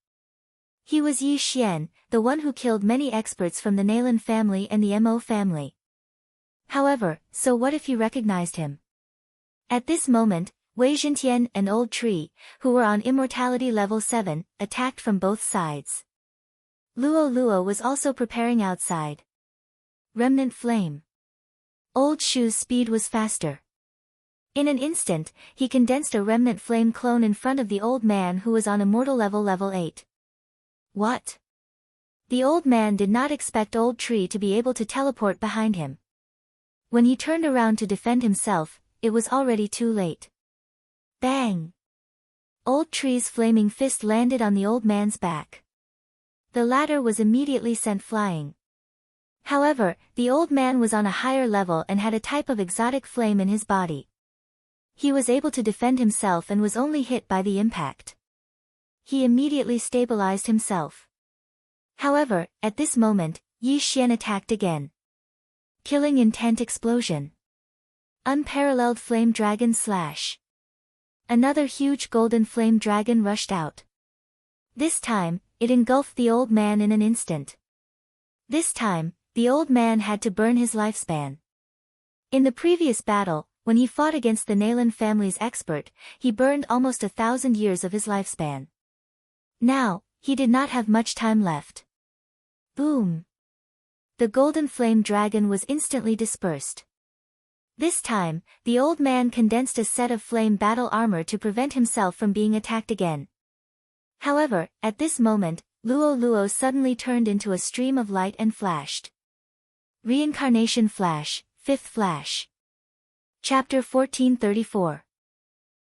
He was Yi Xian, the one who killed many experts from the Nalan family and the Mo family. However, so what if he recognized him? At this moment, Wei Zhentian and Old Tree, who were on immortality level 7, attacked from both sides. Luo Luo was also preparing outside. Remnant flame. Old Shu's speed was faster. In an instant, he condensed a remnant flame clone in front of the old man who was on immortal level 8. What? The old man did not expect Old Tree to be able to teleport behind him. When he turned around to defend himself, it was already too late. Bang! Old Tree's flaming fist landed on the old man's back. The latter was immediately sent flying. However, the old man was on a higher level and had a type of exotic flame in his body. He was able to defend himself and was only hit by the impact. He immediately stabilized himself. However, at this moment, Yi Xian attacked again. Killing intent explosion. Unparalleled flame dragon slash. Another huge golden flame dragon rushed out. This time, it engulfed the old man in an instant. This time, the old man had to burn his lifespan. In the previous battle, when he fought against the Nalan family's expert, he burned almost 1,000 years of his lifespan. Now, he did not have much time left. Boom! The golden flame dragon was instantly dispersed. This time, the old man condensed a set of flame battle armor to prevent himself from being attacked again. However, at this moment, Luo Luo suddenly turned into a stream of light and flashed. Reincarnation Flash, 5th Flash. Chapter 1434.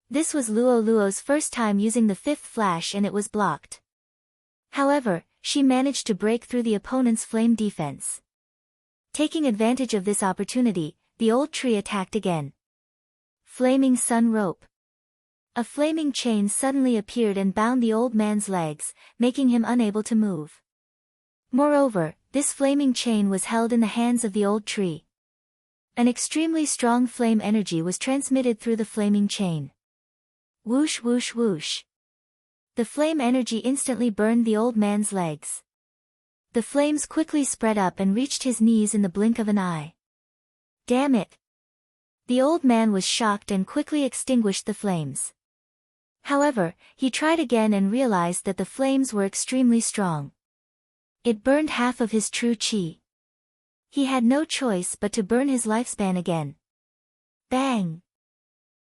This was Luo Luo's first time using the 5th Flash and it was blocked. However, she managed to break through the opponent's flame defense. Taking advantage of this opportunity, the old tree attacked again. Flaming Sun Rope. A flaming chain suddenly appeared and bound the old man's legs, making him unable to move. Moreover, this flaming chain was held in the hands of the old tree. An extremely strong flame energy was transmitted through the flaming chain. Whoosh whoosh whoosh. The flame energy instantly burned the old man's legs. The flames quickly spread up and reached his knees in the blink of an eye. Damn it! The old man was shocked and quickly extinguished the flames. However, he tried again and realized that the flames were extremely strong. It burned half of his true chi. He had no choice but to burn his lifespan again. Bang!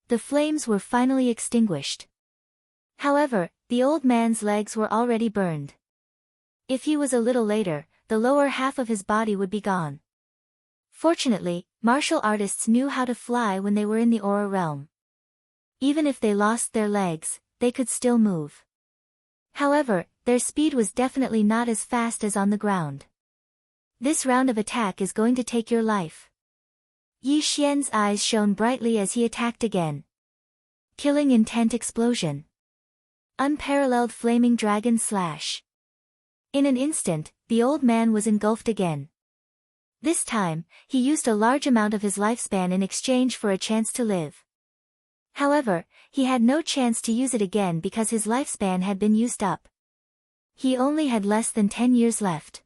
The flames were finally extinguished. However, the old man's legs were already burned. If he was a little later, the lower half of his body would be gone. Fortunately, martial artists knew how to fly when they were in the aura realm. Even if they lost their legs, they could still move. However, their speed was definitely not as fast as on the ground. This round of attack is going to take your life. Yi Xian's eyes shone brightly as he attacked again. Killing intent explosion. Unparalleled flaming dragon slash. In an instant, the old man was engulfed again. This time, he used a large amount of his lifespan in exchange for a chance to live. However, he had no chance to use it again because his lifespan had been used up. He only had less than 10 years left.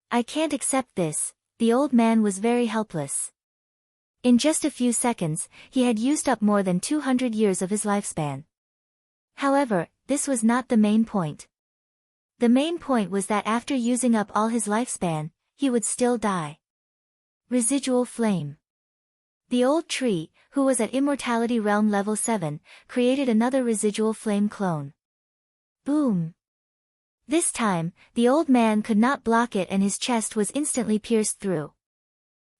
I can't accept this, the old man was very helpless. In just a few seconds, he had used up more than 200 years of his lifespan. However, this was not the main point. The main point was that after using up all his lifespan, he would still die. Residual flame. The old tree, who was at Immortality Realm level 7, created another residual flame clone. Boom! This time, the old man could not block it and his chest was instantly pierced through.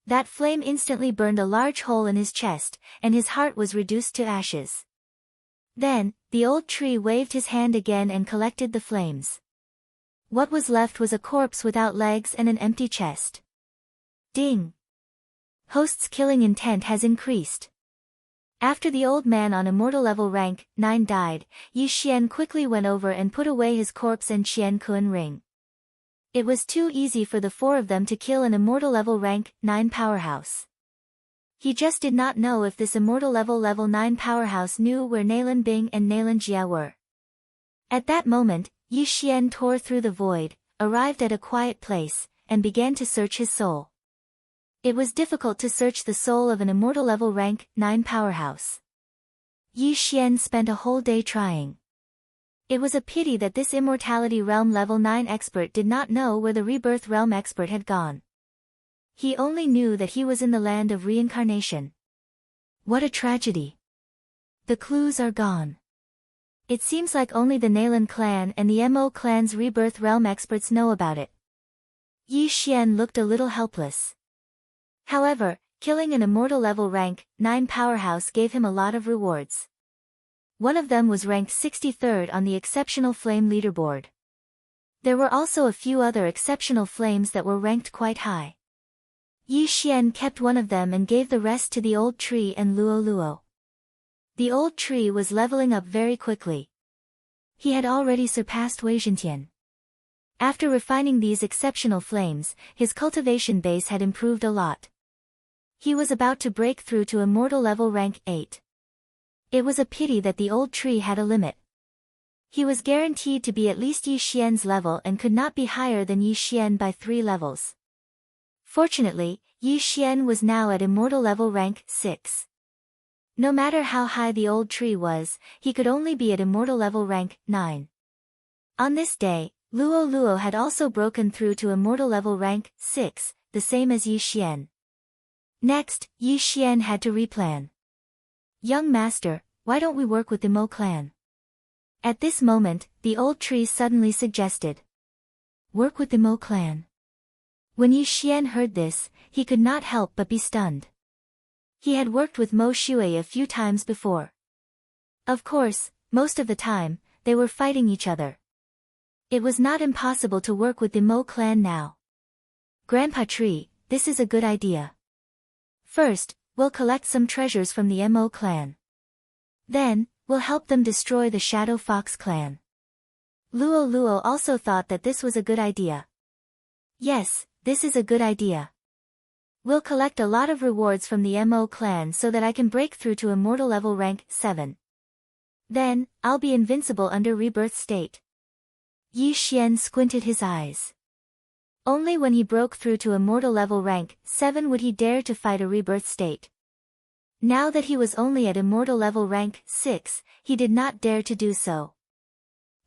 That flame instantly burned a large hole in his chest, and his heart was reduced to ashes. Then, the old tree waved his hand again and collected the flames. What was left was a corpse without legs and an empty chest. Ding! Host's killing intent has increased. After the old man on immortal level rank 9 died, Yi Xian quickly went over and put away his corpse and Qian Kun ring. It was too easy for the 4 of them to kill an immortal level rank 9 powerhouse. He just did not know if this immortal level 9 powerhouse knew where Nalan Bing and Nalan Jia were. At that moment, Yi Xian tore through the void, arrived at a quiet place, and began to search his soul. It was difficult to search the soul of an immortal level rank 9 powerhouse. Yi Xian spent a whole day trying. It was a pity that this Immortality Realm level 9 expert did not know where the Rebirth Realm expert had gone. He only knew that he was in the land of reincarnation. What a tragedy. The clues are gone. It seems like only the Nalan clan and the Mo clan's Rebirth Realm experts know about it. Yi Xian looked a little helpless. However, killing an immortal level rank 9 powerhouse gave him a lot of rewards. One of them was ranked 63rd on the Exceptional Flame leaderboard. There were also a few other exceptional flames that were ranked quite high. Yi Xian kept one of them and gave the rest to the old tree and Luo Luo. The old tree was leveling up very quickly. He had already surpassed Wei Zhentian. After refining these exceptional flames, his cultivation base had improved a lot. He was about to break through to immortal level rank 8. It was a pity that the old tree had a limit. He was guaranteed to be at least Yi Xian's level and could not be higher than Yi Xian by 3 levels. Fortunately, Yi Xian was now at immortal level rank 6. No matter how high the old tree was, he could only be at immortal level rank 9. On this day, Luo Luo had also broken through to immortal level rank 6, the same as Yi Xian. Next, Yi Xian had to replan. Young master, why don't we work with the Mo clan? At this moment, the old tree suddenly suggested. Work with the Mo clan. When Yi Xian heard this, he could not help but be stunned. He had worked with Mo Shui a few times before. Of course, most of the time, they were fighting each other. It was not impossible to work with the Mo clan now. Grandpa Tree, this is a good idea. First, we'll collect some treasures from the Mo clan. Then, we'll help them destroy the Shadow Fox clan. Luo Luo also thought that this was a good idea. Yes, this is a good idea. We'll collect a lot of rewards from the Mo clan so that I can break through to immortal level rank 7. Then, I'll be invincible under rebirth state. Yi Xian squinted his eyes. Only when he broke through to immortal level rank 7 would he dare to fight a rebirth state. Now that he was only at immortal level rank 6, he did not dare to do so.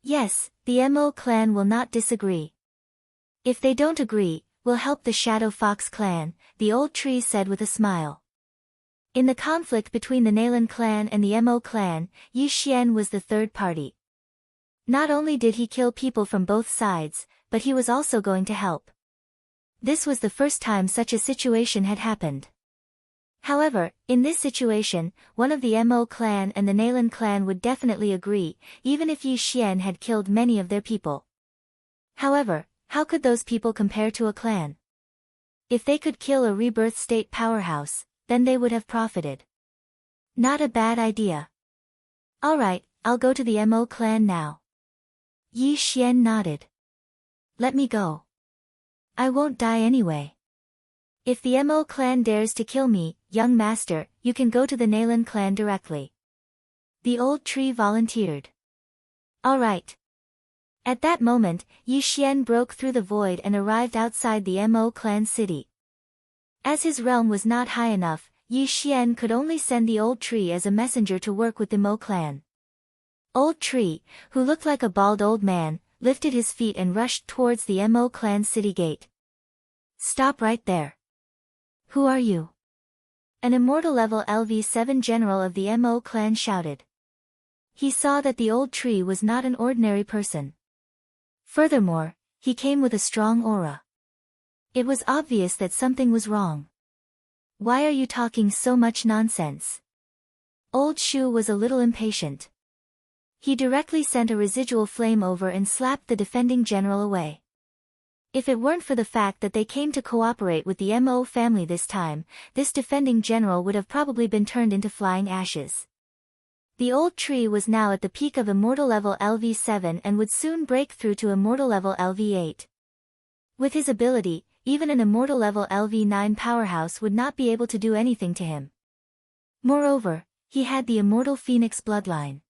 Yes, the Mo clan will not disagree. If they don't agree, we'll help the Shadow Fox clan, the old tree said with a smile. In the conflict between the Nalan clan and the Mo clan, Yi Xian was the third party. Not only did he kill people from both sides, but he was also going to help. This was the first time such a situation had happened. However, in this situation, one of the Mo clan and the Nalan clan would definitely agree, even if Yi Xian had killed many of their people. However, how could those people compare to a clan? If they could kill a rebirth state powerhouse, then they would have profited. Not a bad idea. Alright, I'll go to the Mo clan now. Yi Xian nodded. Let me go. I won't die anyway. If the Mo clan dares to kill me, young master, you can go to the Nalan clan directly. The old tree volunteered. Alright. At that moment, Yi Xian broke through the void and arrived outside the Mo clan city. As his realm was not high enough, Yi Xian could only send the old tree as a messenger to work with the Mo clan. Old Tree, who looked like a bald old man, lifted his feet and rushed towards the Mo clan's city gate. Stop right there. Who are you? An immortal level LV7 general of the Mo clan shouted. He saw that the old tree was not an ordinary person. Furthermore, he came with a strong aura. It was obvious that something was wrong. Why are you talking so much nonsense? Old Shu was a little impatient. He directly sent a residual flame over and slapped the defending general away. If it weren't for the fact that they came to cooperate with the Mo family this time, this defending general would have probably been turned into flying ashes. The old tree was now at the peak of immortal level LV7 and would soon break through to immortal level LV8. With his ability, even an immortal level LV9 powerhouse would not be able to do anything to him. Moreover, he had the immortal phoenix bloodline.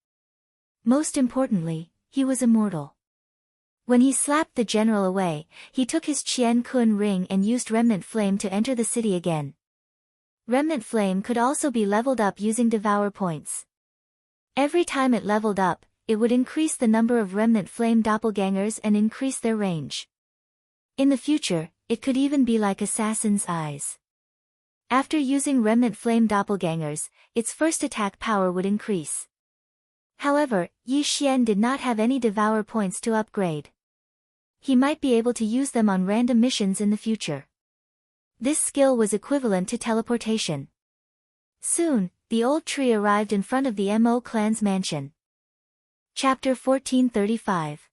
Most importantly, he was immortal. When he slapped the general away, he took his Qian Kun ring and used Remnant Flame to enter the city again. Remnant Flame could also be leveled up using Devour points. Every time it leveled up, it would increase the number of Remnant Flame doppelgangers and increase their range. In the future, it could even be like Assassin's Eyes. After using Remnant Flame doppelgangers, its first attack power would increase. However, Yi Xian did not have any Devour points to upgrade. He might be able to use them on random missions in the future. This skill was equivalent to teleportation. Soon, the old tree arrived in front of the Mo clan's mansion. Chapter 1435.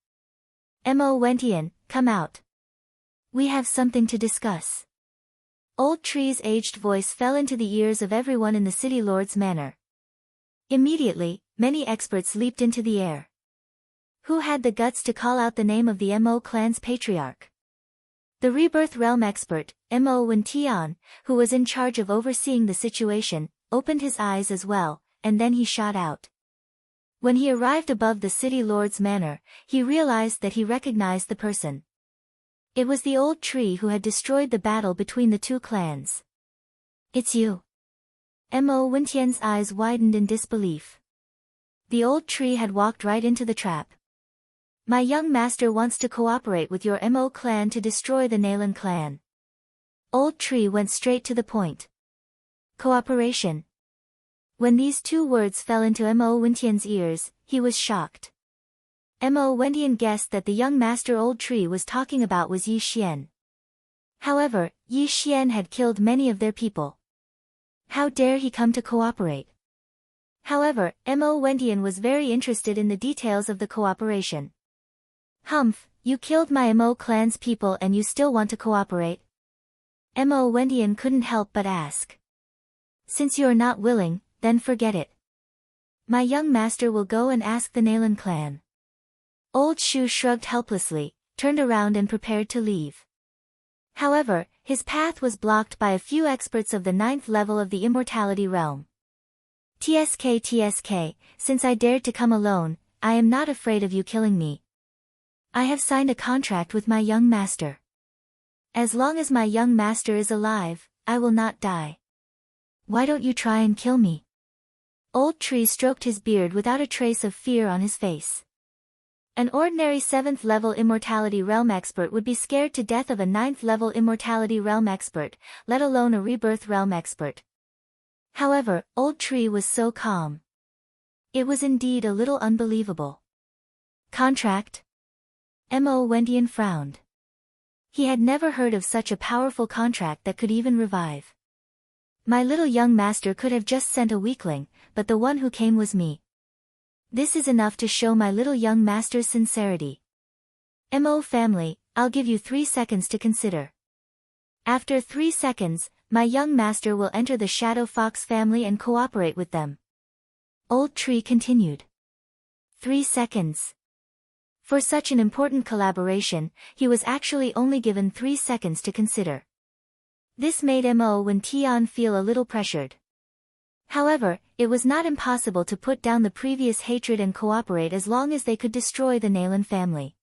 Mo Wentian, come out. We have something to discuss. Old Tree's aged voice fell into the ears of everyone in the city lord's manor. Immediately, many experts leaped into the air. Who had the guts to call out the name of the Mo clan's patriarch? The Rebirth Realm expert, Mo Wentian, who was in charge of overseeing the situation, opened his eyes as well, and then he shot out. When he arrived above the city lord's manor, he realized that he recognized the person. It was the old tree who had destroyed the battle between the two clans. It's you. Mo Wentian's eyes widened in disbelief. The old tree had walked right into the trap. My young master wants to cooperate with your Mo clan to destroy the Nalan clan. Old tree went straight to the point. Cooperation. When these two words fell into Mo Wentian's ears, he was shocked. Mo Wentian guessed that the young master old tree was talking about was Yi Xian. However, Yi Xian had killed many of their people. How dare he come to cooperate? However, Mo Wentian was very interested in the details of the cooperation. Humph, you killed my Mo clan's people and you still want to cooperate? Mo Wentian couldn't help but ask. Since you are not willing, then forget it. My young master will go and ask the Nalan clan. Old Shu shrugged helplessly, turned around and prepared to leave. However, his path was blocked by a few experts of the 9th level of the Immortality Realm. TSK, since I dared to come alone, I am not afraid of you killing me. I have signed a contract with my young master. As long as my young master is alive, I will not die. Why don't you try and kill me? Old Tree stroked his beard without a trace of fear on his face. An ordinary 7th level Immortality Realm expert would be scared to death of a 9th level Immortality Realm expert, let alone a Rebirth Realm expert. However, Old Tree was so calm. It was indeed a little unbelievable. Contract? Mo Wentian frowned. He had never heard of such a powerful contract that could even revive. My little young master could have just sent a weakling, but the one who came was me. This is enough to show my little young master's sincerity. Mo family, I'll give you 3 seconds to consider. After 3 seconds, my young master will enter the Shadow Fox family and cooperate with them. Old Tree continued. 3 seconds. For such an important collaboration, he was actually only given 3 seconds to consider. This made Mo Wentian feel a little pressured. However, it was not impossible to put down the previous hatred and cooperate as long as they could destroy the Nalan family.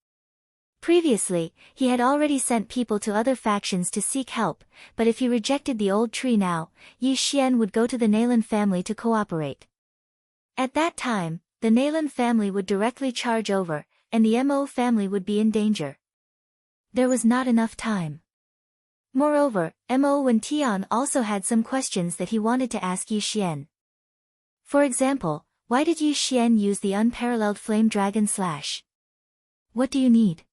Previously, he had already sent people to other factions to seek help, but if he rejected the old tree now, Yi Xian would go to the Nalan family to cooperate. At that time, the Nalan family would directly charge over, and the Mo family would be in danger. There was not enough time. Moreover, Mo Wentian also had some questions that he wanted to ask Yi Xian. For example, why did Yi Xian use the unparalleled flame dragon slash? What do you need?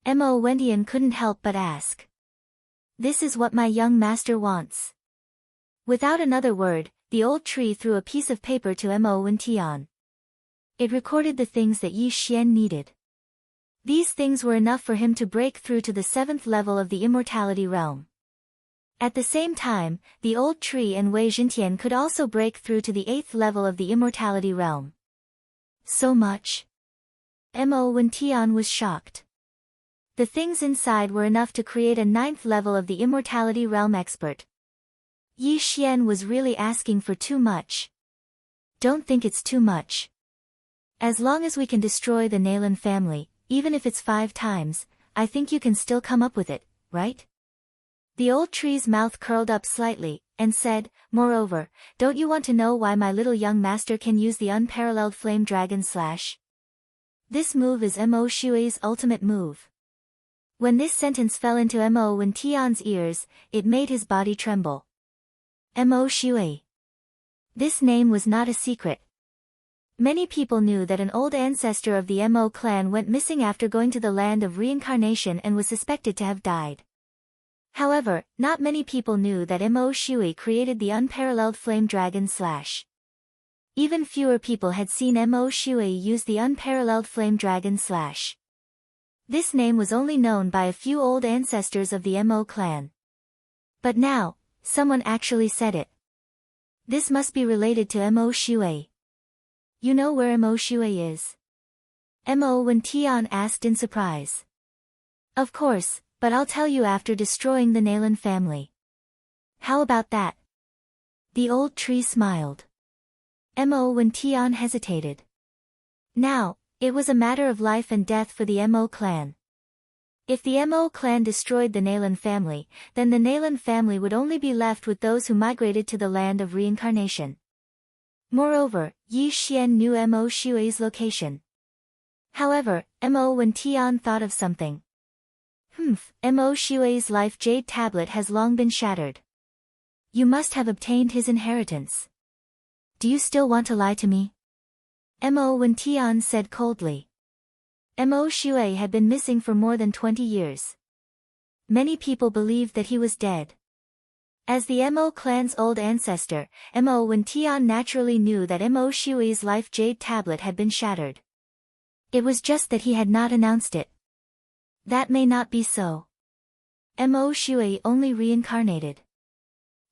Mo Wentian couldn't help but ask. This is what my young master wants. Without another word, the old tree threw a piece of paper to Mo Wentian. It recorded the things that Yi Xian needed. These things were enough for him to break through to the 7th level of the immortality realm. At the same time, the old tree and Wei Jintian could also break through to the 8th level of the immortality realm. So much? Mo Wentian was shocked. The things inside were enough to create a 9th level of the immortality realm expert. Yi Xian was really asking for too much. Don't think it's too much. As long as we can destroy the Nalan family, even if it's 5 times, I think you can still come up with it, right? The old tree's mouth curled up slightly, and said, moreover, don't you want to know why my little young master can use the unparalleled flame dragon slash? This move is Mo Shui's ultimate move. When this sentence fell into Mo Wentian's ears, it made his body tremble. Mo Shui. This name was not a secret. Many people knew that an old ancestor of the Mo clan went missing after going to the land of reincarnation and was suspected to have died. However, not many people knew that Mo Shui created the unparalleled flame dragon slash. Even fewer people had seen Mo Shui use the unparalleled flame dragon slash. This name was only known by a few old ancestors of the Mo clan. But now, someone actually said it. This must be related to Mo Shui. You know where Mo Shui is? Mo Wentian asked in surprise. Of course, but I'll tell you after destroying the Nalan family. How about that? The old tree smiled. Mo Wentian hesitated. Now, it was a matter of life and death for the Mo clan. If the Mo clan destroyed the Nalan family, then the Nalan family would only be left with those who migrated to the land of reincarnation. Moreover, Yi Xian knew Mo Shui's location. However, Mo Wentian thought of something. Mo Shui's life jade tablet has long been shattered. You must have obtained his inheritance. Do you still want to lie to me? Mo Wentian said coldly. Mo Shui had been missing for more than 20 years. Many people believed that he was dead. As the Mo clan's old ancestor, Mo Wentian naturally knew that Mo Shui's life jade tablet had been shattered. It was just that he had not announced it. That may not be so. Mo Shui only reincarnated.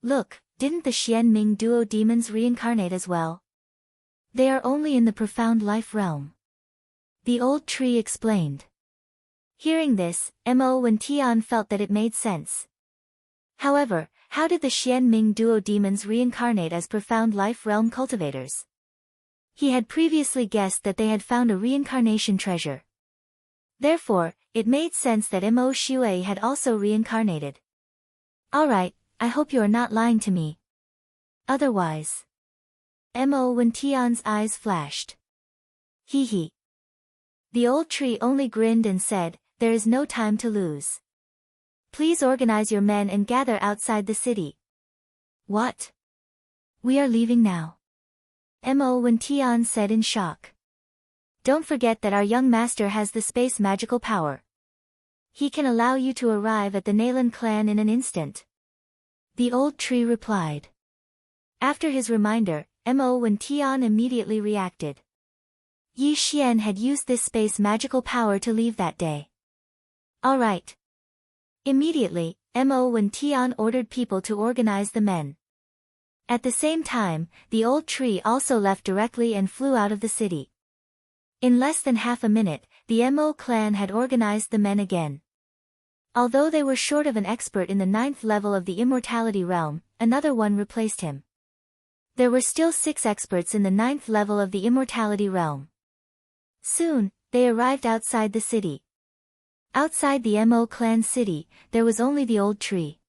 Look, didn't the Xianming duo demons reincarnate as well? They are only in the profound life realm. The old tree explained. Hearing this, Mo Wentian felt that it made sense. However, how did the Xianming duo demons reincarnate as profound life realm cultivators? He had previously guessed that they had found a reincarnation treasure. Therefore, it made sense that Mo Shui had also reincarnated. Alright, I hope you are not lying to me. Otherwise. Mo Wentian's eyes flashed. Hee hee. The old tree only grinned and said, there is no time to lose. Please organize your men and gather outside the city. What? We are leaving now. Mo Wentian said in shock. Don't forget that our young master has the space magical power. He can allow you to arrive at the Nalan clan in an instant. The old tree replied. After his reminder, Mo Wentian immediately reacted. Yi Xian had used this space magical power to leave that day. Alright. Immediately, Mo Wentian ordered people to organize the men. At the same time, the old tree also left directly and flew out of the city. In less than half a minute, the Mo clan had organized the men again. Although they were short of an expert in the 9th level of the immortality realm, another one replaced him. There were still 6 experts in the 9th level of the immortality realm. Soon, they arrived outside the city. Outside the Mo clan city, there was only the old tree.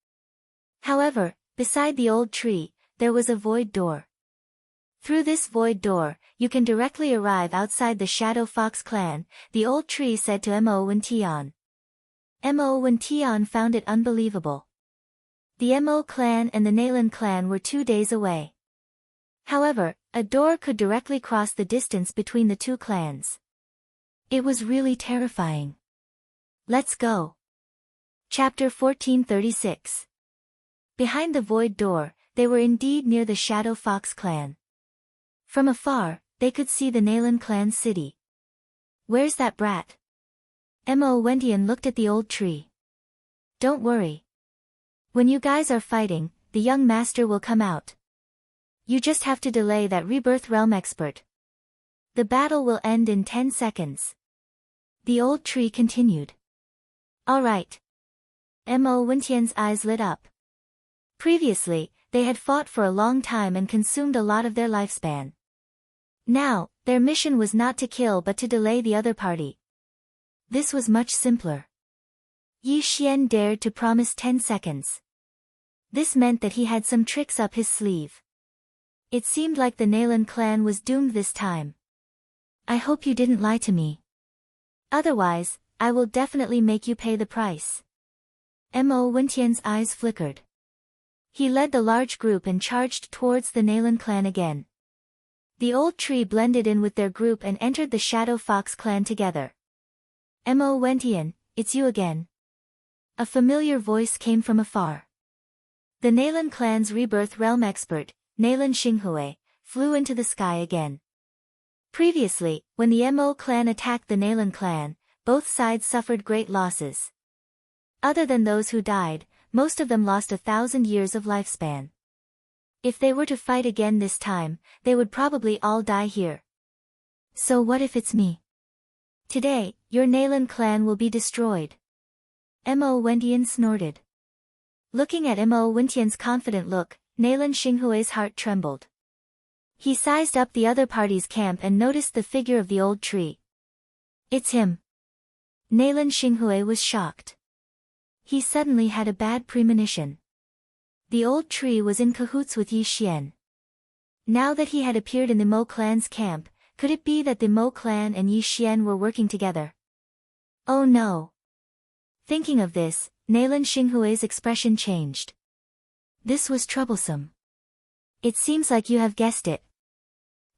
However, beside the old tree, there was a void door. Through this void door, you can directly arrive outside the Shadow Fox clan, the old tree said to Mo Wention. Mo Wention found it unbelievable. The Mo clan and the Nalan clan were 2 days away. However, a door could directly cross the distance between the two clans. It was really terrifying. Let's go. Chapter 1436. Behind the void door, they were indeed near the Shadow Fox clan. From afar, they could see the Nalan clan city. Where's that brat? Mo Wention looked at the old tree. Don't worry. When you guys are fighting, the young master will come out. You just have to delay that rebirth realm expert. The battle will end in 10 seconds. The old tree continued. Alright. Mo Wention's eyes lit up. Previously, they had fought for a long time and consumed a lot of their lifespan. Now, their mission was not to kill but to delay the other party. This was much simpler. Yi Xian dared to promise 10 seconds. This meant that he had some tricks up his sleeve. It seemed like the Nalan clan was doomed this time. I hope you didn't lie to me. Otherwise, I will definitely make you pay the price. Mo Wention's eyes flickered. He led the large group and charged towards the Nalan clan again. The old tree blended in with their group and entered the Shadow Fox clan together. Mo Wention, it's you again. A familiar voice came from afar. The Nalan clan's rebirth realm expert, Nalan Xinghue, flew into the sky again. Previously, when the Mo clan attacked the Nalan clan, both sides suffered great losses. Other than those who died, most of them lost 1,000 years of lifespan. If they were to fight again this time, they would probably all die here. So what if it's me? Today, your Nalan clan will be destroyed. Mo Wention snorted. Looking at Mo Wention's confident look, Nalan Xinghue's heart trembled. He sized up the other party's camp and noticed the figure of the old tree. It's him. Nalan Xinghue was shocked. He suddenly had a bad premonition. The old tree was in cahoots with Yi Xian. Now that he had appeared in the Mo clan's camp, could it be that the Mo clan and Yi Xian were working together? Oh no. Thinking of this, Nalan Xinghue's expression changed. This was troublesome. It seems like you have guessed it.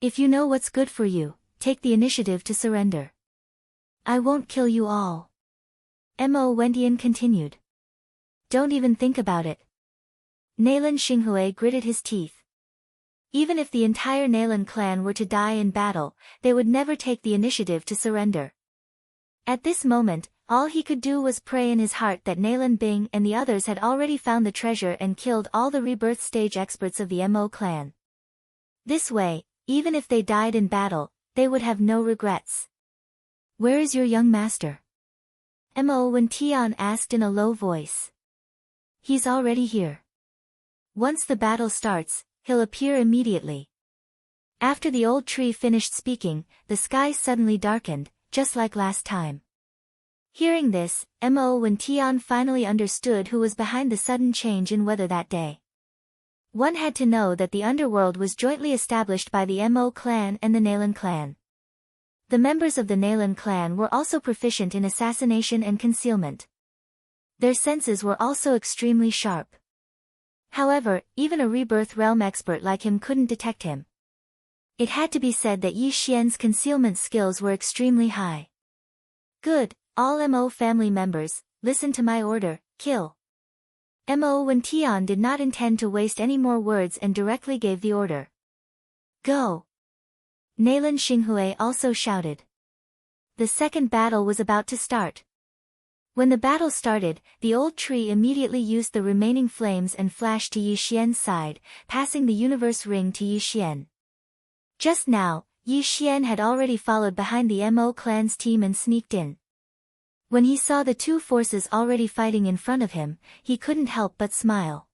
If you know what's good for you, take the initiative to surrender. I won't kill you all. Mo Wention continued. Don't even think about it. Nalan Xinghue gritted his teeth. Even if the entire Nalan clan were to die in battle, they would never take the initiative to surrender. At this moment, all he could do was pray in his heart that Nalan Bing and the others had already found the treasure and killed all the rebirth stage experts of the Mo clan. This way, even if they died in battle, they would have no regrets. Where is your young master? Mo Wention asked in a low voice. He's already here. Once the battle starts, he'll appear immediately. After the old tree finished speaking, the sky suddenly darkened, just like last time. Hearing this, Mo Wention finally understood who was behind the sudden change in weather that day. One had to know that the underworld was jointly established by the Mo clan and the Nalan clan. The members of the Nalan clan were also proficient in assassination and concealment. Their senses were also extremely sharp. However, even a rebirth realm expert like him couldn't detect him. It had to be said that Yi Xian's concealment skills were extremely high. Good, all Mo family members, listen to my order, kill. Mo Wention did not intend to waste any more words and directly gave the order. Go! Nalan Xinghue also shouted. The second battle was about to start. When the battle started, the old tree immediately used the remaining flames and flashed to Yi Xian's side, passing the universe ring to Yi Xian. Just now, Yi Xian had already followed behind the Mo clan's team and sneaked in. When he saw the two forces already fighting in front of him, he couldn't help but smile.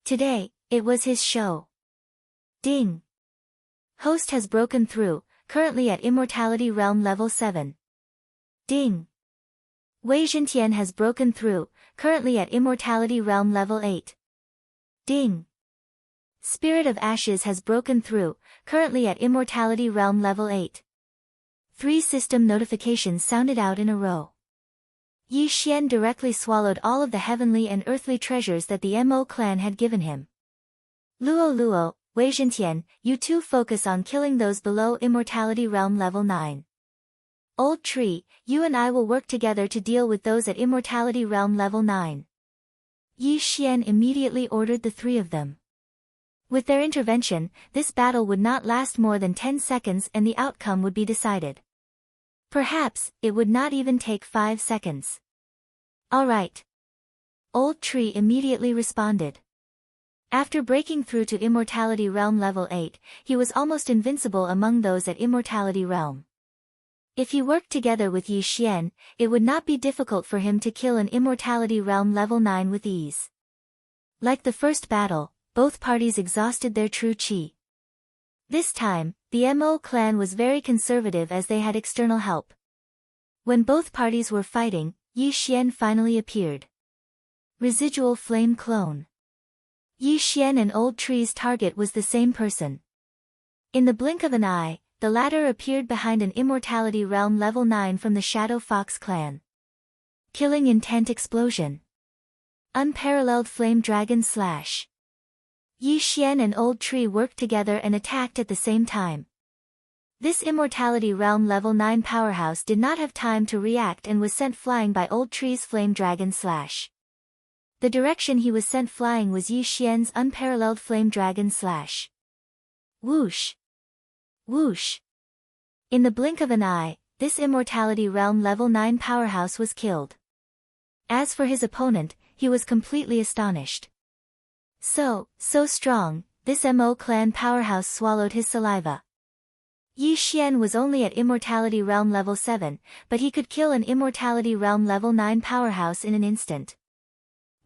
Today, it was his show. Ding! Host has broken through, currently at Immortality Realm Level 7. Ding! Wei Zhentian has broken through, currently at Immortality Realm Level 8. Ding! Spirit of Ashes has broken through, currently at Immortality Realm Level 8. 3 system notifications sounded out in a row. Yi Xian directly swallowed all of the heavenly and earthly treasures that the Mo clan had given him. Luo, Wei Zhentian, you two focus on killing those below Immortality Realm Level 9. Old Tree, you and I will work together to deal with those at Immortality Realm Level 9. Yi Xian immediately ordered the 3 of them. With their intervention, this battle would not last more than 10 seconds and the outcome would be decided. Perhaps, it would not even take 5 seconds. All right. Old Tree immediately responded. After breaking through to Immortality Realm Level 8, he was almost invincible among those at Immortality Realm. If he worked together with Yi Xian, it would not be difficult for him to kill an Immortality Realm Level 9 with ease. Like the first battle, both parties exhausted their true qi. This time, the Mo clan was very conservative as they had external help. When both parties were fighting, Yi Xian finally appeared. Residual Flame Clone. Yi Xian and Old Tree's target was the same person. In the blink of an eye, the latter appeared behind an Immortality Realm Level 9 from the Shadow Fox clan. Killing Intent Explosion. Unparalleled Flame Dragon Slash. Yi Xian and Old Tree worked together and attacked at the same time. This Immortality Realm Level 9 powerhouse did not have time to react and was sent flying by Old Tree's Flame Dragon Slash. The direction he was sent flying was Yi Xian's Unparalleled Flame Dragon Slash. Whoosh! Whoosh! In the blink of an eye, this Immortality Realm Level 9 powerhouse was killed. As for his opponent, he was completely astonished. So strong, this Mo clan powerhouse swallowed his saliva. Yi Xian was only at Immortality Realm Level 7, but he could kill an Immortality Realm Level 9 powerhouse in an instant.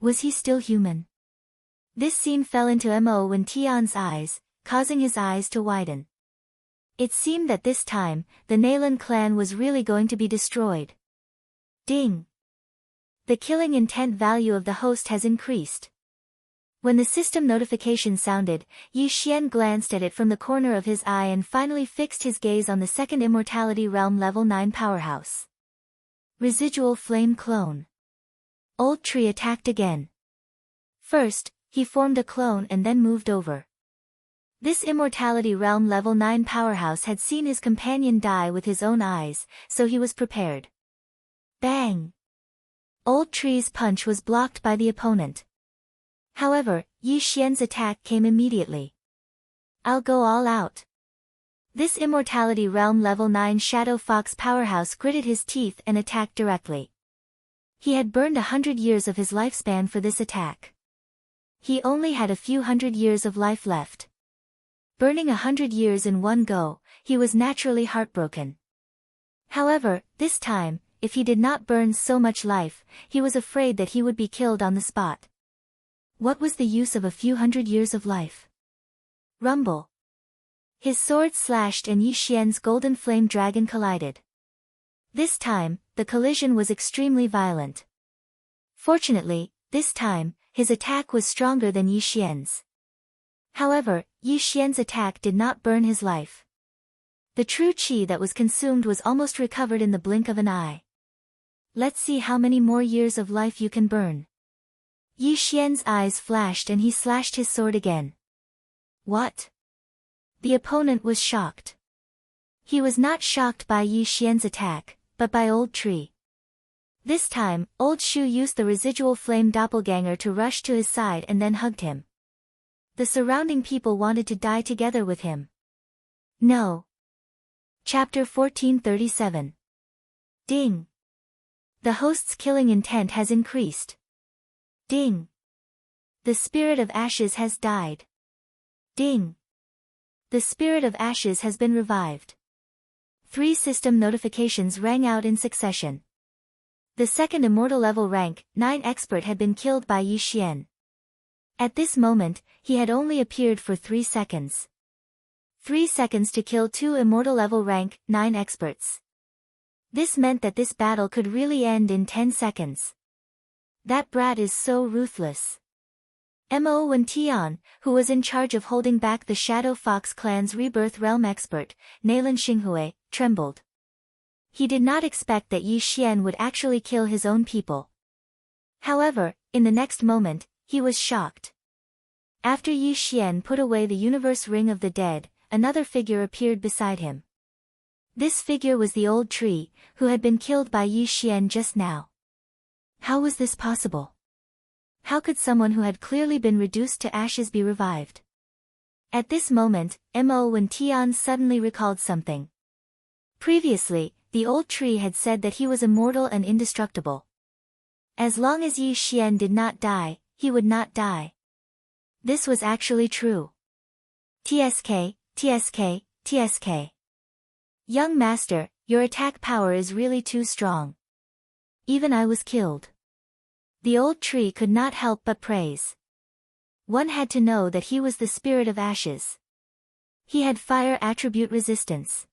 Was he still human? This scene fell into Mo Wen Tian's eyes, causing his eyes to widen. It seemed that this time, the Naylan clan was really going to be destroyed. Ding! The killing intent value of the host has increased. When the system notification sounded, Yi Xian glanced at it from the corner of his eye and finally fixed his gaze on the second Immortality Realm Level 9 powerhouse. Residual Flame Clone. Old Tree attacked again. First, he formed a clone and then moved over. This Immortality Realm Level 9 powerhouse had seen his companion die with his own eyes, so he was prepared. Bang! Old Tree's punch was blocked by the opponent. However, Yi Xian's attack came immediately. I'll go all out. This Immortality Realm Level 9 Shadow Fox powerhouse gritted his teeth and attacked directly. He had burned 100 years of his lifespan for this attack. He only had a few hundred years of life left. Burning 100 years in one go, he was naturally heartbroken. However, this time, if he did not burn so much life, he was afraid that he would be killed on the spot. What was the use of a few hundred years of life? Rumble. His sword slashed and Yi Xian's golden flame dragon collided. This time, the collision was extremely violent. Fortunately, this time, his attack was stronger than Yi Xian's. However, Yi Xian's attack did not burn his life. The true qi that was consumed was almost recovered in the blink of an eye. Let's see how many more years of life you can burn. Yi Xian's eyes flashed and he slashed his sword again. What? The opponent was shocked. He was not shocked by Yi Xian's attack, but by Old Tree. This time, Old Shu used the residual flame doppelganger to rush to his side and then hugged him. The surrounding people wanted to die together with him. No. Chapter 1437. Ding. The host's killing intent has increased. Ding. The Spirit of Ashes has died. Ding. The Spirit of Ashes has been revived. 3 system notifications rang out in succession. The second immortal level rank, 9 expert had been killed by Yi Xian. At this moment, he had only appeared for 3 seconds. 3 seconds to kill 2 immortal level rank, 9 experts. This meant that this battle could really end in 10 seconds. That brat is so ruthless. Mo Wen-tian, who was in charge of holding back the Shadow Fox clan's Rebirth Realm expert, Nalan Xinghui, trembled. He did not expect that Yi Xian would actually kill his own people. However, in the next moment, he was shocked. After Yi Xian put away the Universe Ring of the Dead, another figure appeared beside him. This figure was the old tree, who had been killed by Yi Xian just now. How was this possible? How could someone who had clearly been reduced to ashes be revived? At this moment, Mo Wen-tian suddenly recalled something. Previously, the old tree had said that he was immortal and indestructible. As long as Yi Xian did not die, he would not die. This was actually true. TSK, TSK, TSK. Young master, your attack power is really too strong. Even I was killed. The old tree could not help but praise. One had to know that he was the spirit of ashes. He had fire attribute resistance.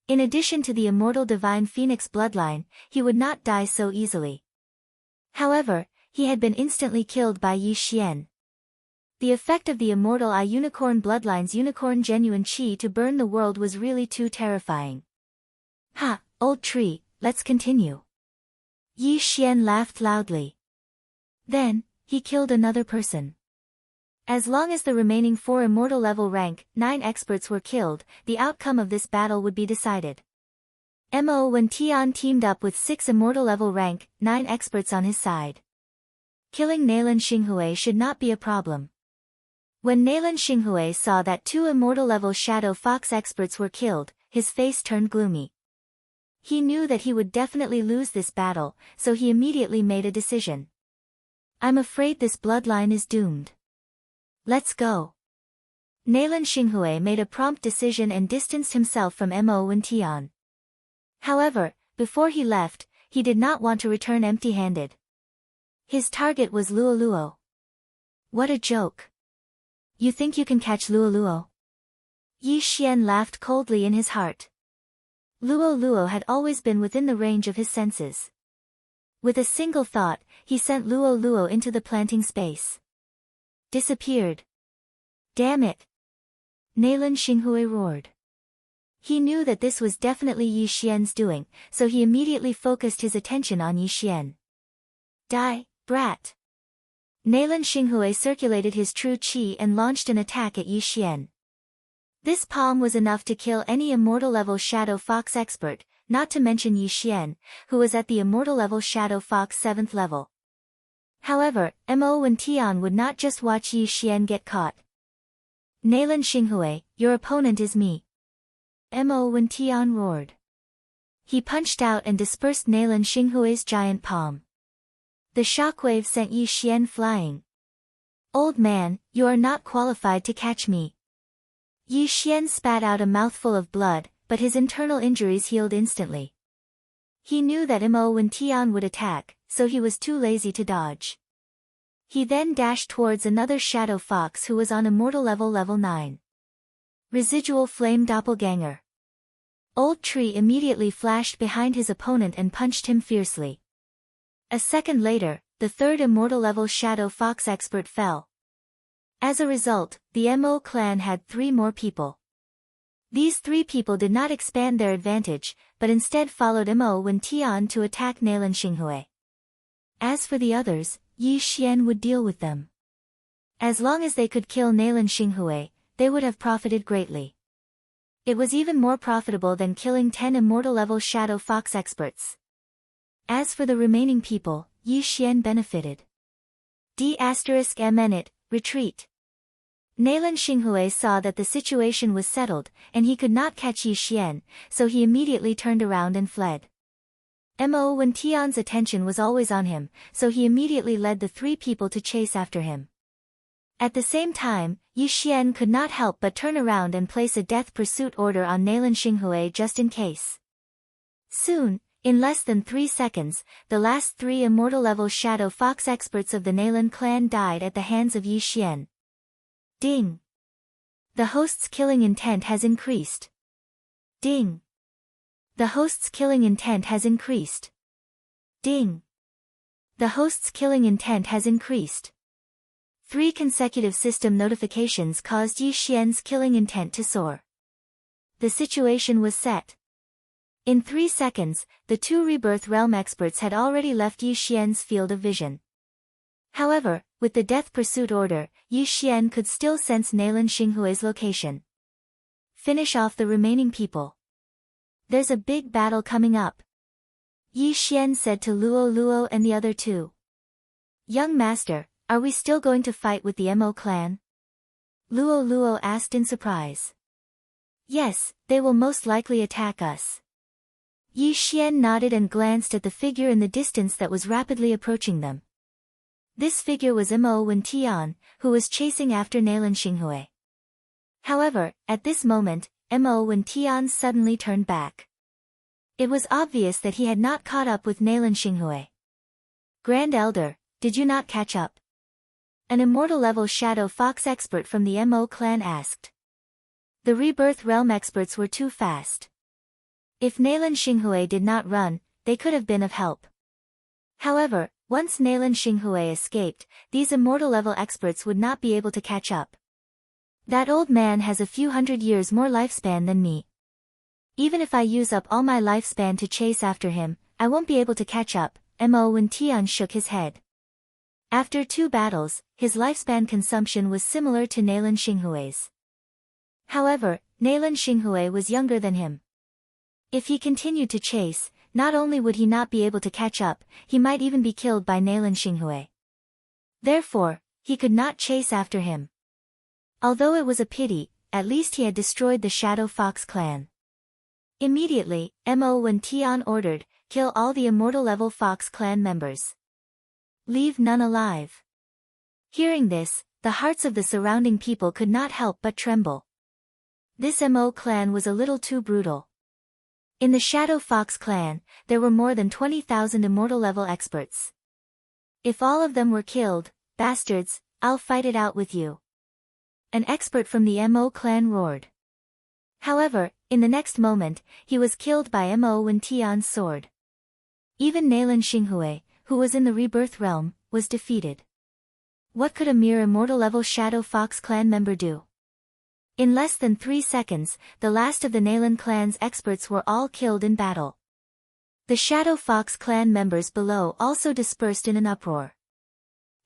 In addition to the immortal divine phoenix bloodline, he would not die so easily. However, he had been instantly killed by Yi Xian. The effect of the immortal I unicorn bloodline's unicorn genuine chi to burn the world was really too terrifying. Ha, old tree, let's continue. Yi Xian laughed loudly. Then, he killed another person. As long as the remaining 4 immortal level rank 9 experts were killed, the outcome of this battle would be decided. Mo Wen-tian teamed up with 6 immortal level rank 9 experts on his side. Killing Nalan Xinghui should not be a problem. When Nalan Xinghui saw that 2 immortal level Shadow Fox experts were killed, his face turned gloomy. He knew that he would definitely lose this battle, so he immediately made a decision. I'm afraid this bloodline is doomed. Let's go. Nalan Xinghui made a prompt decision and distanced himself from Mo Wen-tian. However, before he left, he did not want to return empty-handed. His target was Luo Luo. What a joke. You think you can catch Luo Luo? Yi Xian laughed coldly in his heart. Luo Luo had always been within the range of his senses. With a single thought, he sent Luo Luo into the planting space. Disappeared. Damn it! Nalan Xinghui roared. He knew that this was definitely Yi Xian's doing, so he immediately focused his attention on Yi Xian. Die, brat! Nalan Xinghui circulated his true chi and launched an attack at Yi Xian. This palm was enough to kill any immortal level Shadow Fox expert, not to mention Yi Xian, who was at the immortal level Shadow Fox 7th level. However, Mo Wen-tian would not just watch Yi Xian get caught. Nalan Xinghui, your opponent is me. Mo Wen-tian roared. He punched out and dispersed Nalan Xinghui's giant palm. The shockwave sent Yi Xian flying. Old man, you are not qualified to catch me. Yi Xian spat out a mouthful of blood, but his internal injuries healed instantly. He knew that Mo Wen-tian would attack, so he was too lazy to dodge. He then dashed towards another Shadow Fox who was on immortal level 9. Residual Flame Doppelganger. Old Tree immediately flashed behind his opponent and punched him fiercely. A second later, the third immortal level Shadow Fox expert fell. As a result, the Mo clan had 3 more people. These 3 people did not expand their advantage, but instead followed Mo Wen-tian to attack Nalan Xinghui. As for the others, Yi Xian would deal with them. As long as they could kill Nalan Xinghui, they would have profited greatly. It was even more profitable than killing 10 immortal level Shadow Fox experts. As for the remaining people, Yi Xian benefited. D***, retreat. Nalan Xinghui saw that the situation was settled, and he could not catch Yi Xian, so he immediately turned around and fled. Mo Wen-tian's attention was always on him, so he immediately led the 3 people to chase after him. At the same time, Yi Xian could not help but turn around and place a death pursuit order on Nalan Xinghui just in case. Soon, in less than 3 seconds, the last 3 immortal level Shadow Fox experts of the Nalan clan died at the hands of Yi Xian. Ding! The host's killing intent has increased. Ding! The host's killing intent has increased. Ding. The host's killing intent has increased. 3 consecutive system notifications caused Yi Xian's killing intent to soar. The situation was set. In 3 seconds, the 2 Rebirth Realm experts had already left Yi Xian's field of vision. However, with the Death Pursuit order, Yi Xian could still sense Nalan Xinghui's location. Finish off the remaining people. There's a big battle coming up, Yi Xian said to Luo Luo and the other 2. Young master, are we still going to fight with the Mo clan? Luo Luo asked in surprise. Yes, they will most likely attack us. Yi Xian nodded and glanced at the figure in the distance that was rapidly approaching them. This figure was Mo Wen Tian, who was chasing after Nalan Xinghui. However, at this moment, Mo Wen Tian suddenly turned back. It was obvious that he had not caught up with Nalan Xinghui. Grand Elder, did you not catch up? An immortal-level Shadow Fox expert from the Mo clan asked. The Rebirth Realm experts were too fast. If Nalan Xinghui did not run, they could have been of help. However, once Nalan Xinghui escaped, these immortal-level experts would not be able to catch up. That old man has a few hundred years more lifespan than me. Even if I use up all my lifespan to chase after him, I won't be able to catch up, Mo Wen Tian shook his head. After 2 battles, his lifespan consumption was similar to Nalan Xinghui's. However, Nalan Xinghui was younger than him. If he continued to chase, not only would he not be able to catch up, he might even be killed by Nalan Xinghui. Therefore, he could not chase after him. Although it was a pity, at least he had destroyed the Shadow Fox clan. Immediately, Mo Wen Tian ordered, kill all the immortal-level Fox clan members. Leave none alive. Hearing this, the hearts of the surrounding people could not help but tremble. This Mo clan was a little too brutal. In the Shadow Fox clan, there were more than 20,000 immortal-level experts. If all of them were killed, bastards, I'll fight it out with you. An expert from the Mo clan roared. However, in the next moment, he was killed by Mo Wen Tian's sword. Even Nalan Xinghui, who was in the Rebirth Realm, was defeated. What could a mere immortal-level Shadow Fox clan member do? In less than 3 seconds, the last of the Nalan clan's experts were all killed in battle. The Shadow Fox clan members below also dispersed in an uproar.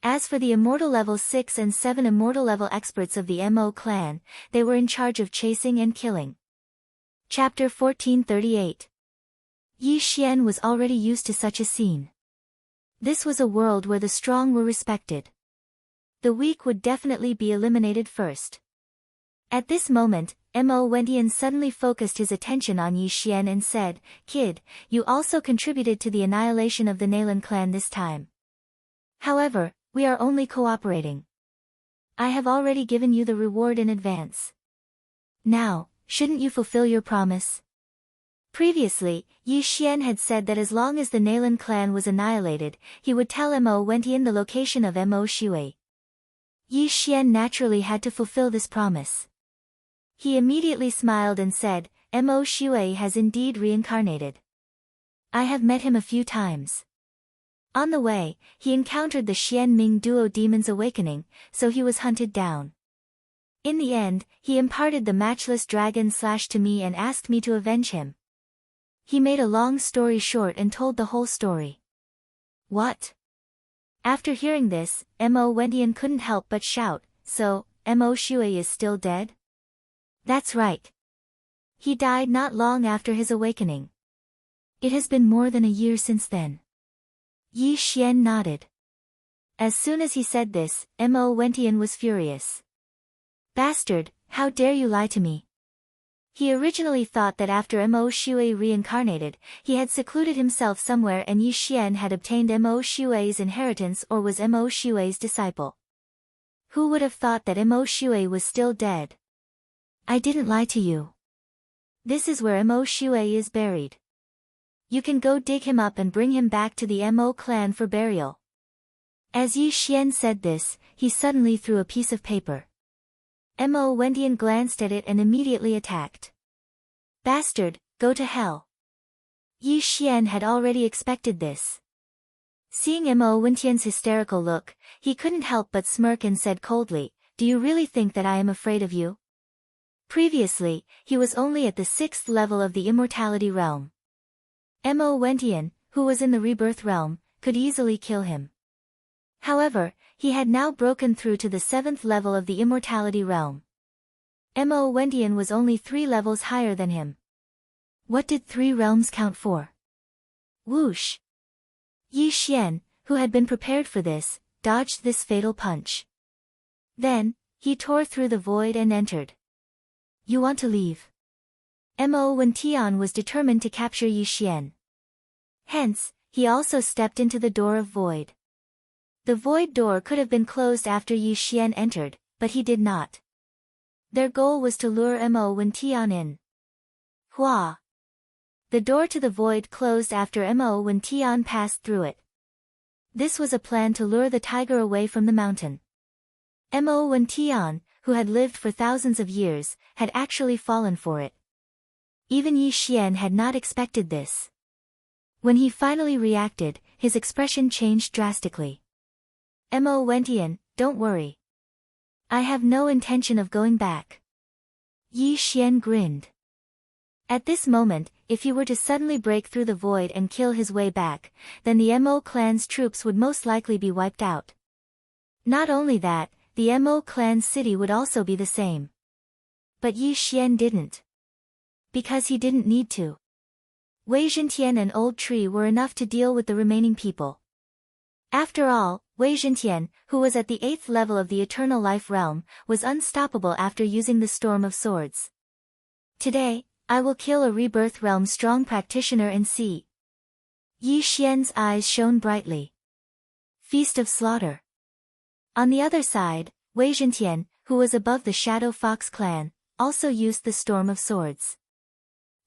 As for the Immortal Level 6 and 7 Immortal Level experts of the Mo clan, they were in charge of chasing and killing. Chapter 1438. Yi Xian was already used to such a scene. This was a world where the strong were respected. The weak would definitely be eliminated first. At this moment, Mo Wentian suddenly focused his attention on Yi Xian and said, "Kid, you also contributed to the annihilation of the Nalan clan this time. However, we are only cooperating. I have already given you the reward in advance. Now, shouldn't you fulfill your promise?" Previously, Yi Xian had said that as long as the Nalan clan was annihilated, he would tell Mo Wentian the location of Mo Shui. Yi Xian naturally had to fulfill this promise. He immediately smiled and said, "Mo Shui has indeed reincarnated. I have met him a few times." On the way, he encountered the Xian Ming Duo Demon's awakening, so he was hunted down. In the end, he imparted the matchless dragon slash to me and asked me to avenge him. He made a long story short and told the whole story. What? After hearing this, Mo Wentian couldn't help but shout, "So, Mo Shui is still dead?" That's right. He died not long after his awakening. It has been more than a year since then. Yi Xian nodded. As soon as he said this, Mo Wentian was furious. "Bastard, how dare you lie to me?" He originally thought that after Mo Shui reincarnated, he had secluded himself somewhere and Yi Xian had obtained Mo Shui's inheritance or was Mo Shui's disciple. Who would have thought that Mo Shui was still dead? I didn't lie to you. This is where Mo Shui is buried. You can go dig him up and bring him back to the Mo clan for burial. As Yi Xian said this, he suddenly threw a piece of paper. Mo Wentian glanced at it and immediately attacked. "Bastard, go to hell. Yi Xian had already expected this. Seeing Mo Wentian's hysterical look, he couldn't help but smirk and said coldly, "Do you really think that I am afraid of you?" Previously, he was only at the 6th level of the immortality realm. Mo Wentian, who was in the rebirth realm, could easily kill him. However, he had now broken through to the 7th level of the immortality realm. Mo Wentian was only 3 levels higher than him. What did 3 realms count for? Whoosh! Yi Xian, who had been prepared for this, dodged this fatal punch. Then, he tore through the void and entered. "You want to leave?" Mo Wentian was determined to capture Yi Xian. Hence, he also stepped into the door of void. The void door could have been closed after Yi Xian entered, but he did not. Their goal was to lure Mo Wentian in. Hua! The door to the void closed after Mo Wentian passed through it. This was a plan to lure the tiger away from the mountain. Mo Wentian, who had lived for thousands of years, had actually fallen for it. Even Yi Xian had not expected this. When he finally reacted, his expression changed drastically. "Mo Wentian, don't worry. I have no intention of going back." Yi Xian grinned. At this moment, if he were to suddenly break through the void and kill his way back, then the Mo clan's troops would most likely be wiped out. Not only that, the Mo clan's city would also be the same. But Yi Xian didn't. Because he didn't need to. Wei Zhentian and Old Tree were enough to deal with the remaining people. After all, Wei Zhentian, who was at the 8th level of the Eternal Life Realm, was unstoppable after using the Storm of Swords. "Today, I will kill a Rebirth Realm strong practitioner and see." Yi Xian's eyes shone brightly. Feast of Slaughter. On the other side, Wei Zhentian, who was above the Shadow Fox clan, also used the Storm of Swords.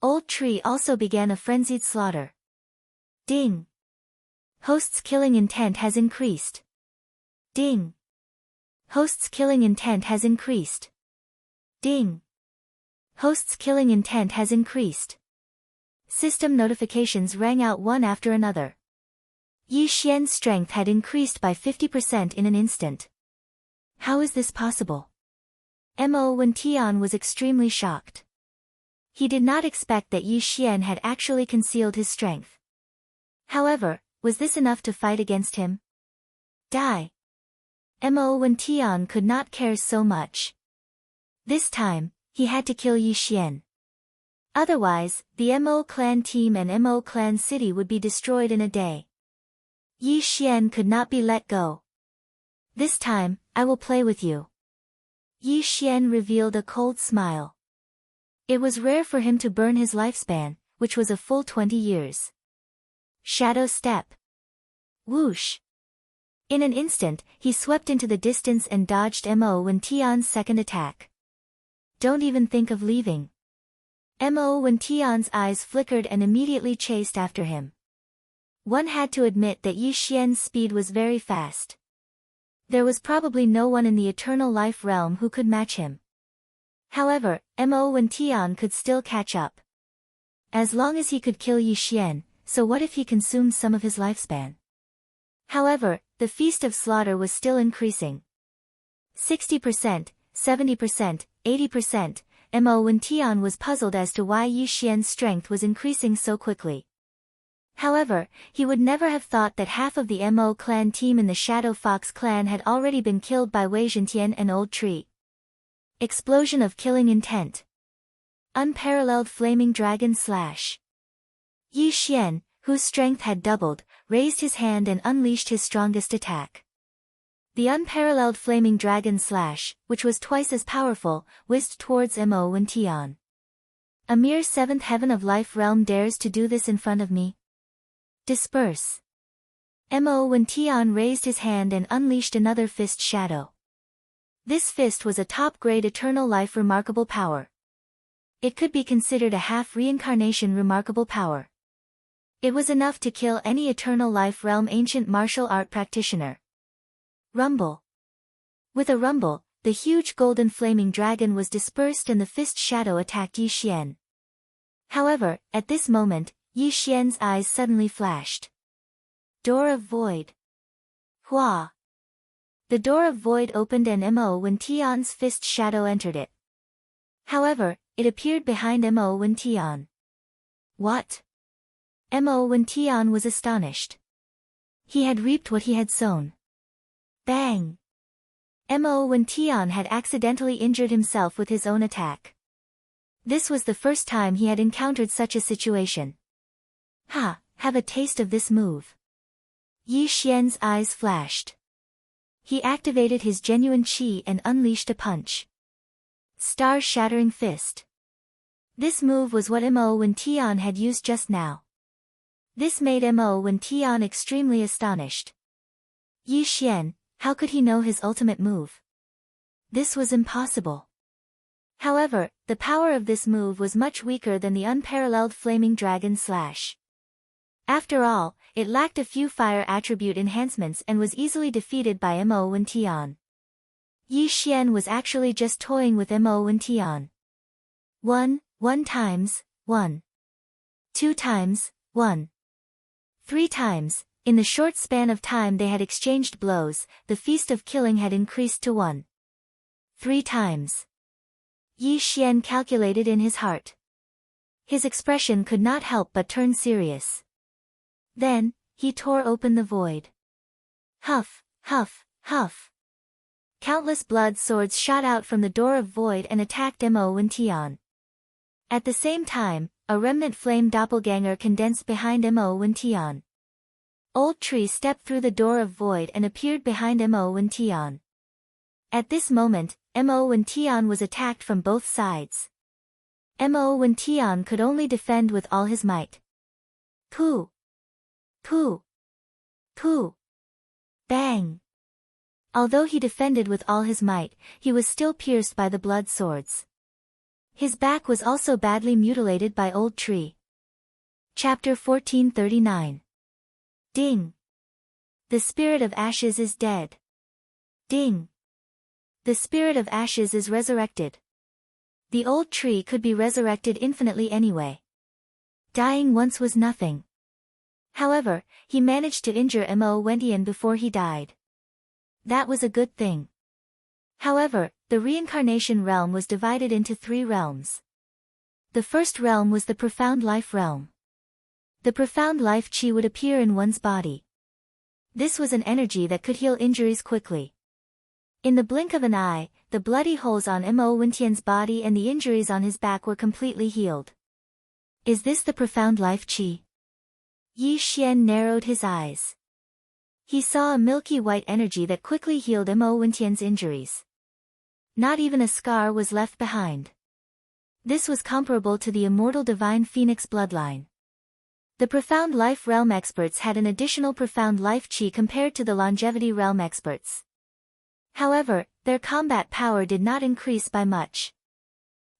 Old Tree also began a frenzied slaughter. Ding! Host's killing intent has increased. Ding! Host's killing intent has increased. Ding! Host's killing intent has increased. System notifications rang out one after another. Yi Xian's strength had increased by 50% in an instant. How is this possible? Mo Wentian was extremely shocked. He did not expect that Yi Xian had actually concealed his strength. However, was this enough to fight against him? Die! Mo Wentian could not care so much. This time, he had to kill Yi Xian. Otherwise, the Mo clan team and Mo clan city would be destroyed in a day. Yi Xian could not be let go. "This time, I will play with you." Yi Xian revealed a cold smile. It was rare for him to burn his lifespan, which was a full 20 years. Shadow Step. Whoosh! In an instant, he swept into the distance and dodged Mo Wentian's second attack. "Don't even think of leaving." Mo Wentian's eyes flickered and immediately chased after him. One had to admit that Yi Xian's speed was very fast. There was probably no one in the Eternal Life Realm who could match him. However, Mo Wentian could still catch up. As long as he could kill Yi Xian, so what if he consumed some of his lifespan? However, the feast of slaughter was still increasing. 60%, 70%, 80%, Mo Wentian was puzzled as to why Yi Xian's strength was increasing so quickly. However, he would never have thought that half of the Mo clan team in the Shadow Fox clan had already been killed by Wei Zhentian and Old Tree. Explosion of killing intent. Unparalleled Flaming Dragon Slash. Yi Xian, whose strength had doubled, raised his hand and unleashed his strongest attack. The unparalleled Flaming Dragon Slash, which was twice as powerful, whizzed towards Mo Wentian. A mere 7th heaven of life realm dares to do this in front of me? Disperse. Mo Wentian raised his hand and unleashed another fist shadow. This fist was a top-grade eternal life remarkable power. It could be considered a half-reincarnation remarkable power. It was enough to kill any eternal life realm ancient martial art practitioner. Rumble. With a rumble, the huge golden flaming dragon was dispersed and the fist shadow attacked Yi Xian. However, at this moment, Yi Xian's eyes suddenly flashed. Door of Void. Hua. The door of Void opened and Mo Wen Tian's fist shadow entered it. However, it appeared behind Mo Wen Tian. What? Mo Wen Tian was astonished. He had reaped what he had sown. Bang! Mo Wen Tian had accidentally injured himself with his own attack. This was the first time he had encountered such a situation. Ha, have a taste of this move. Yi Xian's eyes flashed. He activated his genuine qi and unleashed a punch. Star-shattering fist. This move was what Mo Wen Tian had used just now. This made Mo Wen Tian extremely astonished. Yi Xian, how could he know his ultimate move? This was impossible. However, the power of this move was much weaker than the unparalleled Flaming Dragon Slash. After all, it lacked a few fire attribute enhancements and was easily defeated by Mo Wen Tian. Yi Xian was actually just toying with Mo Wen Tian. 1 times, 1. 2 times, 1. 3 times, in the short span of time they had exchanged blows, the feast of killing had increased to 1. 3 times. Yi Xian calculated in his heart. His expression could not help but turn serious. Then, he tore open the void. Huff, huff, huff. Countless blood swords shot out from the door of void and attacked Mo Wen Tian. At the same time, a remnant flame doppelganger condensed behind Mo Wen Tian. Old Tree stepped through the door of void and appeared behind Mo Wen Tian. At this moment, Mo Wen Tian was attacked from both sides. Mo Wen Tian could only defend with all his might. Pooh! Pooh! Pooh! Bang! Although he defended with all his might, he was still pierced by the blood swords. His back was also badly mutilated by Old Tree. Chapter 1439. Ding! The spirit of ashes is dead. Ding! The spirit of ashes is resurrected. The Old Tree could be resurrected infinitely anyway. Dying once was nothing. However, he managed to injure Mo Wen Tian before he died. That was a good thing. However, the reincarnation realm was divided into 3 realms. The first realm was the profound life realm. The profound life chi would appear in one's body. This was an energy that could heal injuries quickly. In the blink of an eye, the bloody holes on Mo Wen Tian's body and the injuries on his back were completely healed. Is this the profound life chi? Yi Xian narrowed his eyes. He saw a milky white energy that quickly healed Mo Wen Tian's injuries. Not even a scar was left behind. This was comparable to the immortal divine phoenix bloodline. The profound life realm experts had an additional profound life chi compared to the longevity realm experts. However, their combat power did not increase by much.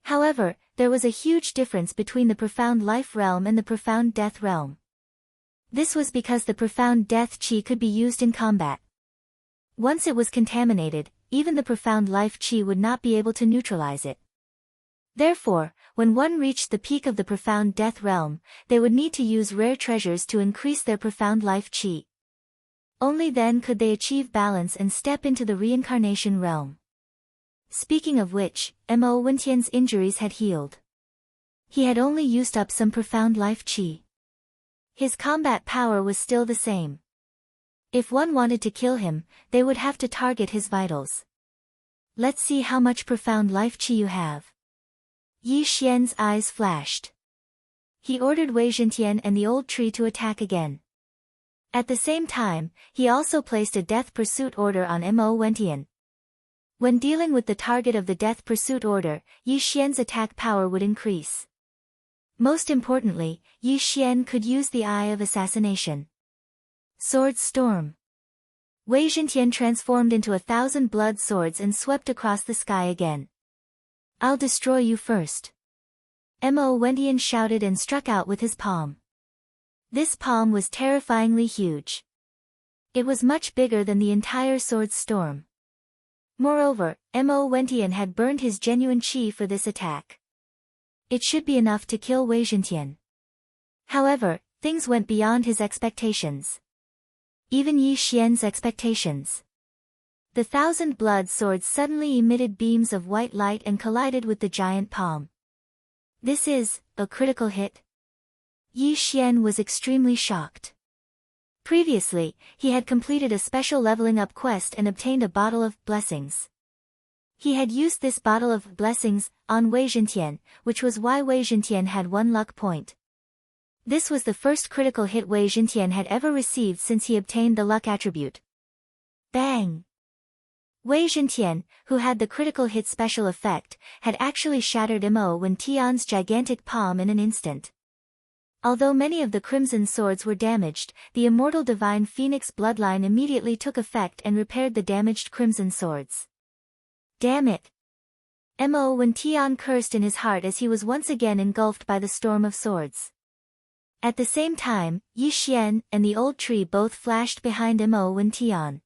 However, there was a huge difference between the profound life realm and the profound death realm. This was because the profound death chi could be used in combat. Once it was contaminated, even the profound life chi would not be able to neutralize it. Therefore, when one reached the peak of the profound death realm, they would need to use rare treasures to increase their profound life chi. Only then could they achieve balance and step into the reincarnation realm. Speaking of which, Mo Wen Tian's injuries had healed. He had only used up some profound life chi. His combat power was still the same. If one wanted to kill him, they would have to target his vitals. Let's see how much profound life chi you have. Yi Xian's eyes flashed. He ordered Wei Zhentian and the Old Tree to attack again. At the same time, he also placed a death pursuit order on Mo Wen Tian. When dealing with the target of the death pursuit order, Yi Xian's attack power would increase. Most importantly, Yi Xian could use the Eye of Assassination. Sword Storm. Wei Zhentian transformed into 1,000 blood swords and swept across the sky again. I'll destroy you first. Mo Wen Tian shouted and struck out with his palm. This palm was terrifyingly huge. It was much bigger than the entire sword storm. Moreover, Mo Wen Tian had burned his genuine qi for this attack. It should be enough to kill Wei Zhentian. However, things went beyond his expectations. Even Yi Xian's expectations. The thousand blood swords suddenly emitted beams of white light and collided with the giant palm. This is a critical hit. Yi Xian was extremely shocked. Previously, he had completed a special leveling up quest and obtained a bottle of blessings. He had used this bottle of blessings on Wei Zhentian, which was why Wei Zhentian had 1 luck point. This was the first critical hit Wei Zhentian had ever received since he obtained the luck attribute. Bang! Wei Zhentian, who had the critical hit special effect, had actually shattered Mo Wen Tian's gigantic palm in an instant. Although many of the crimson swords were damaged, the immortal divine phoenix bloodline immediately took effect and repaired the damaged crimson swords. Damn it! Mo Wen Tian cursed in his heart as he was once again engulfed by the storm of swords. At the same time, Yi Xian and the old tree both flashed behind Mo Wen Tian.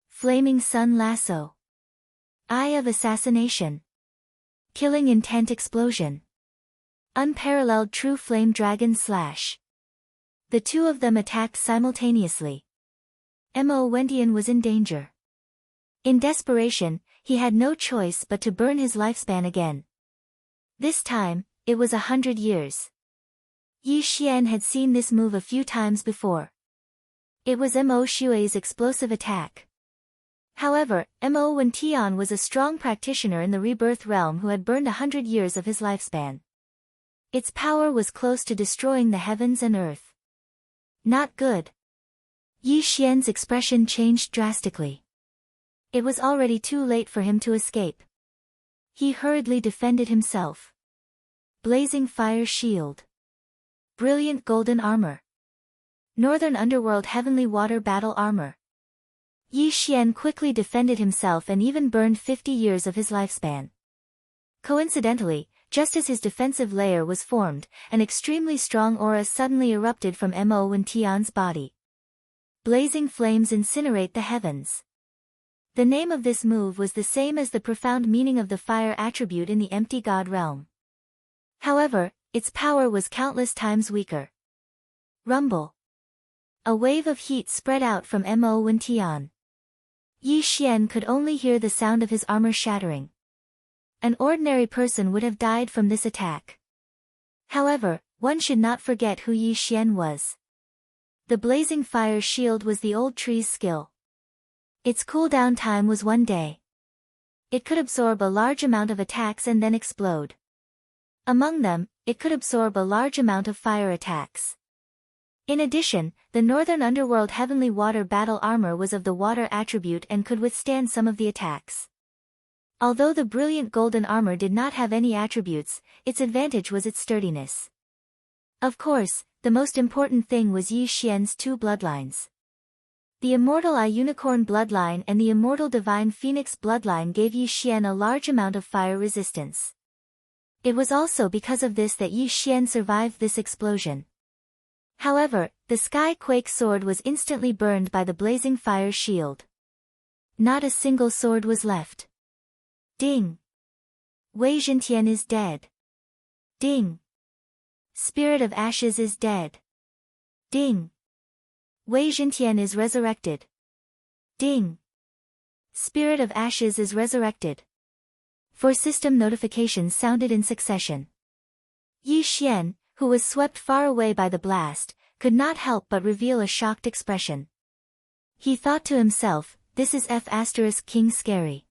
Flaming Sun Lasso. Eye of Assassination. Killing Intent Explosion. Unparalleled True Flame Dragon Slash. The two of them attacked simultaneously. Mo Wen Tian was in danger. In desperation, he had no choice but to burn his lifespan again. This time, it was 100 years. Yi Xian had seen this move a few times before. It was Mo Xue's explosive attack. However, Mo Wen Tian was a strong practitioner in the rebirth realm who had burned 100 years of his lifespan. Its power was close to destroying the heavens and earth. Not good. Yi Xian's expression changed drastically. It was already too late for him to escape. He hurriedly defended himself. Blazing Fire Shield. Brilliant Golden Armor. Northern Underworld Heavenly Water Battle Armor. Yi Xian quickly defended himself and even burned 50 years of his lifespan. Coincidentally, just as his defensive layer was formed, an extremely strong aura suddenly erupted from Mo Wen Tian's body. Blazing flames incinerate the heavens. The name of this move was the same as the profound meaning of the fire attribute in the empty god realm. However, its power was countless times weaker. Rumble. A wave of heat spread out from Mo Wen Tian. Yi Xian could only hear the sound of his armor shattering. An ordinary person would have died from this attack. However, one should not forget who Yi Xian was. The blazing fire shield was the old tree's skill. Its cooldown time was 1 day. It could absorb a large amount of attacks and then explode. Among them, it could absorb a large amount of fire attacks. In addition, the Northern Underworld Heavenly Water Battle Armor was of the water attribute and could withstand some of the attacks. Although the brilliant golden armor did not have any attributes, its advantage was its sturdiness. Of course, the most important thing was Yi Xian's 2 bloodlines. The Immortal Eye Unicorn bloodline and the Immortal Divine Phoenix bloodline gave Yi Xian a large amount of fire resistance. It was also because of this that Yi Xian survived this explosion. However, the Sky Quake sword was instantly burned by the blazing fire shield. Not a single sword was left. Ding! Wei Zhentian is dead. Ding! Spirit of Ashes is dead. Ding! Wei Zhentian is resurrected. Ding! Spirit of Ashes is resurrected. 4 system notifications sounded in succession. Yi Xian, who was swept far away by the blast, could not help but reveal a shocked expression. He thought to himself, this is King scary.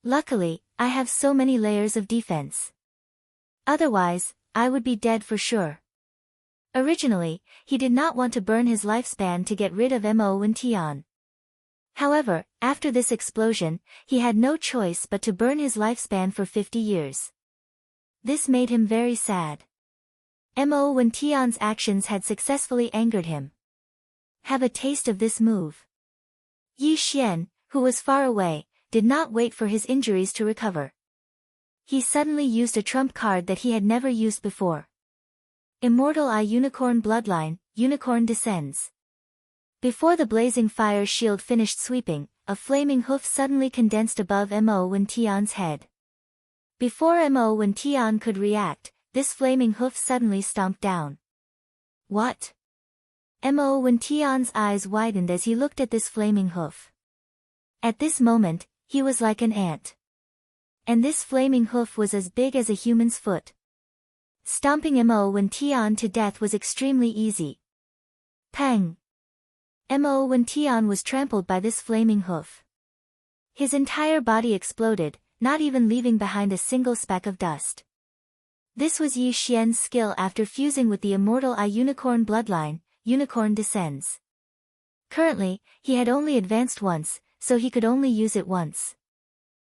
Luckily, I have so many layers of defense. Otherwise, I would be dead for sure. Originally, he did not want to burn his lifespan to get rid of Mo Wen Tian. However, after this explosion, he had no choice but to burn his lifespan for 50 years. This made him very sad. Mo Wen Tian's actions had successfully angered him. Have a taste of this move. Yi Xian, who was far away, did not wait for his injuries to recover. He suddenly used a trump card that he had never used before. Immortal Eye Unicorn Bloodline, Unicorn descends. Before the blazing fire shield finished sweeping, a flaming hoof suddenly condensed above Mo Wen Tian's head. Before Mo Wen Tian could react, this flaming hoof suddenly stomped down. What? Mo Wen Tian's eyes widened as he looked at this flaming hoof. At this moment, he was like an ant. And this flaming hoof was as big as a human's foot. Stomping Mo Wen Tian to death was extremely easy. Pang! Mo Wen Tian was trampled by this flaming hoof. His entire body exploded, not even leaving behind a single speck of dust. This was Yi Xian's skill after fusing with the immortal I Unicorn bloodline. Unicorn descends. Currently, he had only advanced once, so he could only use it once.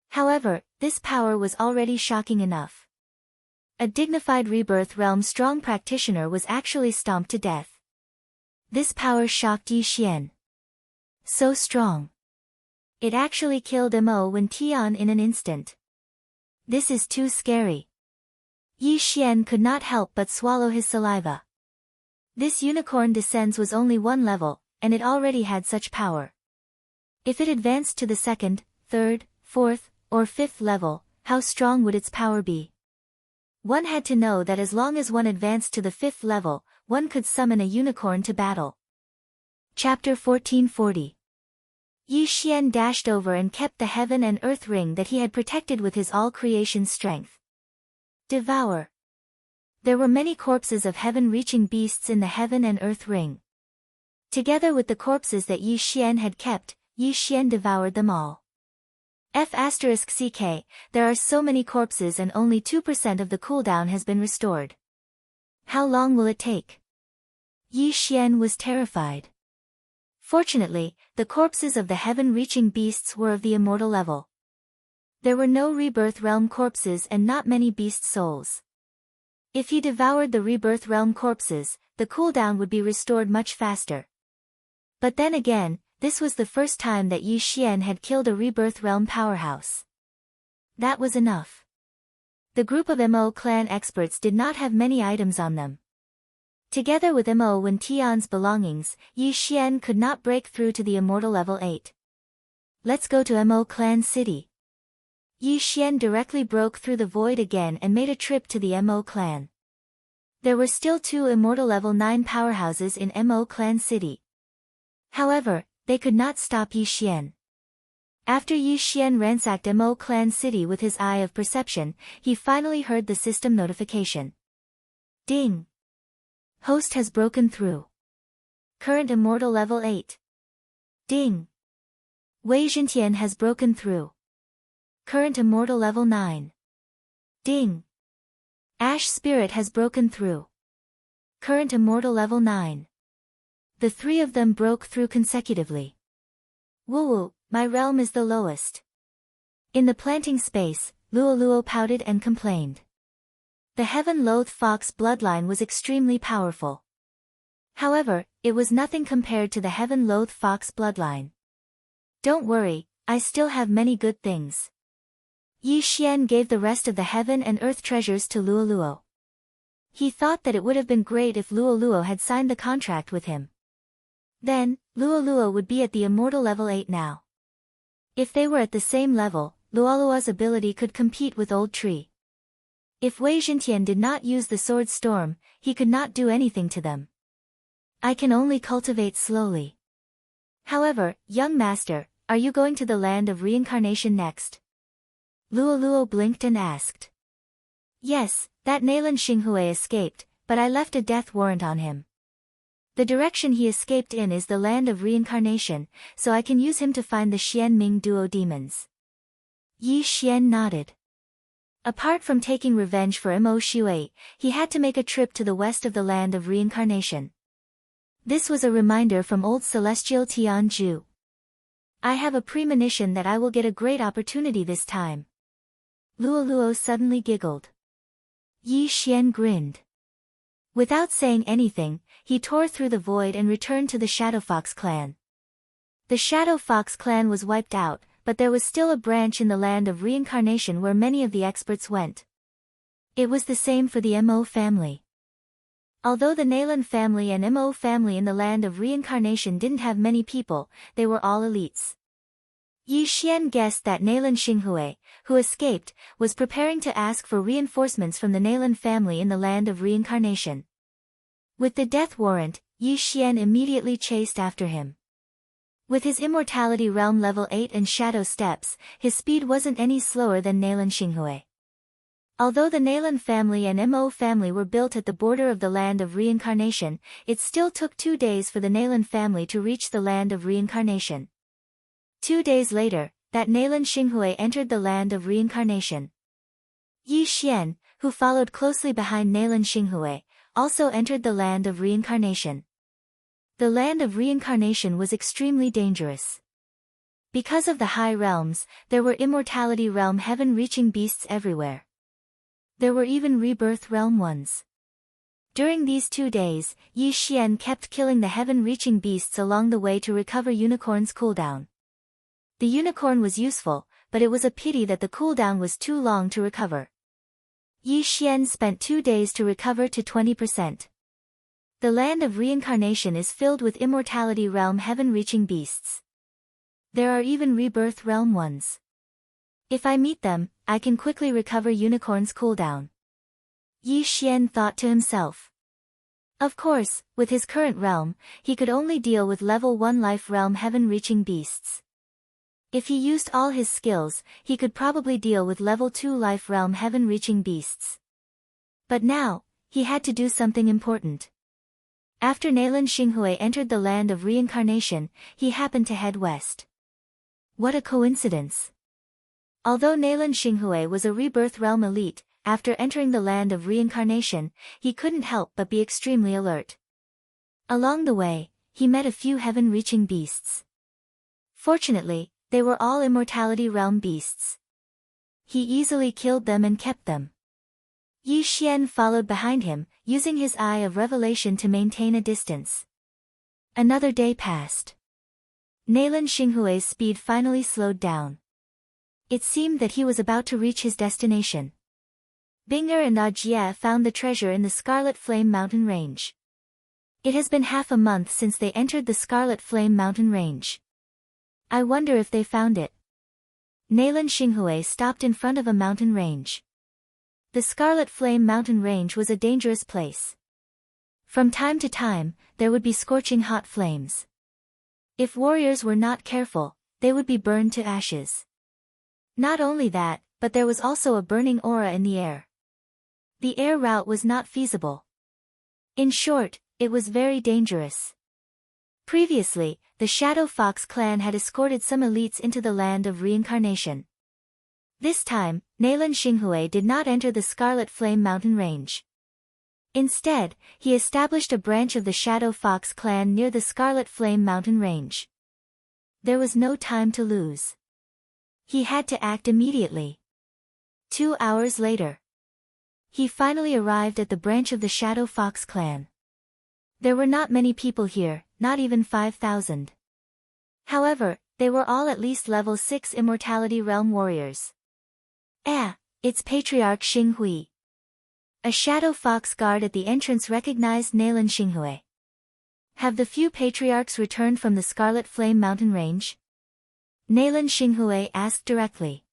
However, this power was already shocking enough. A dignified rebirth realm strong practitioner was actually stomped to death. This power shocked Yi Xian. So strong. It actually killed Mo Wen Tian in an instant. This is too scary. Yi Xian could not help but swallow his saliva. This unicorn descends was only one level, and it already had such power. If it advanced to the second, third, fourth, or fifth level, how strong would its power be? One had to know that as long as one advanced to the fifth level, one could summon a unicorn to battle. Chapter 1440. Yi Xian dashed over and kept the heaven and earth ring that he had protected with his all-creation strength. Devour. There were many corpses of heaven-reaching beasts in the heaven and earth ring. Together with the corpses that Yi Xian had kept, Yi Xian devoured them all. F***ck, there are so many corpses and only 2% of the cooldown has been restored. How long will it take? Yi Xian was terrified. Fortunately, the corpses of the heaven-reaching beasts were of the immortal level. There were no rebirth realm corpses and not many beast souls. If he devoured the rebirth realm corpses, the cooldown would be restored much faster. But then again, this was the first time that Yi Xian had killed a rebirth realm powerhouse. That was enough. The group of Mo clan experts did not have many items on them. Together with Mo Wen Tian's belongings, Yi Xian could not break through to the immortal level 8. Let's go to Mo clan city. Yi Xian directly broke through the void again and made a trip to the Mo clan. There were still 2 immortal level 9 powerhouses in Mo clan city. However, they could not stop Yi Xian. After Yi Xian ransacked Mo clan city with his eye of perception, he finally heard the system notification. Ding! Host has broken through. Current immortal level 8. Ding! Wei Zhentian has broken through. Current immortal level 9. Ding! Ash Spirit has broken through. Current immortal level 9. The 3 of them broke through consecutively. Woo-woo, my realm is the lowest. In the planting space, Luo pouted and complained. The heaven-loathed fox bloodline was extremely powerful. However, it was nothing compared to the heaven-loathed fox bloodline. Don't worry, I still have many good things. Yi Xian gave the rest of the heaven and earth treasures to Luo. He thought that it would have been great if Luo had signed the contract with him. Then, Luo would be at the immortal level 8 now. If they were at the same level, Luo's ability could compete with Old Tree. If Wei Zhentian did not use the sword storm, he could not do anything to them. I can only cultivate slowly. However, young master, are you going to the land of reincarnation next? Luo blinked and asked. Yes, that Nalan Xinghui escaped, but I left a death warrant on him. The direction he escaped in is the land of reincarnation, so I can use him to find the Xianming duo demons. Yi Xian nodded. Apart from taking revenge for Mo Shui, he had to make a trip to the west of the land of reincarnation. This was a reminder from old celestial Tianju. I have a premonition that I will get a great opportunity this time. Luo suddenly giggled. Yi Xian grinned. Without saying anything, he tore through the void and returned to the Shadow Fox clan. The Shadow Fox clan was wiped out, but there was still a branch in the land of reincarnation where many of the experts went. It was the same for the Mo family. Although the Nalan family and Mo family in the land of reincarnation didn't have many people, they were all elites. Yi Xian guessed that Nalan Xinghui, who escaped, was preparing to ask for reinforcements from the Nalan family in the land of reincarnation. With the death warrant, Yi Xian immediately chased after him. With his immortality realm level 8 and shadow steps, his speed wasn't any slower than Nalan Xinghui. Although the Nalan family and Mo family were built at the border of the land of reincarnation, it still took 2 days for the Nalan family to reach the land of reincarnation. 2 days later, that Nalan Xinghui entered the land of reincarnation. Yi Xian, who followed closely behind Nalan Xinghui, also entered the land of reincarnation. The land of reincarnation was extremely dangerous. Because of the high realms, there were immortality realm heaven-reaching beasts everywhere. There were even rebirth realm ones. During these 2 days, Yi Xian kept killing the heaven-reaching beasts along the way to recover Unicorn's cooldown. The unicorn was useful, but it was a pity that the cooldown was too long to recover. Yi Xian spent 2 days to recover to 20%. The land of reincarnation is filled with immortality realm heaven-reaching beasts. There are even rebirth realm ones. If I meet them, I can quickly recover Unicorn's cooldown. Yi Xian thought to himself. Of course, with his current realm, he could only deal with level 1 life realm heaven-reaching beasts. If he used all his skills, he could probably deal with level 2 life realm heaven-reaching beasts. But now, he had to do something important. After Nalan Xinghui entered the land of reincarnation, he happened to head west. What a coincidence! Although Nalan Xinghui was a rebirth realm elite, after entering the land of reincarnation, he couldn't help but be extremely alert. Along the way, he met a few heaven-reaching beasts. Fortunately, they were all immortality realm beasts. He easily killed them and kept them. Yi Xian followed behind him, using his eye of revelation to maintain a distance. Another day passed. Nalan Xinghui's speed finally slowed down. It seemed that he was about to reach his destination. Binger and Ajie found the treasure in the Scarlet Flame Mountain Range. It has been half a month since they entered the Scarlet Flame Mountain Range. I wonder if they found it. Nalan Xinghui stopped in front of a mountain range. The Scarlet Flame Mountain Range was a dangerous place. From time to time, there would be scorching hot flames. If warriors were not careful, they would be burned to ashes. Not only that, but there was also a burning aura in the air. The air route was not feasible. In short, it was very dangerous. Previously, the Shadow Fox clan had escorted some elites into the land of reincarnation. This time, Nalan Xinghui did not enter the Scarlet Flame Mountain Range. Instead, he established a branch of the Shadow Fox clan near the Scarlet Flame Mountain Range. There was no time to lose. He had to act immediately. 2 hours later, he finally arrived at the branch of the Shadow Fox clan. There were not many people here, not even 5,000. However, they were all at least level 6 Immortality Realm warriors. It's Patriarch Xing Hui. A Shadow Fox guard at the entrance recognized Nalan Xinghui. Have the few patriarchs returned from the Scarlet Flame Mountain Range? Nalan Xinghui asked directly.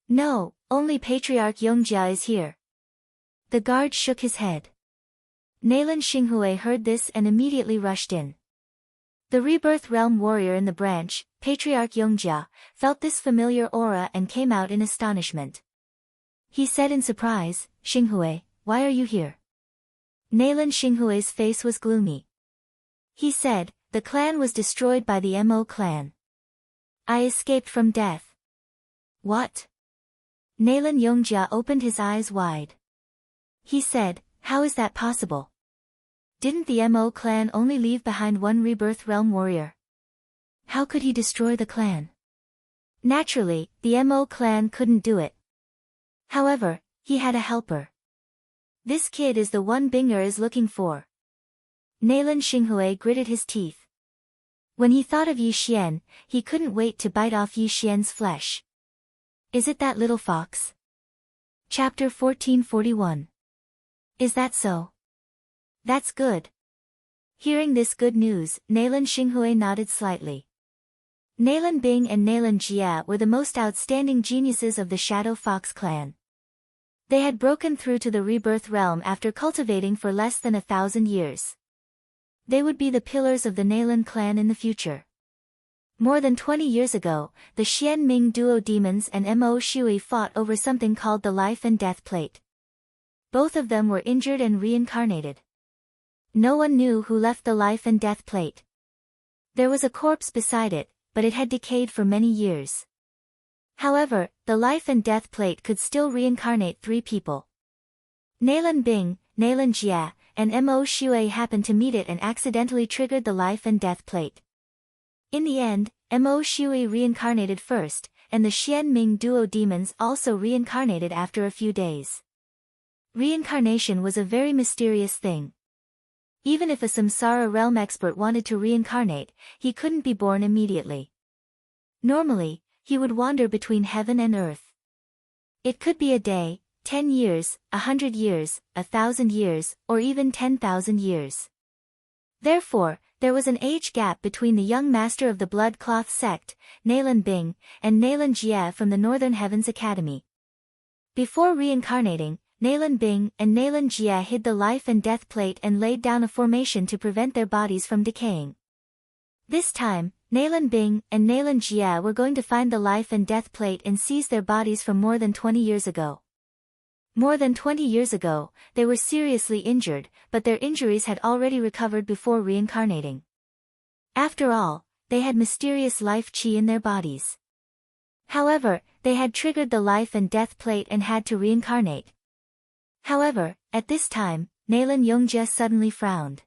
No, only Patriarch Yongjia is here. The guard shook his head. Nalan Xinghui heard this and immediately rushed in. The Rebirth Realm warrior in the branch, Patriarch Yongjia, felt this familiar aura and came out in astonishment. He said in surprise, Xinghui, why are you here? Nalan Xinghui's face was gloomy. He said, the clan was destroyed by the Mo clan. I escaped from death. What? Nalan Yongjia opened his eyes wide. He said, how is that possible? Didn't the Mo clan only leave behind one Rebirth Realm warrior? How could he destroy the clan? Naturally, the Mo clan couldn't do it. However, he had a helper. This kid is the one Binger is looking for. Nalan Xinghui gritted his teeth. When he thought of Yi Xian, he couldn't wait to bite off Yi Xian's flesh. Is it that little fox? Chapter 1441. Is that so? That's good. Hearing this good news, Nalan Xinghui nodded slightly. Nalan Bing and Nalan Jia were the most outstanding geniuses of the Shadow Fox clan. They had broken through to the rebirth realm after cultivating for less than 1,000 years. They would be the pillars of the Nalan clan in the future. More than 20 years ago, the Xian Ming duo demons and Mo Shui fought over something called the Life and Death Plate. Both of them were injured and reincarnated. No one knew who left the Life and Death Plate. There was a corpse beside it, but it had decayed for many years. However, the Life and Death Plate could still reincarnate 3 people. Nalan Bing, Nalan Jia, and Mo Shui happened to meet it and accidentally triggered the Life and Death Plate. In the end, Mo Shui reincarnated first, and the Xian Ming duo demons also reincarnated after a few days. Reincarnation was a very mysterious thing. Even if a Samsara realm expert wanted to reincarnate, he couldn't be born immediately. Normally, he would wander between heaven and earth. It could be a day, 10 years, 100 years, 1,000 years, or even 10,000 years. Therefore, there was an age gap between the young master of the Blood Cloth sect, Nalan Bing, and Nalan Jia from the Northern Heavens Academy. Before reincarnating, Nalan Bing and Nalan Jia hid the Life and Death Plate and laid down a formation to prevent their bodies from decaying. This time, Nalan Bing and Nalan Jia were going to find the Life and Death Plate and seize their bodies from more than 20 years ago. More than 20 years ago, they were seriously injured, but their injuries had already recovered before reincarnating. After all, they had mysterious life chi in their bodies. However, they had triggered the Life and Death Plate and had to reincarnate. However, at this time, Nalan Yongjie suddenly frowned.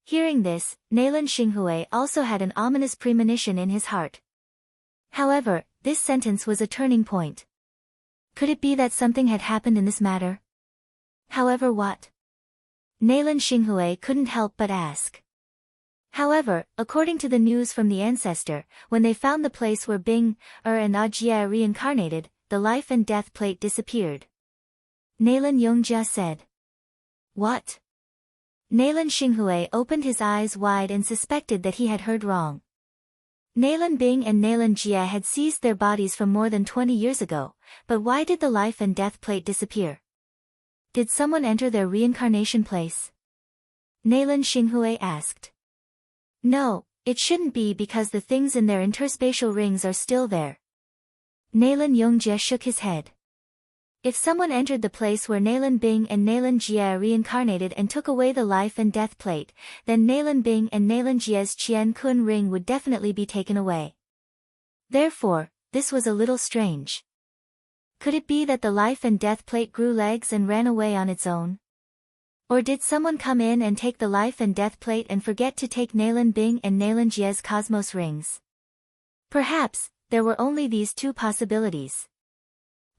Hearing this, Nalan Xinghui also had an ominous premonition in his heart. However, this sentence was a turning point. Could it be that something had happened in this matter? However, what? Nalan Xinghui couldn't help but ask. However, according to the news from the ancestor, when they found the place where Bing, and Ajie reincarnated, the Life and Death Plate disappeared. Nalan Yongjie said. What? Nalan Xinghui opened his eyes wide and suspected that he had heard wrong. Nalan Bing and Nalan Jia had seized their bodies from more than 20 years ago, but why did the Life and Death Plate disappear? Did someone enter their reincarnation place? Nalan Xinghui asked. No, it shouldn't be because the things in their interspatial rings are still there. Nalan Yongjie shook his head. If someone entered the place where Nalan Bing and Nalan Jia reincarnated and took away the Life and Death Plate, then Nalan Bing and Nalan Jia's Qian Kun ring would definitely be taken away. Therefore, this was a little strange. Could it be that the Life and Death Plate grew legs and ran away on its own? Or did someone come in and take the Life and Death Plate and forget to take Nalan Bing and Nalan Jia's Cosmos rings? Perhaps, there were only these 2 possibilities.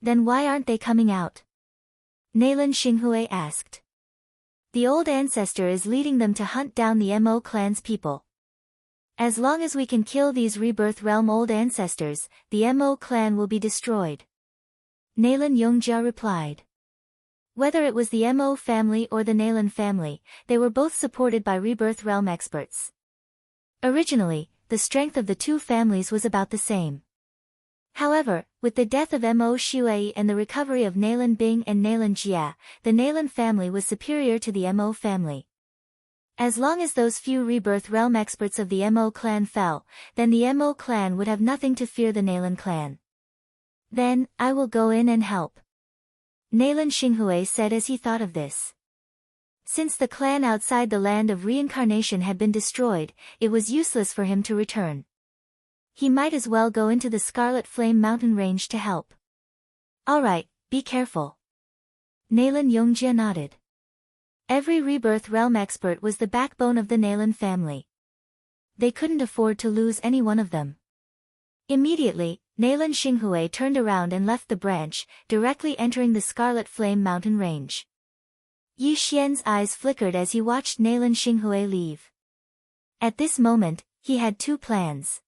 Then why aren't they coming out? Nalan Xinghui asked. The old ancestor is leading them to hunt down the Mo clan's people. As long as we can kill these rebirth realm old ancestors, the Mo clan will be destroyed. Nalan Yongjie replied. Whether it was the Mo family or the Nalan family, they were both supported by rebirth realm experts. Originally, the strength of the 2 families was about the same. However, with the death of Mo Shui and the recovery of Nalan Bing and Nalan Jia, the Nalan family was superior to the Mo family. As long as those few rebirth realm experts of the Mo clan fell, then the Mo clan would have nothing to fear the Nalan clan. Then, I will go in and help. Nalan Xinghui said as he thought of this. Since the clan outside the land of reincarnation had been destroyed, it was useless for him to return. He might as well go into the Scarlet Flame mountain range to help. Alright, be careful. Nalan Yongjie nodded. Every rebirth realm expert was the backbone of the Nalan family. They couldn't afford to lose any one of them. Immediately, Nalan Xinghui turned around and left the branch, directly entering the Scarlet Flame mountain range. Yi Xian's eyes flickered as he watched Nalan Xinghui leave. At this moment, he had 2 plans.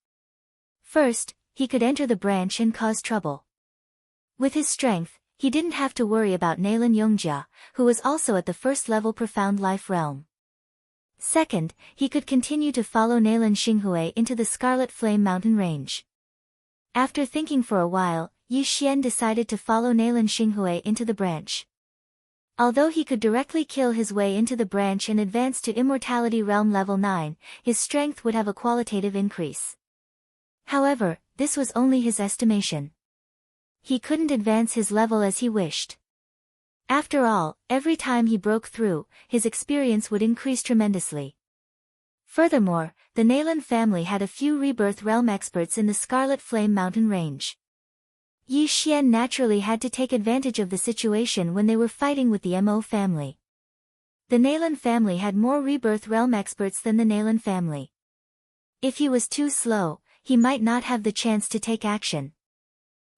First, he could enter the branch and cause trouble. With his strength, he didn't have to worry about Nalan Yongjie, who was also at the 1st level Profound Life realm. Second, he could continue to follow Nalan Xinghui into the Scarlet Flame mountain range. After thinking for a while, Yi Xian decided to follow Nalan Xinghui into the branch. Although he could directly kill his way into the branch and advance to Immortality Realm level 9, his strength would have a qualitative increase. However, this was only his estimation. He couldn't advance his level as he wished. After all, every time he broke through, his experience would increase tremendously. Furthermore, the Nalan family had a few Rebirth Realm experts in the Scarlet Flame Mountain range. Yi Xian naturally had to take advantage of the situation when they were fighting with the Mo family. The Nalan family had more Rebirth Realm experts than the Nalan family. If he was too slow, he might not have the chance to take action.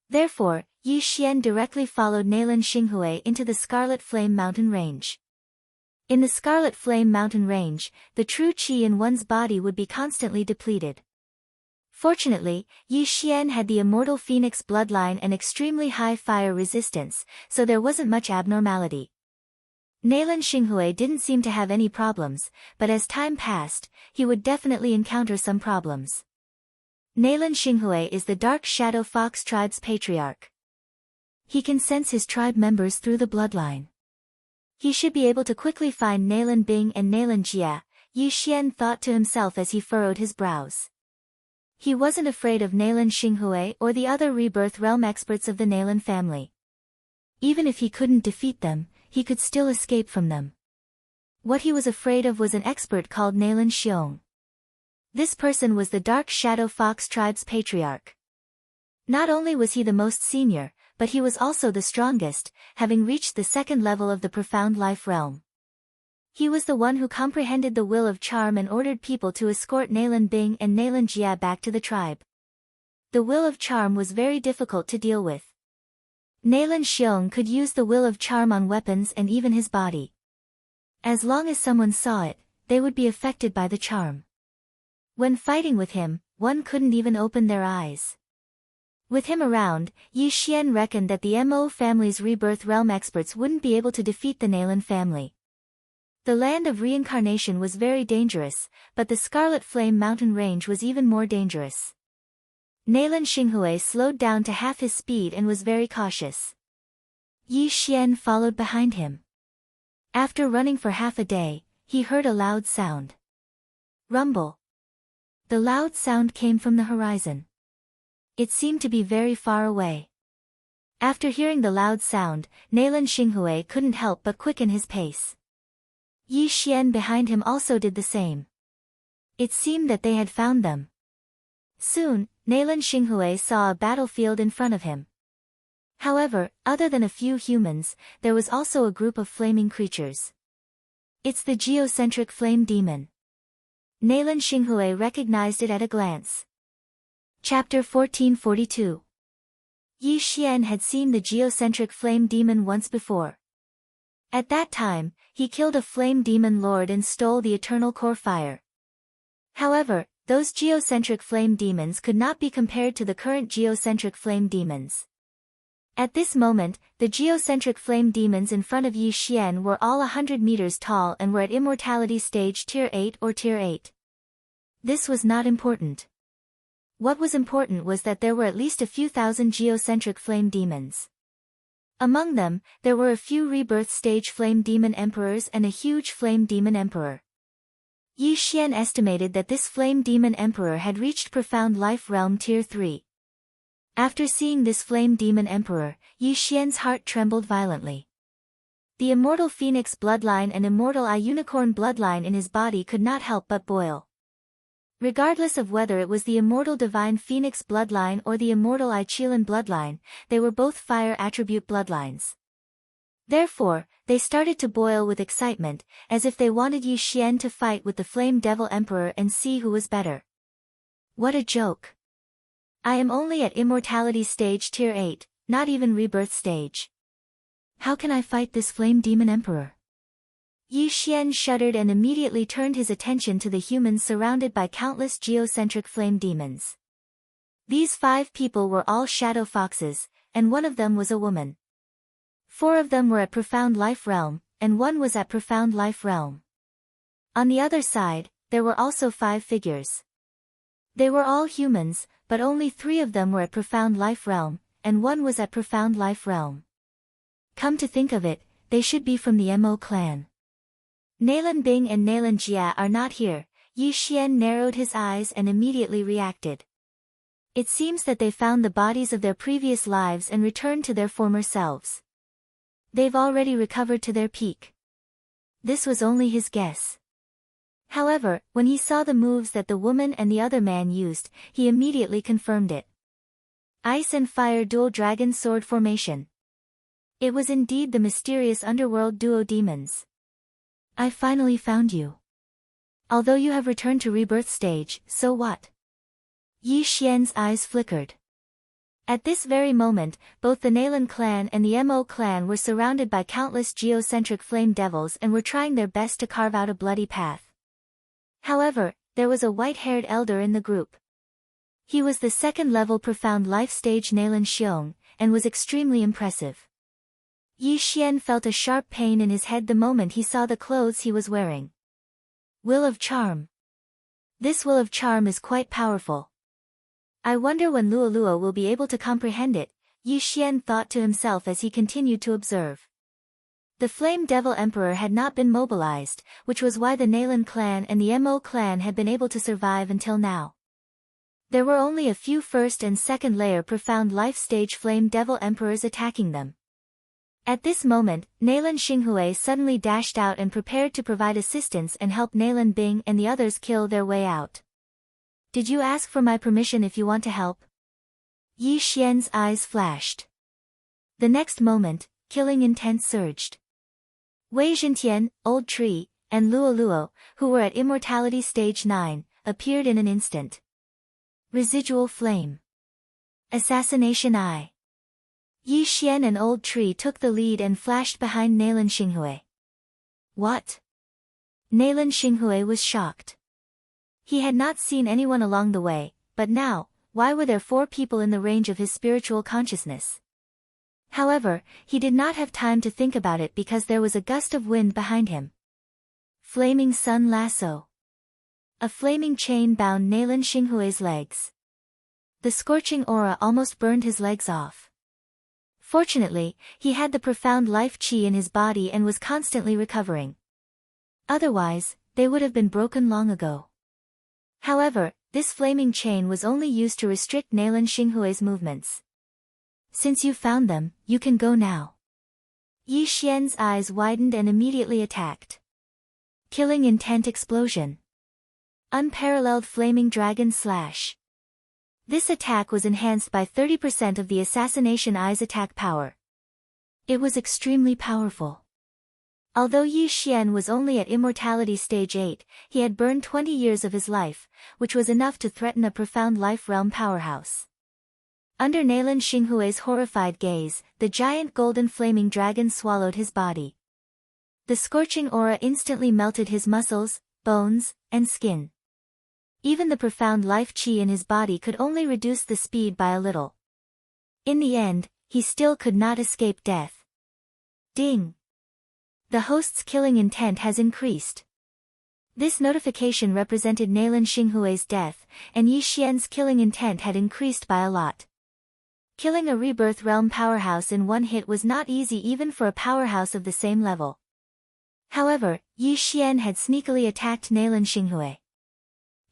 Therefore, Yi Xian directly followed Nalan Xinghui into the Scarlet Flame Mountain range. In the Scarlet Flame Mountain range, the true qi in one's body would be constantly depleted. Fortunately, Yi Xian had the immortal phoenix bloodline and extremely high fire resistance, so there wasn't much abnormality. Nalan Xinghui didn't seem to have any problems, but as time passed, he would definitely encounter some problems. Nalan Xinghui is the Dark Shadow Fox tribe's patriarch. He can sense his tribe members through the bloodline. He should be able to quickly find Nalan Bing and Nalan Jia, Yi Xian thought to himself as he furrowed his brows. He wasn't afraid of Nalan Xinghui or the other Rebirth Realm experts of the Nalan family. Even if he couldn't defeat them, he could still escape from them. What he was afraid of was an expert called Nalan Xiong. This person was the Dark Shadow Fox tribe's patriarch. Not only was he the most senior, but he was also the strongest, having reached the second level of the Profound Life Realm. He was the one who comprehended the will of charm and ordered people to escort Nalan Bing and Nalan Jia back to the tribe. The will of charm was very difficult to deal with. Nalan Xiong could use the will of charm on weapons and even his body. As long as someone saw it, they would be affected by the charm. When fighting with him, one couldn't even open their eyes. With him around, Yi Xian reckoned that the Mo family's Rebirth Realm experts wouldn't be able to defeat the Nalan family. The land of reincarnation was very dangerous, but the Scarlet Flame Mountain range was even more dangerous. Nalan Xinghui slowed down to half his speed and was very cautious. Yi Xian followed behind him. After running for half a day, he heard a loud sound. Rumble. The loud sound came from the horizon. It seemed to be very far away. After hearing the loud sound, Nalan Xinghui couldn't help but quicken his pace. Yi Xian behind him also did the same. It seemed that they had found them. Soon, Nalan Xinghui saw a battlefield in front of him. However, other than a few humans, there was also a group of flaming creatures. It's the geocentric flame demon. Nalan Xinghui recognized it at a glance. Chapter 1442. Yi Xian had seen the geocentric flame demon once before. At that time, he killed a flame demon lord and stole the eternal core fire. However, those geocentric flame demons could not be compared to the current geocentric flame demons. At this moment, the geocentric flame demons in front of Yi Xian were all 100 meters tall and were at Immortality Stage Tier 8 or Tier 8. This was not important. What was important was that there were at least a few thousand geocentric flame demons. Among them, there were a few rebirth stage flame demon emperors and a huge flame demon emperor. Yi Xian estimated that this flame demon emperor had reached Profound Life Realm Tier 3. After seeing this flame demon emperor, Yi Xian's heart trembled violently. The immortal phoenix bloodline and immortal unicorn bloodline in his body could not help but boil. Regardless of whether it was the immortal divine phoenix bloodline or the immortal Ichilan bloodline, they were both fire attribute bloodlines. Therefore, they started to boil with excitement, as if they wanted Yi Xian to fight with the flame devil emperor and see who was better. What a joke. I am only at Immortality Stage Tier 8, not even Rebirth Stage. How can I fight this flame demon emperor? Yi Xian shuddered and immediately turned his attention to the humans surrounded by countless geocentric flame demons. These 5 people were all shadow foxes, and one of them was a woman. 4 of them were at Profound Life Realm, and 1 was at Profound Life Realm. On the other side, there were also 5 figures. They were all humans, but only 3 of them were at Profound Life Realm, and one was at Profound Life Realm. Come to think of it, they should be from the Mo clan. Nalan Bing and Nalan Jia are not here. Yi Xian narrowed his eyes and immediately reacted. It seems that they found the bodies of their previous lives and returned to their former selves. They've already recovered to their peak. This was only his guess. However, when he saw the moves that the woman and the other man used, he immediately confirmed it. Ice and Fire Dual Dragon Sword Formation. It was indeed the mysterious underworld duo demons. I finally found you. Although you have returned to rebirth stage, so what? Yi Xian's eyes flickered. At this very moment, both the Nalan clan and the Mo clan were surrounded by countless geocentric flame devils and were trying their best to carve out a bloody path. However, there was a white-haired elder in the group. He was the second-level Profound Life Stage Nalan Xiong, and was extremely impressive. Yi Xian felt a sharp pain in his head the moment he saw the clothes he was wearing. Will of Charm. This Will of Charm is quite powerful. I wonder when Luolua will be able to comprehend it, Yi Xian thought to himself as he continued to observe. The Flame Devil Emperor had not been mobilized, which was why the Nalan clan and the Mo clan had been able to survive until now. There were only a few first and second layer Profound Life Stage Flame Devil Emperors attacking them. At this moment, Nalan Xinghui suddenly dashed out and prepared to provide assistance and help Nalan Bing and the others kill their way out. Did you ask for my permission if you want to help? Yi Xian's eyes flashed. The next moment, killing intent surged. Wei Zhentian, Old Tree, and Luoluo, who were at Immortality Stage 9, appeared in an instant. Residual Flame. Assassination Eye. Yi Xian and Old Tree took the lead and flashed behind Nalan Xinghui. What? Nalan Xinghui was shocked. He had not seen anyone along the way, but now, why were there 4 people in the range of his spiritual consciousness? However, he did not have time to think about it because there was a gust of wind behind him. Flaming Sun Lasso. A flaming chain bound Nalan Xinghui's legs. The scorching aura almost burned his legs off. Fortunately, he had the profound life qi in his body and was constantly recovering. Otherwise, they would have been broken long ago. However, this flaming chain was only used to restrict Nalan Xinghui's movements. Since you found them, you can go now. Yi Xian's eyes widened and immediately attacked. Killing Intent Explosion. Unparalleled Flaming Dragon Slash. This attack was enhanced by 30% of the Assassination Eye's attack power. It was extremely powerful. Although Yi Xian was only at Immortality Stage 8, he had burned 20 years of his life, which was enough to threaten a Profound Life Realm powerhouse. Under Nalan Xinghui's horrified gaze, the giant golden flaming dragon swallowed his body. The scorching aura instantly melted his muscles, bones, and skin. Even the profound life qi in his body could only reduce the speed by a little. In the end, he still could not escape death. Ding! The host's killing intent has increased. This notification represented Nalan Xinghui's death, and Yi Xian's killing intent had increased by a lot. Killing a rebirth realm powerhouse in one hit was not easy even for a powerhouse of the same level. However, Yi Xian had sneakily attacked Nalan Xinghui.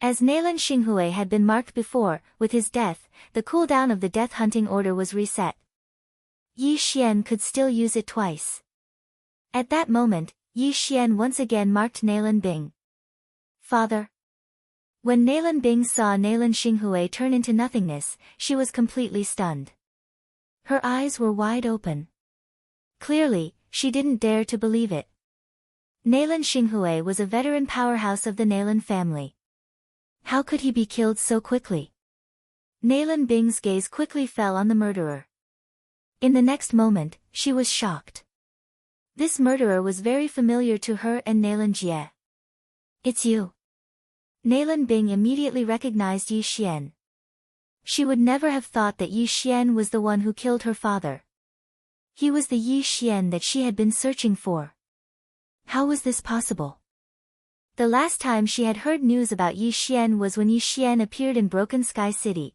As Nalan Xinghui had been marked before, with his death, the cooldown of the death hunting order was reset. Yi Xian could still use it twice. At that moment, Yi Xian once again marked Nalan Bing. Father. When Nalan Bing saw Nalan Xinghui turn into nothingness, she was completely stunned. Her eyes were wide open. Clearly, she didn't dare to believe it. Nalan Xinghui was a veteran powerhouse of the Nalan family. How could he be killed so quickly? Nalan Bing's gaze quickly fell on the murderer. In the next moment, she was shocked. This murderer was very familiar to her and Nalan Jie. It's you. Nalan Bing immediately recognized Yi Xian. She would never have thought that Yi Xian was the one who killed her father. He was the Yi Xian that she had been searching for. How was this possible? The last time she had heard news about Yi Xian was when Yi Xian appeared in Broken Sky City.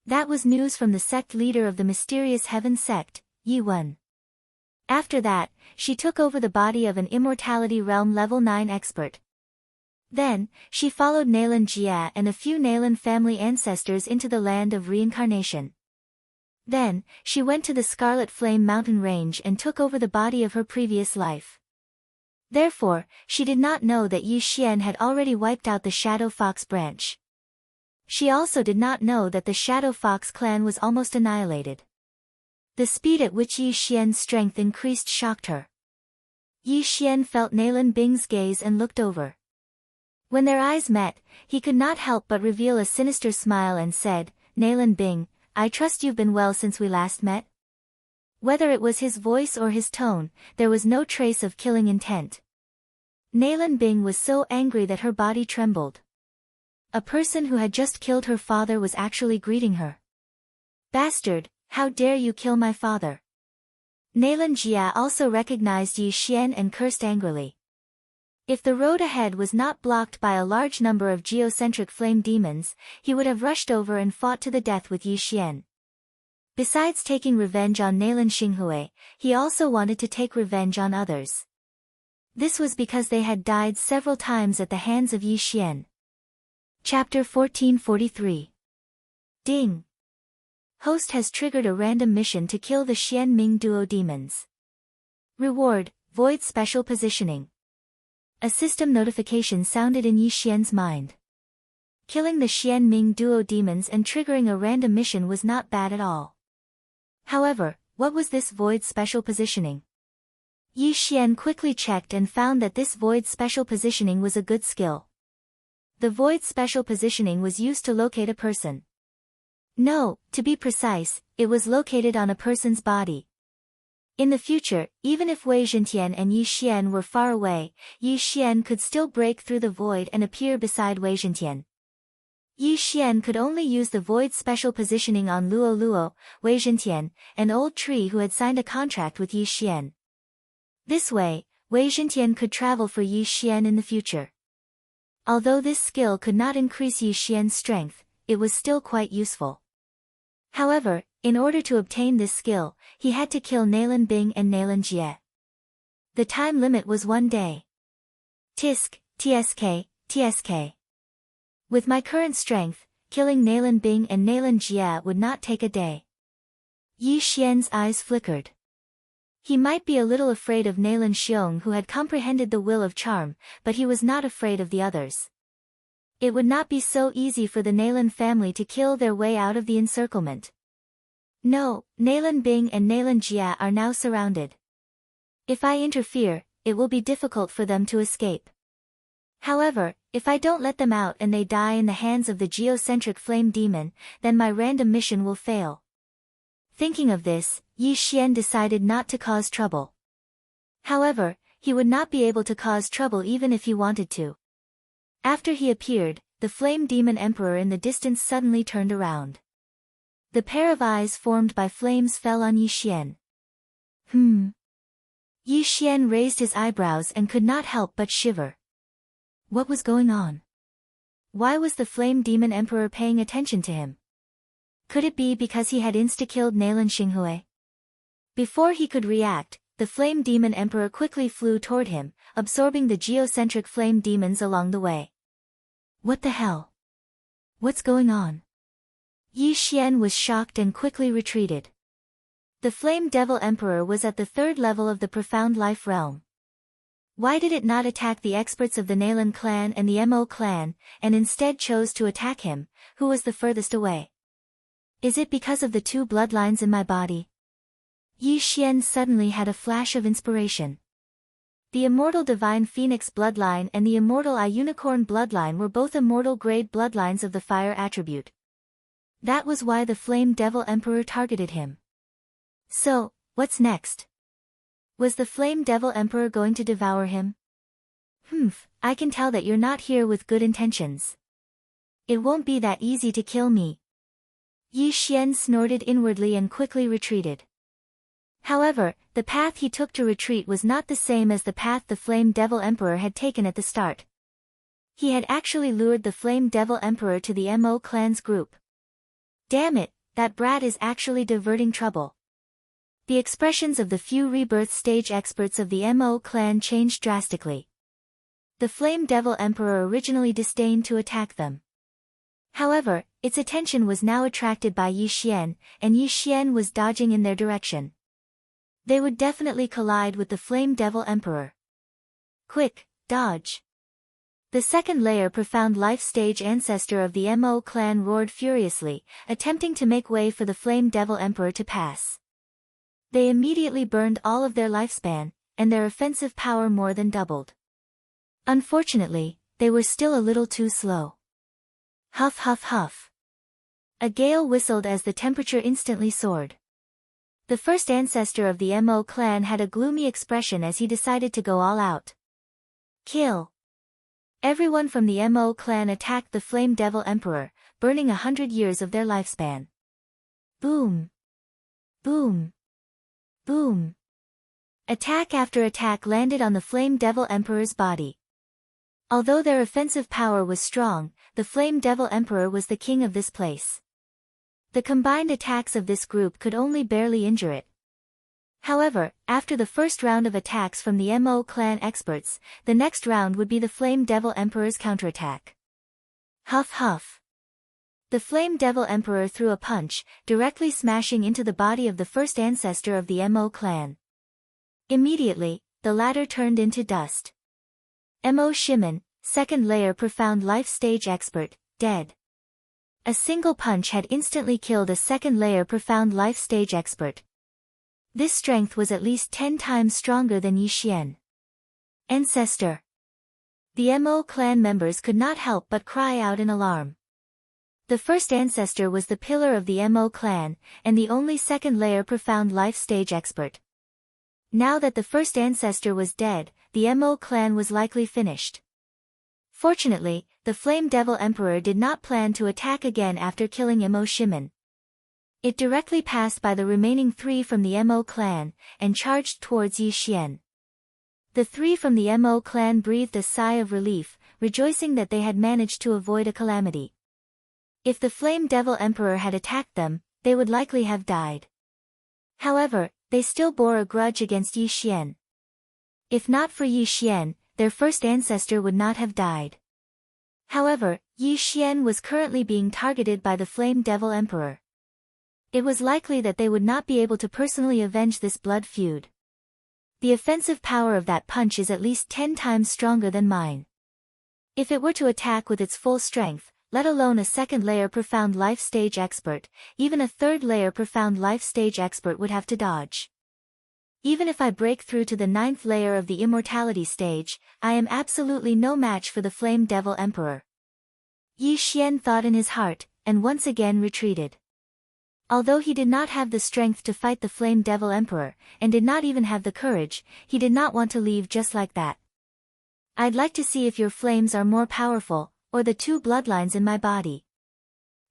That was news from the sect leader of the mysterious heaven sect, Yi Wen. After that, she took over the body of an immortality realm level 9 expert. Then, she followed Nalan Jia and a few Nalan family ancestors into the land of reincarnation. Then, she went to the Scarlet Flame mountain range and took over the body of her previous life. Therefore, she did not know that Yi Xian had already wiped out the Shadow Fox branch. She also did not know that the Shadow Fox clan was almost annihilated. The speed at which Yi Xian's strength increased shocked her. Yi Xian felt Nalan Bing's gaze and looked over. When their eyes met, he could not help but reveal a sinister smile and said, "Nalan Bing, I trust you've been well since we last met?" Whether it was his voice or his tone, there was no trace of killing intent. Nalan Bing was so angry that her body trembled. A person who had just killed her father was actually greeting her. "Bastard, how dare you kill my father?" Nalan Jia also recognized Yi Xian and cursed angrily. If the road ahead was not blocked by a large number of geocentric flame demons, he would have rushed over and fought to the death with Yi Xian. Besides taking revenge on Nalan Xinghui, he also wanted to take revenge on others. This was because they had died several times at the hands of Yi Xian. Chapter 1443. Ding. Host has triggered a random mission to kill the Xian Ming duo demons. Reward, Void Special Positioning. A system notification sounded in Yi Xian's mind. Killing the Xian Ming duo demons and triggering a random mission was not bad at all. However, what was this Void Special Positioning? Yi Xian quickly checked and found that this Void Special Positioning was a good skill. The Void Special Positioning was used to locate a person. No, to be precise, it was located on a person's body. In the future, even if Wei Zhentian and Yi Xian were far away, Yi Xian could still break through the void and appear beside Wei Zhentian. Yi Xian could only use the Void Special Positioning on Luo Luo, Wei Zhentian, an old tree who had signed a contract with Yi Xian. This way, Wei Zhentian could travel for Yi Xian in the future. Although this skill could not increase Yi Xian's strength, it was still quite useful. However, in order to obtain this skill, he had to kill Nalan Bing and Nalan Jie. The time limit was 1 day. Tisk, tsk, tsk. With my current strength, killing Nalan Bing and Nalan Jie would not take a day. Yi Xian's eyes flickered. He might be a little afraid of Nalan Xiong who had comprehended the will of charm, but he was not afraid of the others. It would not be so easy for the Nalan family to kill their way out of the encirclement. No, Nalan Bing and Nalan Jia are now surrounded. If I interfere, it will be difficult for them to escape. However, if I don't let them out and they die in the hands of the geocentric flame demon, then my random mission will fail. Thinking of this, Yi Xian decided not to cause trouble. However, he would not be able to cause trouble even if he wanted to. After he appeared, the flame demon emperor in the distance suddenly turned around. The pair of eyes formed by flames fell on Yi Xian. Yi Xian raised his eyebrows and could not help but shiver. What was going on? Why was the flame demon emperor paying attention to him? Could it be because he had insta-killed Nalan Xinghui? Before he could react, the flame demon emperor quickly flew toward him, absorbing the geocentric flame demons along the way. What the hell? What's going on? Yi Xian was shocked and quickly retreated. The flame devil emperor was at the 3rd level of the profound life realm. Why did it not attack the experts of the Nalan clan and the Mo clan, and instead chose to attack him, who was the furthest away? Is it because of the 2 bloodlines in my body? Yi Xian suddenly had a flash of inspiration. The immortal divine phoenix bloodline and the immortal eye unicorn bloodline were both immortal grade bloodlines of the fire attribute. That was why the flame devil emperor targeted him. So, what's next? Was the flame devil emperor going to devour him? I can tell that you're not here with good intentions. It won't be that easy to kill me. Yi Xian snorted inwardly and quickly retreated. However, the path he took to retreat was not the same as the path the Flame Devil Emperor had taken at the start. He had actually lured the Flame Devil Emperor to the Mo clan's group. Damn it, that brat is actually diverting trouble. The expressions of the few rebirth stage experts of the Mo clan changed drastically. The Flame Devil Emperor originally disdained to attack them. However, its attention was now attracted by Yi Xian, and Yi Xian was dodging in their direction. They would definitely collide with the Flame Devil Emperor. Quick, dodge! The second layer Profound Life Stage ancestor of the Mo clan roared furiously, attempting to make way for the Flame Devil Emperor to pass. They immediately burned all of their lifespan, and their offensive power more than doubled. Unfortunately, they were still a little too slow. Huff huff huff. A gale whistled as the temperature instantly soared. The first ancestor of the Mo clan had a gloomy expression as he decided to go all out. Kill! Everyone from the Mo clan attacked the Flame Devil Emperor, burning 100 years of their lifespan. Boom! Boom! Boom! Attack after attack landed on the Flame Devil Emperor's body. Although their offensive power was strong, the Flame Devil Emperor was the king of this place. The combined attacks of this group could only barely injure it. However, after the first round of attacks from the Mo clan experts, the next round would be the Flame Devil Emperor's counterattack. Huff huff. The Flame Devil Emperor threw a punch, directly smashing into the body of the first ancestor of the Mo clan. Immediately, the latter turned into dust. Mo Shimin, second layer Profound Life Stage expert, dead. A single punch had instantly killed a second layer Profound Life Stage expert. This strength was at least 10 times stronger than Yi Xian. Ancestor. The Mo clan members could not help but cry out in alarm. The first ancestor was the pillar of the Mo clan, and the only second layer Profound Life Stage expert. Now that the first ancestor was dead, the Mo clan was likely finished. Fortunately, the Flame Devil Emperor did not plan to attack again after killing Mo Shimin. It directly passed by the remaining 3 from the Mo clan, and charged towards Yi Xian. The 3 from the Mo clan breathed a sigh of relief, rejoicing that they had managed to avoid a calamity. If the Flame Devil Emperor had attacked them, they would likely have died. However, they still bore a grudge against Yi Xian. If not for Yi Xian, their first ancestor would not have died. However, Yi Xian was currently being targeted by the Flame Devil Emperor. It was likely that they would not be able to personally avenge this blood feud. The offensive power of that punch is at least 10 times stronger than mine. If it were to attack with its full strength, let alone a second layer Profound Life Stage expert, even a third layer Profound Life Stage expert would have to dodge. Even if I break through to the 9th layer of the Immortality Stage, I am absolutely no match for the Flame Devil Emperor. Yi Xian thought in his heart, and once again retreated. Although he did not have the strength to fight the Flame Devil Emperor, and did not even have the courage, he did not want to leave just like that. I'd like to see if your flames are more powerful, or the 2 bloodlines in my body.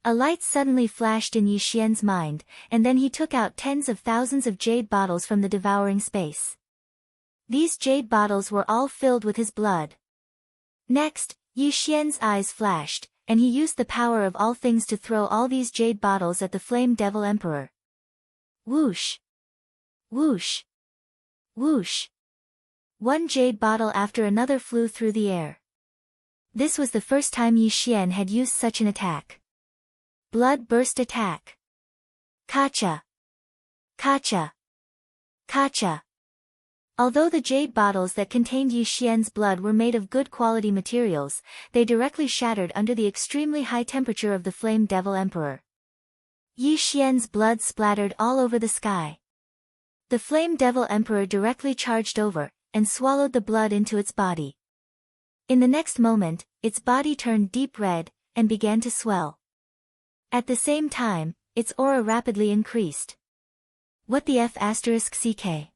A light suddenly flashed in Yi Xian's mind, and then he took out tens of thousands of jade bottles from the devouring space. These jade bottles were all filled with his blood. Next, Yi Xian's eyes flashed, and he used the power of all things to throw all these jade bottles at the Flame Devil Emperor. Whoosh! Whoosh! Whoosh! One jade bottle after another flew through the air. This was the first time Yi Xian had used such an attack. Blood burst attack. Kacha! Kacha! Kacha! Although the jade bottles that contained Yi Xian's blood were made of good quality materials, they directly shattered under the extremely high temperature of the Flame Devil Emperor. Yi Xian's blood splattered all over the sky. The Flame Devil Emperor directly charged over, and swallowed the blood into its body. In the next moment, its body turned deep red, and began to swell. At the same time, its aura rapidly increased. What the F***ck?